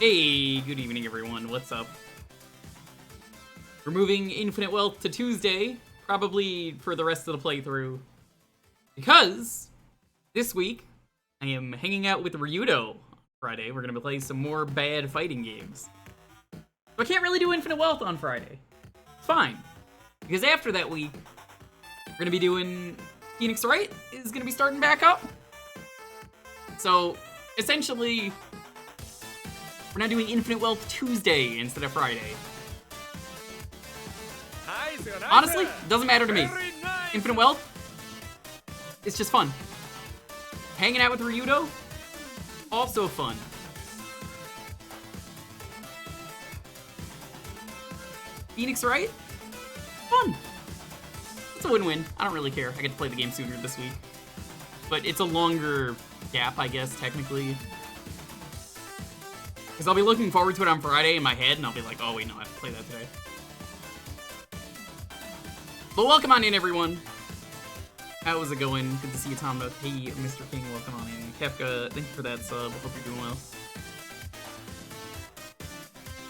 Hey, good evening everyone, what's up? We're moving Infinite Wealth to Tuesday, probably for the rest of the playthrough. Because, this week, I am hanging out with Ryudo on Friday. We're gonna play some more bad fighting games. So I can't really do Infinite Wealth on Friday. It's fine. Because after that week, we're gonna be doing Phoenix Wright is gonna be starting back up. So, essentially, we're not doing Infinite Wealth Tuesday instead of Friday. Honestly, doesn't matter to me. Infinite Wealth, it's just fun. Hanging out with Ryudo, also fun. Phoenix Wright, fun. It's a win-win. I don't really care. I get to play the game sooner this week. But it's a longer gap, I guess, technically. Because I'll be looking forward to it on Friday in my head, and I'll be like, oh wait, no, I have to play that today. But welcome on in, everyone. How's it going? Good to see you, Tom. Hey, Mr. King, welcome on in. Kefka, thank you for that sub. Hope you're doing well.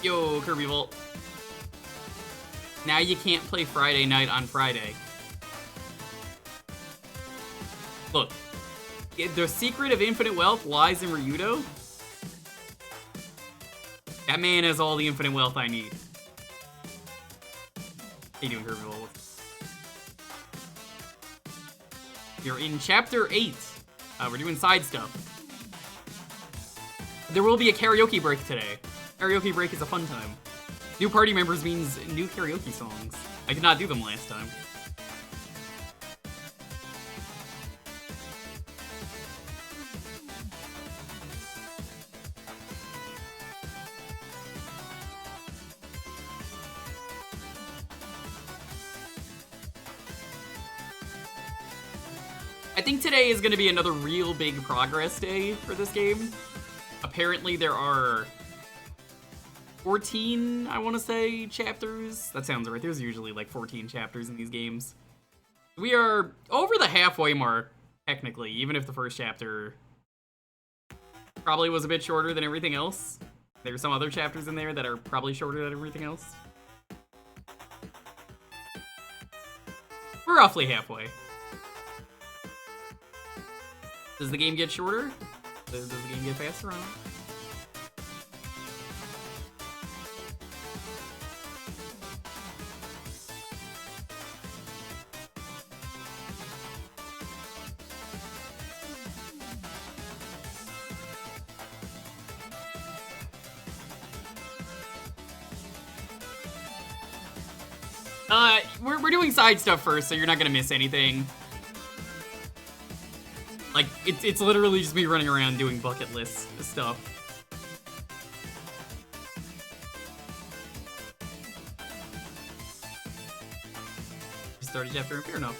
Yo, Kirby Volt. Now you can't play Friday night on Friday. Look, the secret of Infinite Wealth lies in Ryudo. That man has all the Infinite Wealth I need. How you doing, Kirby Volt? You're in Chapter 8. We're doing side stuff. There will be a karaoke break today. Karaoke break is a fun time. New party members means new karaoke songs. I did not do them last time. I think today is going to be another real big progress day for this game. Apparently there are 14, I want to say, chapters. That sounds right. There's usually like 14 chapters in these games. We are over the halfway mark, technically, even if the first chapter probably was a bit shorter than everything else. There's some other chapters in there that are probably shorter than everything else. We're roughly halfway. Does the game get shorter? Does the game get faster? I don't know. We're doing side stuff first, so you're not gonna miss anything. Like, it's literally just me running around doing bucket list stuff. You started chapter, fair enough.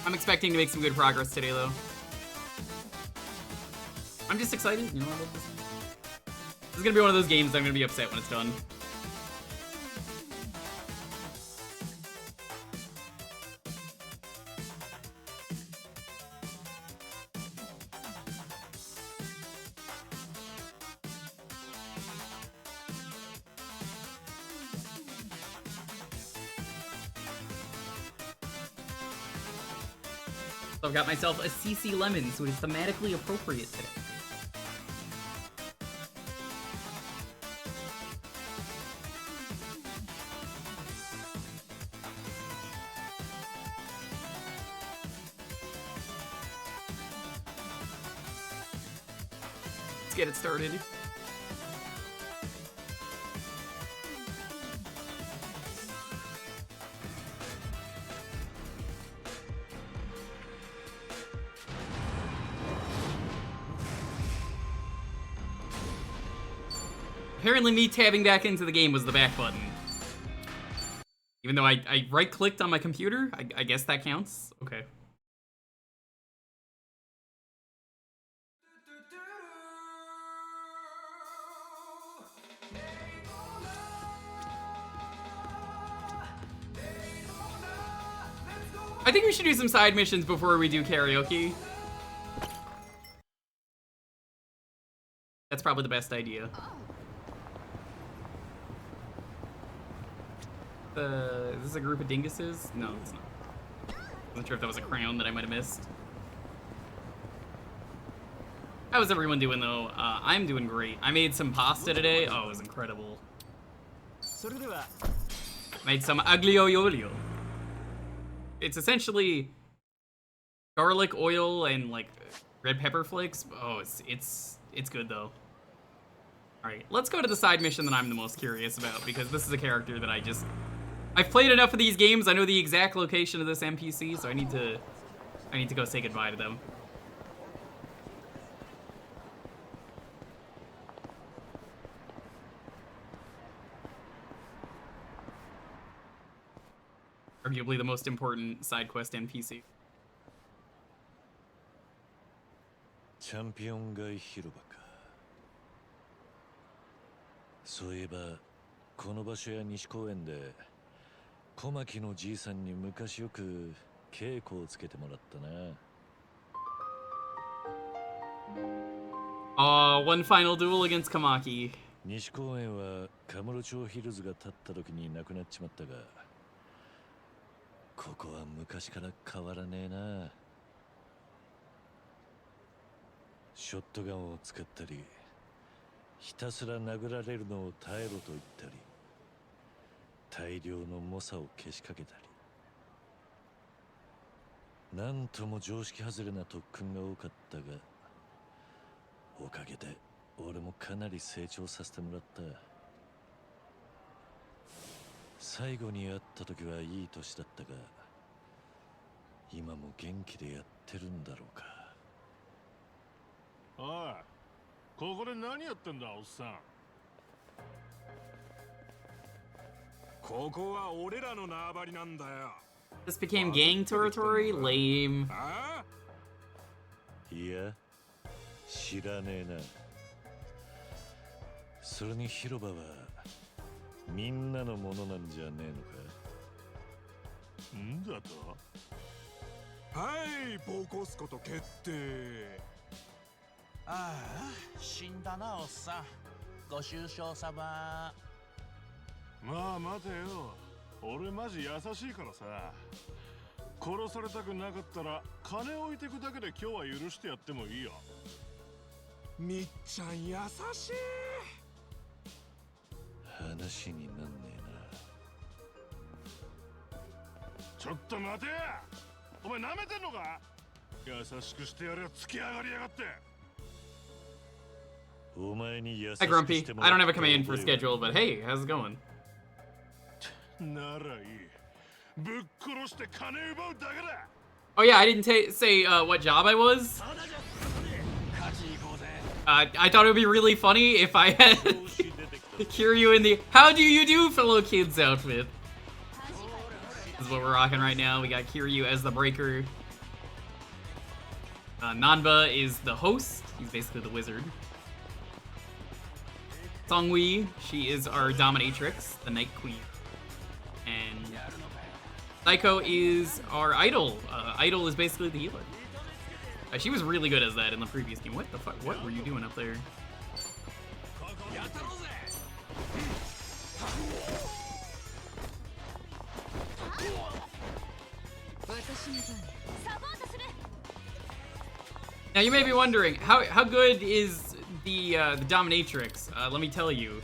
I'm expecting to make some good progress today, though. I'm just excited, you know, I love this. This is gonna be one of those games that I'm gonna be upset when it's done. So I've got myself a CC Lemon, so it is thematically appropriate today. Let's get it started. Apparently me tabbing back into the game was the back button. Even though I right-clicked on my computer, I guess that counts. Okay. I think we should do some side missions before we do karaoke. That's probably the best idea. Is this a group of dinguses? No, it's not. I wasn't sure if that was a crown that I might have missed. How's everyone doing, though? I'm doing great. I made some pasta today. Oh, it was incredible. Made some aglio olio. It's essentially garlic oil and like red pepper flakes. Oh, it's good though. All right, let's go to the side mission that I'm the most curious about, because this is a character that I've played enough of these games. I know the exact location of this NPC, so I need to go say goodbye to them. Arguably the most important side quest NPC. チャンピオン街広場か。そういえばこの場所や西公園で小牧のじいさんに昔よく稽古をつけてもらったな。One final duel against Kamaki. 西公園はカムロ町ヒルズが建った時になくなっちまったが、ここは昔から変わらねえな。ショットガンを使ったり、ひたすら殴られるのを耐えろと言ったり、大量の猛者をけしかけたり、なんとも常識外れな特訓が多かったが、おかげで俺もかなり成長させてもらった。最後に会った時はいい年だったが、今も元気でやってるんだろうか。おい、ここで何やってんだ、おっさん。ここは俺らの縄張りなんだよ。This became gang territory? Lame. ああ？いや、知らねえな。それに広場はみんなのものなんじゃねえのか。んだと？はい、ボコスこと決定。ああ、死んだなおっさん。ご愁傷さま。まあ待てよ、俺マジ優しいからさ。殺されたくなかったら金置いてくだけで今日は許してやってもいいよ。みっちゃん優しい。話になんねえな。ちょっと待て。お前舐めてんのか。優しくしてやれよ、つき上がりやがって。Hi, Grumpy. I don't have a command for schedule, but hey, how's it going? ならいい。ぶっ殺して金奪うだけだ。 Oh yeah, I didn't say what job I was. I thought it would be really funny if I had Kiryu in the "How do you do, fellow kids" outfit. This is what we're rocking right now. We got Kiryu as the breaker. Nanba is the host. He's basically the wizard. Songwei, she is our dominatrix, the Night Queen. And Saiko is our idol. Idol is basically the healer. She was really good as that in the previous game. What the fuck? What were you doing up there? Now you may be wondering, how good is the dominatrix? Let me tell you.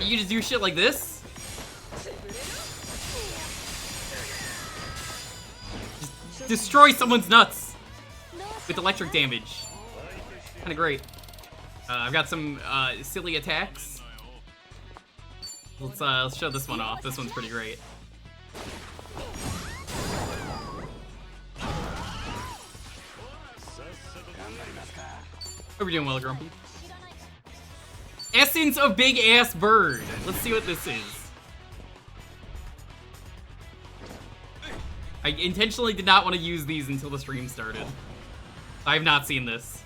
You just do shit like this? Just destroy someone's nuts with electric damage. Kinda great. I've got some silly attacks. Let's show this one off. This one's pretty great. Hope you're doing well, Grumpy. Essence of Big Ass Bird. Let's see what this is. I intentionally did not want to use these until the stream started. I have not seen this.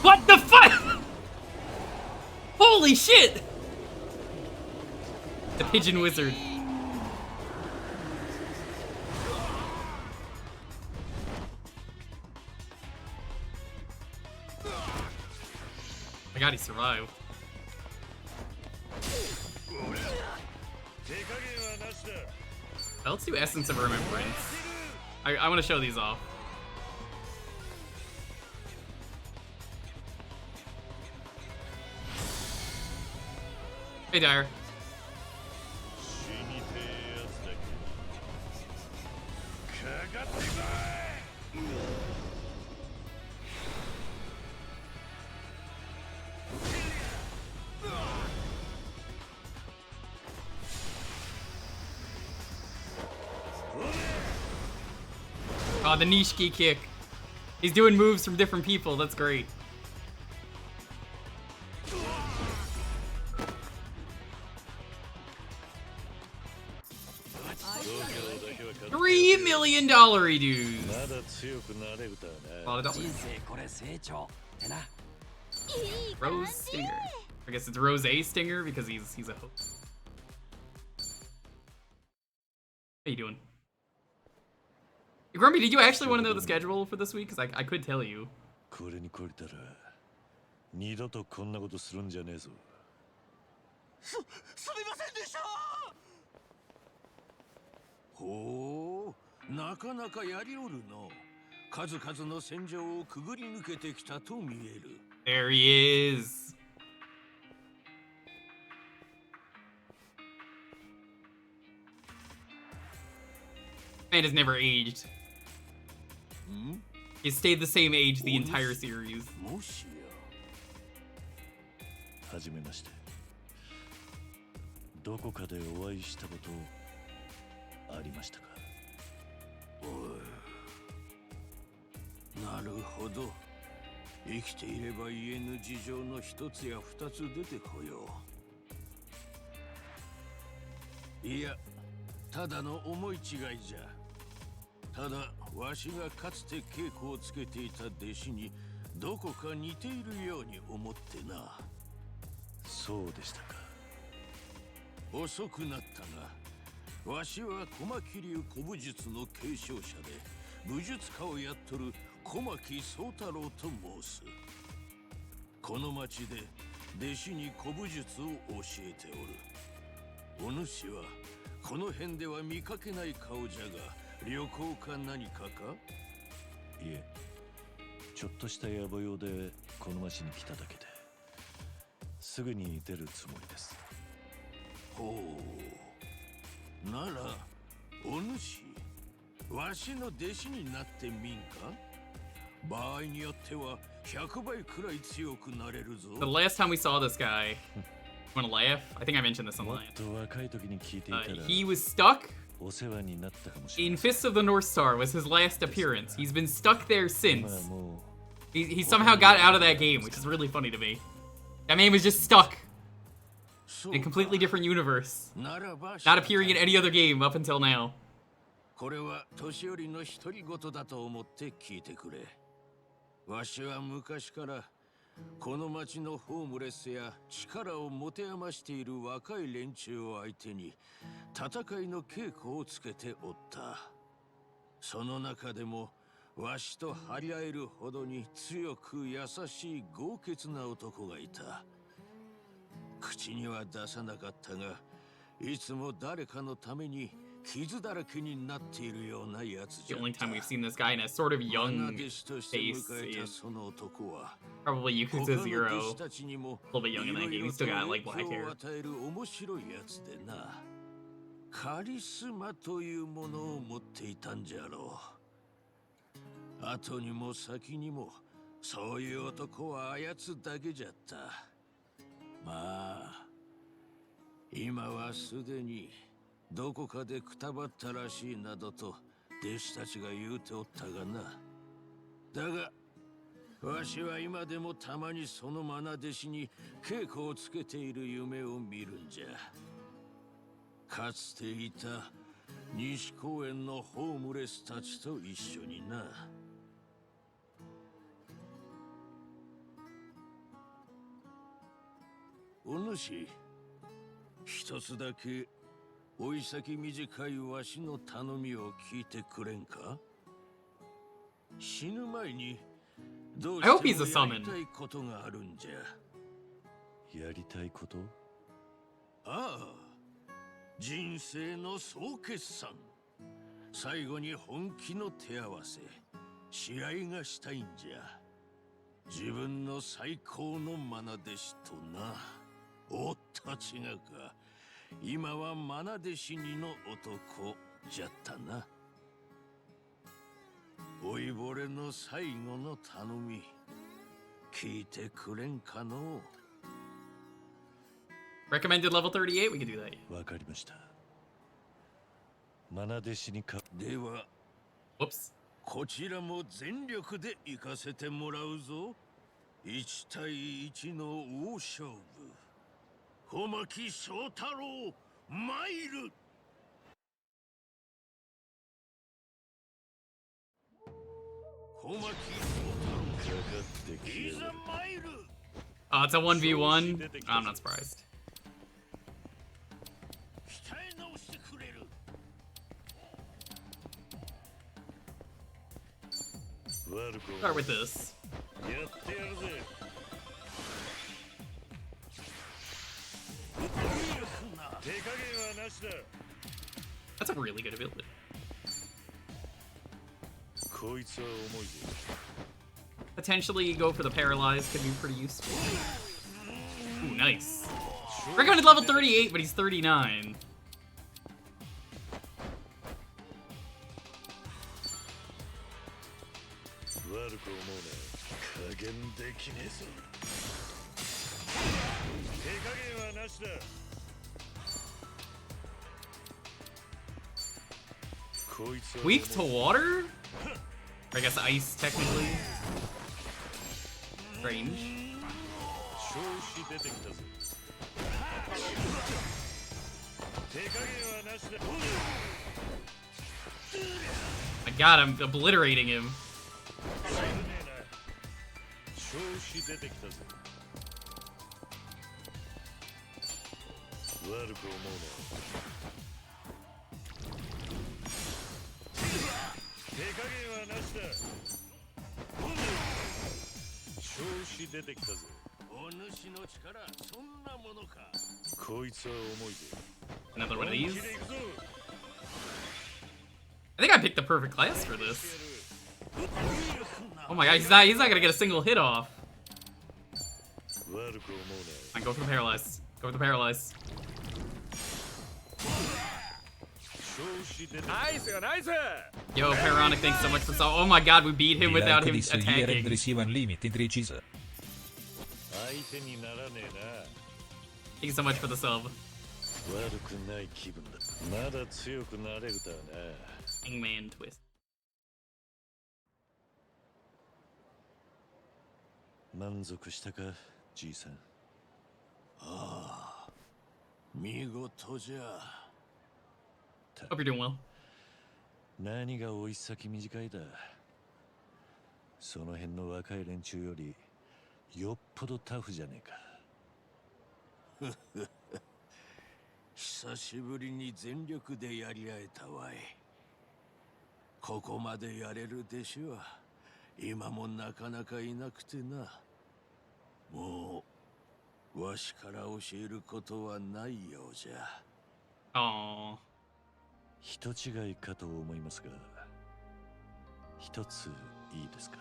What the fuck? Holy shit! The pigeon wizard. Oh my god, he survived. Let's do Essence of Remembrance. I want to show these off. Hey, Dyer. Oh, the Nishiki kick. He's doing moves from different people. That's great. $3 million dudes. Rose Stinger. I guess it's Rose Stinger because he's a host. How you doing? Grumpy, did you actually want to know the schedule for this week? Because I could tell you. これに懲りたら二度とこんなことするんじゃねえぞ。すみませんでした。ほう、なかなかやりおるの。数々の戦場をくぐり抜けてきたと見える。There he is. Man has never aged. He's stayed the same age the entire series. もしや。はじめまして。どこかでお会いしたことありましたか。おい。なるほど。生きていれば言えぬ事情の一つや二つ出てこよう。いや、ただの思い違いじゃ。ただ、わしがかつて稽古をつけていた弟子にどこか似ているように思ってな。そうでしたか。遅くなったが、わしは小牧流古武術の継承者で武術家をやっとる小牧宗太郎と申す。この町で弟子に古武術を教えておる。お主はこの辺では見かけない顔じゃが、旅行か何かか？いえ、ちょっとした野暮用でこの町に来ただけで、すぐに出るつもりです。ほう。なら、お主、わしの弟子になってみんか？場合によっては100倍くらい強くなれるぞ。The last time we saw this guy, wanna laugh? I think I mentioned this online. He was stuck in Fists of the North Star was his last appearance. He's been stuck there since. He somehow got out of that game, which is really funny to me. That man was just stuck in a completely different universe, not appearing in any other game up until now. これは年寄りの独り言だと思って聞いてくれ。わしは昔からこの町のホームレスや力を持て余している若い連中を相手に戦いの稽古をつけておった。その中でもわしと張り合えるほどに強く優しい豪傑な男がいた。口には出さなかったが、いつも誰かのために傷だらけになっているようなやつじゃ。 The only time we've seen this guy in a sort of young face is probably Yakuza 0. A little bit young in that game. He's still got like black hair. 面白いやつでな。カリスマというものを持っていたんじゃろう。後にも先にもそういう男はあやつだけじゃった。まあ今はすでにどこかでくたばったらしいなどと弟子たちが言うておったがな。だがわしは今でもたまにその愛弟子に稽古をつけている夢を見るんじゃ。かつていた西公園のホームレスたちと一緒にな。お主、一つだけおい先短いわしの頼みを聞いてくれんか？死ぬ前にどう I hope して he's a もや summon. りたいことがあるんじゃ。やりたいこと？ああ、人生の総決算。最後に本気の手合わせ、試合がしたいんじゃ。自分の最高の愛弟子とな。おっと違うか。今は愛弟子にの男じゃったな。老いぼれの最後の頼み、聞いてくれんかの？ Recommended level 38. We can do that. わかりました。愛弟子にか。では Whoops. こちらも全力で行かせてもらうぞ。1対1の大勝負。小牧翔太郎参る。小牧翔太郎いざ参る。 It's a 1v1. I'm not surprised. 鍛え直してくれる。悪く Start with this. やってやるぜ。手加減はなしだ。 That's a really good ability. こいつは重いぜ。 Potentially go for the paralyzed could be pretty useful. Ooh, nice. Recommended level 38, but he's 39. 悪く思うな。加減できねえぞ。手加減はなしだ。 Weak to water? Or I guess ice, technically. Strange. 調子出てきたぜ。手加減はなしだ。 My god, I'm obliterating him. 調子出てきたぜ。悪く思うな。 手加減はなしだ。調子出てきたぜ。お主の力、そんなものか。こいつは重いぜ。 Another one of these. 本気で行くぞ。 I think I picked the perfect class for this. Oh my god, he's not gonna get a single hit off. 悪く思うな。 Fine, go for the paralyzed. Go for the paralyzed. 調子出てきた。ナイスよ、ナイス。 Yo, Pyronic, thanks so much for so. Oh my god, we beat him without him This year and attacking. receive unlimited riches. 相手にならねえな。 Thank you so much for the sub. 悪くない気分だ。まだ強くなれるとはな。 Hangman twist. 満足したか、じいさん。ああ、見事じゃ。 Hope you're doing well. 何が追い先短いだ。その辺の若い連中よりよっぽどタフじゃねえか。久しぶりに全力でやり合えたわい。ここまでやれる弟子は今もなかなかいなくてな。もうわしから教えることはないようじゃ。 Aww. 人違いかと思いますが、一ついいですか。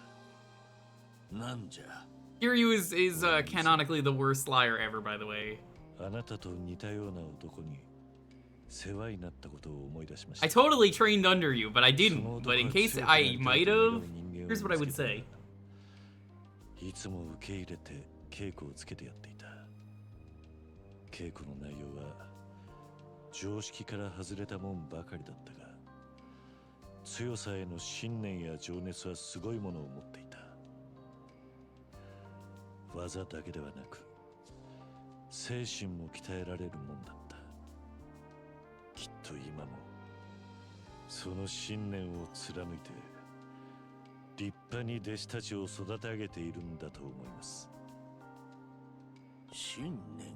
なんじゃ。 Kiryu is canonically the worst liar ever, by the way. あなたと似たような男に世話になったことを思い出しました。 I totally trained under you, but I didn't. But in case I might have, here's what I would say. いつも受け入れて稽古をつけてやっていた。稽古の内容は常識から外れたもんばかりだったが、強さへの信念や情熱はすごいものを持っていた。技だけではなく精神も鍛えられるもんだった。きっと今もその信念を貫いて立派に弟子たちを育て上げているんだと思います。信念。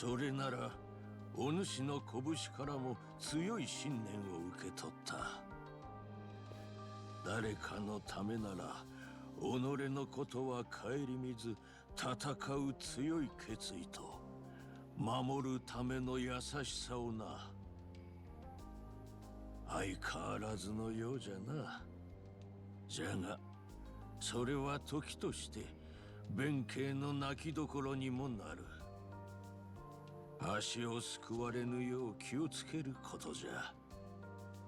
それならお主の拳からも強い信念を受け取った。誰かのためなら己のことは顧みず戦う強い決意と守るための優しさをな。相変わらずのようじゃな。じゃがそれは時として弁慶の泣きどころにもなる。足をすくわれぬよう気をつけることじゃ。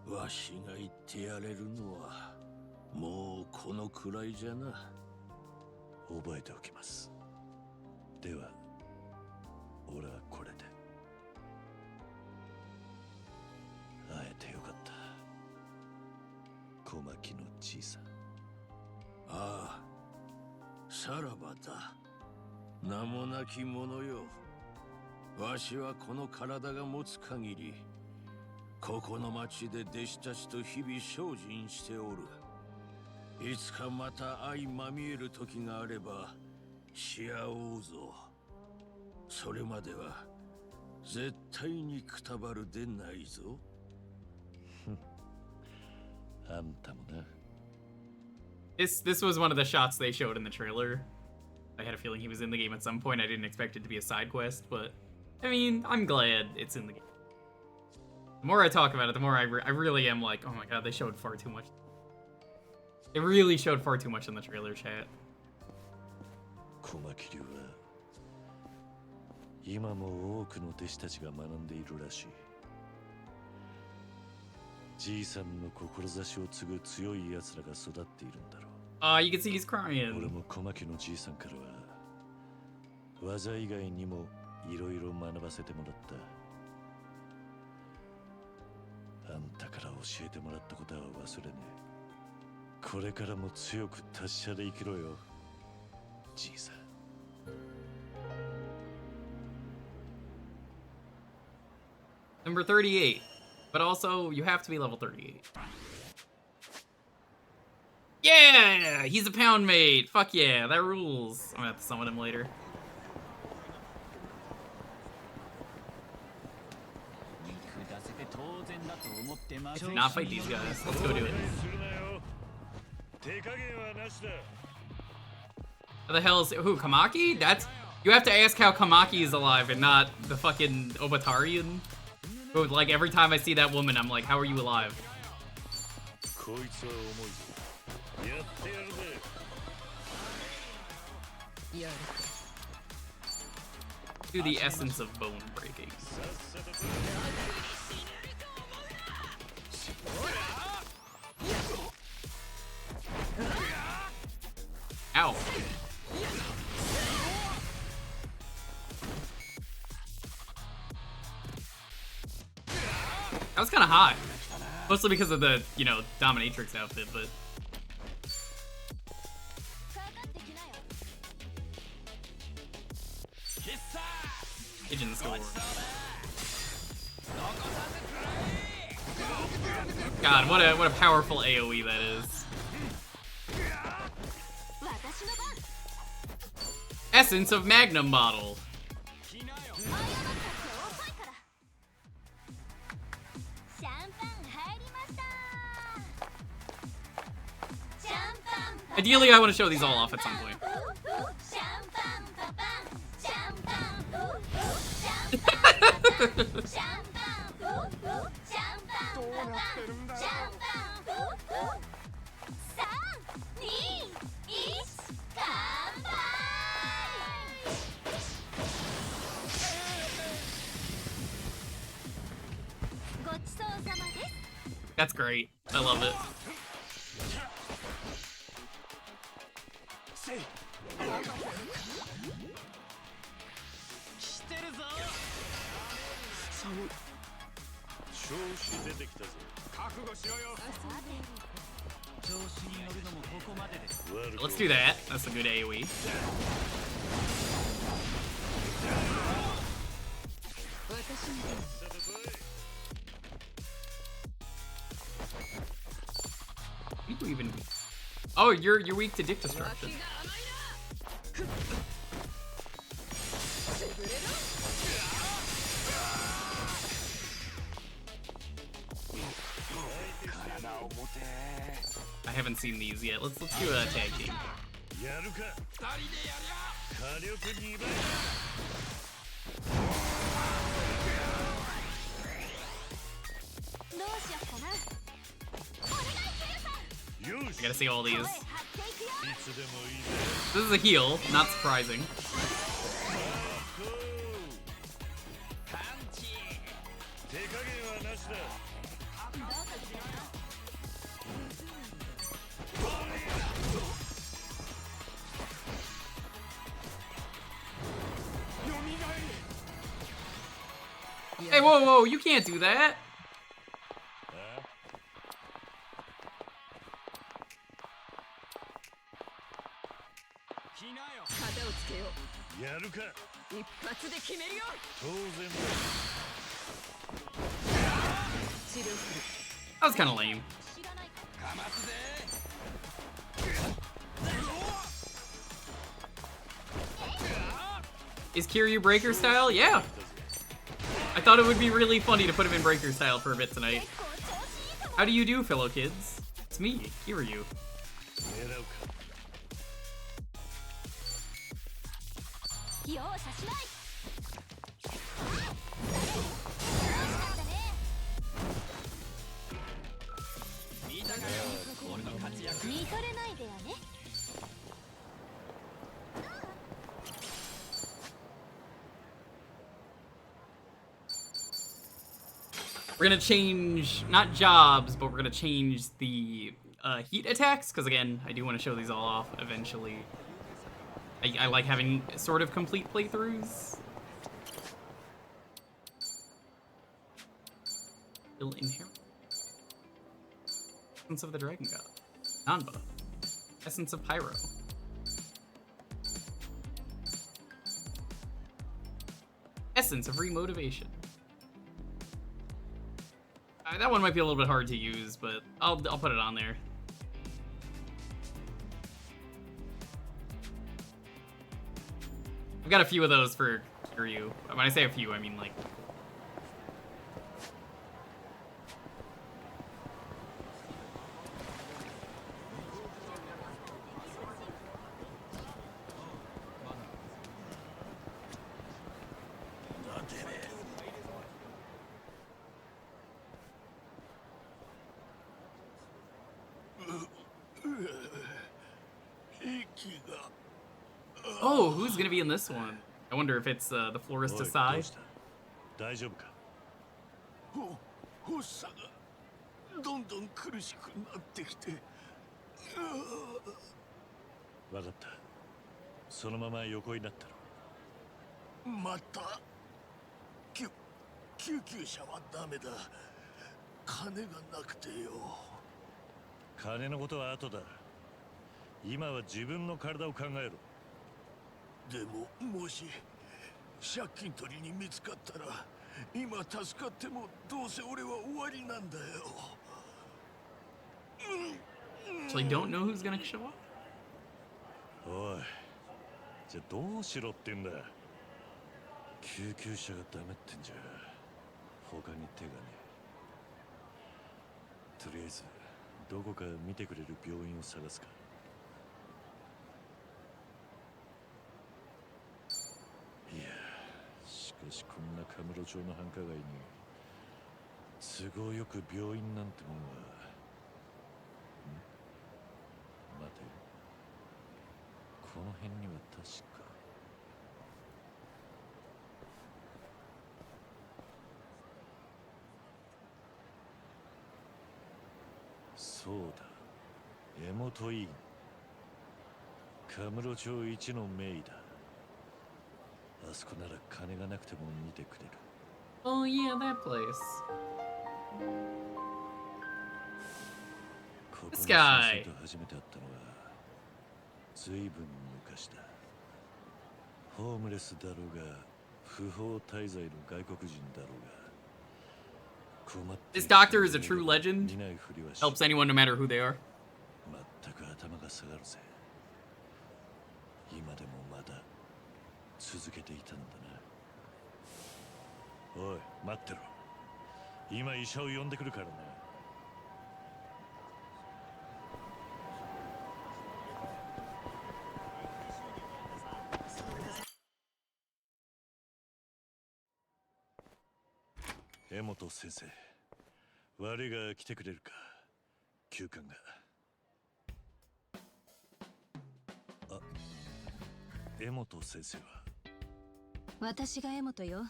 わしが言ってやれるのはもうこのくらいじゃな。覚えておきます。では俺はこれで。会えてよかった、小牧のじいさん。ああ、さらばだ。名もなき者よ。わしはこの体が持つ限りここの町で弟子たちと日々精進しておる。いつかまた相まみえる時があればし合おうぞ。それまでは絶対にくたばるでないぞ。あんたもな。This was one of the shots they showed in the trailer. I had a feeling he was in the game at some point. I didn't expect it to be a side quest, but I mean, I'm glad it's in the game. The more I talk about it, the more I really am like, oh my god, they showed far too much. They really showed far too much in the trailer, chat. 小牧流は今も多くの弟子たちが学んでいるらしい。じいさんの志を継ぐ強い奴らが育っているんだろう。You can see he's 俺 crying. も小牧のじいさんからは技以外にもいろいろ学ばせてもらった。あんたから教えてもらったことは忘れねえ。これからも強く達者で生きろよ、じいさん。Number 38. But also, you have to be level 38. Yeah! He's a pound mate! Fuck yeah, that rules. I'm gonna have to summon him later. I did not fight these guys. Let's go do it. What the hell is... Who, Kamaki? That's... You have to ask how Kamaki is alive and not the fucking Obatarian. Who, like, every time I see that woman, I'm like, how are you alive? Do the essence of bone breaking. Ow. That was kind of hot. Mostly because of the, you know, dominatrix outfit, but... Pigeon score. God, what a powerful AoE that is. Essence of Magnum Bottle. Ideally, I want to show these all off at some point. That's great. I love it. Let's do that. That's a good AoE. You even... Oh, you're weak to dick destruction. I haven't seen these yet. Let's do a tag team. やるか火力2倍 I gotta see all these. いつでもいいぜ This is a heal, not surprising. 手加減はなしだ Hey, whoa, whoa, you can't do that. やるか一発で決めるよ。当然 治療する。 That was kind of lame. Is Kiryu breaker style? Yeah. I thought it would be really funny to put him in breaker style for a bit tonight. How do you do, fellow kids? It's me, Kiryu. 狙うか 容赦しない。見とれないでやね。 We're gonna change, not jobs, but we're gonna change the heat attacks, because again, I do want to show these all off eventually. I like having sort of complete playthroughs. Still inherent. Essence of the Dragon God. Nanba. Essence of Pyro. Essence of Remotivation. That one might be a little bit hard to use, but I'll put it on there. I've got a few of those for Kiryu. When I say a few, I mean like... Oh, who's gonna be in this one? I wonder if it's the Florist おい Asai. どうした大丈夫か発作がどんどん苦しくなってきてわかったそのまま横になったろまた救急車はダメだ金がなくてよ金のことは後だ今は自分の体を考えろでももし借金取りに見つかったら今助かってもどうせ俺は終わりなんだよ So I don't know who's gonna show up? おいじゃあどうしろってんだ救急車がダメってんじゃ他に手がねえとりあえずどこか見てくれる病院を探すかいやしかしこんなカムロ町の繁華街に都合よく病院なんてもんは待てこの辺には確かそうだ江本医院カムロ町一の名医だあそこなら金がなくても見てくれる Oh yeah, that place. ここ This の guy. 先生と初めて会ったのは随分昔だホームレスだろうが不法滞在の外国人だろうが This doctor is a true legend. Helps anyone no matter who they are. 全く頭が下がるぜ今でもまだ続けていたんだなおい待ってろ今医者を呼んでくるからな江本先生、悪いが来てくれるか。休館が。あ、江本先生は。私が江本よ。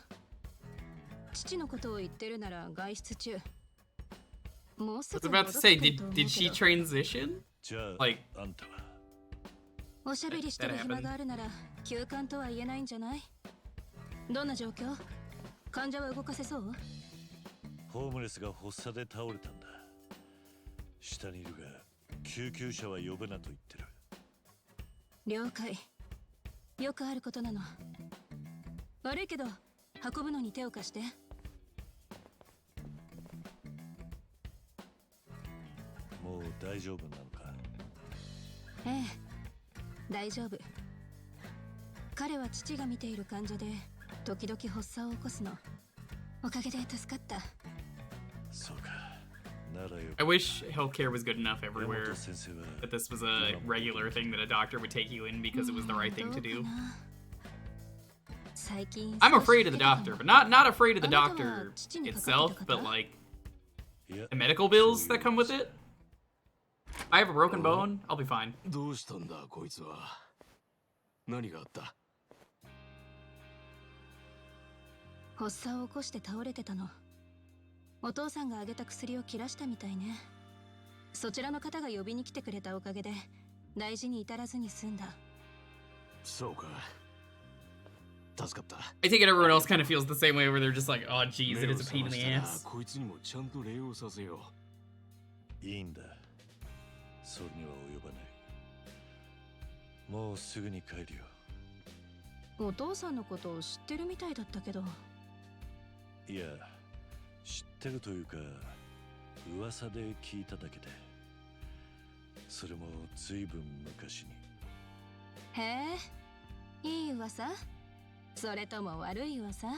父のことを言ってるなら外出中。もうす I ぐ was about to say, 戻ってくると思う did she けど transition? じゃあ、 Like- あんたは。おしゃべりしてる暇があるなら休館とは言えないんじゃない？どんな状況？患者は動かせそう？ホームレスが発作で倒れたんだ。下にいるが、救急車は呼ぶなと言ってる。了解。よくあることなの。悪いけど運ぶのに手を貸して。もう大丈夫なのか。ええ、大丈夫。彼は父が見ている患者で時々発作を起こすの。おかげで助かった。そうか。ならよ。 I wish healthcare was good enough 江 everywhere 本先生は that this was a regular thing that a doctor would take you in because it was the right thing to do. 最近 I'm afraid of the doctor, but not afraid of the あなたは doctor 父にかかって itself, た but 方？ like いや the medical bills that come with it. I have a broken bone, I'll be fine. どうしたんだこいつは。何があった？発作を起こして倒れてたの。お父さんがあげた薬を切らしたみたいね。そちらの方が呼びに来てくれたおかげで大事に至らずに済んだ。そうか。助かった。 I take it everyone else kind of feels the same way where they're just like, oh geez, it 目を is a pain in 覚ま the したら ass. こいつにもちゃんと礼をさせよいいんだ。それには及ばない。もうすぐに帰るよ。お父さんのことを知ってるみたいだったけど。いや、知ってるというか、噂で聞いただけで。それもずいぶん昔に。へえ、いい噂？それとも悪い噂？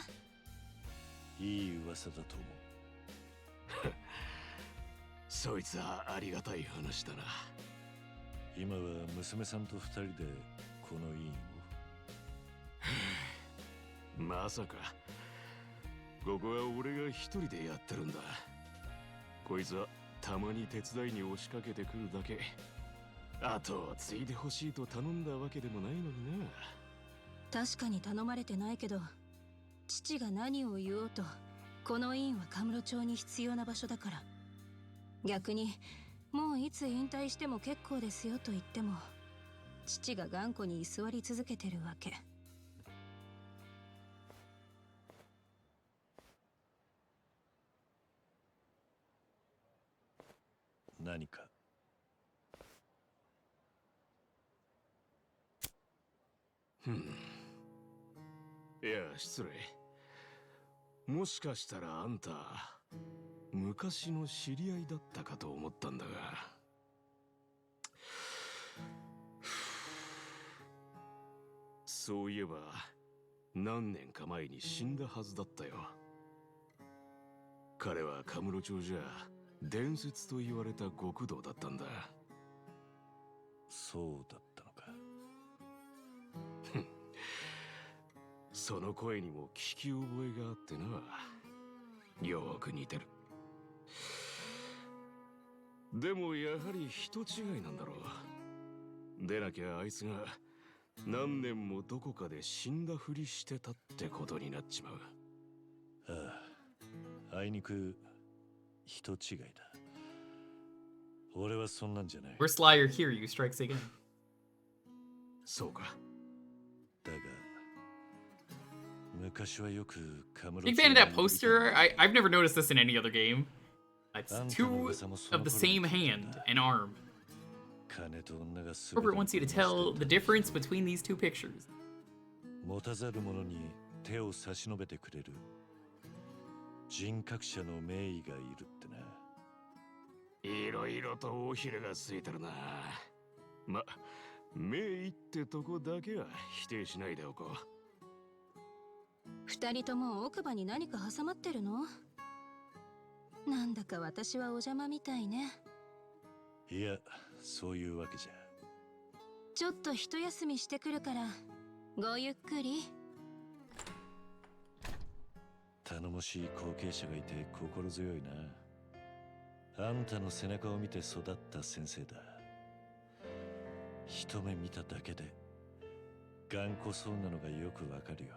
いい噂だと思う。う。そいつはありがたい話だな。今は娘さんと二人でこの医院を。まさか。ここは俺が一人でやってるんだ。こいつはたまに手伝いに押しかけてくるだけ。あとは継いでほしいと頼んだわけでもないのにな。確かに頼まれてないけど、父が何を言おうと、この医院はカムロ町に必要な場所だから。逆に、もういつ引退しても結構ですよと言っても、父が頑固に居座り続けてるわけ。何か。いや、失礼。もしかしたらあんた、昔の知り合いだったかと思ったんだが。そういえば、何年か前に死んだはずだったよ。彼はカムロ町じゃ、伝説と言われた極道だったんだ。そうだったのか。その声にも聞き覚えがあってな。よーく似てる。でもやはり人違いなんだろう。でなきゃあいつが何年もどこかで死んだふりしてたってことになっちまう。ああ、あいにく人違いだ。俺はそんなんじゃない。 Where Sly or Kiryu strikes again. そうか。だが、昔はよくカムロ Big fan of that poster. I've never noticed this in any other game. It's two of the same hand and arm. 金と女が全て Robert wants you to tell the difference between these two pictures. 持たざる者に手を差し伸べてくれる人格者の名医がいるってな。いろいろと尾ひれがついてるな。ま、名医ってとこだけは否定しないでおこう。二人とも奥歯に何か挟まってるの？なんだか私はお邪魔みたいね。いや、そういうわけじゃ。ちょっと一休みしてくるから、ごゆっくり。頼もしい後継者がいて心強いな。あんたの背中を見て育った先生だ。一目見ただけで頑固そうなのがよくわかるよ。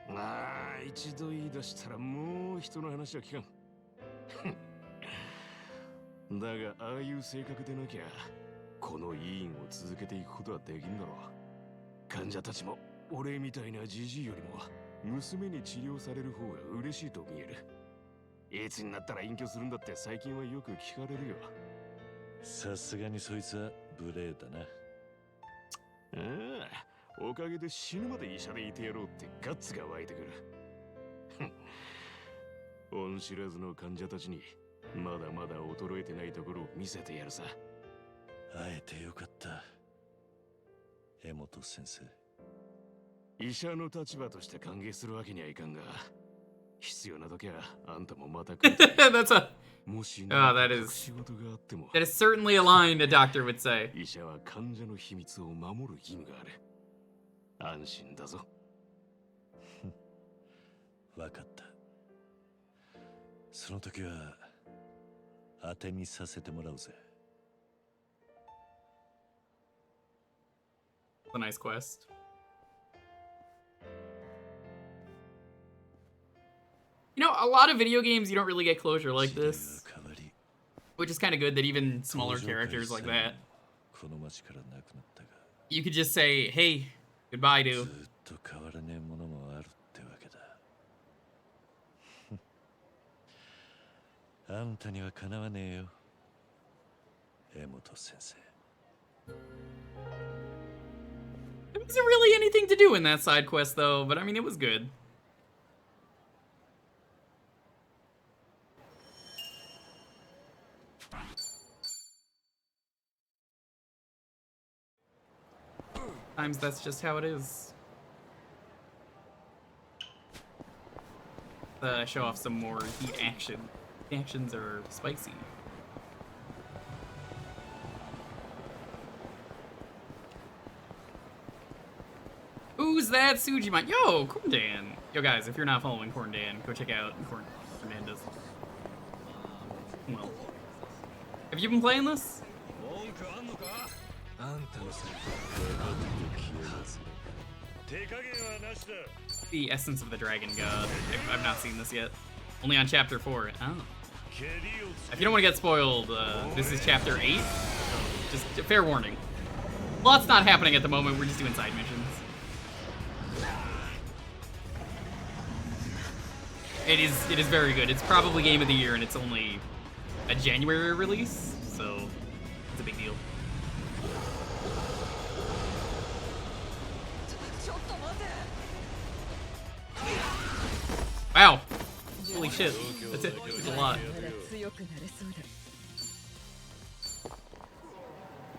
ああ、一度言い出したらもう人の話は聞かん。だがああいう性格でなきゃこの医院を続けていくことはできんだろう。患者たちも俺みたいなジジイよりも娘に治療される方が嬉しいと見える。いつになったら隠居するんだって最近はよく聞かれるよ。さすがにそいつは無礼だな。ああ、おかげで死ぬまで医者でいてやろうってガッツが湧いてくる。恩知らずの患者たちにまだまだ衰えてないところを見せてやるさ。会えてよかった、江本先生。医者の立場として歓迎するわけにはいかんが、必要な時はあんたもまた来る。That's a もし that is 仕事があっても that is certainly a line a doctor would say. 医者は患者の秘密を守る義務がある。安心だぞ。わかった。その時は当てにさせてもらうぜ。It's a nice quest. You know, a lot of video games you don't really get closure like this, which is kind of good that even smaller characters like that, この町からなくなったが、 you could just say, hey, goodbye ず to. っと変わらねえものもあるってわけだ。あんたにはかなわねえよ、江本先生。There wasn't really anything to do in that side quest though, but I mean, it was good. Sometimes that's just how it is. Show off some more heat action. The actions are spicy. Who's that Sujima? Yo, Corndan. Yo, guys, if you're not following Corndan, go check out Corndan's. Well, have you been playing this? The Essence of the Dragon God. I've not seen this yet. Only on Chapter 4. Oh. If you don't want to get spoiled, this is Chapter 8. Just fair warning. Lots not happening at the moment. We're just doing side missions. It is very good. It's probably Game of the Year, and it's only a January release, so it's a big deal. Wow. Holy shit. That's it. That's a lot.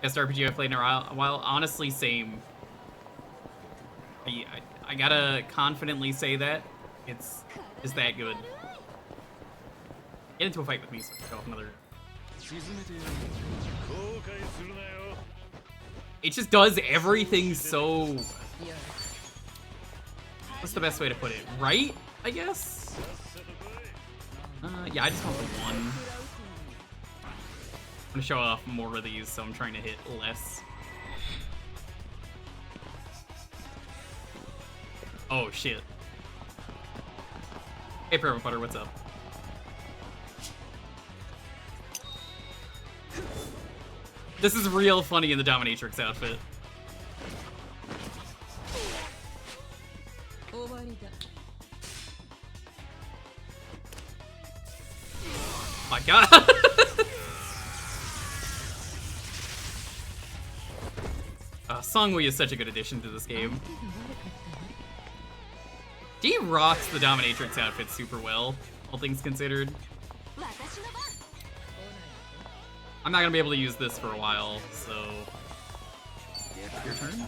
Best RPG I've played in a while. Honestly, same. I gotta confidently say that. It's just that good. Get into a fight with me so I can show off another. It just does everything so... What's the best way to put it? Right? I guess? Yeah, I just want the one. I'm gonna show off more of these, so I'm trying to hit less. Oh, shit. Hey, Forever Butter, what's up? This is real funny in the Dominatrix outfit. My god! Songwei is such a good addition to this game. He rocks the Dominatrix outfit super well, all things considered. I'm not gonna be able to use this for a while, so... Your turn?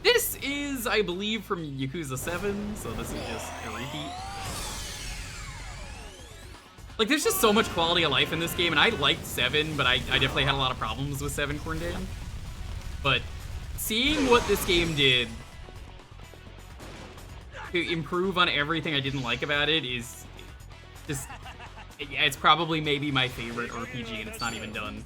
This is, I believe, from Yakuza 7, so this is just a repeat. Like, there's just so much quality of life in this game, and I liked 7, but I definitely had a lot of problems with 7 Corndan. But seeing what this game did to improve on everything I didn't like about it is just, yeah, it's probably maybe my favorite RPG, and it's not even done.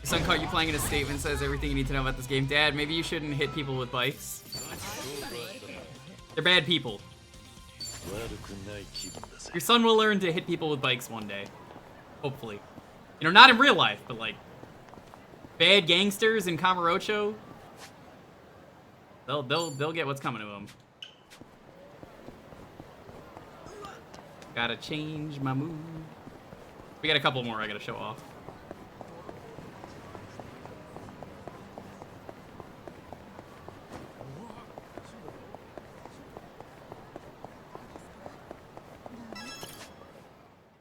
Your son caught you playing in a statement, says everything you need to know about this game. Dad, maybe you shouldn't hit people with bikes. They're bad people. Your son will learn to hit people with bikes one day. Hopefully. You know, not in real life, but like bad gangsters in Kamurocho. They'll get what's coming to them. Gotta change my move. We got a couple more I gotta show off.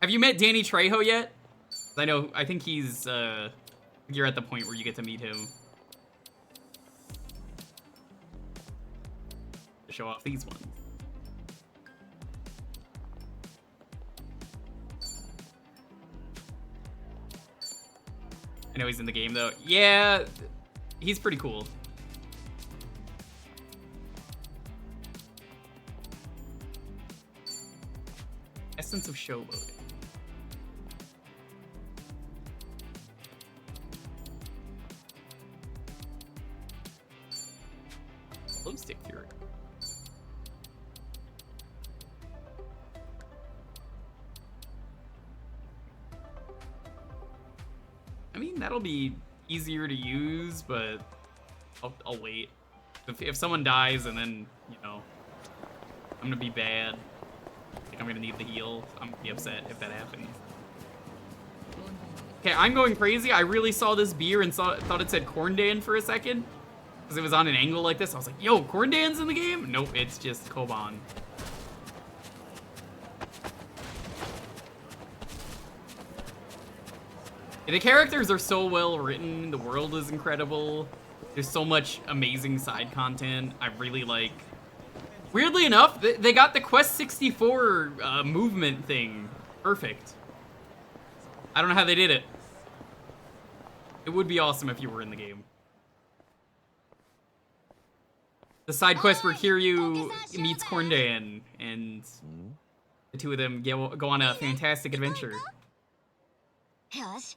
Have you met Danny Trejo yet? I think he's, you're at the point where you get to meet him. To show off these ones. I know he's in the game, though. Yeah, he's pretty cool. Essence of showboating. Glow stick fury. I mean, that'll be easier to use, but I'll wait. If someone dies and then, you know, I'm gonna be bad. Like, I'm gonna need the heal. I'm gonna be upset if that happens. Okay, I'm going crazy. I really saw this beer and thought it said Corndan for a second. Because it was on an angle like this. I was like, yo, Corndan's in the game? Nope, it's just Koban. The characters are so well written. The world is incredible. There's so much amazing side content. I really like. Weirdly enough, they got the Quest 64 movement thing perfect. I don't know how they did it. It would be awesome if you were in the game. The side quest where Kiryu meets Corndan, and the two of them go on a fantastic adventure. Yes,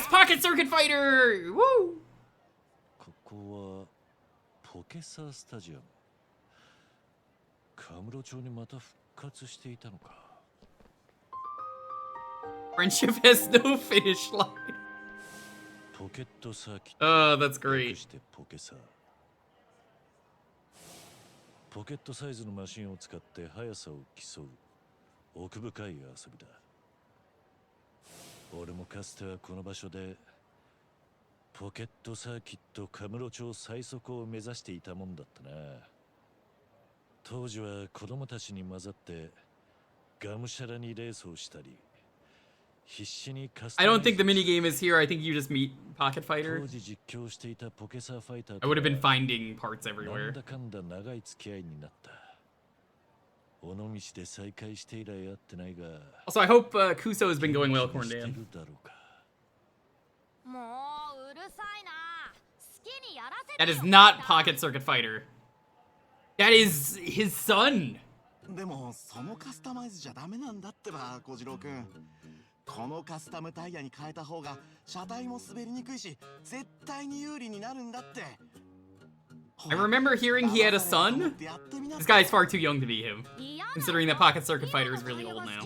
Pocket Circuit Fighter! Woo! ここはポケサースタジアム。カムロ町にまた復活していたのか。Friendship has no finish line. ポケットサーキッ Oh, that's ト。 great. してポケサー。ポケットサイズのマシンを使って速さを競う奥深い遊びだ。俺もかつてはこの場所でポケットサーキットカムロ町最速を目指していたもんだったな。当時は子供たちに混ざってがむしゃらにレースをしたり。I don't think the minigame is here. I think you just meet Pocket Fighter. I would have been finding parts everywhere. Also, I hope Kuso has been going well, Corndan. That is not Pocket Circuit Fighter. That is his son. でもそのカスタマイズじゃダメなんだってば、小次郎くん。このカスタムタイヤに変えた方が車体も滑りにくいし、絶対に有利になるんだって。I remember hearing he had a son. This guy is far too young to be him, considering that Pocket Circuit Fighter is really old now.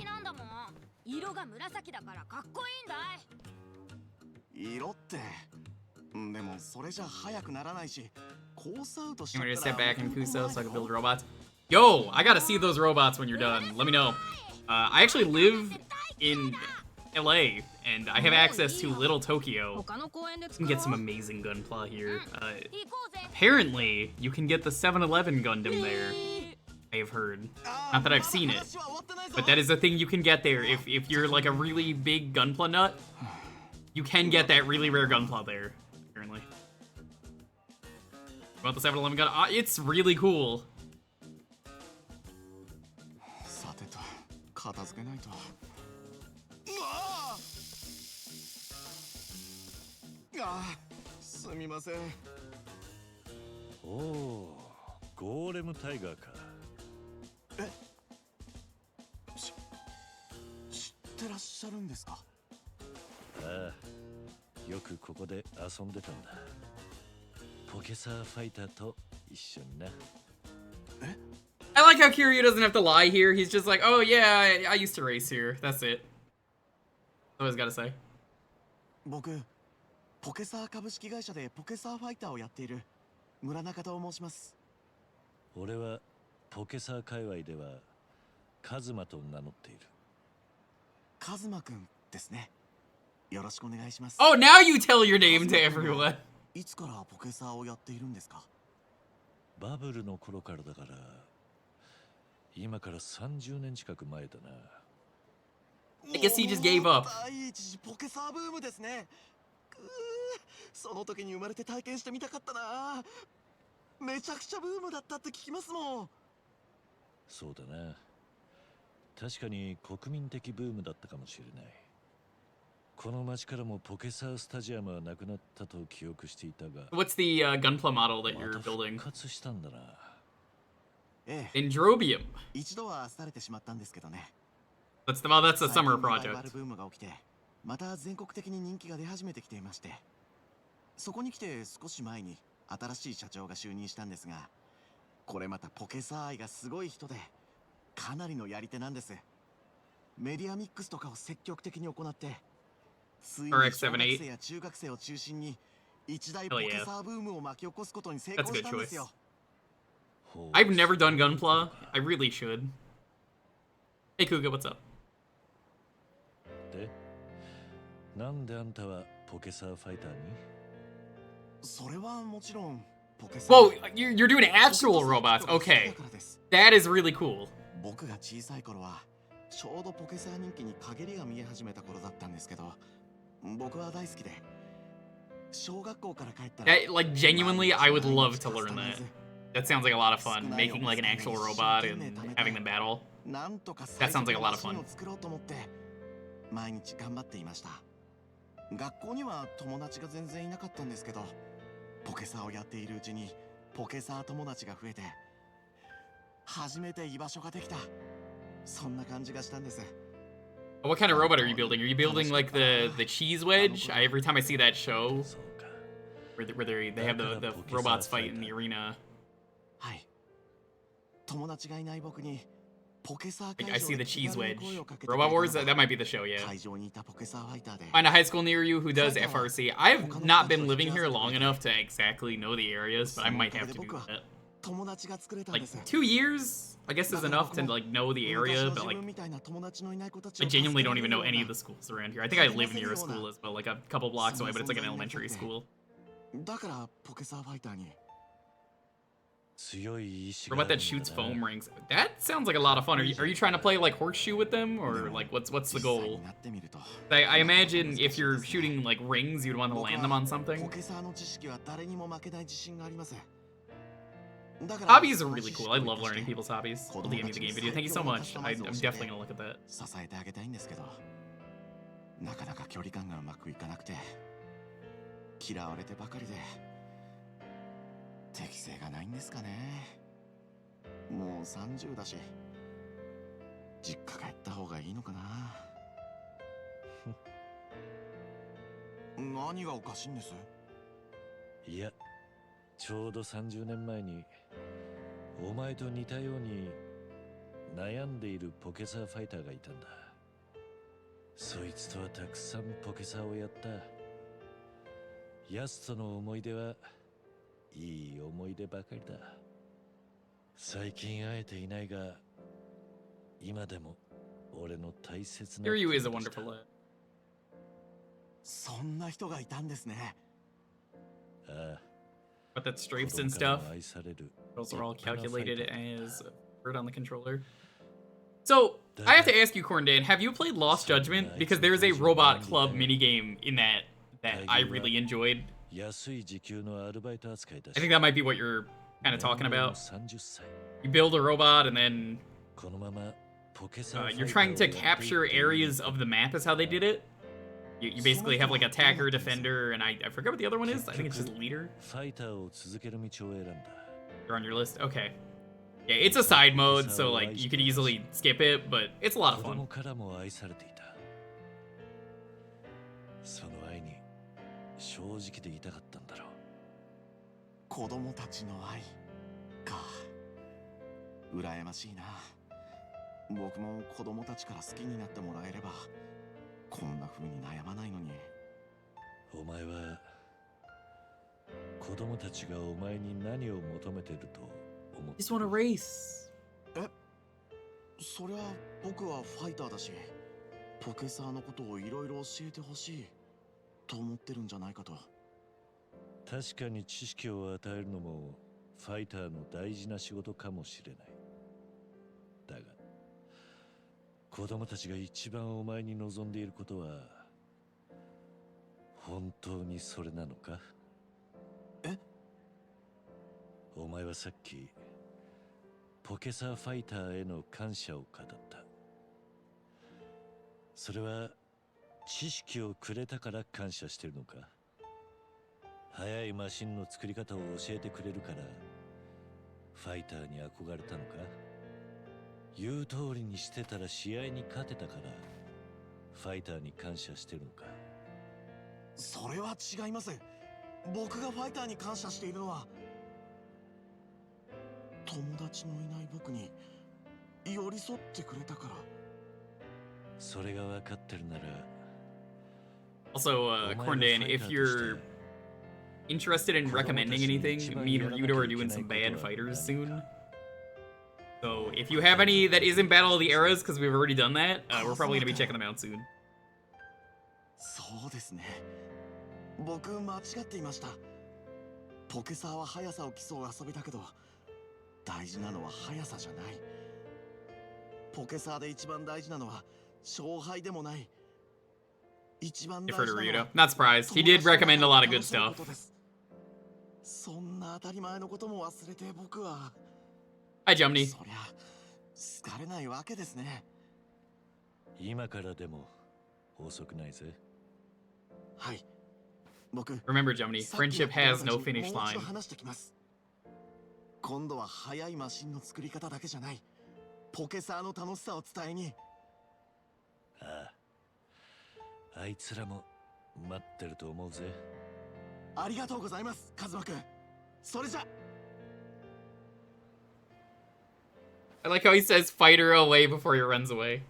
色って、でもそれじゃ速くならないし、コースアウトし I'm gonna step back in Kuso so I can build robots. Yo, I gotta see those robots when you're done. Let me know. I actually live in LA, and I have access to Little Tokyo. 他の公園で You 使 can お get some う。 amazing gunpla here. 行こうぜ。 Apparently, you can get the 7-Eleven Gundam there. I have heard. Not that I've seen it, but that is a thing you can get there. If you're like a really big gunpla nut, you can get that really rare gunpla there. Apparently. About the 7-Eleven gun, it's really cool. さてと片付けないと。うわあ、すみません。おお、ゴーレムタイガーか。知ってらっしゃるんですか？ああ、よくここで遊んでたんだ。ポケサーファイターと一緒にな。I like how Kiryu doesn't have to lie here. He's just like, oh yeah, I used to race here. That's it. That's all he's gotta say. 僕、ポケサー株式会社でポケサーファイターをやっている村中と申します。俺はポケサー界隈ではカズマと名乗っている。カズマくんですね。よろしくお願いします。 Oh, now you tell your name to everyone. いつからポケサーをやっているんですか？バブルの頃からだから、今から30年近く前だな。I guess he just gave up. 第一次ポケサーブームですね。その時に生まれて体験してみたかったな。めちゃくちゃブームだったって聞きますもん。そうだな。確かに国民的ブームだったかもしれない。この町からもポケサースタジアムはなくなったと記憶していたが。What's the gunpla model that ま you're た building? 復活したんだな。ええ、 Dendrobium. 一度は廃れてしまったんですけどね。That's a 最 summer 近リバイバ project. ルブームが起きて、また全国的に人気が出始めてきていまして、そこに来て少し前に新しい社長が就任したんですが、これまたポケサー愛がすごい人で、かなりのやり手なんです。メディアミックスとかを積極的に行って、ついに小学生や中学生を中心に一大ポケサーブームを巻き起こすことに成功したんですよ。I've never done gunpla. I really should. Hey Kuga, what's up? で、なんであんたはポケサーファイターに？それはもちろんポケサー。 Whoa, you're doing actual robots. Okay. That is really cool. 僕が小さい頃はちょうどポケサー人気に陰りが見え始めた頃だったんですけど、僕は大好きで小学校から帰ったら That, like, genuinely, I would love to learn that. That sounds like a lot of fun. Making like an actual robot and having them battle. なんとか That sounds like a lot of 最 fun. 初のマシンを作ろうと思って毎日頑張っていました。学校には友達が全然いなかったんですけど、ポケサーをやっているうちにポケサー友達が増えて初めて居場所ができた、そんな感じがしたんです。 What kind of robot are you building? Are you building like the cheese wedge? Every time I see that show, そうか。 where they have the robots fight in the arena, はい。友達がいない僕にポケサー I 会 see 場 the で気 cheese 軽に wedge. 声をかけてくれた Robot の Wars, が that might be the show, yeah. 会場にいたポケサーファイターで Find a high school near you who does FRC. I've not been living here long enough to exactly know the areas, but I might have to do that. 友達が作れたん Like です。 2 years, I guess, is enough to like know the area, but like 昔の自分みたいな友達のいない子たち I を助け genuinely ら don't れ even る know ような any of the schools around here. I think I live near a school as well, like a couple blocks away, but it's like an elementary school. だからポケサーファイターに。強い意志が Robot ある that んだ shoots な。 foam rings. That sounds like a lot of fun. Are you trying to play like horseshoe with them, or like what's the 実際 goal? になってみると I imagine if you're shooting like rings, you'd want to 僕 land は them on ポ something. ケサーの知識は誰にも負けない自信があります。だから Hobbies are really cool. I love learning people's hobbies. I'll DM you the game video. Thank you so much. I'm definitely gonna look at that. 支えてあげたいんですけど、なかなか距離感がうまくいかなくて嫌われてばかりで適性がないんですかね。もう30だし実家帰った方がいいのかな。何がおかしいんです？いや、ちょうど30年前にお前と似たように悩んでいるポケサーファイターがいたんだ。そいつとはたくさんポケサーをやった。ヤスとの思い出はいい思い出ばかりだ。最近会えていないが、今でも俺の大切な。 Kiryu is a wonderful lad. そんな人がいたんですね。ああ、 But that 子 strafes 供 and から stuff. も愛される Those are all 立派なファイ calculated ターだった。 as word on the controller. So, I have to ask you, Corndan, have you played Lost Judgment? Because there's a robot club minigame in that I really enjoyed. 安い時給のアルバイト扱いだ I し think that might be what you're kind of talking 年齢も about. 30歳 You build a robot and then このままポケサー you're ファ trying イター to をやってい capture っていいの areas か of the map is how they did it. You basically have like attacker, defender, and I forget what the other one is. I think it's just leader. ファイターを続ける道を選んだ。 You're on your list. Okay. Yeah, it's a side mode, so like you could easily skip it, but it's a lot of 子 fun. 供からも愛されていた。その愛に正直でいたかったんだろう。子供たちの愛か。羨ましいな。僕も子供たちから好きになってもらえればこんな風に悩まないのに。お前は子供たちがお前に何を求めてると思って Just want to race. そりゃ僕はファイターだし、ポケサーのことをいろいろ教えてほしいと思ってるんじゃないかと。確かに知識を与えるのもファイターの大事な仕事かもしれない。だが子供たちが一番お前に望んでいることは本当にそれなのか？お前はさっきポケサーファイターへの感謝を語った。それは知識をくれたから感謝してるのか？速いマシンの作り方を教えてくれるからファイターに憧れたのか？言う通りにしてたら試合に勝てたからファイターに感謝してるのか？それは違います。僕がファイターに感謝しているのは友達のいない僕に寄り添ってくれたから。それが分かってるなら Also, Corndan, if you're interested in recommending anything, me and Ryudo are doing some bad fighters soon. So if you have any that isn't Battle of the Eras, because we've already done that, we're probably going to be checking them out soon. そうですね。僕間違っていました。ポケサーは速さを競う遊びだけど大事なのは速さじゃない。ポケサーで一番大事なのは勝敗でもない。一番大 Defer 事 to なの Ryudo. は Not surprised. He did recommend a lot of good stuff. そんな当たり前のことも忘れて僕は Hi, Jumney. そりゃ好かれないわけですね。今からでも遅くないぜ。はい。僕 Remember, Jumney, さっきの friendship has 友 no 達に finish もう一 line. 度話してきます。今度は速いマシンの作り方だけじゃないポケサーの楽しさを伝えに。ああ、あいつらも待ってると思うぜ。ありがとうございます、カズマくん。それじゃ。 I like how he says fighter away before he runs away.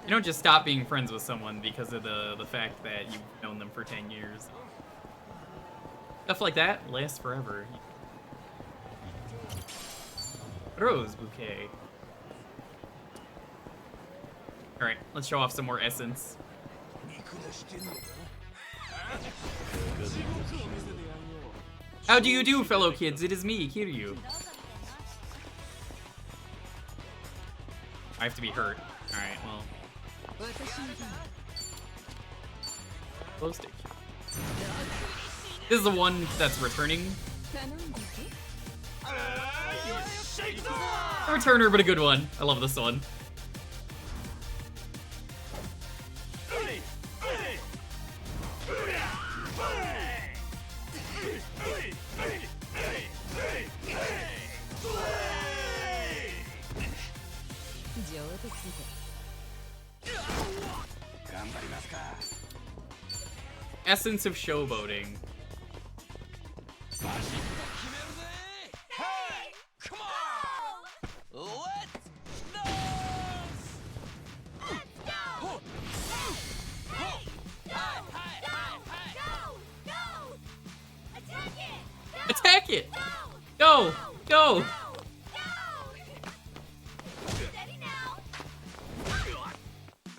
You don't just stop being friends with someone because of the fact that you've known them for 10 years. Stuff like that lasts forever. Rose bouquet. Alright, let's show off some more essence. How do you do, fellow kids? It is me, Kiryu. I have to be hurt. Alright, well. Glow stick. This is the one that's returning. A returner, but a good one. I love this one. Essence of showboating. Attack it! Go! Go!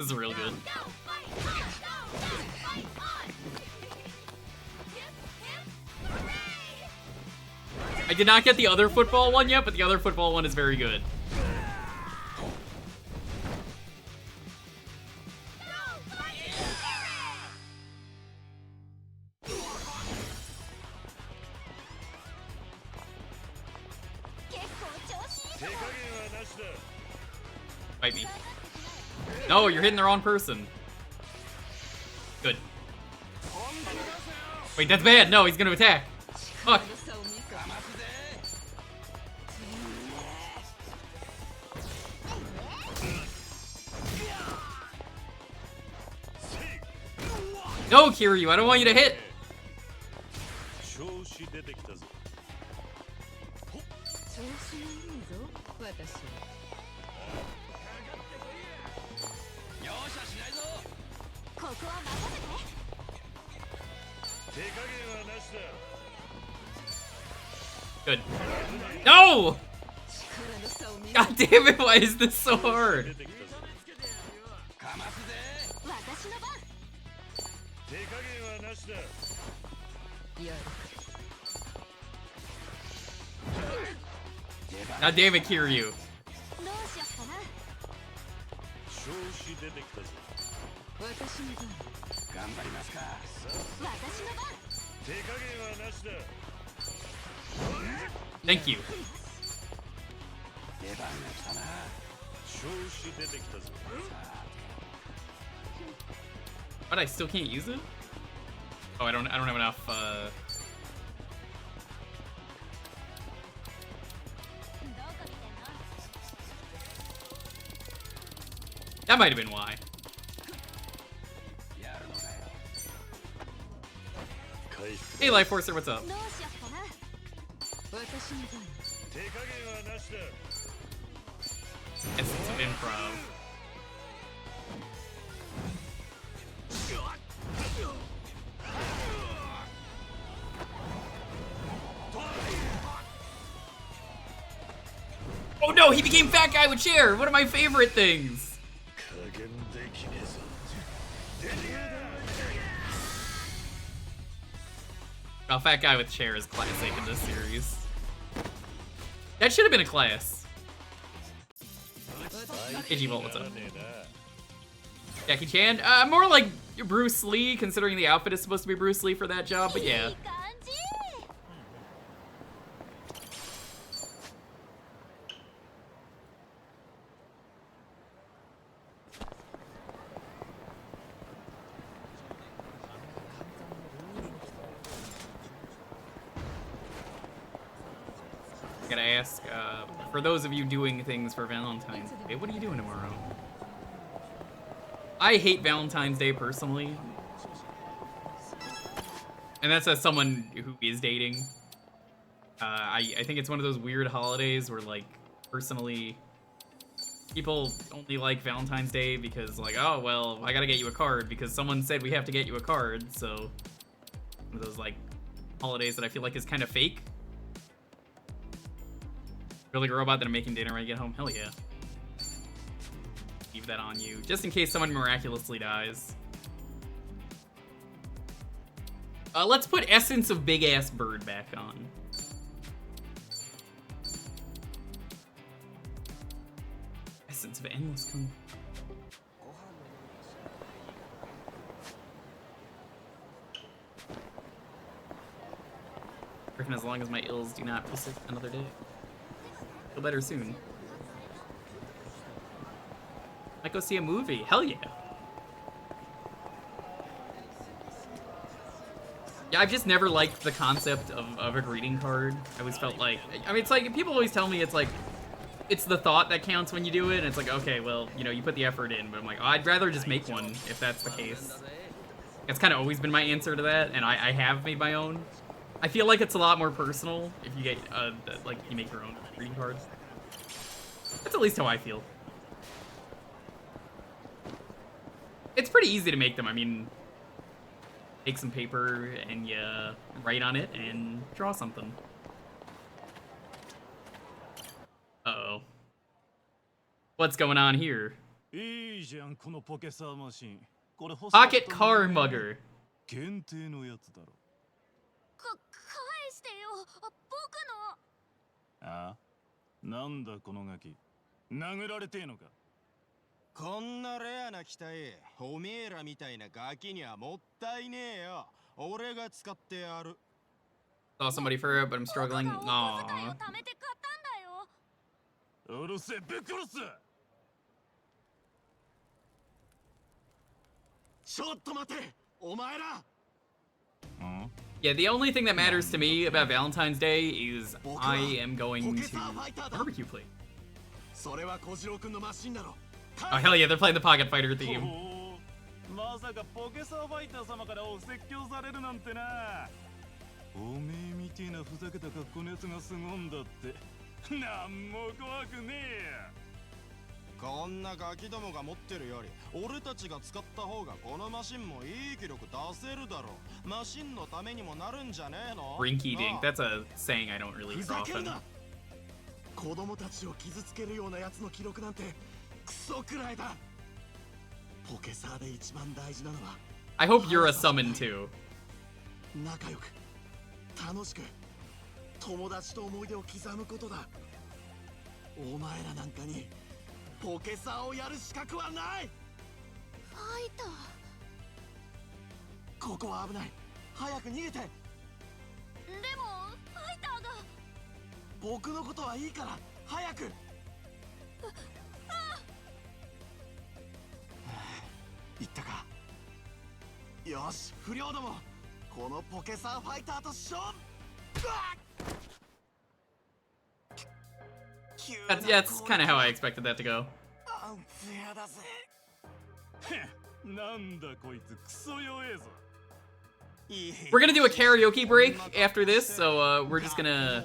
This is real good. I did not get the other football one yet, but the other football one is very good. Fight me. No, you're hitting the wrong person. Good. Wait, that's bad. No, he's gonna attack. Fuck. No, Kiryu, I don't want you to hit. 調子出てきたぞ。調子のいいぞ私は。容赦しないぞ。ここは任せて。手加減はなしだ。 Good. No! 力の差を見せ God damn it, why is this so hard? かますぜ。私の番。手加減はなしだ。やる。 God damn it, Kiryu. どうしよっかな。調子出てきたぞ。私の番。頑張りますか。私の番。手加減はなしだ。 Thank you. 出番が来たな。調子出てきたぞ。 But I still can't use it? Oh, I don't have enough, That might have been why. やるのかよ。 回復。 Hey, Life Forcer, what's up? どうしよっかな。私の番。手加減はなしだ。 Essence of improv. Oh no, he became Fat Guy with Chair! One of my favorite things! 加減できねえぞ。 Oh, Fat Guy with Chair is classic in this series. That should have been a class. Ichibolt, what's up? Jackie Chan? More like Bruce Lee, considering the outfit is supposed to be Bruce Lee for that job, but yeah. いい感じ。 I gotta ask, for those of you doing things for Valentine's Day, what are you doing tomorrow? I hate Valentine's Day personally. And that's as someone who is dating. I think it's one of those weird holidays where, like, personally, people only like Valentine's Day because, like, oh, well, I gotta get you a card because someone said we have to get you a card, so one of those, like, holidays that I feel like is kind of fake. Really robot that I'm making dinner when I get home? Hell yeah. Leave that on you, just in case someone miraculously dies. Let's put Essence of Big Ass Bird back on. Essence of Endless Kung. Reckon as long as my ills do not persist another day. Feel better soon. Might go see a movie. Hell yeah. Yeah, I've just never liked the concept of a greeting card. I always felt like, I mean, it's like, people always tell me it's like, it's the thought that counts when you do it, and it's like, okay, well, you know, you put the effort in, but I'm like, oh, I'd rather just make one, if that's the case. That's kind of always been my answer to that, and I have made my own. I feel like it's a lot more personal if you get, like, you make your own greeting cards. That's at least how I feel. It's pretty easy to make them. I mean, take some paper and you write on it and draw something. Uh-oh. What's going on here? いいじゃんこのポケサーマシン。これ欲し Pocket car mugger. 限定のやつだろ。返してよ、僕の。ああ、なんだこのガキ。殴られてえのか。こんなレアな機体、おめえらみたいなガキにはもったいねえよ。俺が使ってやる。 Saw somebody for it, but I'm struggling. 僕がお小遣いを Aww. 貯めて買ったんだよ。うるせえ、ぶっ殺す。ちょっと待てお前ら。 Yeah, the only thing that matters to me about Valentine's Day is I am going to barbecue plate. それは小次郎くんのマシンだろ。 Oh hell yeah, they're playing the Pocket Fighter theme. おお、まさかポケサーファイター様からお説教されるなんてな。おめえみてえなふざけた格好のやつがすごんだって。なんも怖くねえよ。こんなガキどもが持ってるより俺たちが使った方がこのマシンもいい記録出せるだろう。マシンのためにもなるんじゃねえの。 Rinky dink. That's a saying I don't really ふ use ざける often. な。子供たちを傷つけるようなやつの記録なんてクソくらいだ。ポケサーで一番大事なのは I hope you're a summon too. 仲良く楽しく友達と思い出を刻むことだ。お前らなんかにポケサーをやる資格はない。ファイター。ここは危ない。早く逃げて。でもファイターが。僕のことはいいから早く。言ったか。よし不良ども、このポケサーファイターと勝負。 That's kind of how I expected that to go. なんだこいつクソ弱えぞ。 We're gonna do a karaoke break after this, so we're just gonna...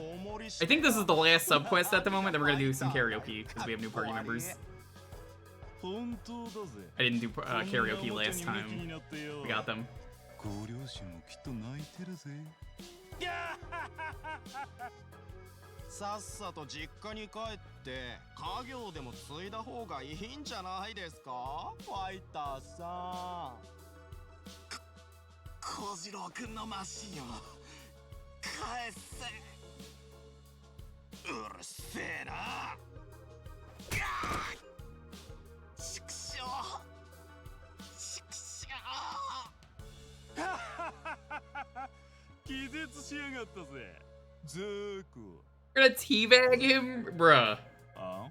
I think this is the last subquest at the moment, then we're gonna do some karaoke, because we have new party members. 本当だぜ。 I didn't do karaoke last time. We got them. ご両親もきっと泣いてるぜ。さっさと実家に帰って家業でも継いだ方がいいんじゃないですか、ファイターさん。小次郎くんのマシンを返せ。うるせえな。ちくしょうちくしょ気絶しやがったぜ。ザーコ。 We're gonna teabag him? Bruh. あ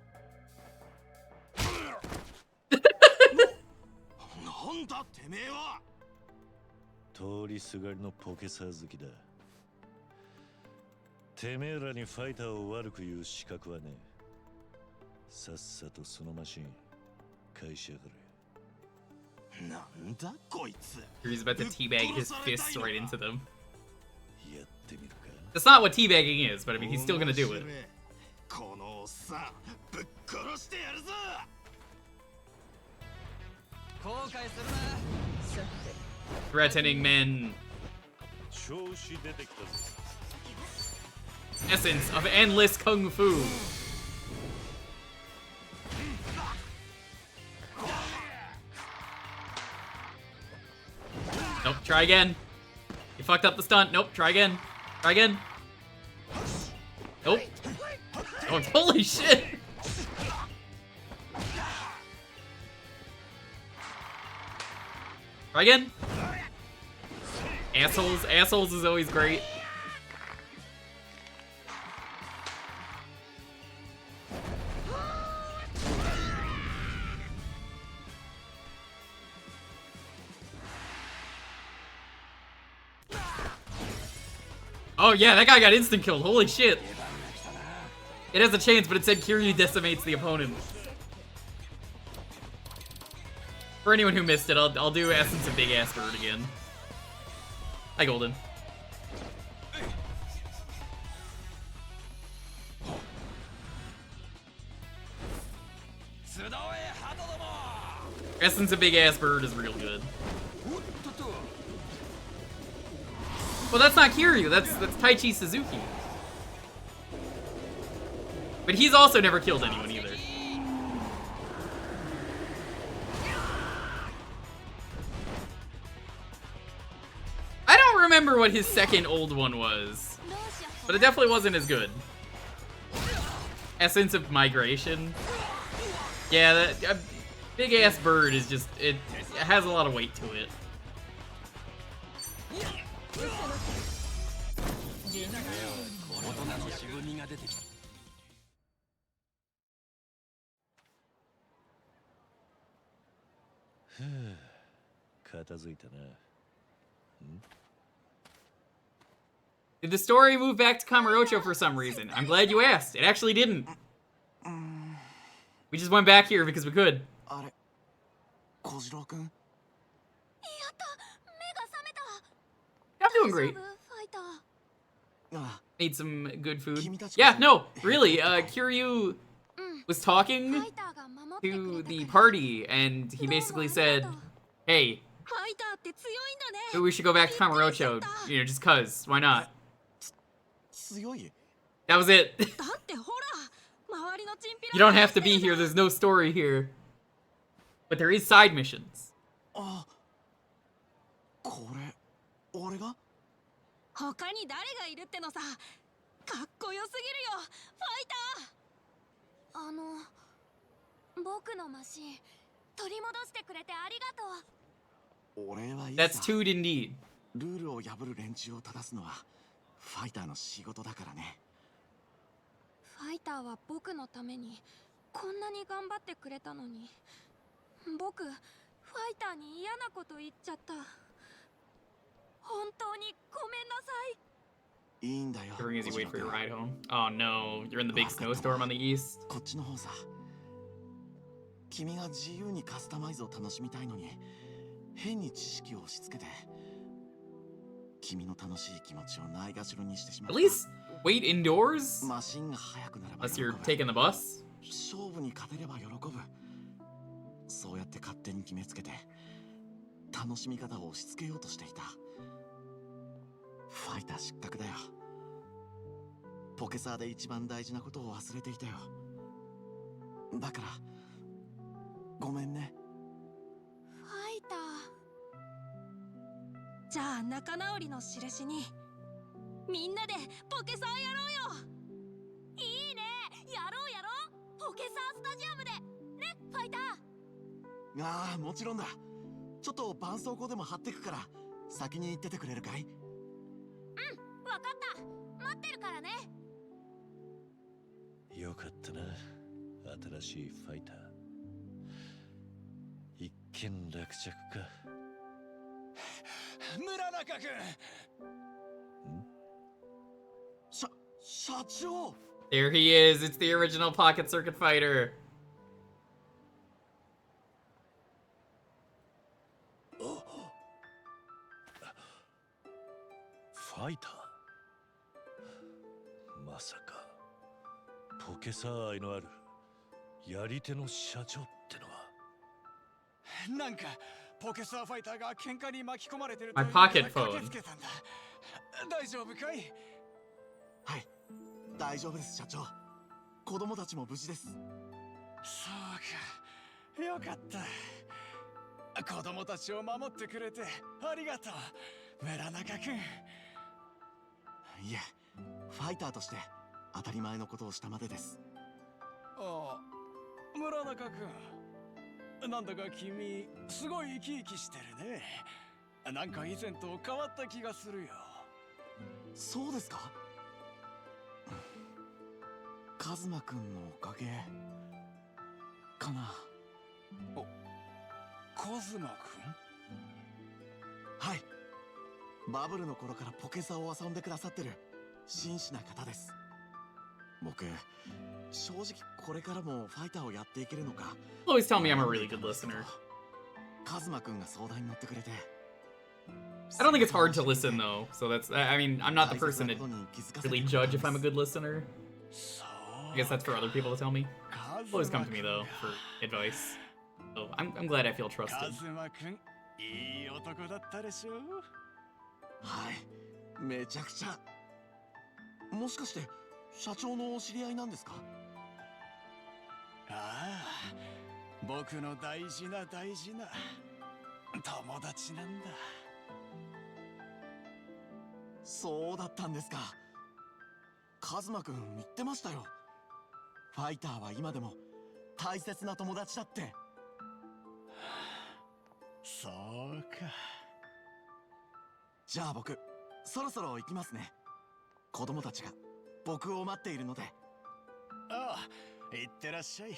なんだてめえは。通りすがりのポケサー好きだ。てめえらにファイターを悪く言う資格はねえ。さっさとそのマシン返しやがれ。なんだこいつ。 He's about to teabag his fists right into them. やってみるか。 That's not what teabagging is, but I mean, he's still gonna do it. このおっさんぶっ殺してやるぞ。後悔するな。 Threatening men. 調子出てきたぜ。 Essence of endless kung fu. Nope, try again. You fucked up the stunt. Nope, try again. Try again. Nope. Oh, holy shit! Try again. Assholes. Assholes is always great. Oh yeah, that guy got instant killed. Holy shit. It has a chance, but it said Kiryu decimates the opponent. For anyone who missed it, I'll do Essence of Big Ass Bird again. Hi, Golden. Essence of Big Ass Bird is real good. Well, that's not Kiryu. That's Taichi Suzuki. But he's also never killed anyone either. can't remember what his second old one was, but it definitely wasn't as good. Essence of Migration. Yeah, that big ass bird is just, it has a lot of weight to it. Did the story move back to Kamurocho for some reason? I'm glad you asked. It actually didn't. We just went back here because we could. あれ、小次郎くん。やった目が覚めた I'm doing great. ファイター あ Ate some good food. 君たち Yeah, こそ no, really. Kiryu was talking ファイターが守ってく to れた the から party, and he basically said, "Hey, ファイターって強いんだね maybe we should go back to Kamurocho. You know, just cause. Why not?" 強い That was it. だってほら周りのチンピラ You don't have to be here. There's no story here. But there is side missions. あ、これ、俺が他に誰がいるってのさかっこよすぎるよファイター僕のマシン取り戻してくれてありがとう俺はいい That's さ toot indeed. ルールを破る連中を正すのはファイターの仕事だからね。ファイターは僕のためにこんなに頑張ってくれたのに僕ファイターに嫌なこと言っちゃった本当にごめんなさいいいんだよ。 During as you wait for your ride home. Oh no, you're in the big snowstorm on the east. こっちの方さ。君が自由にカスタマイズを楽しみたいのに変に知識を押し付けて君の楽しい気持ちをないがしろにしてしまっ At た。 least wait indoors? マシンが速くなれば Unless 喜 you're ぶ。 taking the bus? 勝負に勝てれば喜ぶ。そうやって勝手に決めつけて楽しみ方を押し付けようとしていた。ファイター失格だよ。ポケサーで一番大事なことを忘れていたよ。だからごめんね。ファイターじゃあ仲直りの印にみんなでポケサーやろうよいいねやろうやろうポケサースタジアムでねファイターああ、もちろんだ。ちょっと絆創膏でも貼ってくから先に行っててくれるかい？わかった待ってるからねよかったな、新しいファイター。一見落着か。村中君社長 There he is. It's the original Pocket Circuit Fighter. ファイター、まさかポケサー愛のあるやり手の社長ってのは。なんかポケサーファイターが喧嘩に巻き込まれてる My という pocket から phone. 駆けつけたんだ。大丈夫かい？はい、大丈夫です社長。子供たちも無事です。そうか、よかった。子供たちを守ってくれてありがとう、村中君。いえ、ファイターとして当たり前のことをしたまでです。ああ、村中君、なんだか君すごい生き生きしてるね。なんか以前と変わった気がするよ。そうですか？カズマくんのおかげかな。カズマはい、バブルの頃からポケサーを遊んでくださってる真摯な方です。僕正直これからもファイターをやっていけるのか。 Always tell me I'm a really good listener. カズマくんが相談に乗ってくれて。 I don't think it's hard to listen though, so that's, I mean, I'm not the person to really judge if I'm a good listener. I guess that's for other people to tell me. Always come to me though for advice. So I'm glad I feel カ trusted. ズマ君、いい男だったでしょ。はい、めちゃくちゃ。もしかして社長のお知り合いなんですか？ああ、僕の大事な大事な友達なんだ。そうだったんですか。カズマくん言ってましたよ。ファイターは今でも大切な友達だって。そうか。じゃあ僕そろそろ行きますね。子供たちが僕を待っているので。ああ、行ってらっしゃい。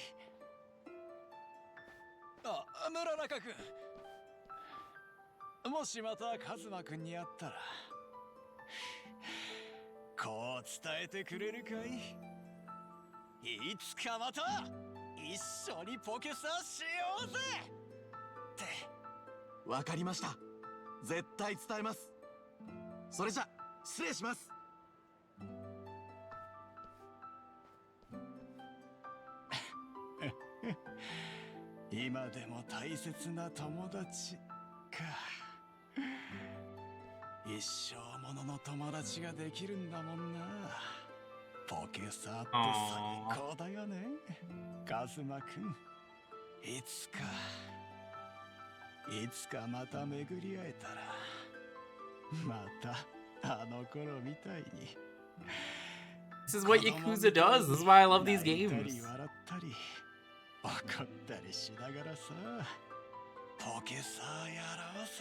あ、村中君、もしまたカズマ君に会ったらこう伝えてくれるかい？いつかまた一緒にポケサーしようぜって。わかりました。絶対伝えます。それじゃ失礼します。今でも大切な友達か。一生ものの友達ができるんだもんな。ポケサーって最高だよね、カズマくん。いつかまた巡り会えたら、またあの頃みたいに。 This is what Yakuza does. This is why I love these 泣いた games. り笑ったり怒ったりしながらさ、ポケサーやろうぜ、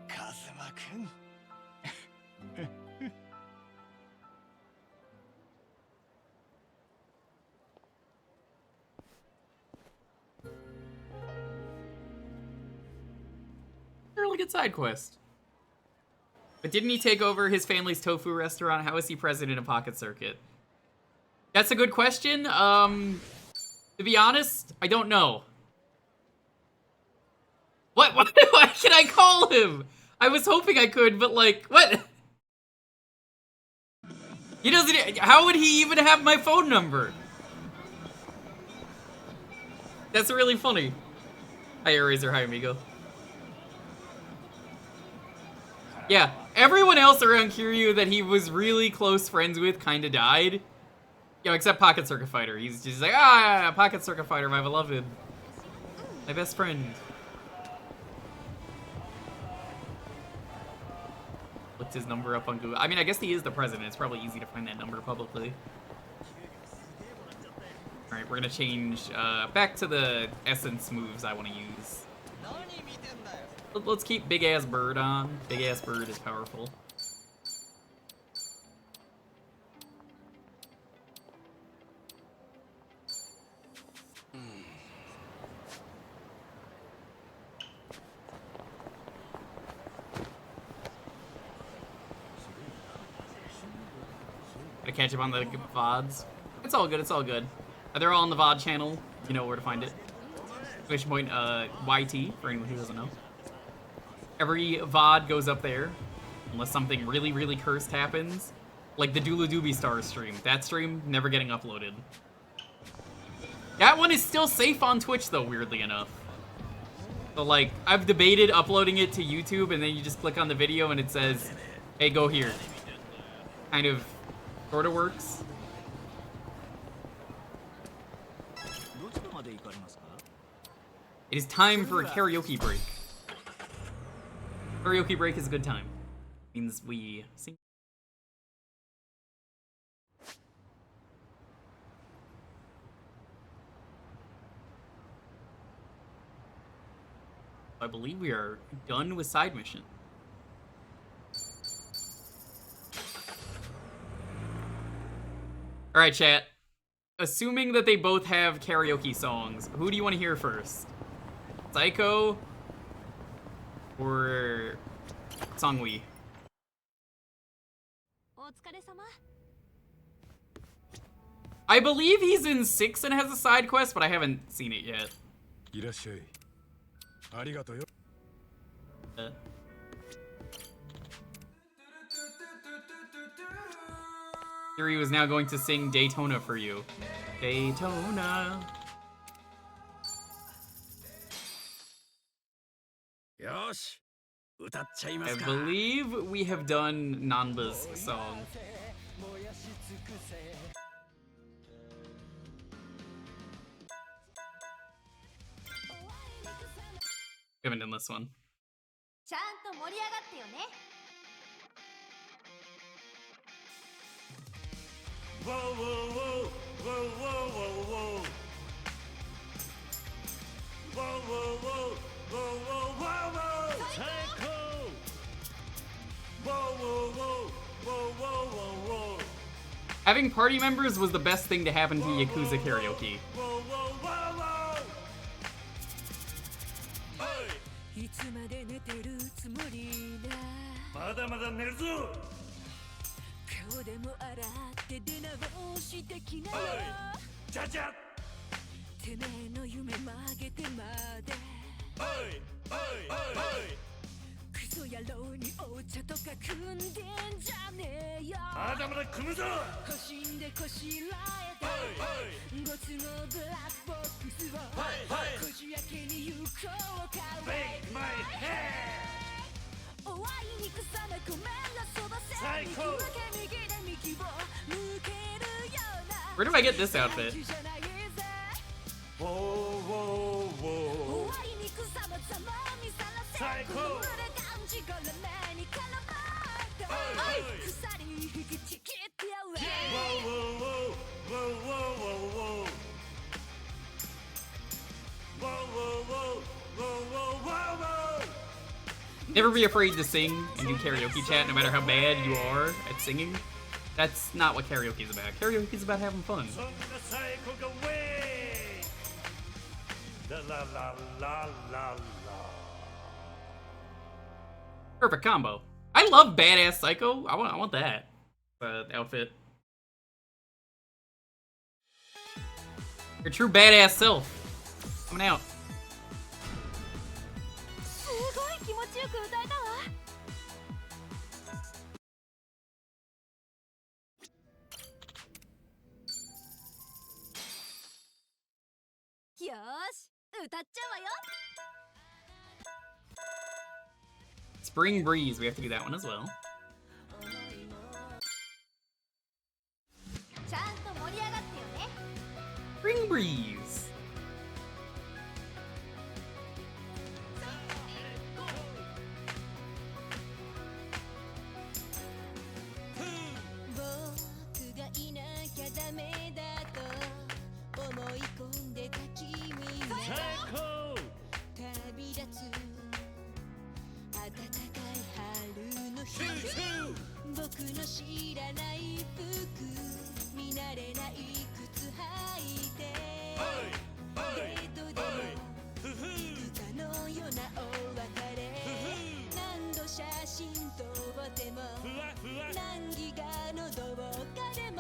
カズマくん。Really good side quest. But didn't he take over his family's tofu restaurant? How is he president of Pocket Circuit? That's a good question. To be honest, I don't know. What? Why can I call him? I was hoping I could, but like, what? He doesn't. How would he even have my phone number? That's really funny. Hi, Eraser. Hi, amigo. Yeah, everyone else around Kiryu that he was really close friends with kind of died. You know, except Pocket Circuit Fighter. He's just like, ah, Pocket Circuit Fighter, my beloved. My best friend. Looked his number up on Google. I mean, I guess he is the president. It's probably easy to find that number publicly. Alright, we're gonna change back to the essence moves I want to use. Let's keep Big Ass Bird on. Big Ass Bird is powerful. Gotta catch up on the VODs. It's all good, it's all good. They're all on the VOD channel. You know where to find it. Which point, YT, for anyone who doesn't know. Every VOD goes up there, unless something really, really cursed happens. Like the Doodle Doobie Stars stream. That stream, never getting uploaded. That one is still safe on Twitch, though, weirdly enough. So, like, I've debated uploading it to YouTube, and then you just click on the video, and it says, hey, go here. Kind of, sort of works. It is time for a karaoke break. Karaoke break is a good time. Means we sing. I believe we are done with side mission. Alright, chat. Assuming that they both have karaoke songs, who do you want to hear first? Psycho or Songwi? I believe he's in 6 and has a side quest, but I haven't seen it yet. Kiryu is now going to sing Daytona for you. Daytona. I believe we have done Nanba's song. We haven't done this one. Whoa, whoa, whoa, whoa, whoa, whoa, whoa. Whoa, whoa, whoa, whoa, whoa, whoa, whoa. Psycho! Whoa, whoa, whoa, whoa, whoa, whoa, whoa. Having party members was the best thing to happen to Yakuza karaoke. Whoa, whoa, whoa, whoa. Hey! いつまで寝てるつもりだまだまだ寝るぞ。顔でも洗って出直してきなよちゃちゃ。てめえの夢曲げてまでおいおいおい。クソ野郎にお茶とか汲んでんじゃねえよまだまだ組むぞ。欲しんでこしらえてご都合ブラックボックスをこじ開けに行こうか Make my head. おわいに草なごめんなそばせ最高。右で右で右を向けるような Where do I get this outfit? じゃないぜ Whoa, whoa, whoa. おわいに草まざま見さらせ最高。この群れがんじがらめに絡まって鎖引きちぎってやれ Whoa, whoa, whoa, whoa, whoa, whoa. Whoa, whoa, whoa, whoa, whoa, whoa, whoa. Never be afraid to sing and do karaoke chat no matter how bad you are at singing. That's not what karaoke is about. Karaoke is about having fun. そんな最高がウェイ。ララララララ。 Perfect combo. I love badass Psycho. I want that outfit. Your true badass self coming out. すごい気持ちよく歌えたわよーし歌っちゃうわよ Spring Breeze. We have to do that one as well. ちゃんと盛り上がってよね Spring Breeze. 僕がいなきゃダメだと思い込んでた君が旅立つ暖かい春の日僕の知らない服見慣れない靴履いてデートでも行くかのようなお別れ何度写真撮っても何ギガの動画でも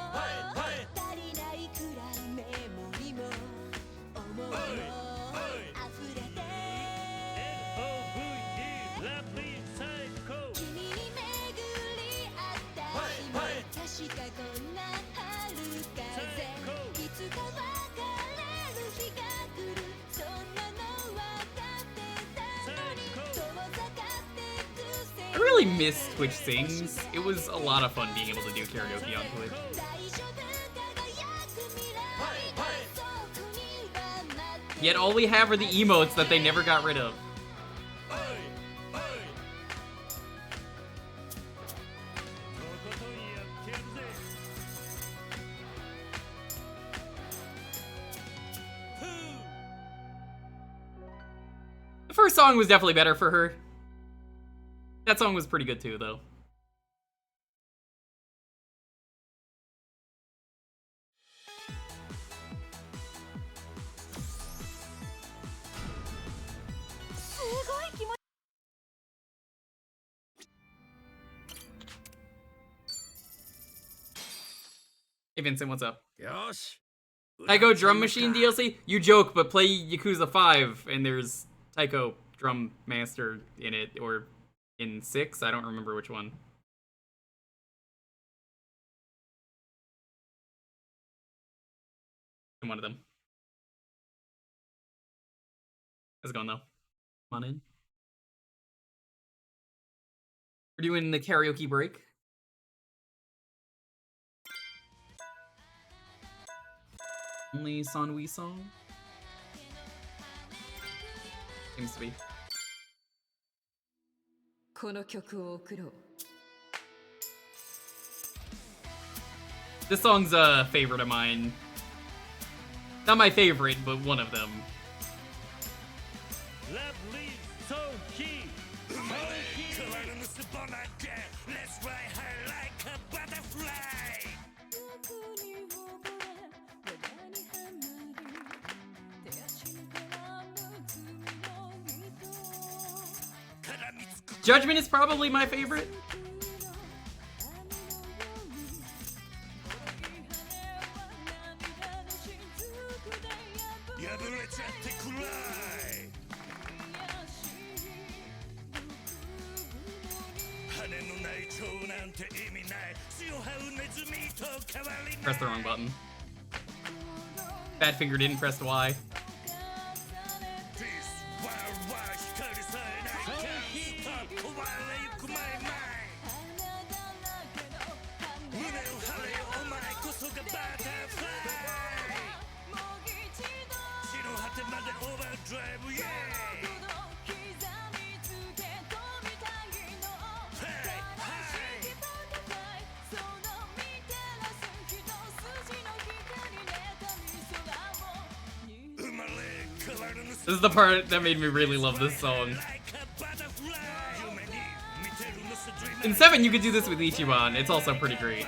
足りないくらいメモリも思いも溢れて君に巡り合った日も確かこんな春風いつか別れる日が来るそんなの分かってたのに遠ざかってく I really miss Twitch Sings. It was a lot of fun being able to do karaoke on Twitch. 大丈夫輝く未来がそこには待って Yet all we have are the emotes that they never got rid of. The first song was definitely better for her. That song was pretty good too, though. Hey Vincent, what's up? よし Taiko Drum Machine DLC? You joke, but play Yakuza 5 and there's Taiko Drum Master in it, or in 6? I don't remember which one. In one of them. How's it going though? Come on in. We're doing the karaoke break. Only Sanwi song? Seems to be. この曲を送ろう This song's a favorite of mine. Not my favorite, but one of them. Lovely so key. Let's fly high like a butterfly. 欲に溺れ罠にはまり手足に絡む罪の糸 Judgment is probably my favorite. Press the wrong button. Bad finger didn't press Y. This is the part that made me really love this song. In 7, you could do this with Ichiban. It's also pretty great.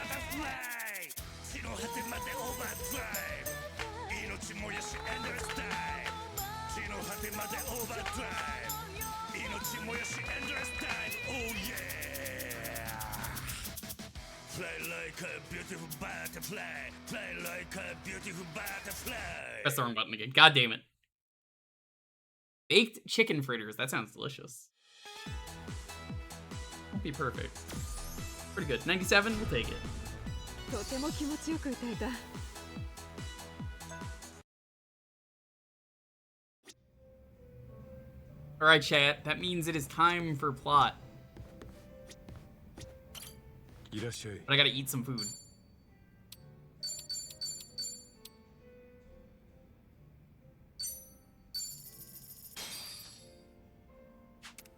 Press the wrong button again. God damn it. Baked chicken fritters. That sounds delicious. Won't be perfect. Pretty good. 97, we'll take it. とても気持ちよく歌えた Alright, chat. That means it is time for plot. But I gotta eat some food.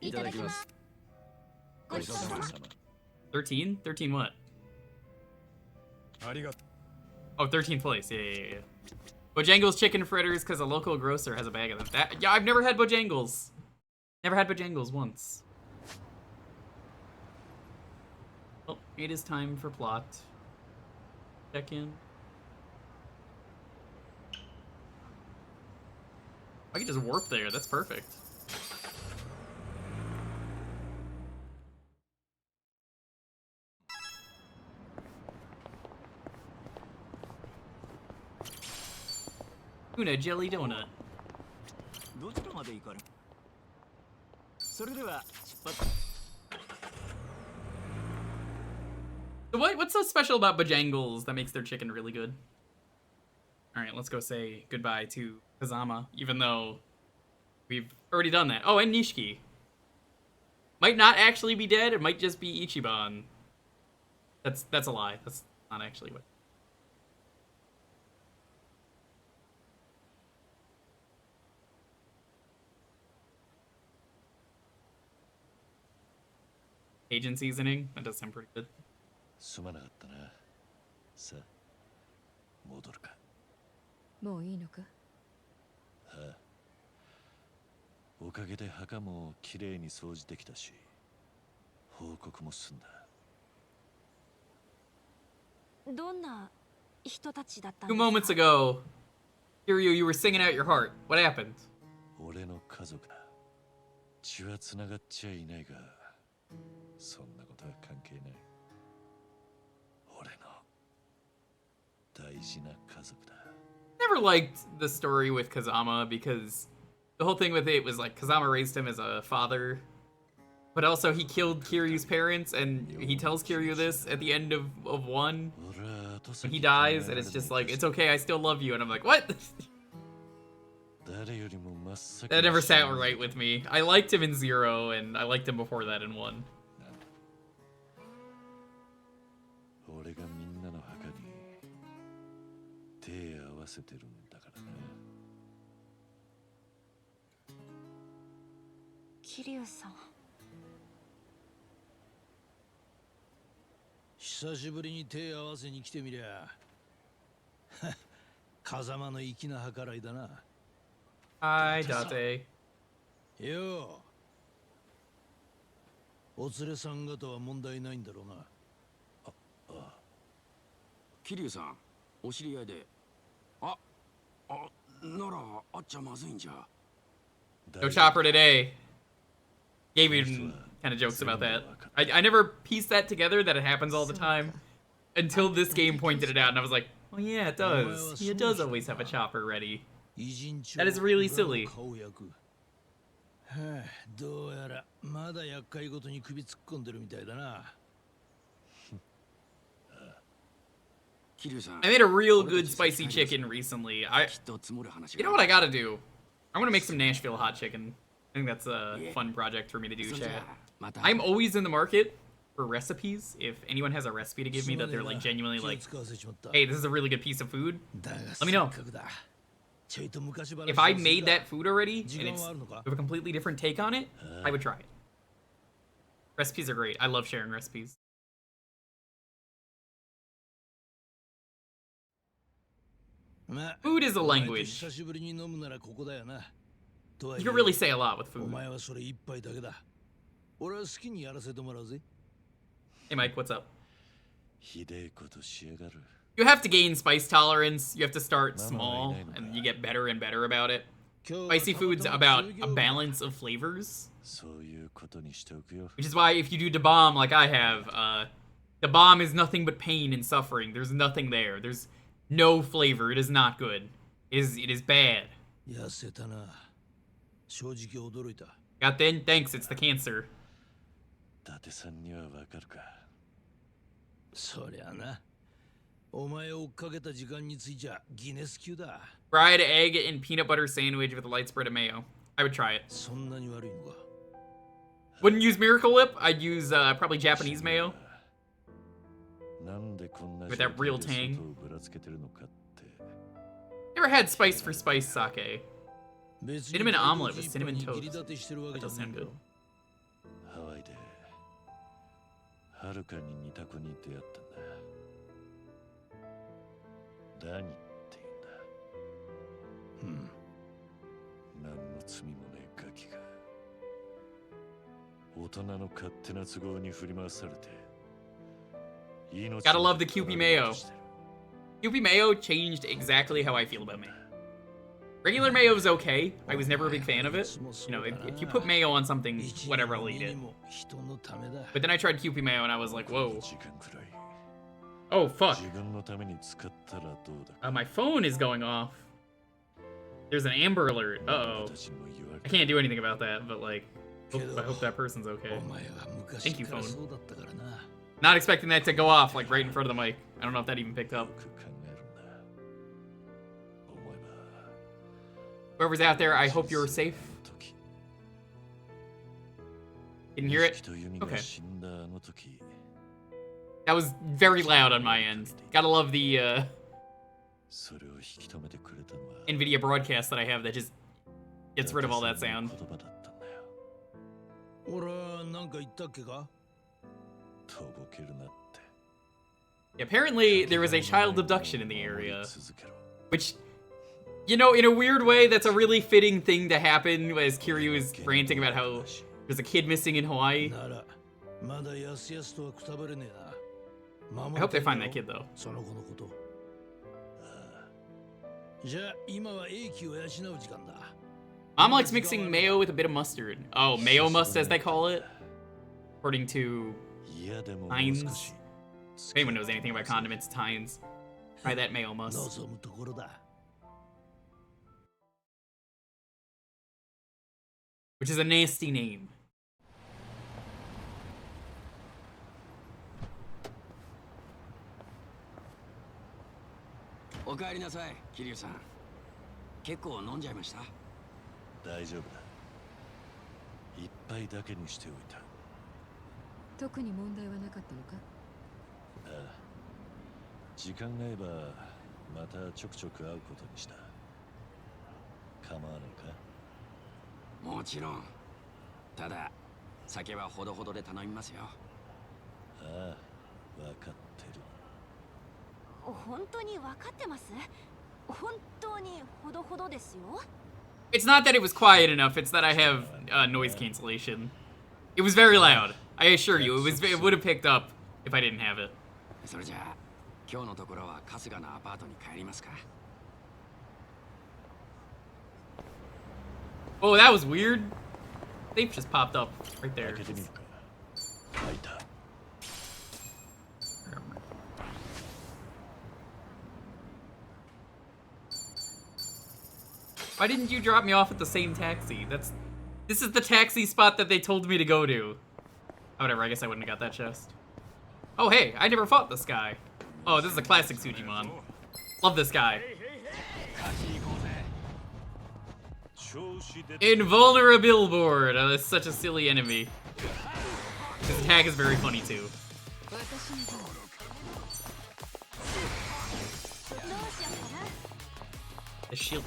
Itadakimasu. 13? 13 what? ありがとう。 Oh, 13th place. Yeah. Bojangles chicken fritters because a local grocer has a bag of them. Yeah, I've never had Bojangles. Never had Bojangles once. Well, it is time for plot. Check in. I can just warp there. That's perfect. Tuna jelly donut. どちらまで行かれそれでは出発 So what's so special about Bojangles that makes their chicken really good? Alright, let's go say goodbye to Kazama, even though we've already done that. Oh, and Nishiki. Might not actually be dead, it might just be Ichiban. That's a lie. That's not actually what. Cajun seasoning? That does sound pretty good. すまなかったな。さあ、戻るか。もういいのかああ。おかげで墓もきれいに掃除できたし、報告も済んだ。どんな人たちだったん 2 ですか moments ago, Kiryu, you were singing out your heart. What happened? 俺の家族だ。血はつながっちゃいないが、そんなことは関係ない。俺の大事な家族だ。Never liked the story with Kazama because the whole thing with it was like Kazama raised him as a father, but also he killed Kiryu's parents, and he tells Kiryu this at the end of 1 when he dies, and it's just like, it's okay, I still love you, and I'm like, what? That never sat right with me. I liked him in 0, and I liked him before that in 1. 俺がみんなの墓に手合わせてるんだからな。桐生さん久久しぶりに手合わせに来てみりゃ風間の粋な計らいだな。 Hi, Date. よう、お連れさん方は問題ないんだろうな。桐生さん、お知り合いで。ならあっちゃまずいんじゃ。 No chopper today. Gabe kind of jokes about that. I never pieced that together that it happens all the time until this game pointed it out, and I was like, oh yeah, it does. He does always have a chopper ready. That is really silly. どうやらまだ厄介ごとに首突っ込んでるみたいだな。 I made a real good spicy chicken recently. You know what I gotta do? I want to make some Nashville hot chicken. I think that's a fun project for me to do, chat. I'm always in the market for recipes. If anyone has a recipe to give me that they're like genuinely like, hey, this is a really good piece of food, let me know. If I made that food already and it's with a completely different take on it, I would try it. Recipes are great. I love sharing recipes. Food is a language. You can really say a lot with food. Hey Mike, what's up? You have to gain spice tolerance. You have to start small, and you get better and better about it. Spicy food's about a balance of flavors. Which is why if you do the bomb like I have, the bomb is nothing but pain and suffering. There's nothing there. There's no flavor. It is not good. It is bad. Got then? Thanks, it's the cancer. Fried egg and peanut butter sandwich with a light spread of mayo. I would try it. Wouldn't use Miracle Whip. I'd use probably Japanese mayo. With that real tang. Never had spice for spice sake. Cinnamon omelet with cinnamon toast. That does sound good. Gotta love the Kewpie mayo. Kewpie mayo changed exactly how I feel about mayo. Regular mayo is okay. I was never a big fan of it. You know, if you put mayo on something, whatever, I'll eat it. But then I tried Kewpie mayo and I was like, whoa. Oh, fuck. My phone is going off. There's an Amber Alert. Uh-oh. I can't do anything about that, but like, I hope that person's okay. Thank you, phone. Not expecting that to go off, like, right in front of the mic. I don't know if that even picked up. Whoever's out there, I hope you're safe. Didn't hear it? Okay. That was very loud on my end. Gotta love the, NVIDIA broadcast that I have that just gets rid of all that sound. Apparently, there was a child abduction in the area. Which, you know, in a weird way, that's a really fitting thing to happen as Kiryu is ranting about how there's a kid missing in Hawaii. I hope they find that kid, though. Mom likes mixing mayo with a bit of mustard. Oh, mayo must, as they call it. According to Heinz. If anyone knows anything about condiments, it's Heinz. Try that mayo must. Which is a nasty name. 分かってる。本当に分かってます？本当にほどほどですよ。 It's not that it was quiet enough, it's that I have noise cancellation. It was very loud. I assure you, it would have picked up if I didn't have it. それじゃあ今日のところは春日のアパートに帰りますか。 Oh, that was weird. Safe just popped up right there. 開けてみるか。開いた。 Why didn't you drop me off at the same taxi? This is the taxi spot that they told me to go to. Oh, whatever, I guess I wouldn't have got that chest. Oh, hey, I never fought this guy. Oh, this is a classic Sujimon. Love this guy. Invulnerable board. Oh, that's such a silly enemy. His attack is very funny too. The shield.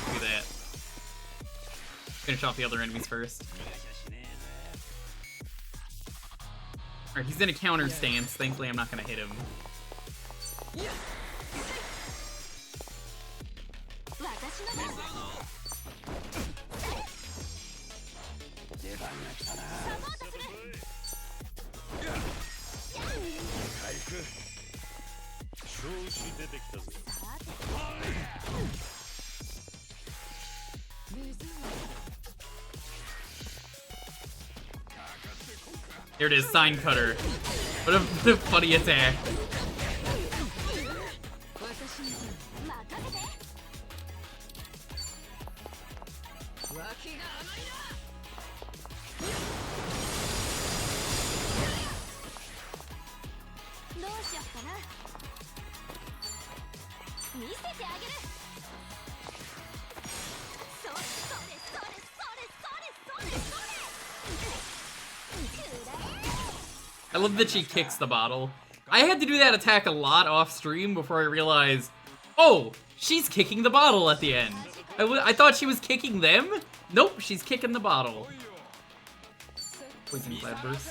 Do that. Finish off the other enemies first. Alright, he's in a counter stance. Thankfully, I'm not gonna hit him. There it is, sign cutter. What a funny attack. I love that she kicks the bottle. I had to do that attack a lot off stream before I realized, oh, she's kicking the bottle at the end. I thought she was kicking them? Nope, she's kicking the bottle. Poison Cloudburst.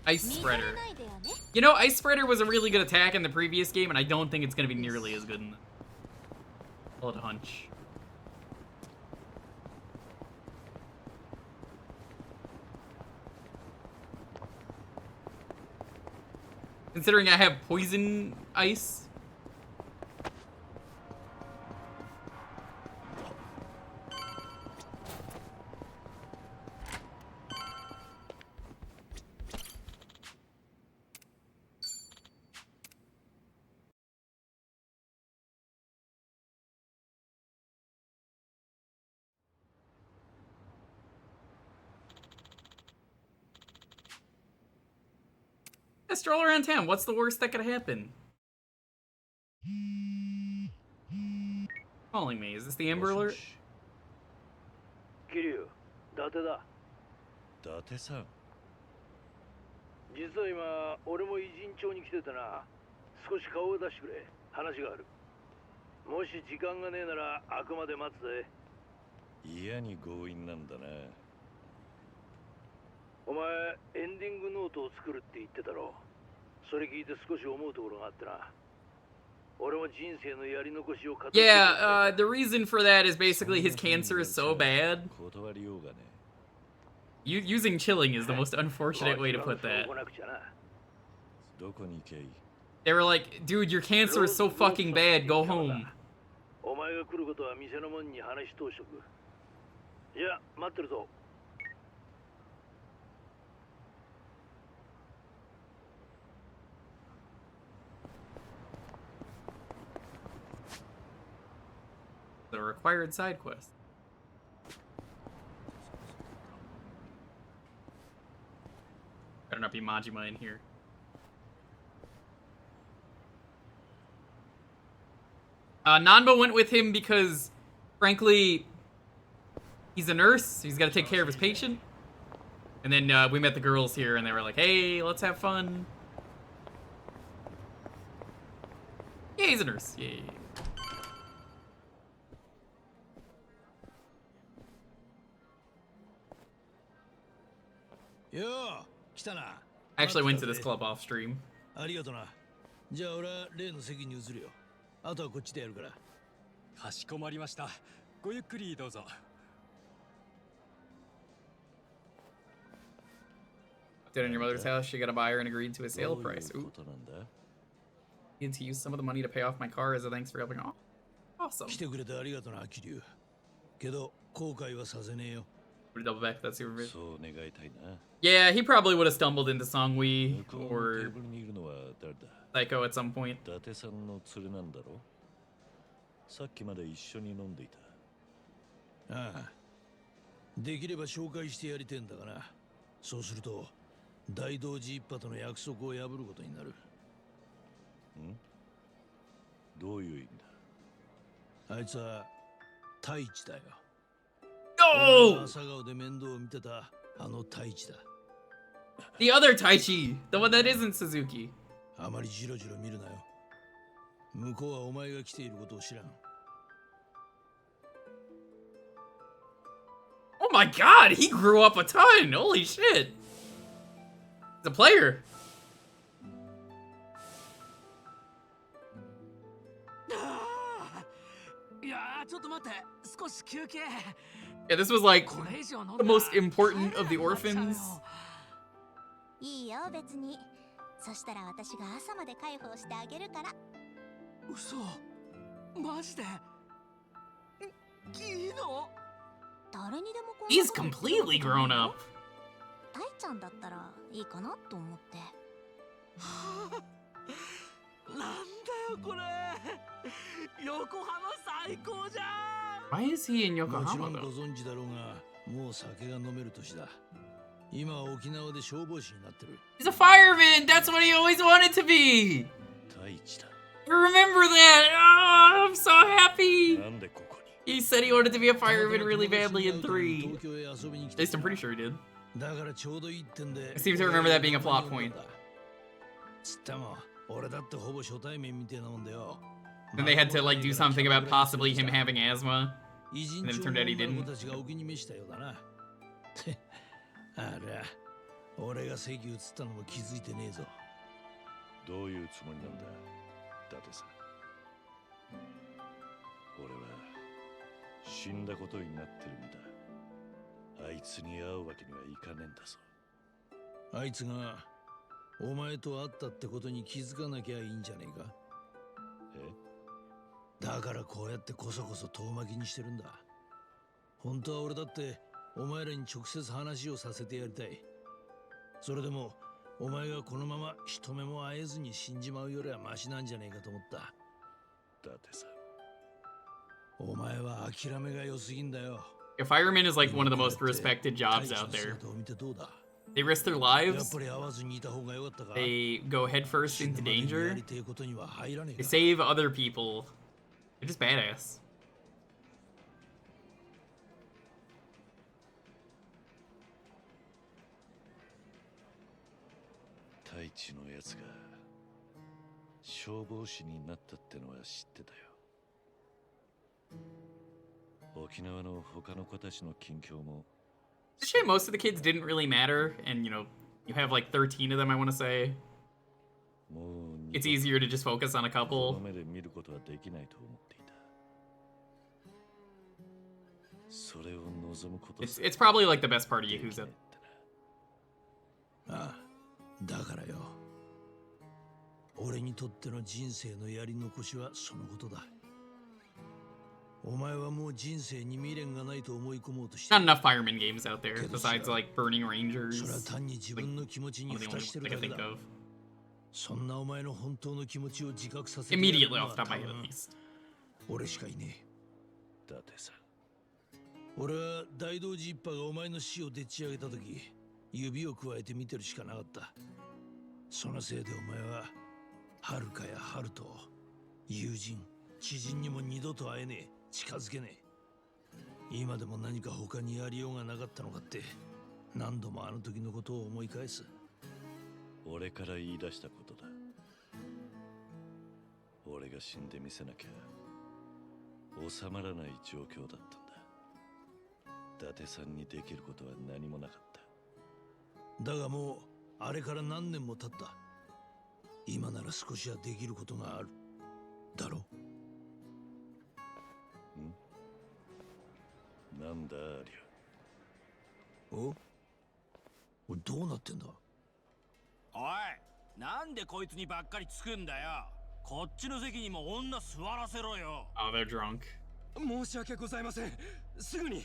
Ice Spreader. You know, Ice Spreader was a really good attack in the previous game, and I don't think it's going to be nearly as good in Bullet Hunch. Considering I have Poison Ice. Yeah, stroll around town. What's the worst that could happen? Calling me. Is this the Amber Alert? 桐生、伊達だ。伊達さん。実は今、俺も偉人町に来ててな。少し顔を出してくれ。話がある。もし時間がねえなら、あくまで待つぜ。嫌に強引なんだな。お前、エンディングノートを作るって言ってたろ。それ聞いて少し思うところがあってな。俺も人生のやり残しを語って。Yeah, the reason for that is basically his cancer is so bad. Using chilling is the most unfortunate way to put that. They were like, dude, your cancer is so fucking bad, go home. お前が来ることは店の門に話通しとく。じゃあ、待ってるぞ。The required side quest. Got an not be Majima in here. Nanba went with him because, frankly, he's a nurse. He's got to take care of his patient. And then we met the girls here, and they were like, hey, let's have fun. Yeah, he's a nurse. Yeah. Yo, 来たな。 I actually went to this club off stream. ありがとな。じゃあ俺は例の席に移るよ。あとはこっちでやるから。かしこまりました。ごゆっくりどうぞ。Did in your mother's house, she got a buyer and agreed to a sale price. Ooh. Need to use some of the money to pay off my car as a thanks for helping. Oh, awesome. 来てくれてありがとな、キリュウ。けど後悔はさせねえよ。Would double back that supervision? そう願いたいな。 Yeah, he probably would have stumbled into Songwi or テーブルにいるのは誰だ？ Psycho at some point. 伊達さんの連れなんだろ？さっきまで一緒に飲んでいた。ああ。できれば紹介してやりてんだがな。そうすると大道寺一派との約束を破ることになる。ん？どういう意味だ？あいつは太一だよ。 No! 朝顔で面倒を見てたあの太一だ。 The other Taichi, the one that isn't Suzuki. あまりジロジロ見るなよ。向こうはお前が来ていることを知らん。 Oh my god, he grew up a ton! Holy shit! He's a player. いやー、ちょっと待って、少し休憩。 Yeah, this was like the most important of the orphans. いいよ別に。そしたら私が朝まで介抱してあげるから。嘘。マジで。いいの？誰にでもこんな He's completely grown up. タイちゃんだったらいいかなと思って。なんだよこれ。横浜最高じゃん。 Why is he in もちろ Yokohama んご though? 存知だろうが、もう酒が飲める年だ。今は沖縄で消防士になってる。 He's a fireman! That's what he always wanted to be! 太一だ。 Remember that! Oh, I'm so happy! なんでここに？ He said he wanted to be a fireman really badly in 3. At least I'm pretty sure he did. だからちょうどいいってんで。 I seem to remember that being a plot point. つっても、俺だってほぼ初対面みたいなもんだよ。 Then they had to like do something about possibly him having asthma. And then it turned out he didn't. あら、俺が席移ったのも気づいてねえぞ。どういうつもりなんだ、伊達さん。俺は死んだことになってるんだ。あいつに会うわけにはいかねえんだぞ。あいつがお前と会ったってことに気づかなきゃいいんじゃねえか。え？だからこうやってこそこそ遠巻きにしてるんだ。本当は俺だってお前らに直接話をさせてやりたい。それでもお前がこのまま一目も会えずに死んじまうよりはマシなんじゃねえかと思った。伊達さん。お前は諦めが良すぎんだよ。A fireman is like one of the most respected jobs out there. They risk their lives. They go headfirst into danger. They save other people. They're just badass. 太一のやつが消防士になったってのは知ってたよ。沖縄の他の子たちの近況も。This shit, most of the kids didn't really matter, and you know, you have like 13 of them, I want to say. It's easier to just focus on a couple. この目で見ることはできないと思っていた。それを望むこと。It's probably like the best part of Yakuza. ああ、だからよ。俺にとっての人生のやり残しはそのことだ。お前はもう人生に未練がないと思い込もうとして。Not enough fireman games out there besides like Burning Rangers. それは単に自分の気持ちに蓋してるだけだ。そんなお前の本当の気持ちを自覚させて。Immediately off the top of my head at least. 俺しかいねえ。だってさ。俺は大道寺一派がお前の死をでっち上げた時、指をくわえて見てるしかなかった。そのせいでお前は遥かや春と友人知人にも二度と会えねえ、近づけねえ。今でも何か他にやりようがなかったのかって何度もあの時のことを思い返す。俺から言い出したことだ。俺が死んでみせなきゃ収まらない状況だったんだ。伊達さんにできることは何もなかった。だがもうあれから何年も経った。今なら少しはできることがあるだろう。なんだありゃ。おどうなってんだ。おい、なんでこいつにばっかりつくんだよ。こっちの席にも女座らせろよ。Oh, they're drunk. 申し訳ございません。すぐに。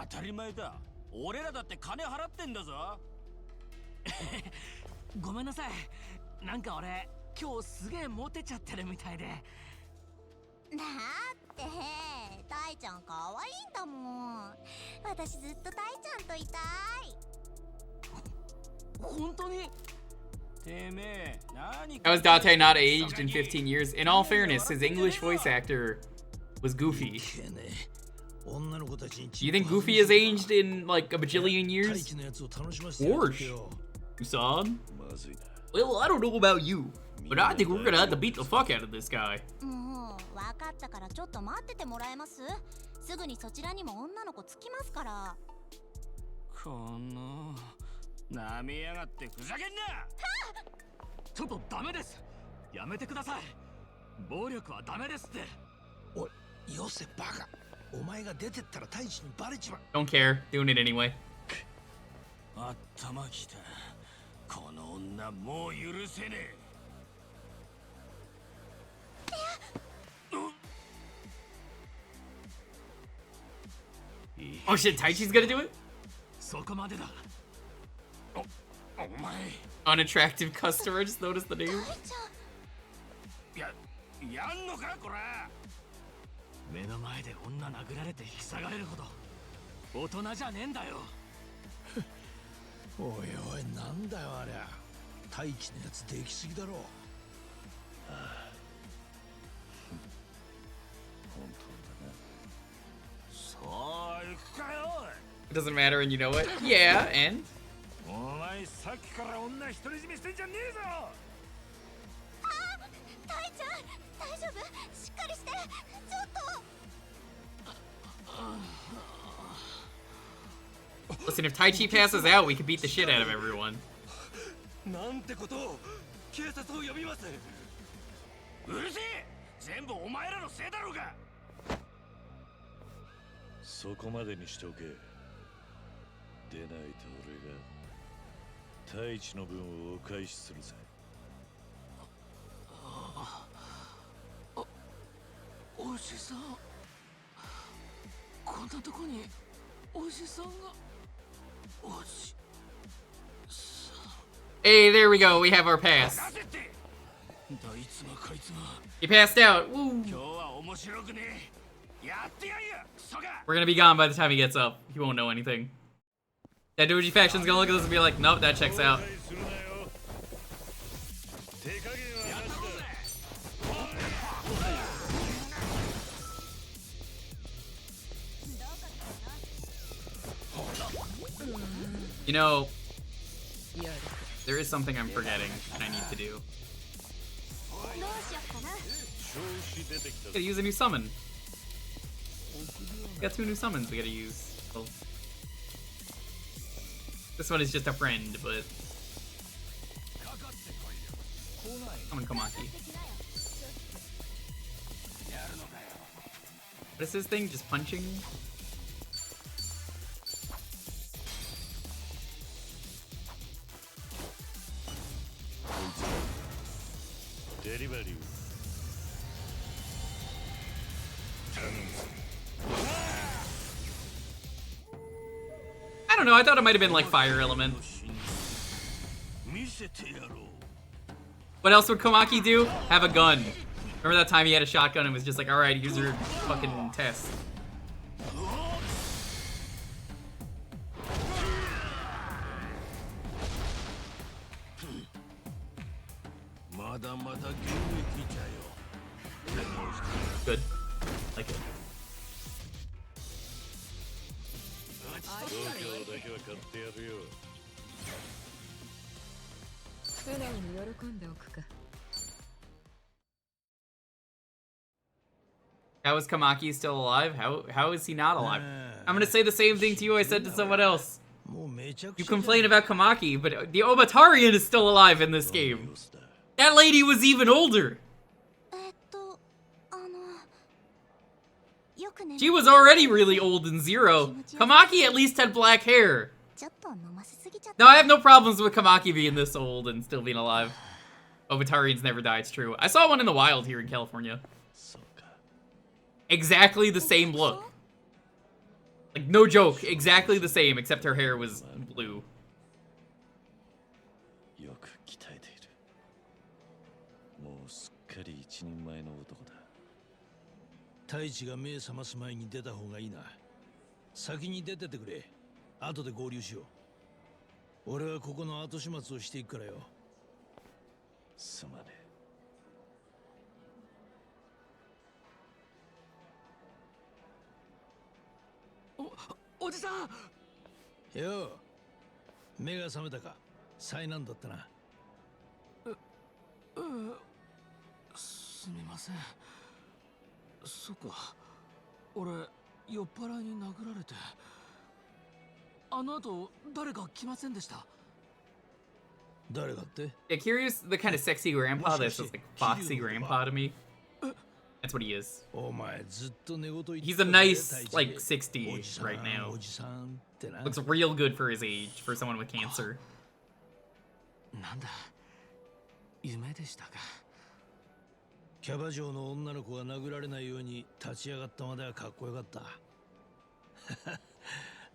当たり前だ。俺らだって金払ってんだぞ。ごめんなさい。なんか俺今日すげえモテちゃってるみたいで。だって大ちゃん可愛いんだもん。私ずっと大ちゃんといたい。本当に。てめえ、何 How is Date not aged in 15 years? In all fairness, his English voice actor was Goofy. Do you think Goofy has aged in like a bajillion years? Or Usan? Well, I don't know about you, but I think we're gonna have to beat the fuck out of this guy. もう分かったからちょっと待っててもらえます？すぐにそちらにも女の子つきますから。このなめやがってふざけんな。ちょっとダメです。やめてください。暴力はダメですって。おい、よせバカ。お前が出てったら大地にバレちまう。 Don't care, doing it anyway. 頭きた。この女もう許せねえ。Oh shit, Taichi's gonna do it? そこまでだ。お前 Unattractive customer, just noticed the name. やんのかこれ。目の前で女殴られて引き下がれるほど大人じゃねえんだよ。おいおい、なんだよありゃ。大地のやつできすぎだろ。本当だな。そういくかよ。 It doesn't matter and you know it. Yeah, and? お前さっきから女独り占めしてんじゃねえぞ。大ちゃん大丈夫？しっかりして。ちょっと。Listen, if Taichi passes out, we can beat the shit out of everyone. なんてことを。警察を呼びます。うるせえ。全部お前らのせいだろうが。そこまでにしておけ。でないと俺が大地の分をお返しするぜ。おじさん、こんなとこにおじさんが。おじさん。 Hey, there we go. We have our pass. どいつもこいつも。 He passed out. Woo. 今日は面白くねえ。やってやんや、クソが。 We're gonna be gone by the time he gets up. He won't know anything. That Doji faction's gonna look at this and be like, nope, that checks out. You know, there is something I'm forgetting that I need to do. Gotta use a new summon. We got 2 new summons we gotta use. Well, this one is just a friend, but... Summon Komaki. What is this thing? Just punching? Delivery. I don't know, I thought it might have been like Fire Element. What else would Komaki do? Have a gun. Remember that time he had a shotgun and was just like, alright, here's your fucking test. だまだ現役じゃよ。 Good. Like it. 東京だけは買ってやるよ。素直に喜んでおくか。 How is Kamaki still alive? How is he not alive? I'm gonna say the same thing to you I said to someone else. You complain about Kamaki, but the Obatarian is still alive in this game. That lady was even older. She was already really old in Zero. Kamaki at least had black hair. No, I have no problems with Kamaki being this old and still being alive. Obatarians never die, it's true. I saw one in the wild here in California. Exactly the same look. Like, no joke, exactly the same, except her hair was blue. よく鍛えている。もうすっかり一人前の男だ。太一が目覚ます前に出た方がいいな。先に出ててくれ。後で合流しよう。俺はここの後始末をしていくからよ。すまねえ。 おじさんよう、目が覚めたか。災難だったな。すみません。そっか、俺酔っ払いに殴られて。あの後誰か来ませんでした？誰がって？ Yeah, curious the kind of sexy grandpa that's just like foxy grandpa to me. That's what he is. He's a nice, like, 60 right now. Looks real good for his age, for someone with cancer. なんだ、夢でしたか。キャバ嬢の女の子が殴られないように立ち上がったまではかっこよかった。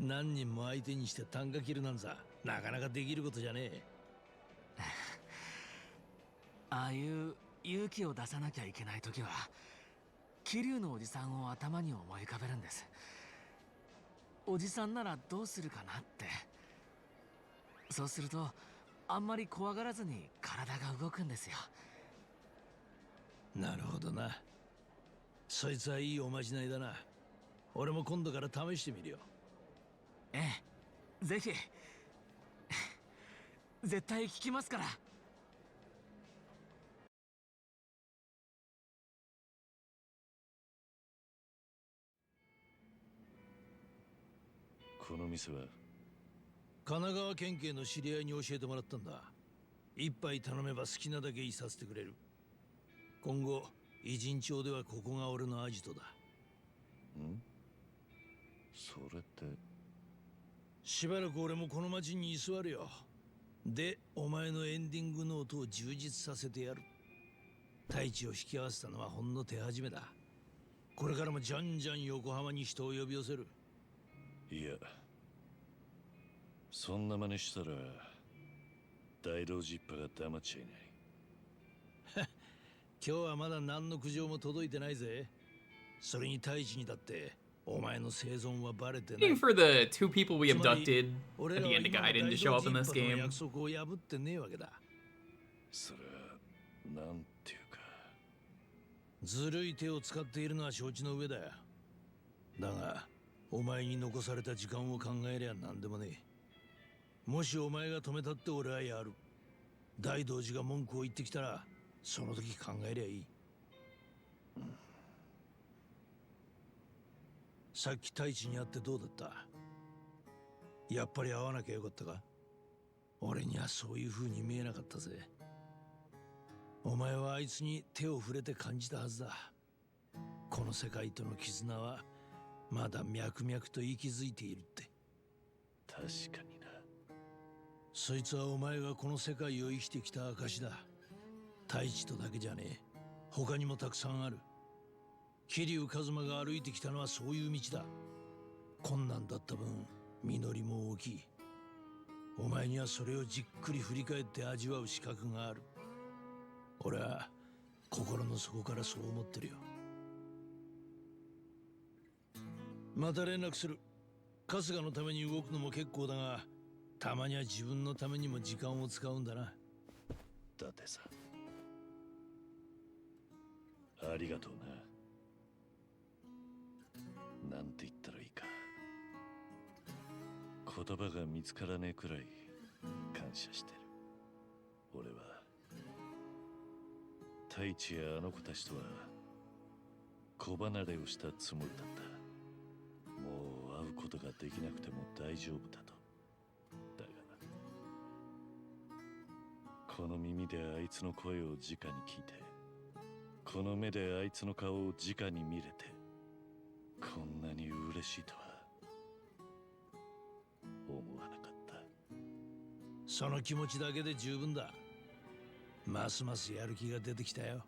何人も相手にして啖呵切るなんざなかなかできることじゃねえ。ああいう勇気を出さなきゃいけない時は桐生のおじさんを頭に思い浮かべるんです。おじさんならどうするかなって。そうするとあんまり怖がらずに体が動くんですよ。なるほどな。そいつはいいおまじないだな。俺も今度から試してみるよ。ええ、ぜひ。絶対聞きますから。この店は神奈川県警の知り合いに教えてもらったんだ。一杯頼めば好きなだけいさせてくれる。今後偉人町ではここが俺のアジトだ。ん？それって。しばらく俺もこの町に居座るよ。で、お前のエンディングノートを充実させてやる。太一を引き合わせたのはほんの手始めだ。これからもじゃんじゃん横浜に人を呼び寄せる。いや、そんな真似したら大道寺一派が黙っちゃいない。今日はまだ何の苦情も届いてないぜ。それに太一にだってお前の生存はバレてない。 Waiting for the two people we abducted at the end of Gaiden to show up in this game. 約束を破ってねえわけだ。それはなんていうか、ずるい手を使っているのは承知の上だよ。だがお前に残された時間を考えりゃ何でもねえ。もしお前が止めたって俺はやる。大道寺が文句を言ってきたらその時考えりゃいい。さっき太一に会ってどうだった？やっぱり会わなきゃよかったか？俺にはそういう風に見えなかったぜ。お前はあいつに手を触れて感じたはずだ。この世界との絆はまだ脈々と息づいているって。確かにな。そいつはお前がこの世界を生きてきた証だ。太一とだけじゃねえ。他にもたくさんある。桐生一馬が歩いてきたのはそういう道だ。困難だった分実りも大きい。お前にはそれをじっくり振り返って味わう資格がある。俺は心の底からそう思ってるよ。また連絡する。春日のために動くのも結構だが、たまには自分のためにも時間を使うんだな。だってさ、ありがとうな。なんて言ったらいいか。言葉が見つからねえくらい感謝してる。俺は太一やあの子たちとは子離れをしたつもりだった。もう会うことができなくても大丈夫だと。だがこの耳であいつの声を直に聞いて、この目であいつの顔を直に見れて、こんなに嬉しいとは思わなかった。その気持ちだけで十分だ。ますますやる気が出てきたよ。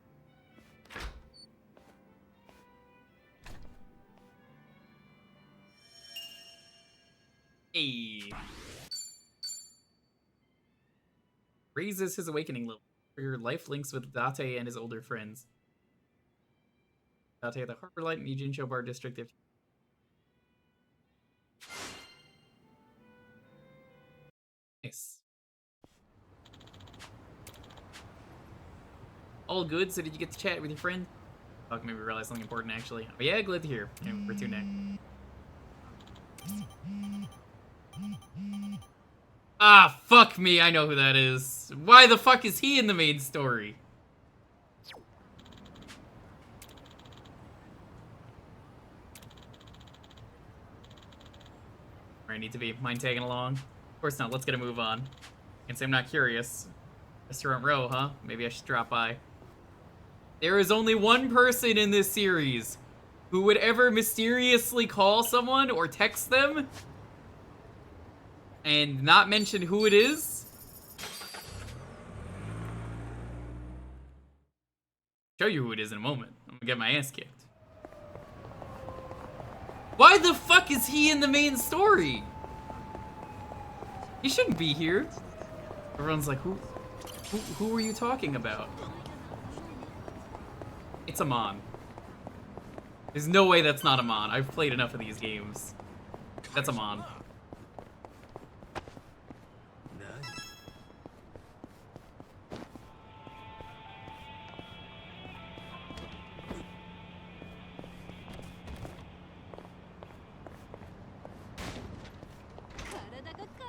Hey. Raises his awakening level. For your life links with Date and his older friends. Date at the Harbor Light, Mijin Shobar District. If nice. All good. So did you get to chat with your friend? Fuck, maybe realize something important actually. Oh yeah, glad to hear. Yeah, we're tuning. Ah, fuck me, I know who that is. Why the fuck is he in the main story? Where I need to be. Mind tagging along? Of course not, let's get a move on. Can't say I'm not curious. Restaurant Row, huh? Maybe I should drop by. There is only one person in this series who would ever mysteriously call someone or text them and not mention who it is. Show you who it is in a moment. I'm gonna get my ass kicked. Why the fuck is he in the main story? He shouldn't be here. Everyone's like, who are you talking about? It's Amon. There's no way that's not Amon. I've played enough of these games. That's Amon.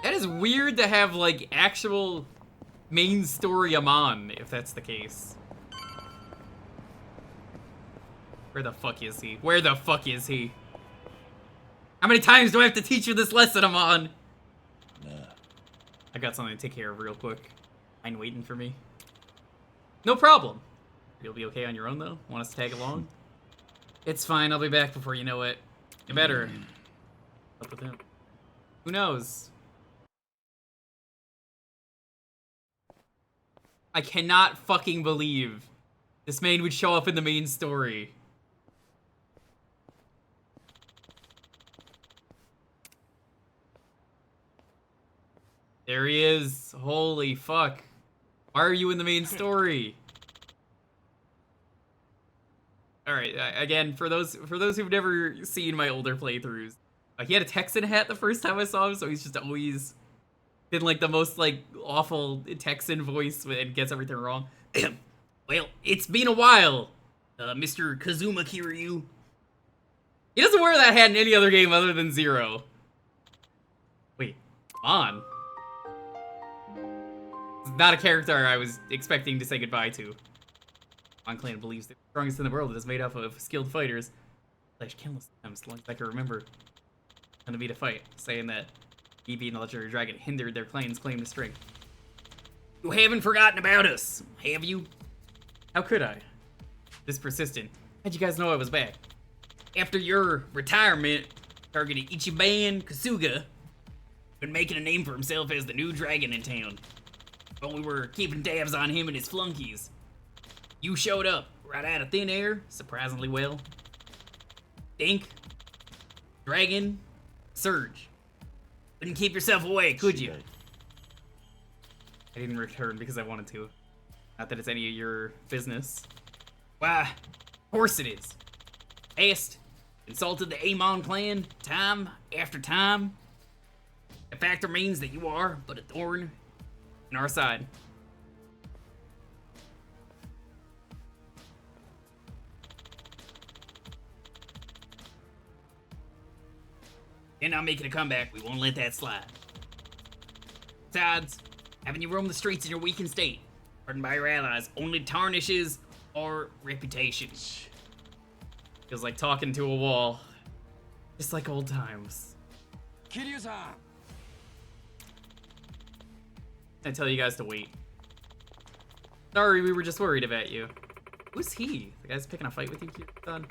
That is weird to have, like, actual main story Amon, if that's the case. Where the fuck is he? Where the fuck is he? How many times do I have to teach you this lesson, Amon? Nah. I got something to take care of real quick. Mind waiting for me? No problem. You'll be okay on your own, though? Want us to tag along? It's fine, I'll be back before you know it. You better. Up with him. Who knows? I cannot fucking believe this man would show up in the main story. There he is. Holy fuck. Why are you in the main story? Alright, again, for those who've never seen my older playthroughs, he had a Texan hat the first time I saw him, so he's just always been like the most like awful Texan voice and gets everything wrong. Well, it's been a while, Mr. Kazuma Kiryu. He doesn't wear that hat in any other game other than Zero. Wait, on. Not a character I was expecting to say goodbye to. On Clan believes the strongest in the world is made up of skilled fighters. Slash countless times, as long as I can remember. And to be to fight, saying that he being the legendary dragon hindered their clan's claim to strength. You haven't forgotten about us, have you? How could I? This persistent. How'd you guys know I was back? After your retirement, targeted Ichiban Kasuga, been making a name for himself as the new dragon in town. But we were keeping tabs on him and his flunkies. You showed up right out of thin air, surprisingly well. Dink, Dragon, Surge. Couldn't keep yourself away, could you? I didn't return because I wanted to. Not that it's any of your business. Why, of course it is. Asked, insulted the Amon clan time after time. The fact remains that you are but a thorn in our side. And I'm making a comeback. We won't let that slide. Besides, having you roam the streets in your weakened state, hardened by your allies, only tarnishes our reputation. Feels like talking to a wall. Just like old times. Kiryu-san! I tell you guys to wait. Sorry, we were just worried about you. Who's he? The guy's picking a fight with you, Kiryu-san?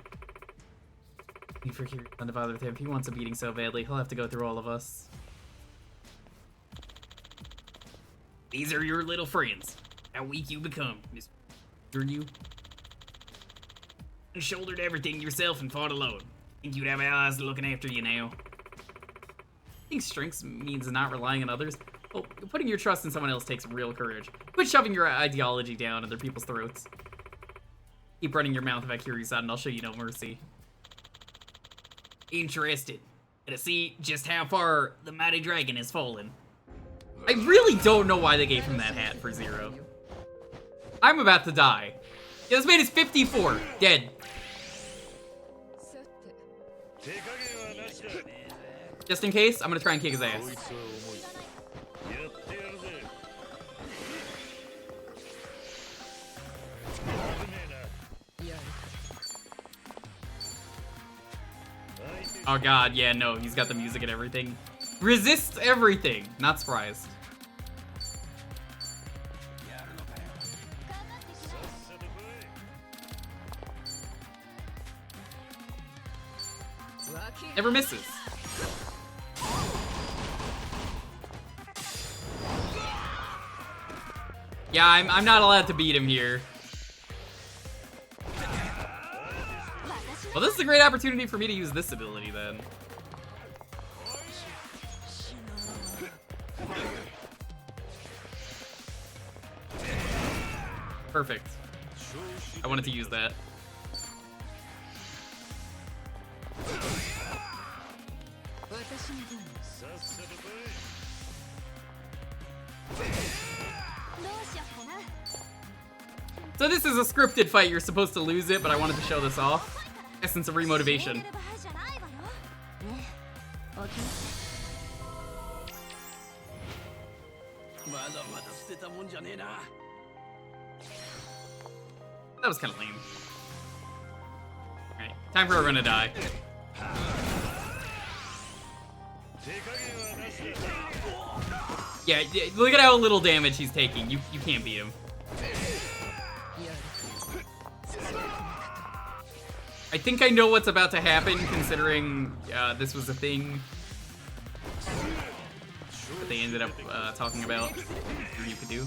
Need for Kiryu-san to bother with him. If he wants a beating so badly, he'll have to go through all of us. These are your little friends. How weak you become, Miss you. You shouldered everything yourself and fought alone. Think you'd have allies looking after you now. I think strength means not relying on others. Oh, putting your trust in someone else takes real courage. Quit shoving your ideology down other people's throats. Keep running your mouth about Kiryu-san and I'll show you no mercy. Interested to see just how far the mighty dragon has fallen. I really don't know why they gave him that hat for 0. I'm about to die. Yeah, this man is 54. Dead. Just in case, I'm gonna try and kick his ass. Oh god, yeah, no, he's got the music and everything. Resists everything. Not surprised. Never misses. Yeah, I'm not allowed to beat him here. Well, this is a great opportunity for me to use this ability then. Perfect. I wanted to use that. So this is a scripted fight, you're supposed to lose it, but I wanted to show this off. Essence of remotivation. That was kind of lame. Alright, time for everyone to die. Yeah, look at how little damage he's taking. You can't beat him. I think I know what's about to happen, considering this was a thing that they ended up talking about you could do.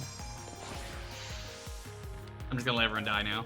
I'm just gonna let everyone die now.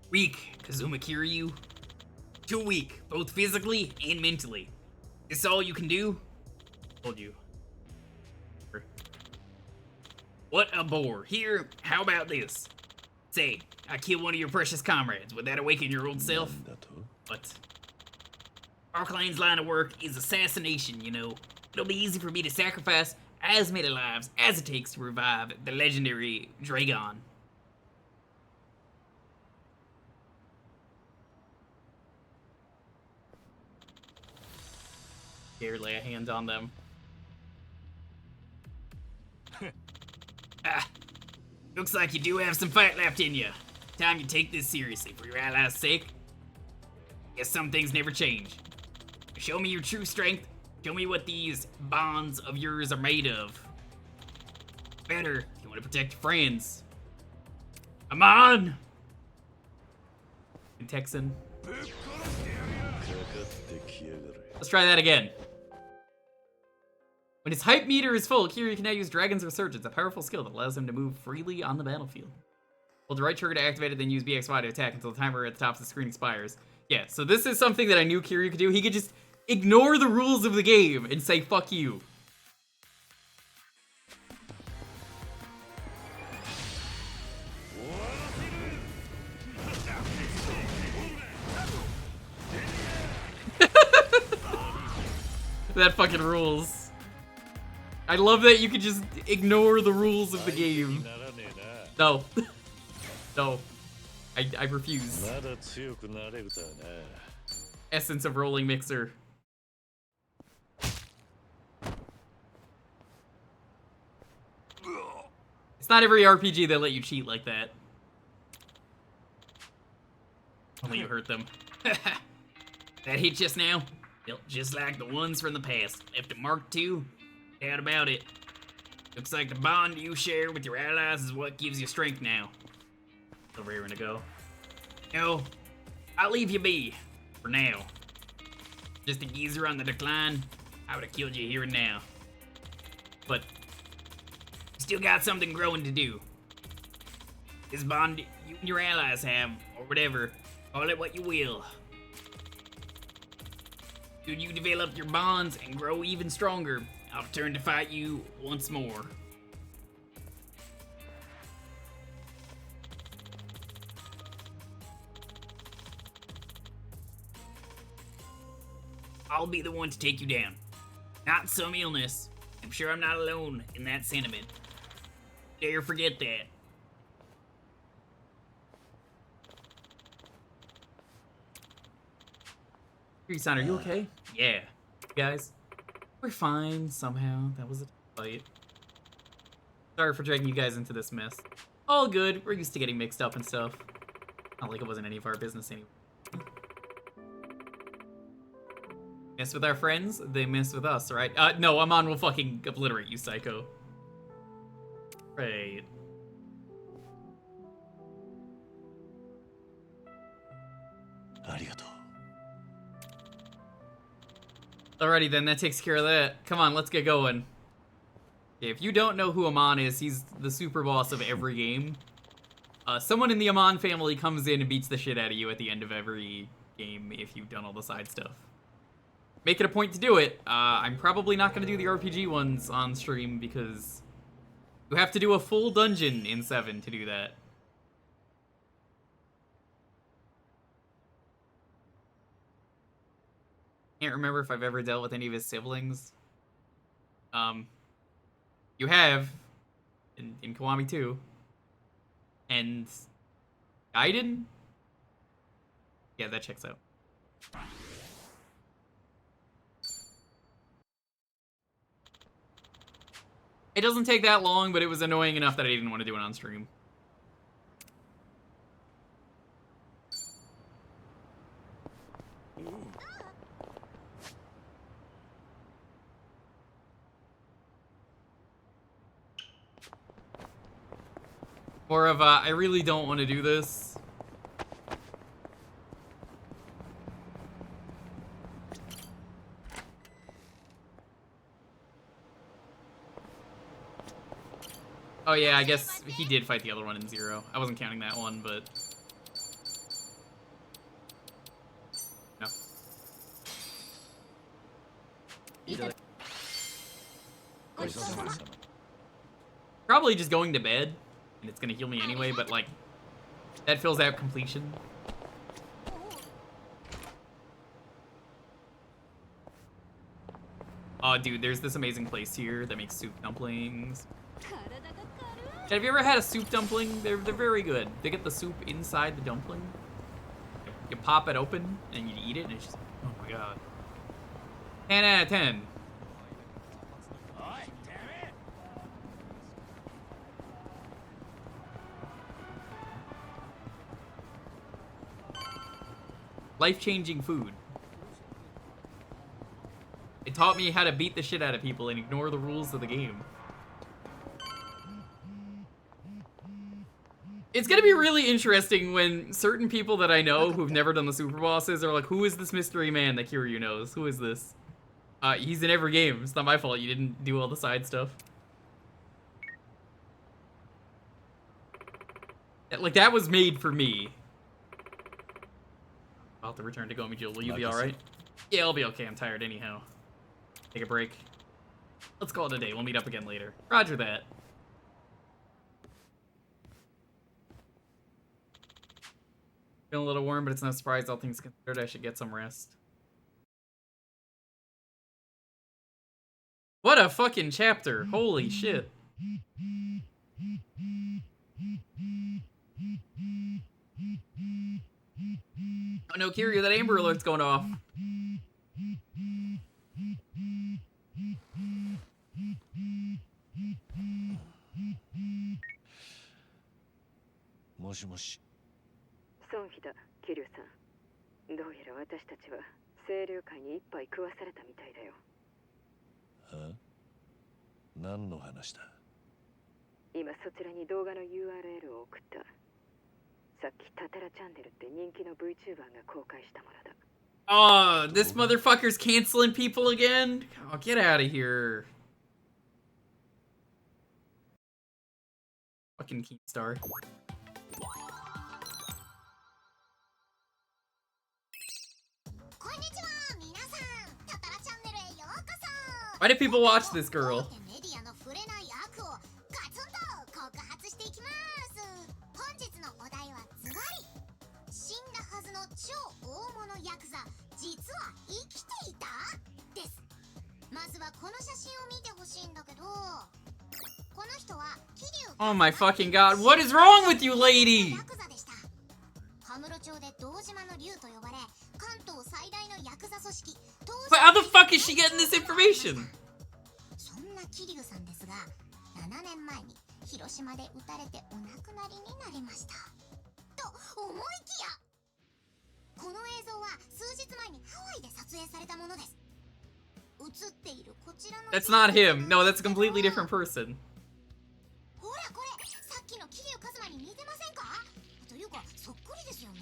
Weak, Kazuma Kiryu. Too weak, both physically and mentally. This all you can do? Told you. What a bore. Here, how about this? Say, I kill one of your precious comrades. Would that awaken your old self? What? Our clan's line of work is assassination, you know. It'll be easy for me to sacrifice as many lives as it takes to revive the legendary Dragon. Here, lay a hand on them. Looks like you do have some fight left in you. Time you take this seriously for your allies' sake. Guess some things never change. Show me your true strength. Show me what these bonds of yours are made of. Better, if you want to protect your friends. Come on! Texan. Let's try that again. When his hype meter is full, Kiryu can now use Dragon's Resurgence, a powerful skill that allows him to move freely on the battlefield. Hold the right trigger to activate it, then use BXY to attack until the timer at the top of the screen expires. Yeah, so this is something that I knew Kiryu could do. He could just ignore the rules of the game and say fuck you. That fucking rules. I love that you can just ignore the rules of the game. No. No. I refuse. Essence of rolling mixer. It's not every RPG that let you cheat like that. Only you hurt them. That hit just now? Felt just like the ones from the past. Left it marked too? Doubt about it. Looks like the bond you share with your allies is what gives you strength now. Still raring to go. No, I'll leave you be. For now. Just a geezer on the decline. I would have killed you here and now. But you still got something growing to do. This bond you and your allies have, or whatever, call it what you will. Should you develop your bonds and grow even stronger, I'll return to fight you once more. I'll be the one to take you down. Not some illness. I'm sure I'm not alone in that sentiment. Dare forget that. Treeson, are you okay? Yeah. Guys, we're fine somehow. That was a fight. Sorry for dragging you guys into this mess. All good. We're used to getting mixed up and stuff. Not like it wasn't any of our business anyway. Mess with our friends, they mess with us, right? No, Amon will fucking obliterate you, psycho. Right. Alrighty then, that takes care of that. Come on, let's get going. Okay, if you don't know who Amon is, he's the super boss of every game. Someone in the Amon family comes in and beats the shit out of you at the end of every game if you've done all the side stuff. Make it a point to do it. I'm probably not going to do the RPG ones on stream because you have to do a full dungeon in 7 to do that. Can't remember if I've ever dealt with any of his siblings. You have in Kiwami 2. And Gaiden? Yeah, that checks out. It doesn't take that long, but it was annoying enough that I didn't want to do it on stream. More of a, I really don't want to do this. Oh yeah, I guess he did fight the other one in 0. I wasn't counting that one, but... No. Probably just going to bed, and it's gonna heal me anyway, but like, that fills out completion. Oh dude, there's this amazing place here that makes soup dumplings. Have you ever had a soup dumpling? They're very good. They get the soup inside the dumpling. You pop it open and you eat it, and it's just, oh my god. 10 out of 10. Life-changing food. It taught me how to beat the shit out of people and ignore the rules of the game. It's gonna be really interesting when certain people that I know who've never done the super bosses are like, who is this mystery man that Kiryu knows? Who is this? He's in every game. It's not my fault you didn't do all the side stuff. Like, that was made for me. I'll have to return to Gomi Jill. Will you be alright? Yeah, I'll be okay. I'm tired anyhow. Take a break. Let's call it a day. We'll meet up again later. Roger that. Feeling a little warm, but it's no surprise. All things considered, I should get some rest. What a fucking chapter. Holy shit. Oh no, Kiryu, that Amber Alert's going off. もしもし。損否だ、桐生さん。どうやら私たちは清流会に一杯食わされたみたいだよ。は？何の話だ？今そちらに動画の URL を送った。さっきタタラチャンネルって人気の VTuber が公開したものだ。Oh, this motherfucker's canceling people again? Oh, get out of here. Fucking Keemstar. こんにちは、皆さん。タタラチャンネルへようこそ。 Why did people watch this girl? メディアの触れない悪をガツンと告発していきます。本日のお題はズバリ。死んだはずの超大物ヤクザ、実は生きていたです。まずはこの写真を見てほしいんだけど、この人は桐生。 Oh my fucking god, what is wrong with you, lady? ヤクザでした。羽室町で堂島の竜と呼ばれ、関東最大のヤクザ組織。 But how the fuck is she getting this information? そんな桐生さんですが、7年前に広島で撃たれてお亡くなりになりました。と思いきや、この映像は数日前にハワイで撮影されたものです。映っているこちらの That's not him. No, that's a completely different person. ほらこれ、さっきの桐生一馬に似てませんか？というかそっくりですよね。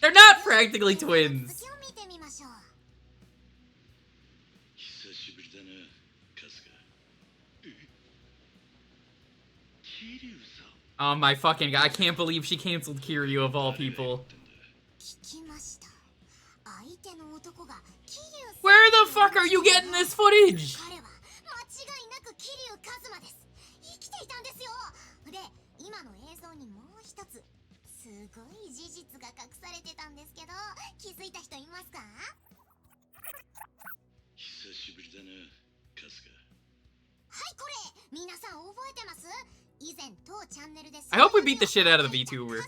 They're not practically twins. 続きを見てみましょう。 久しぶりだな、春日。桐生さん。 Oh my fucking god, I can't believe she canceled Kiryu of all people. 聞きました。相手の男が桐生。 Where the fuck are you getting this footage? 彼は間違いなく桐生一馬です。生きていたんですよ。で、今の映像にもう一つすごい事実が隠されてたんですけど、気づいた人いますか？久しぶりだな、春日。はい、これ皆さん覚えてます？以前当チャンネルで I hope we beat the shit out of the VTuber.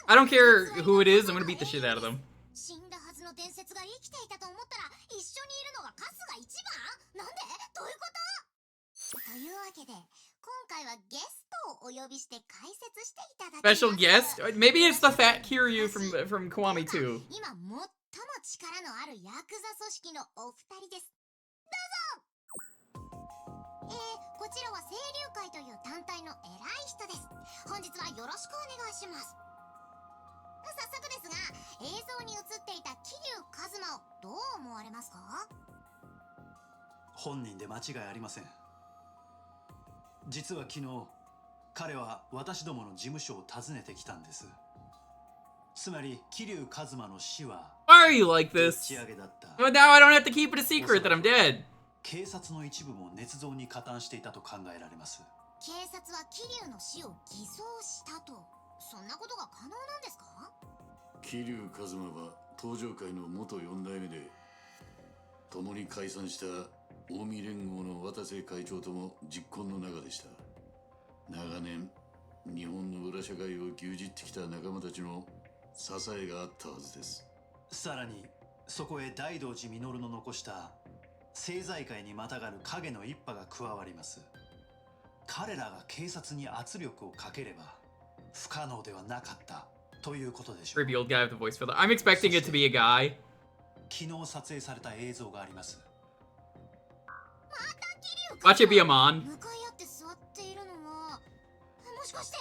I don't care who it is, I'm gonna beat the shit out of them. 死んだはずの伝説が生きていたと思ったら一緒にいるのが春日一番？なんで？どういうこと？というわけで今回はゲストをお呼びして解説していただきます。 Special guest? Maybe it's the fat Kiryu from Kiwami 2. 今最も力のあるヤクザ組織のお二人です。どうぞ。こちらは清流会という団体の偉い人です。本日はよろしくお願いします。早速ですが、映像に映っていた桐生一馬をどう思われますか？本人で間違いありません。実は昨日、彼は私どもの事務所を訪ねてきたんです。つまり桐生一馬の死は Why are you like this? 打ち上げだった。 But now I don't have to keep it a secret that I'm dead. 警察の一部も捏造に加担していたと考えられます。警察は桐生の死を偽装したと、そんなことが可能なんですか？桐生一馬は東上会の元4代目で、共に解散した近江連合の渡瀬会長とも実婚の仲でした。長年日本の裏社会を牛耳ってきた仲間たちの支えがあったはずです。さらにそこへ大道寺実の残した政財界にまたがる影の一派が加わります。彼らが警察に圧力をかければ不可能ではなかったということでしょう。 Creepy old guy with the voice filler. I'm expecting it to be a guy. 昨日撮影された映像があります。 Watch it be a mon. 向かい合って座っているのはもしかして？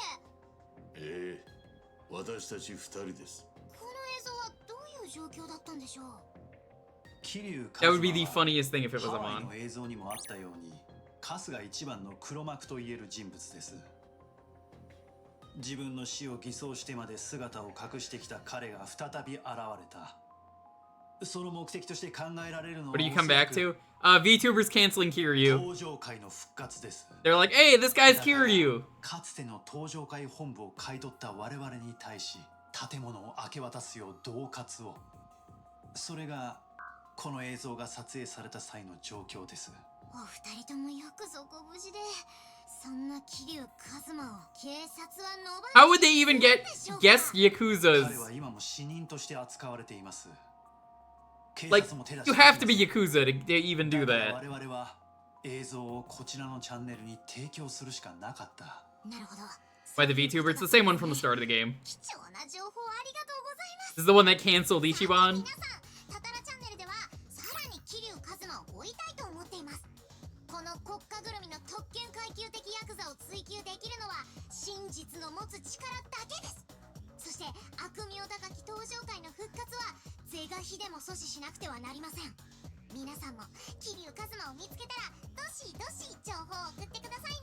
私たち2人です。この映像はどういう状況だったんでしょう？ That would be the funniest thing if it was a ハワイ mon. の映像にもあったように春日一番の黒幕といえる人物です。自分の死を偽装してまで姿を隠してきた彼が再び現れた。その目的として考えられるのは What do you come back to? VTubers canceling Kiryu. 登場会の復活です。 They're like, hey, this guy's Kiryu. かつての登場会本部を買い取った我々に対し建物を明け渡すよう恫喝を。それがこの映像が撮影された際の状況です。お二人ともよくぞご無事で、そんな桐生一馬を警察はのば How would they even get guest Yakuzas? 彼は今も死人として扱われています。 Like, you have to be Yakuza to even do that. 我々は映像をこちらのチャンネルに提供するしかなかった。なるほど。 By the VTuber, it's the same one from the start of the game. 貴重な情報ありがとうございます。 This is the one that canceled Ichiban. 皆さん、タタラチャンネルではさらに桐生一馬を追いたいと思っています。この国家ぐるみの特権階級的ヤクザを追求できるのは真実の持つ力だけです。そして悪名高き登場界の復活は是が非でも阻止しなくてはなりません。皆さんも桐生一馬を見つけたらどしどし情報を送ってくださいね。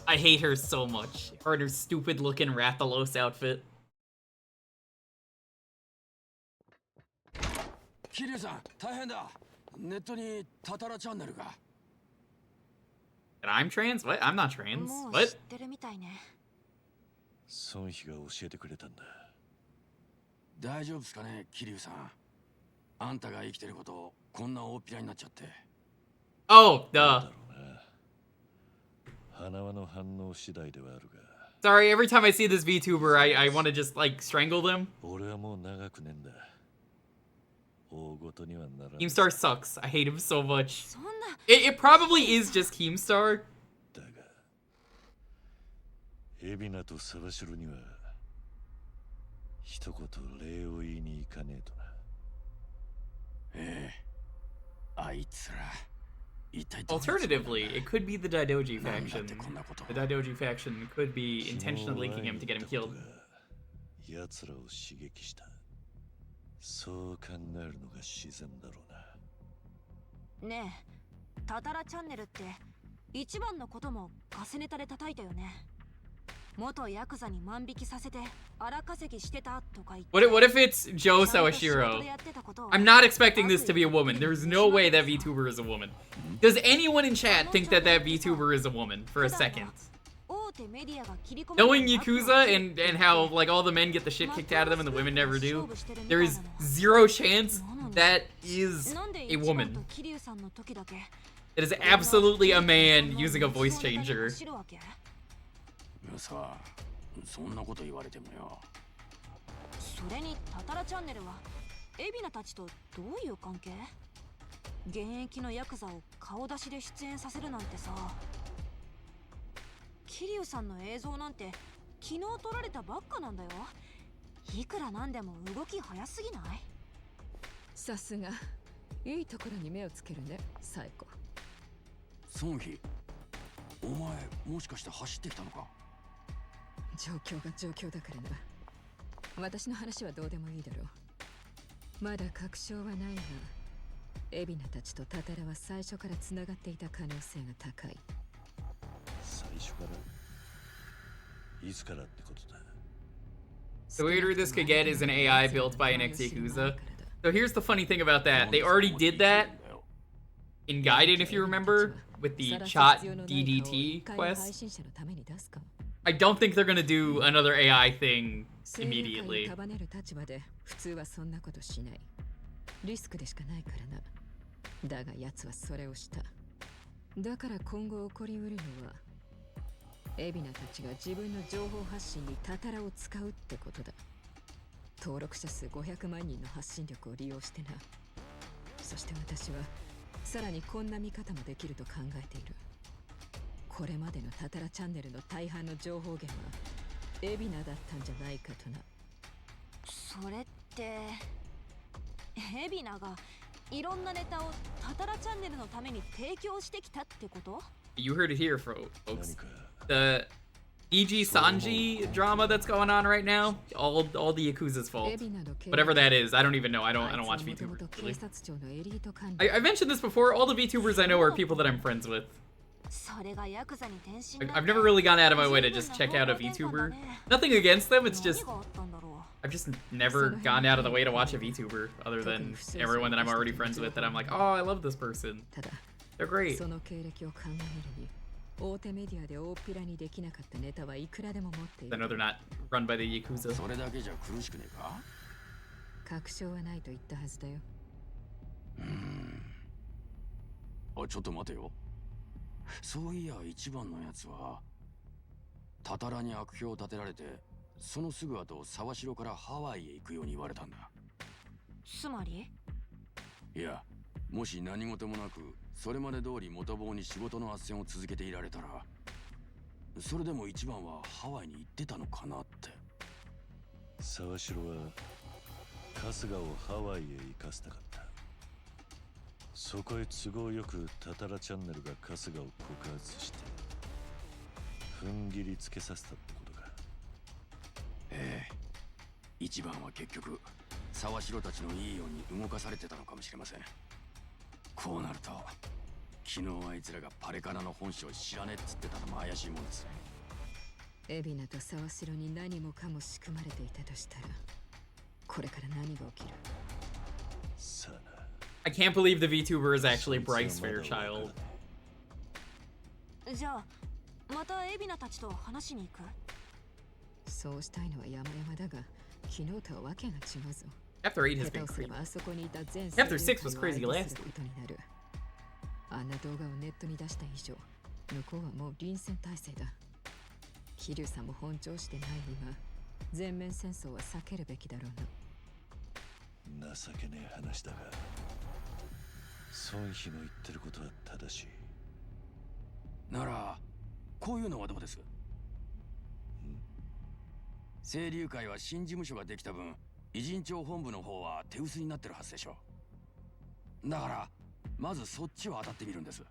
I hate her so much. Her and her stupid looking Rathalos outfit. 桐生さん、大変だ。ネットにタタラチャンネルが。 And I'm trans? What? I'm not trans. もう知 What? ってるみたいね。孫妃が教えてくれたんだ。大丈夫ですかね、桐生さん。あんたが生きてることをこんな大っぴらになっちゃって。 Oh, duh. 花輪の反応次第ではあるが。 Sorry, every time I see this VTuber, I want to just, like, strangle them. 俺はもう長くねんだ。大ごとにはならない。 Keemstar sucks. I hate him so much. そんな。It probably is just Keemstar. だが、海老名とサバシロには一言礼を言いに行かねえとな。ええ、あいつら。 Alternatively, it could be the Daidoji faction. The Daidoji faction could be intentionally linking him to get him killed. 奴らを刺激した。そう考えるのが自然だろうな。ねえ、タタラチャンネルって一番のこともガセネタで叩いたよね。元ヤクザに万引きさせて荒稼ぎしてたとか言って。What if it's Joe Sawashiro? I'm not expecting this to be a woman. There's no way that VTuber is a woman. Does anyone in chat think that that VTuber is a woman for a second? Knowing Yakuza and how like all the men get the shit kicked out of them and the women never do, there is zero chance that is a woman. It is absolutely a man using a voice changer. さあ、そんなこと言われてもよ。それにタタラチャンネルは海老名たちとどういう関係？現役のヤクザを顔出しで出演させるなんてさ。桐生さんの映像なんて昨日撮られたばっかなんだよ。いくらなんでも動き早すぎない？さすがいいところに目をつけるね、サイコ。孫妃、お前もしかして走ってきたのか？状況が状況だからな。私の話はどうでもいいだろう。まだ確証はないが、海老名たちとタタラは最初からつながっていた可能性が高い。最初からいつからってことだ。 The weirder this could get is an AI built by an ex-Yakuza. So here's the funny thing about that. They already did that in Gaiden, if you remember, with the Chot DDT quest. I don't think they're gonna do another AI thing immediately. 普通はそんなことしない。リスクでしかないからな。だが奴はそれをした。だから今後起こりうるのは、海老名たちが自分の情報発信にタタラを使うってことだ。登録者数500万人の発信力を利用してな。そして私はさらにこんな見方もできると考えている。これまでのタタラチャンネルの大半の情報源は海老名だったんじゃないかとな。それって海老名がいろんなネタをタタラチャンネルのために提供してきたってこと？ You heard it here, folks. The EG Sanji drama that's going on right now, all the Yakuza's fault. Whatever that is, I don't even know. I don't watch VTubers. Really. I mentioned this before. All the VTubers I know are people that I'm friends with. I've never really gone out of my way to just check out a VTuber. Nothing against them. It's just I've just never gone out of the way to watch a VTuber other than everyone that I'm already friends with that I'm like, oh, I love this person. They're great. その経歴を鑑みるに、大手メディアで大っぴらにできなかったネタはいくらでも持っている。 I know they're not run by the Yakuza. それだけじゃ苦しくねえか？確証はないと言ったはずだよ。あ、ちょっと待てよ。そういや一番のやつはたたらに悪評を立てられて、そのすぐ後沢城からハワイへ行くように言われたんだ。つまり？いや、もし何事もなくそれまで通り元棒に仕事の斡旋を続けていられたら、それでも一番はハワイに行ってたのかなって。沢城は春日をハワイへ行かせたかった。そこへ都合よくタタラチャンネルが春日を告発して踏ん切りつけさせたってことか。ええ、一番は結局沢城たちのいいように動かされてたのかもしれません。こうなると昨日あいつらがパレカナの本性を知らねえっつってたのも怪しいもんです。海老名と沢城に何もかも仕組まれていたとしたら、これから何が起きる？ I can't believe the VTuber is actually Bryce Fairchild. じゃあまた海老名たちと話しに行く？そうしたいのは山々だが、昨日とはわけが違うぞ。 Chapter 8 has been crazy. Chapter 6 was crazy last week. あんな動画をネットに出した以上、向こうはもう臨戦態勢だ。桐生さんも本調子でない今、全面戦争は避けるべきだろうな。情けねえ話だが、孫妃の言ってることは正しい。ならこういうのはどうです？清流会は新事務所ができた分、偉人町本部の方は手薄になってるはずでしょう。だからまずそっちを当たってみるんです。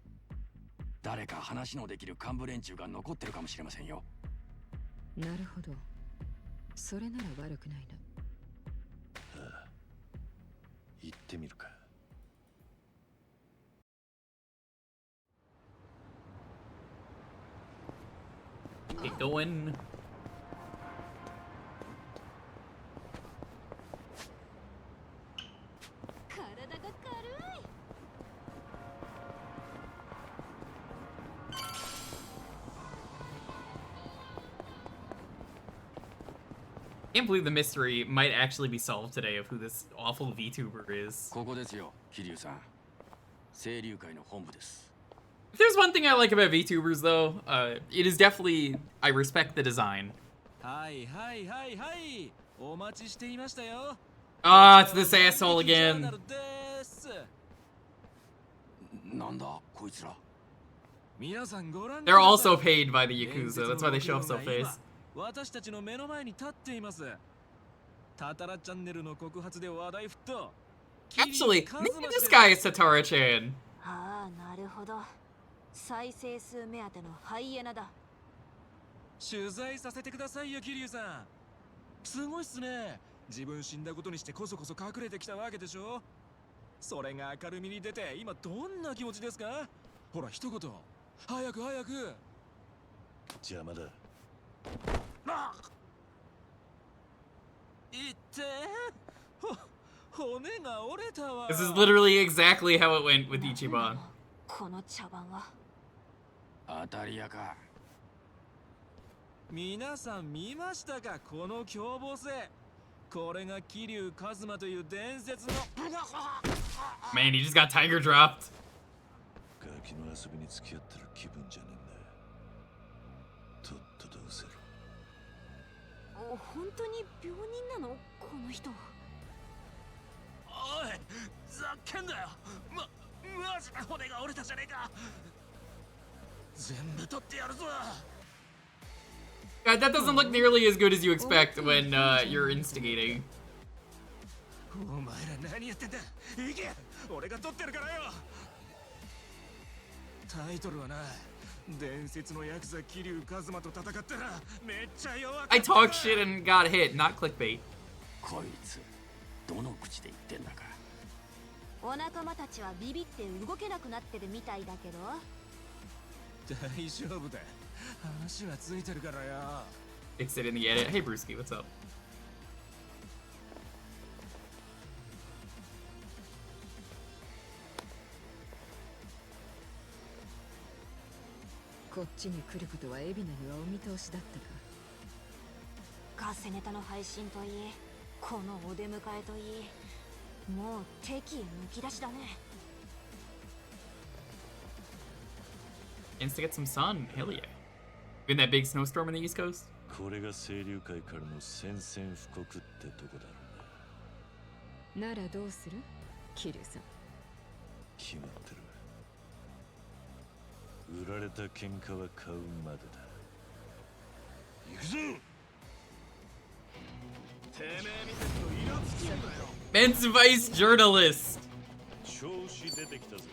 誰か話のできる幹部連中が残ってるかもしれませんよ。なるほど、それなら悪くないな。ああ、行ってみるか。Get going. Can't believe the mystery might actually be solved today of who this awful VTuber is. ここですよ、桐生さん。清流会の本部です。 If there's one thing I like about VTubers, though, it is definitely I respect the design. Ah, it's this asshole again. なんだこいつら。 They're also paid by the Yakuza. That's why they show up so face. 私たちの目の前に立っています。タタラチャンネルの告発で話題沸騰。 Actually, maybe this guy is Tatara-chan. ああ、なるほど。再生数目当てのハイエナだ。取材させてくださいよ、桐生さん。すごいっすね。自分死んだことにしてこそこそ隠れてきたわけでしょ。それが明るみに出て今どんな気持ちですか？ほら一言。早く早く。邪魔だ。This is literally exactly how it went with Ichiban. この茶番は。当たり屋か。皆さん見ましたか、この凶暴性。これが桐生一馬という伝説の。 Man, he just got tiger dropped. ガキの遊びに付き合ってる気分じゃねえんだ。とっとと失せろ。本当に病人なのこの人？おい、ざけんなよ。マジで骨が折れたじゃねえか。全部取ってやるぞ。 God, that doesn't look nearly as good as you expect when you're instigating. お前ら何やってんだ。行け。俺が取ってるからよ。タイトルはな。伝説のヤクザ桐生一馬と戦ったらめっちゃ弱かった。 I talk shit and got hit, not clickbait. こいつどの口で言ってんだか。お仲間たちはビビって動けなくなってるみたいだけど。大丈夫だ。話はついてるからよ。 Fix it in the edit. Hey Brewski, what's up? こっちに来ることは海老名にはお見通しだったか。ガセネタの配信といい、このお出迎えといい、もう敵意むき出しだね。Chance to get some sun, hell yeah. Been that big snowstorm on the East Coast? これが清流会からの宣戦布告ってとこだろうな。ならどうする？桐生さん。決まってる。売られた喧嘩は買うまでだ。行くぞ。てめえ見てるとイラつくんだよ。Men's Vice Journalist. 調子出てきたぞ。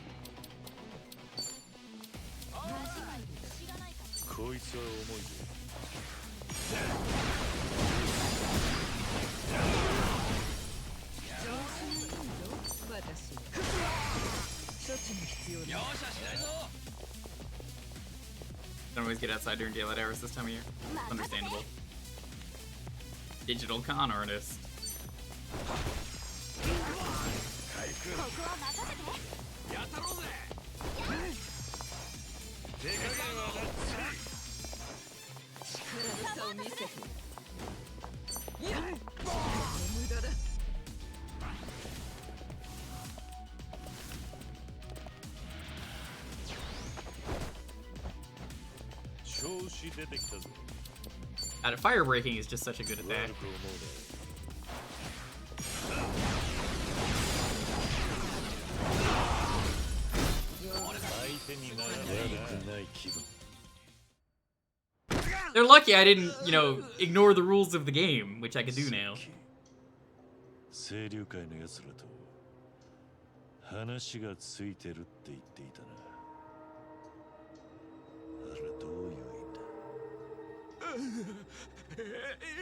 こいつは重いぜ。Don't always get outside during daylight hours this time of year. Understandable. Digital con artist. Fire breaking is just such a good attack. They're lucky I didn't, you know, ignore the rules of the game, which I can do now. 清流会の奴らと話がついてるって言っていたな。あれどういう意味だ。い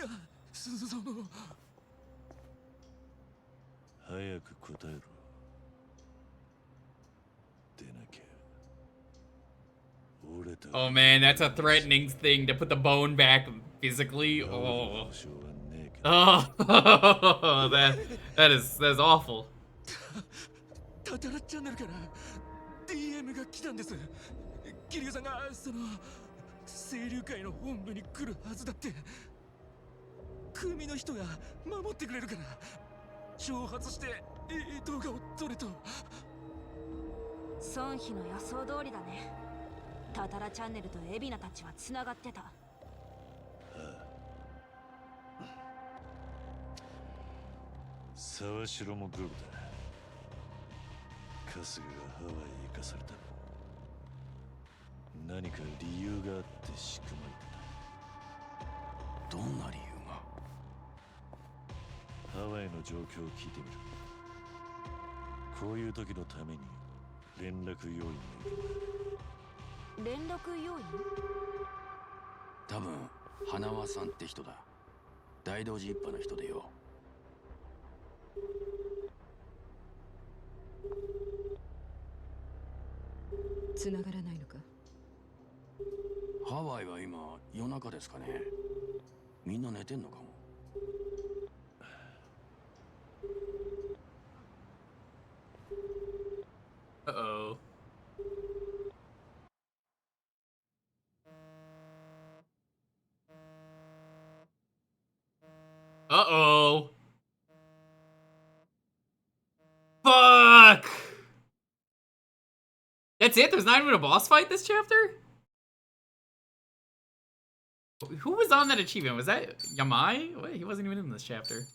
や、その。早く答えろ。でなきゃ。Oh man, that's a threatening thing to put the bone back physically. Oh, oh, that's awful. タタラチャンネルから DM が来たんです。桐生さんがその清流会の本部に来るはずだって。組の人が守ってくれるから挑発して動画を撮れと。孫妃の予想通りだね。タタラチャンネルと海老名たちは繋がってた。沢城もグルだ。春日がハワイへ行かされたの。何か理由があって仕組まれてた。どんな理由が？ハワイの状況を聞いてみる。こういう時のために連絡要員がいる。連絡要員？多分花輪さんって人だ。大道寺一派の人でよ。繋がらないのか？ハワイは今夜中ですかね。みんな寝てんのかも。Uh-oh. Uh-oh. Fuck! That's it? There's not even a boss fight this chapter? Who was on that achievement? Was that Yamai? Wait, he wasn't even in this chapter.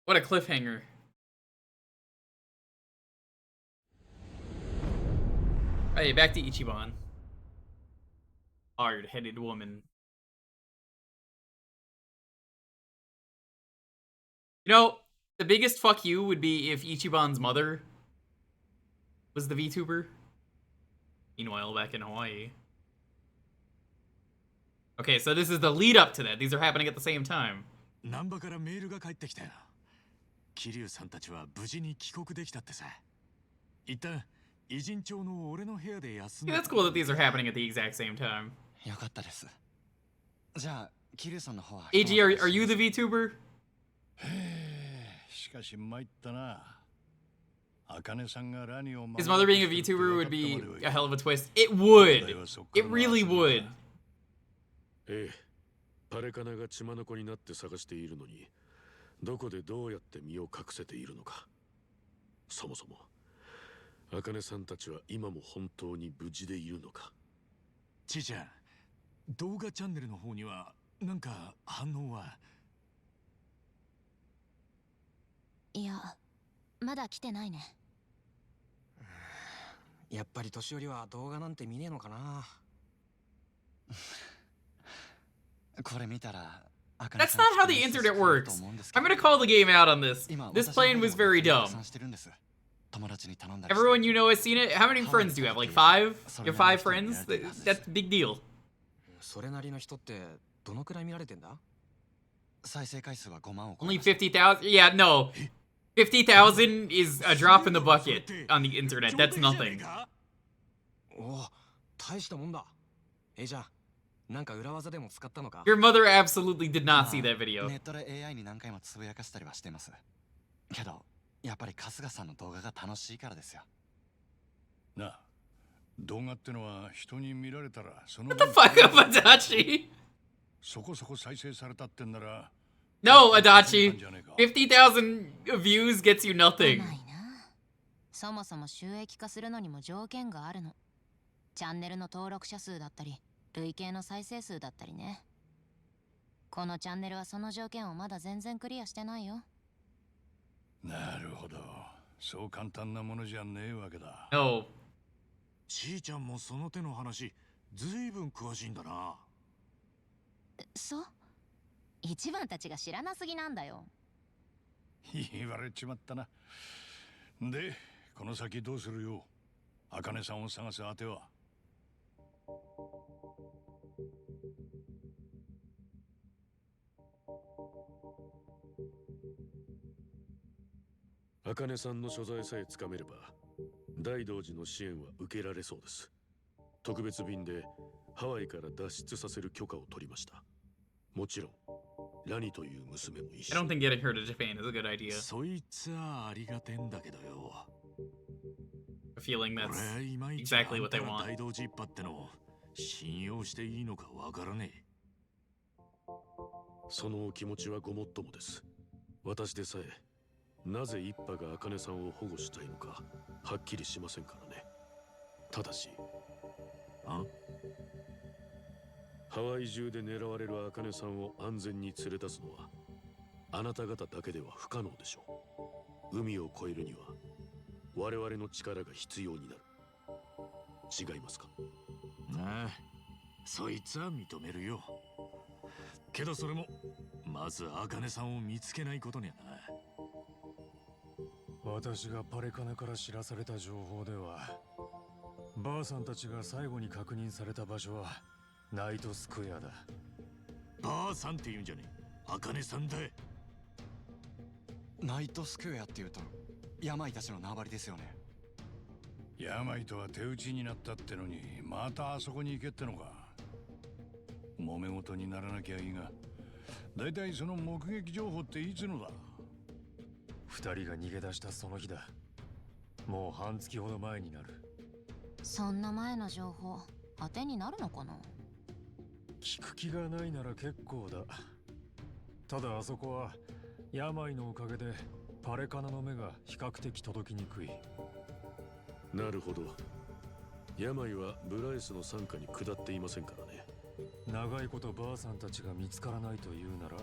What a cliffhanger. Hey, back to Ichiban. Hard-headed woman. You know, the biggest fuck you would be if Ichiban's mother was the VTuber. Meanwhile, back in Hawaii. Okay, so this is the lead up to that. These are happening at the same time. 南波からメールが返ってきたよ。桐生さんたちは無事に帰国できたってさ。一旦偉人町の俺の部屋で休んで。Yeah, that's cool that these are happening at the exact same time. よかったです。じゃあ、桐生さんの方は。AG, are you the VTuber? しかし参ったな。His mother being a VTuber would be a hell of a twist. It would. It really would. ええ、パレカナが血眼になって探しているのに、どこでどうやって身を隠せているのか。そもそも、茜さんたちは今も本当に無事でいるのか。ちいちゃん、動画チャンネルの方にはなんか反応は？いや、まだ来てないね。やっぱり年寄りは動画なんて見ねえのかな。これ見たら That's not how the internet works. I'm gonna call the game out on this. This plan was very dumb. Everyone you know has seen it. How many friends do you have? Like 5? You have 5 friends? That's a big deal. それなりの人ってどのくらい見られてんだ？再生回数は5万を Only 50,000? Yeah, no. 50,000 is a drop in the bucket on the internet. That's nothing. おお、大したもんだ。じゃあ、なんか裏技でも使ったのか？ Your mother absolutely did not see that video. ネットで AI に何回もつぶやかしたりはしてます。けど、やっぱり春日さんの動画が楽しいからですよ。なあ、動画ってのは人に見られたらその What the fuck up, Adachi? そこそこ再生されたってんなら No, Adachi. 50,000 views gets you nothing. そもそも収益化するのにも条件があるの。チャンネルの登録者数だったり、累計の再生数だったりね。このチャンネルはその条件をまだ全然クリアしてないよ。なるほど。そう簡単なものじゃねえわけだ。No. ちいちゃんもその手の話、ずいぶん詳しいんだな。そう？一番たちが知らなすぎなんだよ。言われちまったな。で、この先どうするよ。茜さんを探す当ては。茜さんの所在さえつかめれば、大道寺の支援は受けられそうです。特別便でハワイから脱出させる許可を取りました。もちろん、ラニという娘も一緒。I don't think getting her to Japan is a good idea. そいつはありがてんだけどよ。A feeling that's exactly what they want. 大道寺一派っての信用していいのかわからねえ。そのお気持ちはごもっともです。私でさえ、なぜ一派が茜さんを保護したいのか、はっきりしませんからね。ただし、ハワイ中で狙われる茜さんを安全に連れ出すのは、あなた方だけでは不可能でしょう。海を越えるには、我々の力が必要になる。違いますか？ああ、そいつは認めるよ。けどそれも、まず茜さんを見つけないことにはな。私がパレカナから知らされた情報では、ばあさんたちが最後に確認された場所はナイトスクエアだ。ばあさんって言うんじゃねえ。茜さんだ。ナイトスクエアって言うと病たちの縄張りですよね。病とは手打ちになったってのにまたあそこに行けってのか。揉め事にならなきゃいいが、だいたいその目撃情報っていつのだ？二人が逃げ出したその日だ。もう半月ほど前になる。そんな前の情報当てになるのかな？聞く気がないなら結構だ。ただあそこは病のおかげでパレカナの目が比較的届きにくい。なるほど。病はブライスの傘下に下っていませんからね。長いことばあさんたちが見つからないというなら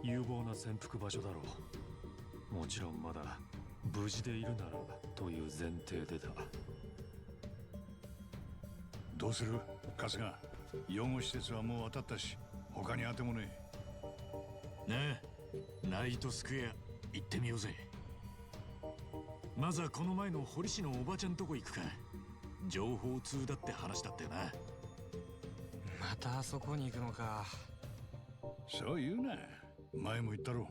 有望な潜伏場所だろう。もちろんまだ無事でいるならという前提でだ。どうする？春日。養護施設はもう当たったし、他に当てもねえ。ねえ、ナイトスクエア行ってみようぜ。まずはこの前の堀市のおばちゃんとこ行くか。情報通だって話だったよな。またあそこに行くのか。そう言うな。前も言ったろ。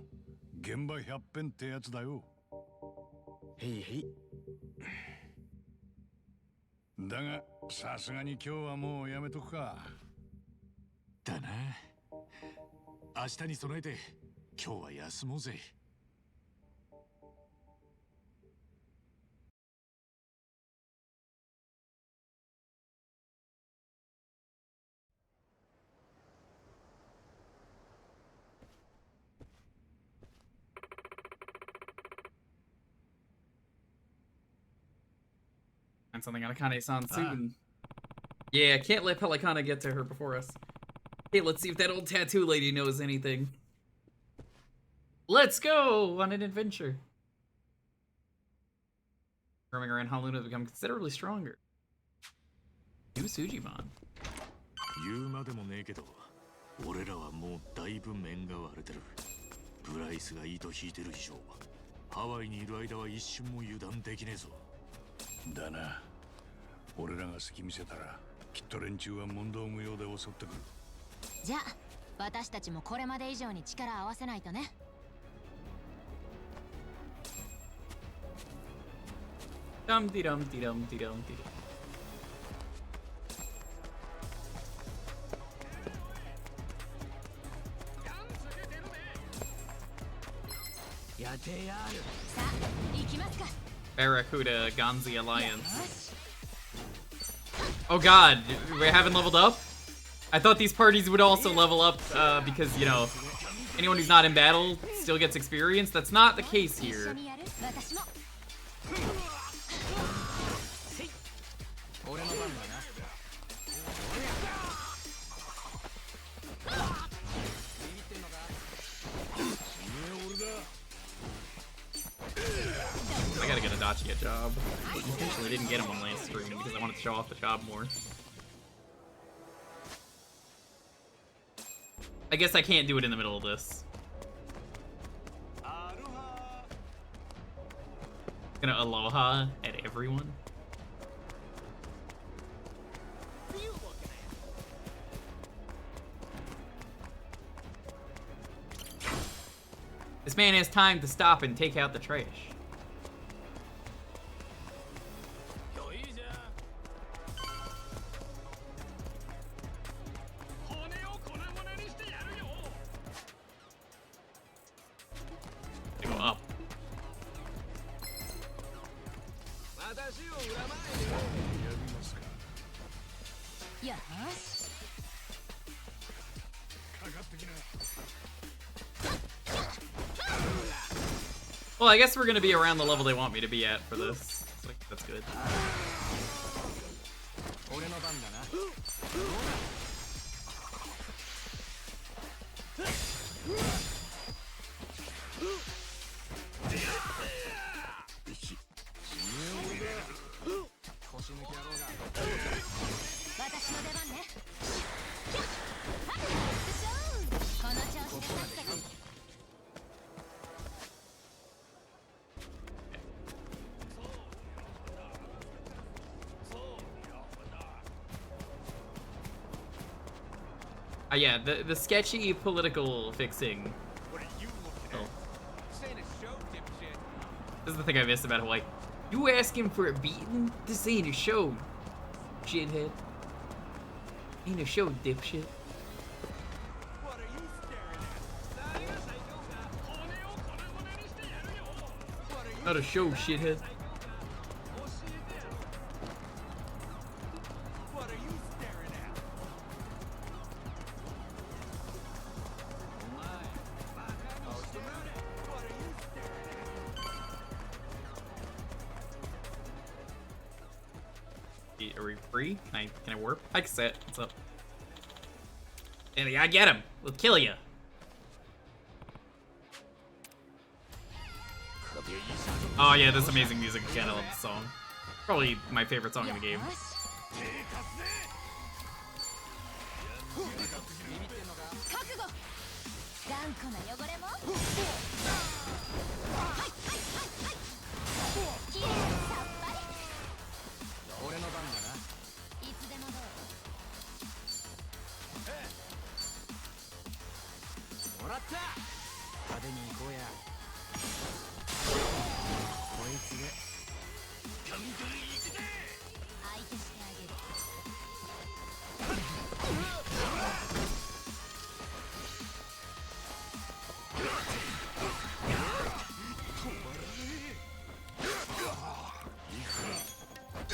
現場100遍ってやつだよ。へいへい。だがさすがに今日はもうやめとくか。だな。明日に備えて今日は休もうぜ。Find something on Akane-san soon. Yeah, can't let Pelicana get to her before us. Hey, let's see if that old tattoo lady knows anything. Let's go on an adventure. Roaming around Honolulu has become considerably stronger. New Sujimon. 言うまでもねえけど、俺らはもうだいぶ面が割れてる。プライスが糸引いてる以上、ハワイにいる間は一瞬も油断できねえぞ。だな。俺らが隙見せたら、きっと連中は問答無用で襲ってくる。じゃあ私たちもこれまで以上に力を合わせないとね。Dum dee dum dee dum dee dum dee. Barracuda Ganzi Alliance. Oh god, we haven't leveled up? I thought these parties would also level up because, you know, anyone who's not in battle still gets experience. That's not the case here. I gotta get a Dachi job. I intentionally didn't get him on last stream because I wanted to show off the job more. I guess I can't do it in the middle of this. Gonna aloha at everyone. This man has time to stop and take out the trash. They go up. Well, I guess we're gonna be around the level they want me to be at for this. So that's good. Yeah, the sketchy political fixing. Oh. This is the thing I miss about Hawaii. You asking for a beating? This ain't a show, shithead. Ain't a show, dipshit. Not a show, shithead. Are we free? Can I warp? Hi, Cassette. What's up? Andy, I get him. We'll kill you. Oh yeah, this amazing music again. I love the song. Probably my favorite song in the game.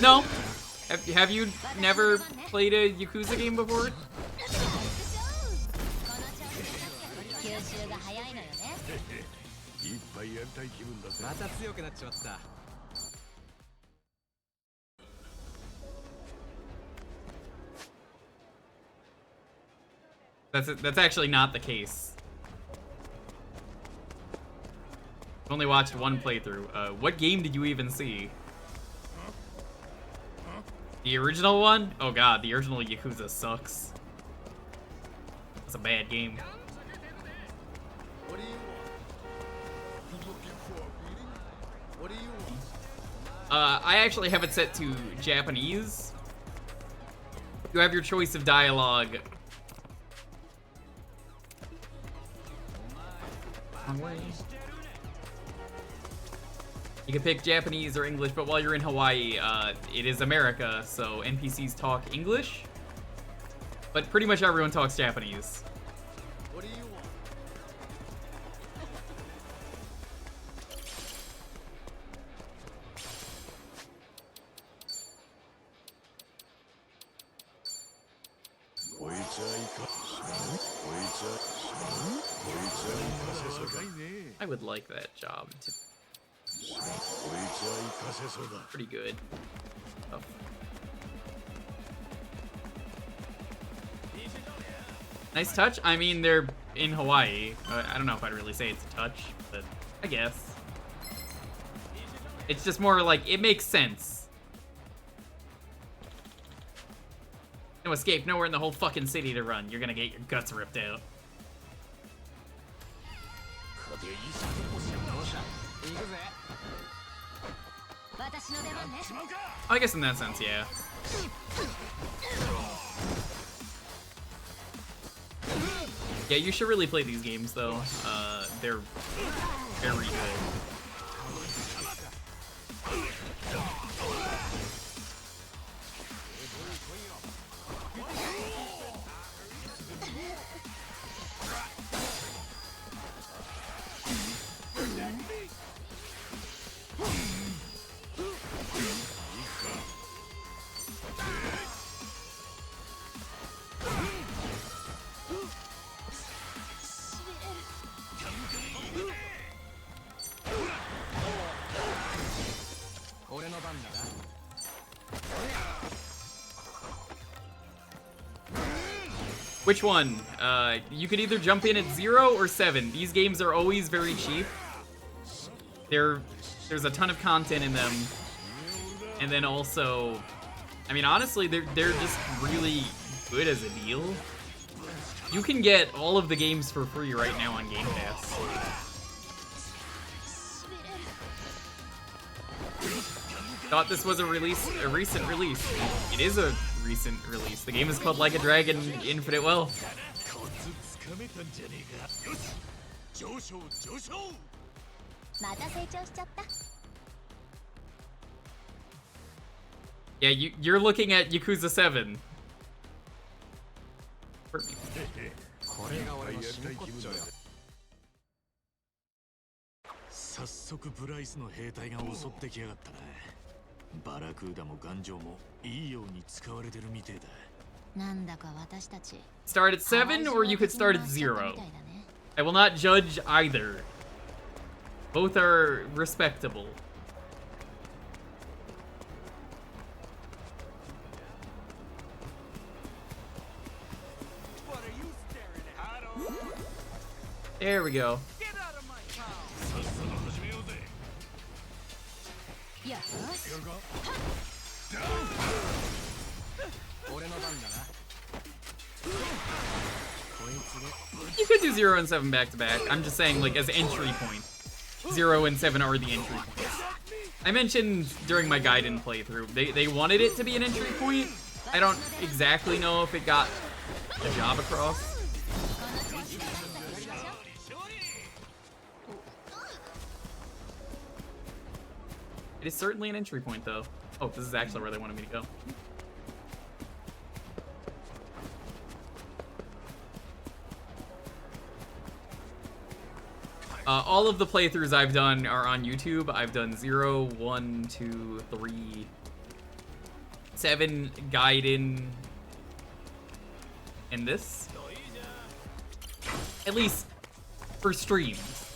No. Have you never played a Yakuza game before? That's actually not the case. I've only watched one playthrough. What game did you even see? The original one? Oh god, the original Yakuza sucks. It's a bad game. What do you want? You looking for a meeting? What do you want? I actually have it set to Japanese. You have your choice of dialogue. Wrong way. You can pick Japanese or English, but while you're in Hawaii, it is America, so NPCs talk English. But pretty much everyone talks Japanese. What do you want? I would like that job to pretty good. Oh. Nice touch. I mean, they're in Hawaii. I don't know if I'd really say it's a touch, but I guess. It's just more like, it makes sense. No escape, nowhere in the whole fucking city to run. You're gonna get your guts ripped out. I guess in that sense, yeah. Yeah, you should really play these games, though. They're very good. Which one? You could either jump in at 0 or 7. These games are always very cheap. There's a ton of content in them. And then also, I mean, honestly, they're just really good as a deal. You can get all of the games for free right now on Game Pass. Thought this was a recent release. It is a recent release. The game is called Like a Dragon Infinite Wealth. Yeah, you're looking at Yakuza 7. Start at 7, or you could start at 0. I will not judge either. Both are respectable. There we go. You could do 0 and 7 back to back. I'm just saying, like, as entry point. 0 and 7 are the entry points. I mentioned during my Gaiden playthrough, they wanted it to be an entry point. I don't exactly know if it got the job across. It is certainly an entry point, though. Oh, this is actually where they wanted me to go. All of the playthroughs I've done are on YouTube. I've done 0, 1, 2, 3, 7, Gaiden, and this. At least for streams.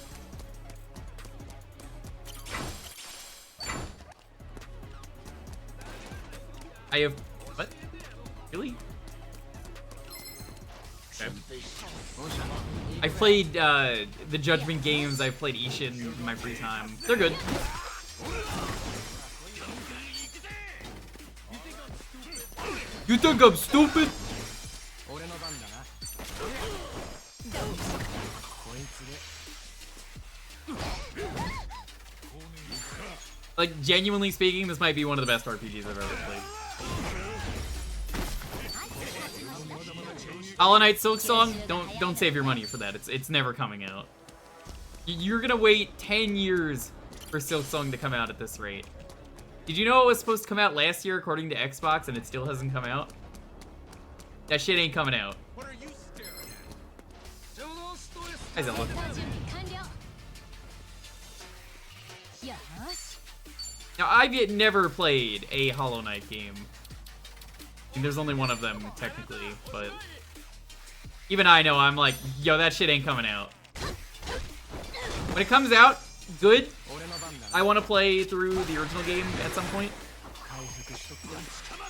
I have... What? Really? Okay. I've played the Judgment games. I've played Ishin in my free time. They're good. You think I'm stupid? Like, genuinely speaking, this might be one of the best RPGs I've ever played. Hollow Knight Silk Song, don't save your money for that. It's never coming out. You're gonna wait 10 years for Silk Song to come out at this rate. Did you know it was supposed to come out last year according to Xbox and it still hasn't come out? That shit ain't coming out. How's that look? Now, I've yet never played a Hollow Knight game. I mean, there's only one of them, technically, but even I know, I'm like, yo, that shit ain't coming out. When it comes out, good. I want to play through the original game at some point.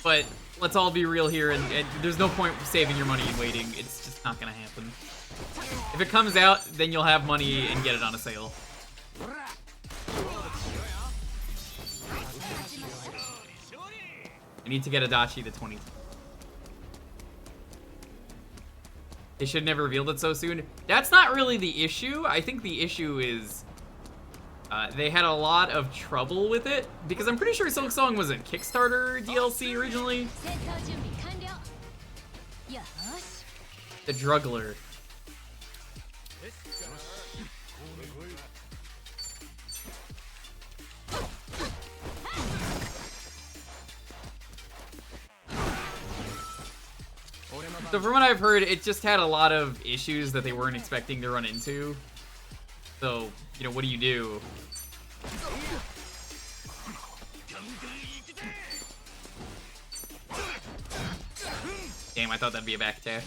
But let's all be real here, and there's no point saving your money and waiting. It's just not gonna happen. If it comes out, then you'll have money and get it on a sale. I need to get Adachi to 20. They should never revealed it so soon. That's not really the issue. I think the issue is they had a lot of trouble with it because I'm pretty sure Silk Song was a Kickstarter DLC originally. The Druggler. So from what I've heard, it just had a lot of issues that they weren't expecting to run into. So, you know, what do you do? Damn, I thought that'd be a back attack.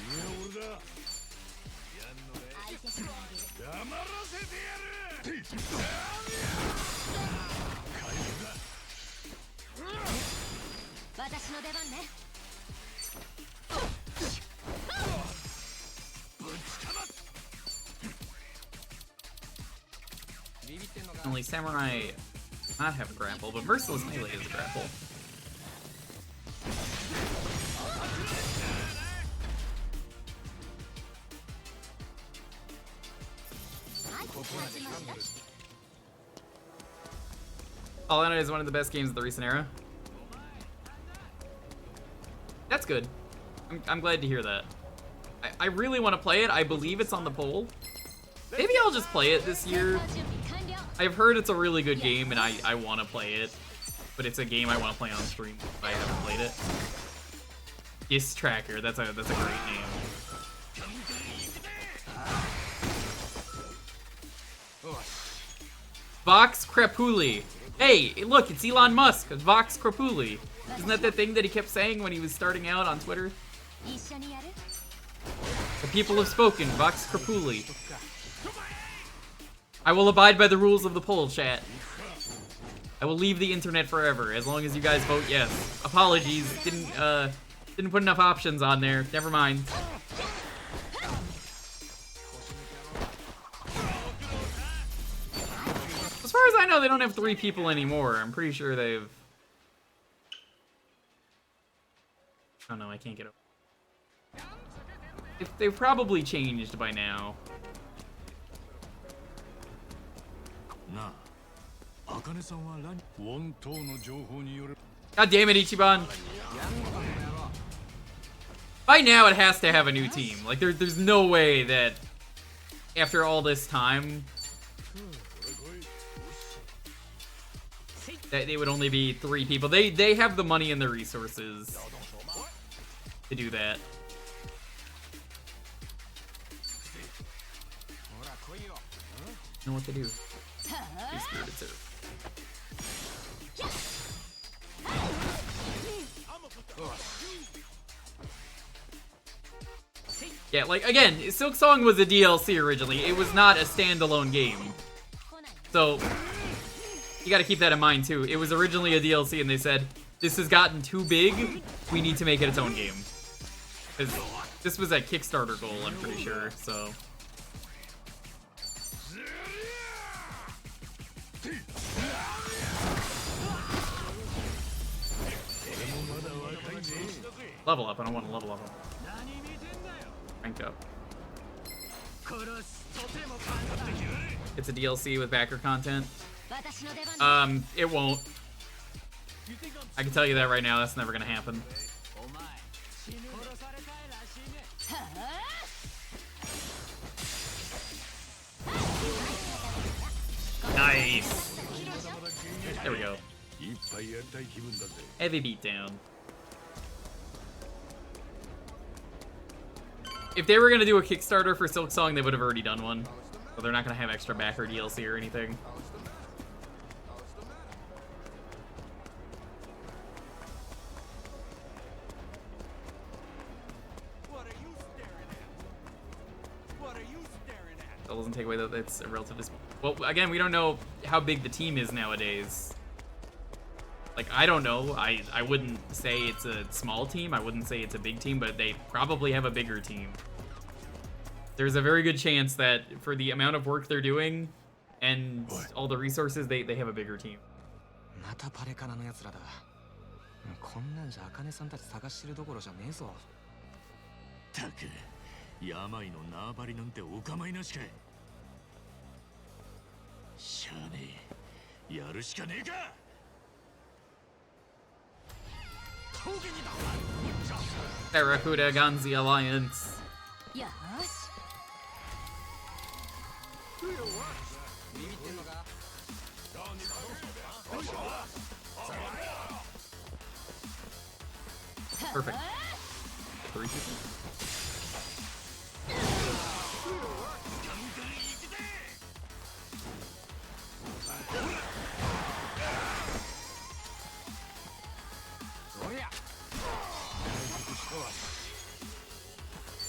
Only Samurai does not have a grapple, but Merciless Melee is a grapple. Hollow Knight is one of the best games of the recent era. That's good. I'm glad to hear that. I really want to play it. I believe it's on the poll. Maybe I'll just play it this year. I've heard it's a really good game, and I want to play it. But it's a game I want to play on stream if I haven't played it. Diss Tracker, that's a great name. Vox Crepuli. Hey, look, it's Elon Musk. Vox Crepuli. Isn't that the thing that he kept saying when he was starting out on Twitter? The people have spoken. Vox Crepuli. I will abide by the rules of the poll, chat. I will leave the internet forever as long as you guys vote yes. Apologies, didn't put enough options on there. Never mind. As far as I know, they don't have 3 people anymore. I'm pretty sure they've... Oh no, I can't get over. They've probably changed by now. God damn it, Ichiban. By now, it has to have a new team. Like, there's no way that after all this time that it would only be 3 people. They have the money and the resources to do that. Know what to do. Spirited Surf. Yeah, like, again, Silk Song was a DLC originally. It was not a standalone game. So, you gotta keep that in mind, too. It was originally a DLC, and they said, this has gotten too big, we need to make it its own game. Because This was a Kickstarter goal, I'm pretty sure, so. Level up, I don't want to level up. Rank up. It's a DLC with backer content. It won't. I can tell you that right now, that's never gonna happen. Nice! There we go. Heavy beatdown. If they were gonna do a Kickstarter for Silksong, they would have already done one. So they're not gonna have extra backer DLC or anything. That doesn't take away that it's a relative. Well, again, we don't know how big the team is nowadays. Like, I don't know. I wouldn't say it's a small team. I wouldn't say it's a big team, but they probably have a bigger team. There's a very good chance that for the amount of work they're doing and all the resources, they have a bigger team. またパレカナの奴らだ。こんなんじゃ茜さんたち探してるどころじゃねえぞ。たく、病の縄張りなんてお構いなしかい。しゃあねえ、やるしかねえか。Barracuda Ganzi Alliance. Perfect. 3 people.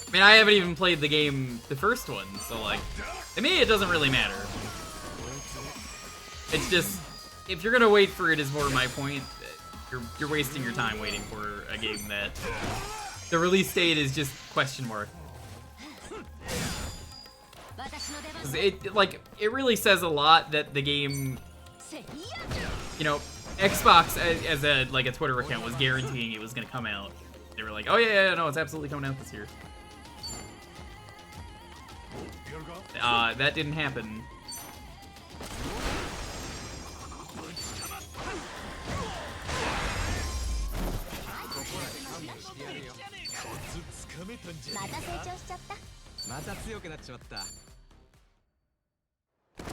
I mean, I haven't even played the game, the first one, so like, to me it doesn't really matter. It's just, if you're gonna wait for it is more my point, you're wasting your time waiting for a game that the release date is just question mark. It really says a lot that the game, you know, Xbox as a Twitter account was guaranteeing it was gonna come out. They were like, oh yeah, no, it's absolutely coming out this year. That didn't happen.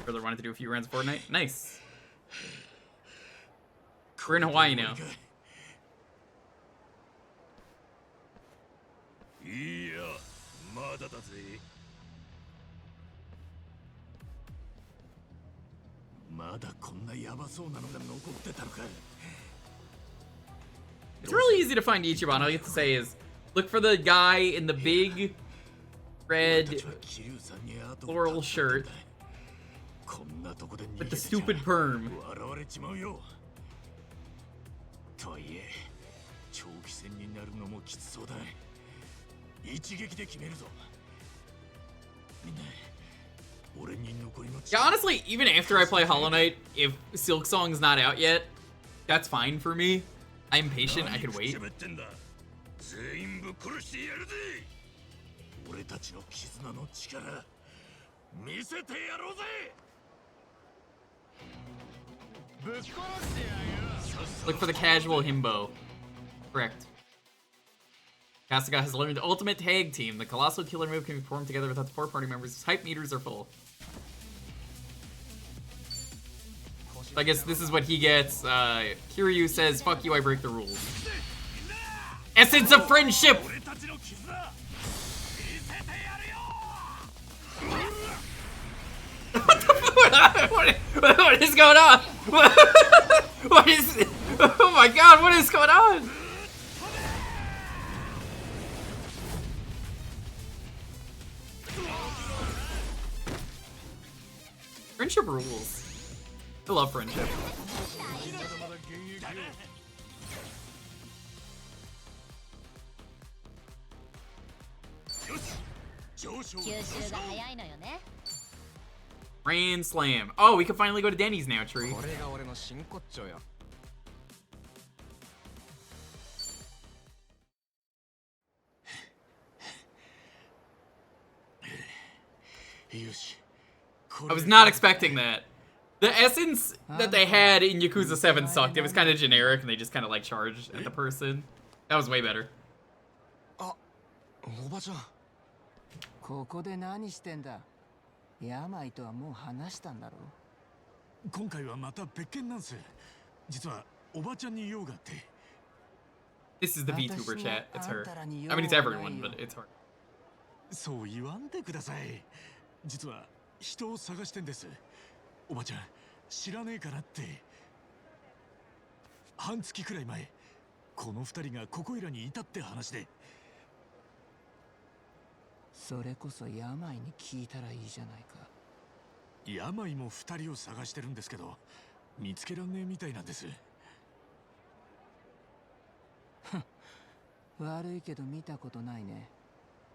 Brother wanted to do a few rounds of Fortnite. Nice. We're in Hawaii now. It's really easy to find Ichiban. All you have to say is, look for the guy in the big red floral shirt with the stupid perm. Yeah, honestly, even after I play Hollow Knight, if Silksong's not out yet, that's fine for me. I'm patient, I could wait. Look for the casual himbo. Correct. Kasuga has learned Ultimate Tag Team. The Colossal Killer move can be performed together without the 4 party members. His hype meters are full. So I guess this is what he gets. Kiryu says, fuck you, I break the rules. Essence of friendship! What is going on? What is... Oh my god, what is going on? Friendship rules. I love friendship. 吸収が早いのよね。 Grand Slam. Oh, we can finally go to Denny's now, Tree. これが俺の真骨頂よ。I was not expecting that. The essence that they had in Yakuza 7 sucked. It was kind of generic, and they just kind of like charged at the person. That was way better. おばちゃん。ここで何してんだ。病とはもう話したんだろう。今回はまた別件なんす。実はおばちゃんに用があって。This is the VTuber chat. It's her. I mean, it's everyone, but it's her. そう言わんでください。実は人を探してんです。おばちゃん、知らねえかなって。半月くらい前、この二人がここいらにいたって話で。それこそ病に聞いたらいいじゃないか。病も二人を探してるんですけど、見つけらんねえみたいなんです。悪いけど見たことないね。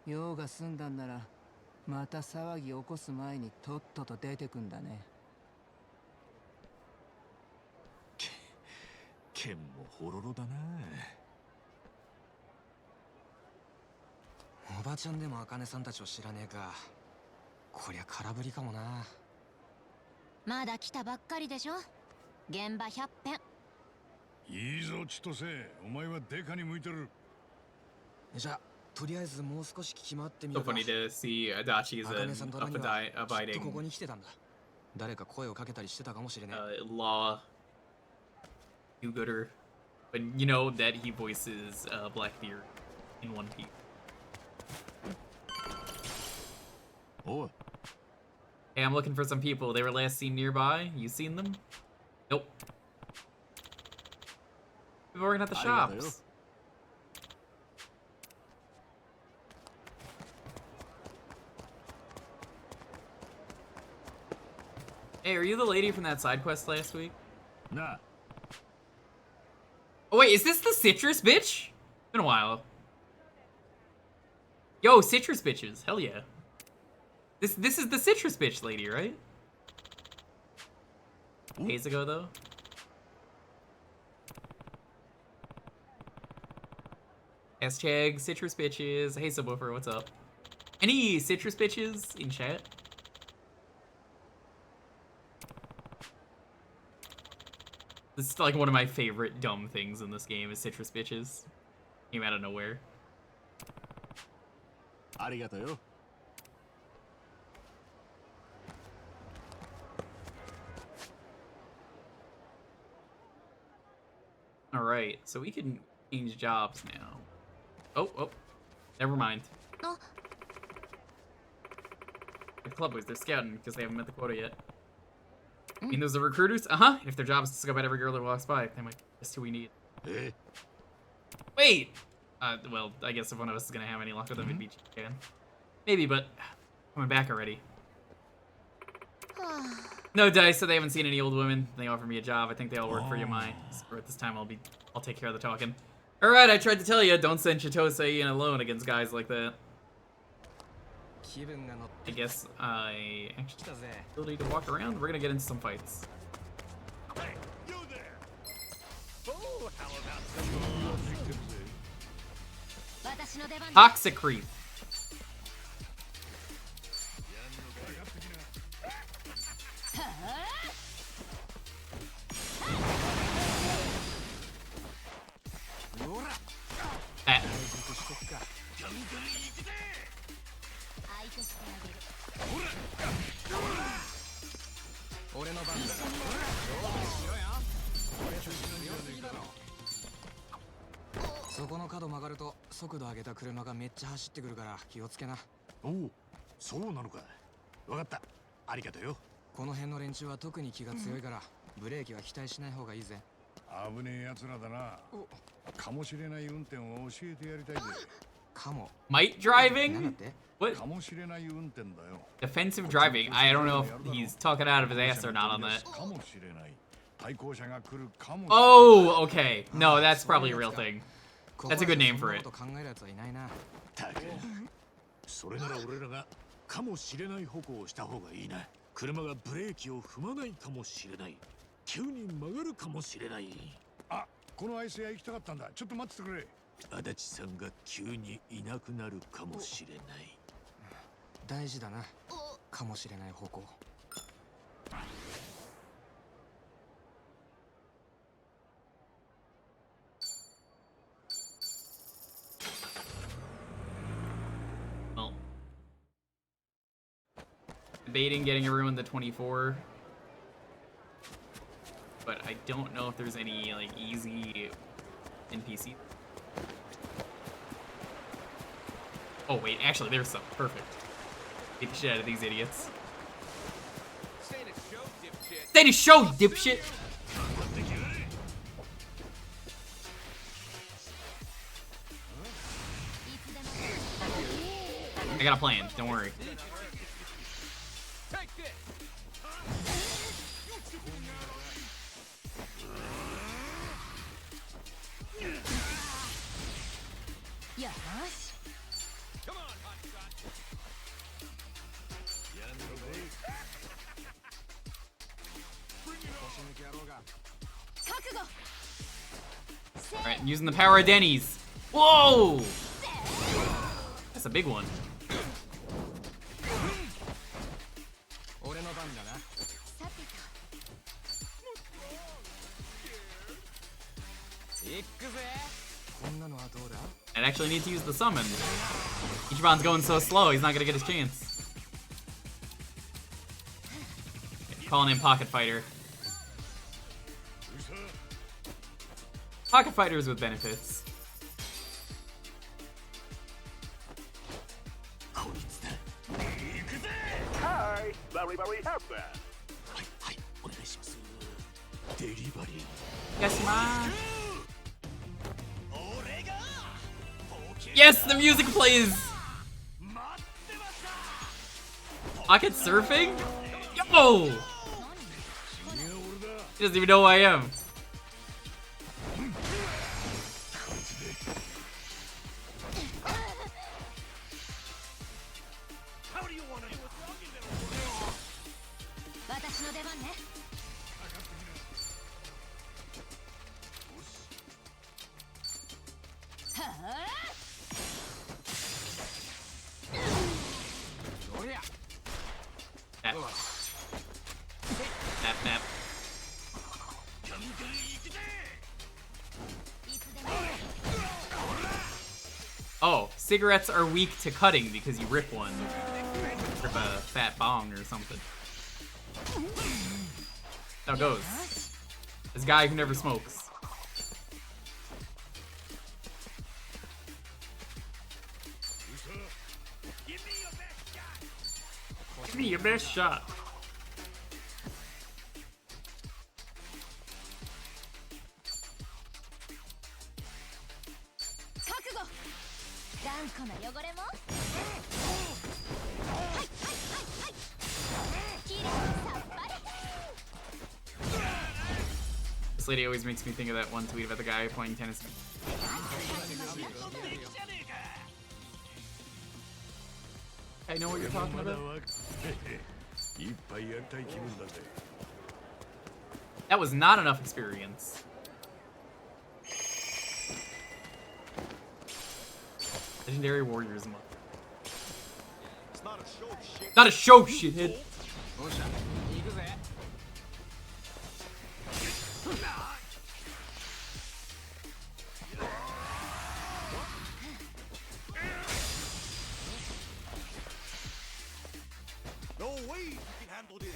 用が済んだんなら、また騒ぎ起こす前にとっとと出てくんだね。剣もほろろだな。おばちゃんでも茜さんたちを知らねえか。こりゃ空振りかもな。まだ来たばっかりでしょ。現場100遍。いいぞ千歳、お前はデカに向いてる。じゃあとりあえずもう少し聞き回ってみ So ようか。 funny to see Adachi's 茜さんとラニはきっと abiding ここに来てたんだ。誰か声をかけたりしてたかもしれねえ。law do-gooder. But you know that he voices Blackbeard in One Piece. Oh. Hey, I'm looking for some people. They were last seen nearby. You seen them? Nope. People working at the shops. Hey, are you the lady from that side quest last week? Nah. Oh wait, is this the citrus bitch? It's been a while. Yo, citrus bitches. Hell yeah. This is the citrus bitch lady, right? Days ago though. Hashtag citrus bitches. Hey Subwoofer, what's up? Any citrus bitches in chat? This is like one of my favorite dumb things in this game is citrus bitches. Came out of nowhere. Arigato. Alright, so we can change jobs now. Oh, never mind. Oh. The club boys, they're scouting because they haven't met the quota yet. I mean, those are recruiters? Uh-huh. If their job is to scope out every girl that walks by, they might guess who we need. Wait! Well, I guess if one of us is gonna have any luck with them, it'd be Jewker. Maybe, but coming back already. No dice, so they haven't seen any old women. They offer me a job. I think they all work for Yamai. So at this time, I'll take care of the talking. All right, I tried to tell you, don't send Chitose in alone against guys like that. I guess I actually have the ability to walk around. We're gonna get into some fights. Hey, you there! Oh, how about some Toxic creep. That. そこの角曲がると速度上げた車がめっちゃ走ってくるから気をつけな。おお、そうなのか。わかった。ありがとよ。この辺の連中は特に気が強いから、ブレーキは期待しない方がいいぜ。危ねえ奴らだな。かもしれない運転を教えてやりたいぜ。かも。Might driving? What? かもしれない運転だよ。 Defensive driving. I don't know if he's talking out of his ass or not on that. かもしれない。対向車が来るかも。Oh, okay. No, that's probably a real thing. That's a good name for it. 考える奴はいないな。たく、それなら俺らがかもしれない歩行をした方がいいな。車がブレーキを踏まないかもしれない。急に曲がるかもしれない。あ、このアイス屋行きたかったんだ。ちょっと待っててくれ。足立さんが急にいなくなるかもしれない。大事だな。かもしれない方向。Well, debating getting everyone to 24, but I don't know if there's any like easy NPC. Oh wait, actually there's some. Perfect. Beat the shit out of these idiots. Stay to show, dipshit! I got a plan, don't worry. Alright, I'm using the power of Denny's. Whoa! That's a big one. I'd actually need to use the summon. Ichiban's going so slow, he's not gonna get his chance. Calling in Pocket Fighter. Pocket Fighters with benefits. Hi, very happy. Yes, ma. Yes, the music plays. Pocket surfing? Yo! He doesn't even know who I am. Nap. Oh, cigarettes are weak to cutting because you rip one. Rip a fat bong or something. That's how it goes. This guy who never smokes. Give me your best shot. This lady always makes me think of that one tweet about the guy playing tennis. I know what you're talking about. That was not enough experience. Legendary Warriors month. Not a show, shithead.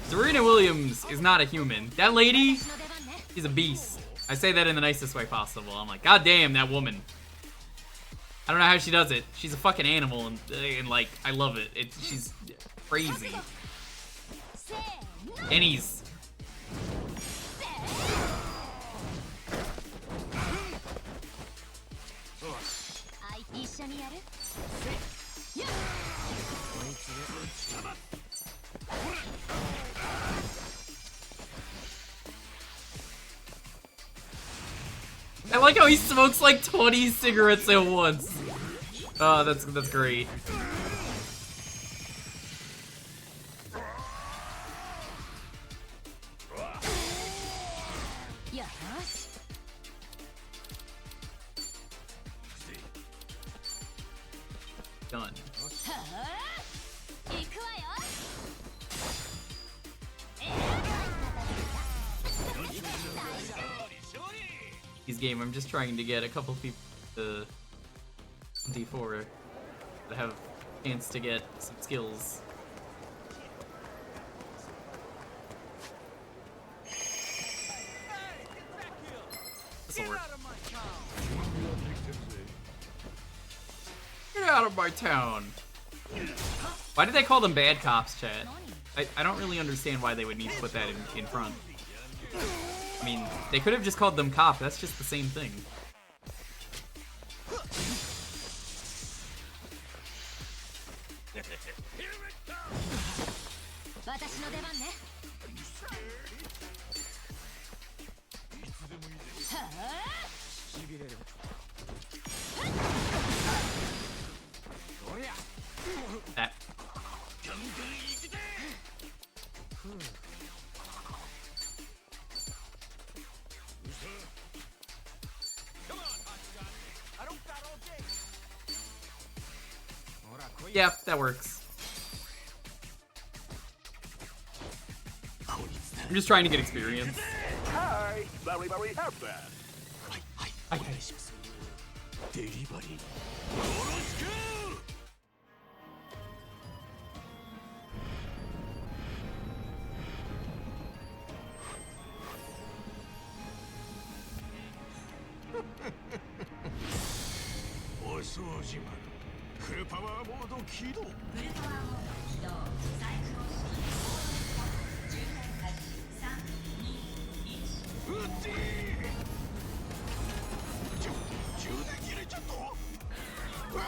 Serena Williams is not a human. That lady is a beast. I say that in the nicest way possible. I'm like, god damn, that woman. I don't know how she does it. She's a fucking animal, and like, I love it. She's crazy. Denny's. I like how he smokes like 20 cigarettes at once. Oh, that's great. よし Done. はあ行くわよ This game, I'm just trying to get a couple people to D4 that have a chance to get some skills. This'll work. Get out of my town! Why did they call them bad cops, chat? I don't really understand why they would need to put that in front. I mean, they could have just called them cop, that's just the same thing. That. Yeah, that works. I'm just trying to get experience. Hi, very, very happy. Delivery. お掃除マン、フルパワーモード起動。フルパワーモード起動。サイクル充電開始。3、2、1。うっちー。充電切れちゃった。うわ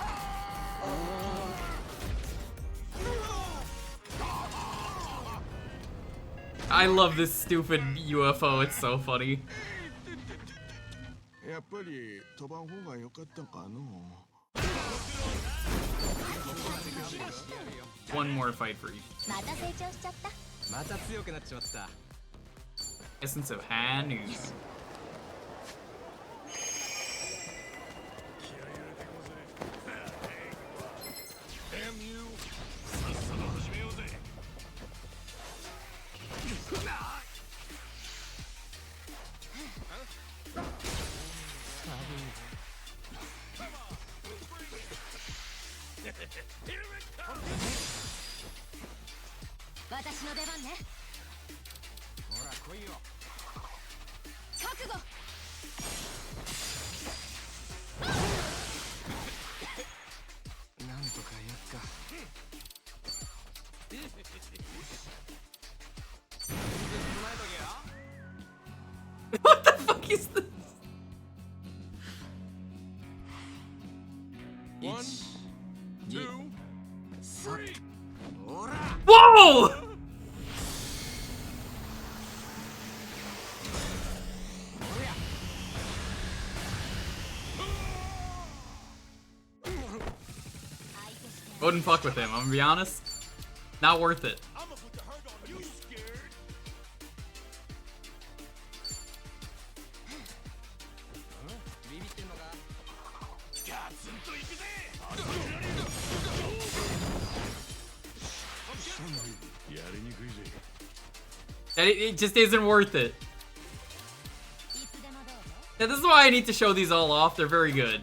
I love this stupid UFO, it's so funny. やっぱり飛ばん方が良かったかの。One more fight for each. また成長しちゃった。また強くなっちまった。 Essence of Hanu. What the fuck is this? 1, 2, 3. Whoa! Wouldn't fuck with him, I'm gonna be honest. Not worth it. It just isn't worth it. Yeah, this is why I need to show these all off. They're very good.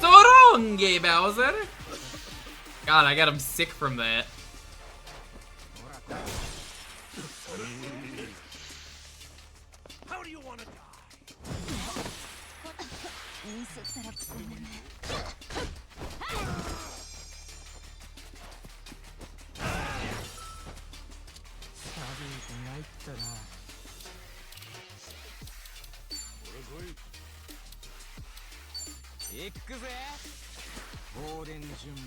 Soronge Bowser! God, I got him sick from that. How do you want to die? ミスったらクソだね。サビーズ参ったな。行くぜ。放電準備。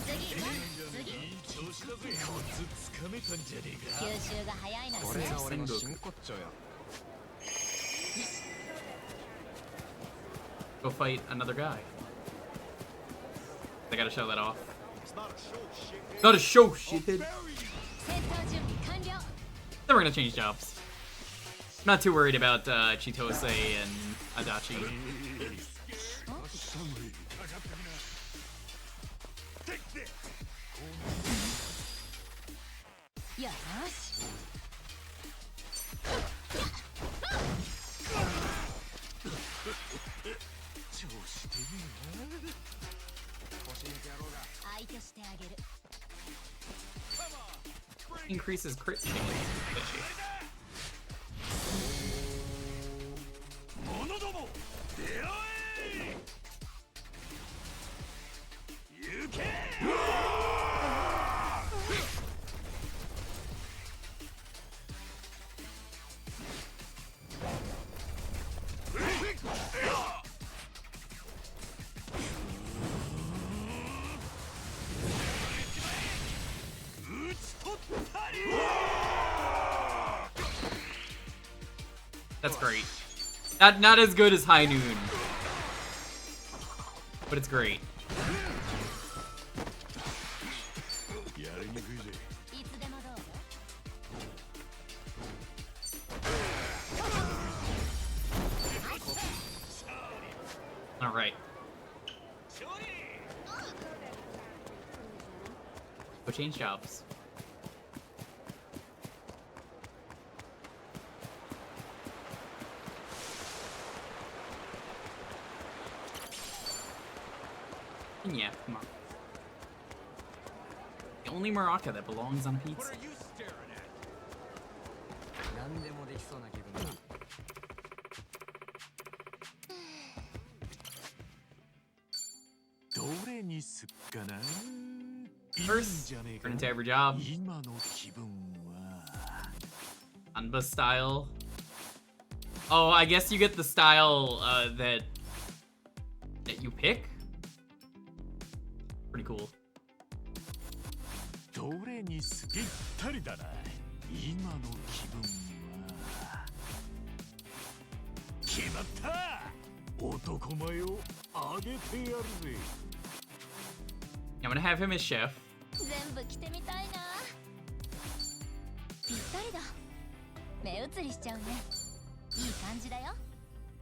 次。いい調子だぜ。コツつかめたんじゃねえか。吸収が早いのこれが俺の真骨頂よ。go fight another guy. I gotta show that off. It's not a show, shithead. Then we're gonna change jobs. I'm not too worried about Chitose and Adachi. Increases crit chance. That's great. Not as good as High Noon, but it's great. All right. Go change jobs. Yeah, come on. The only maraca that belongs on pizza. First, turn into every job. Anba style. Oh, I guess you get the style that you pick. Pretty cool. I'm gonna have him as chef.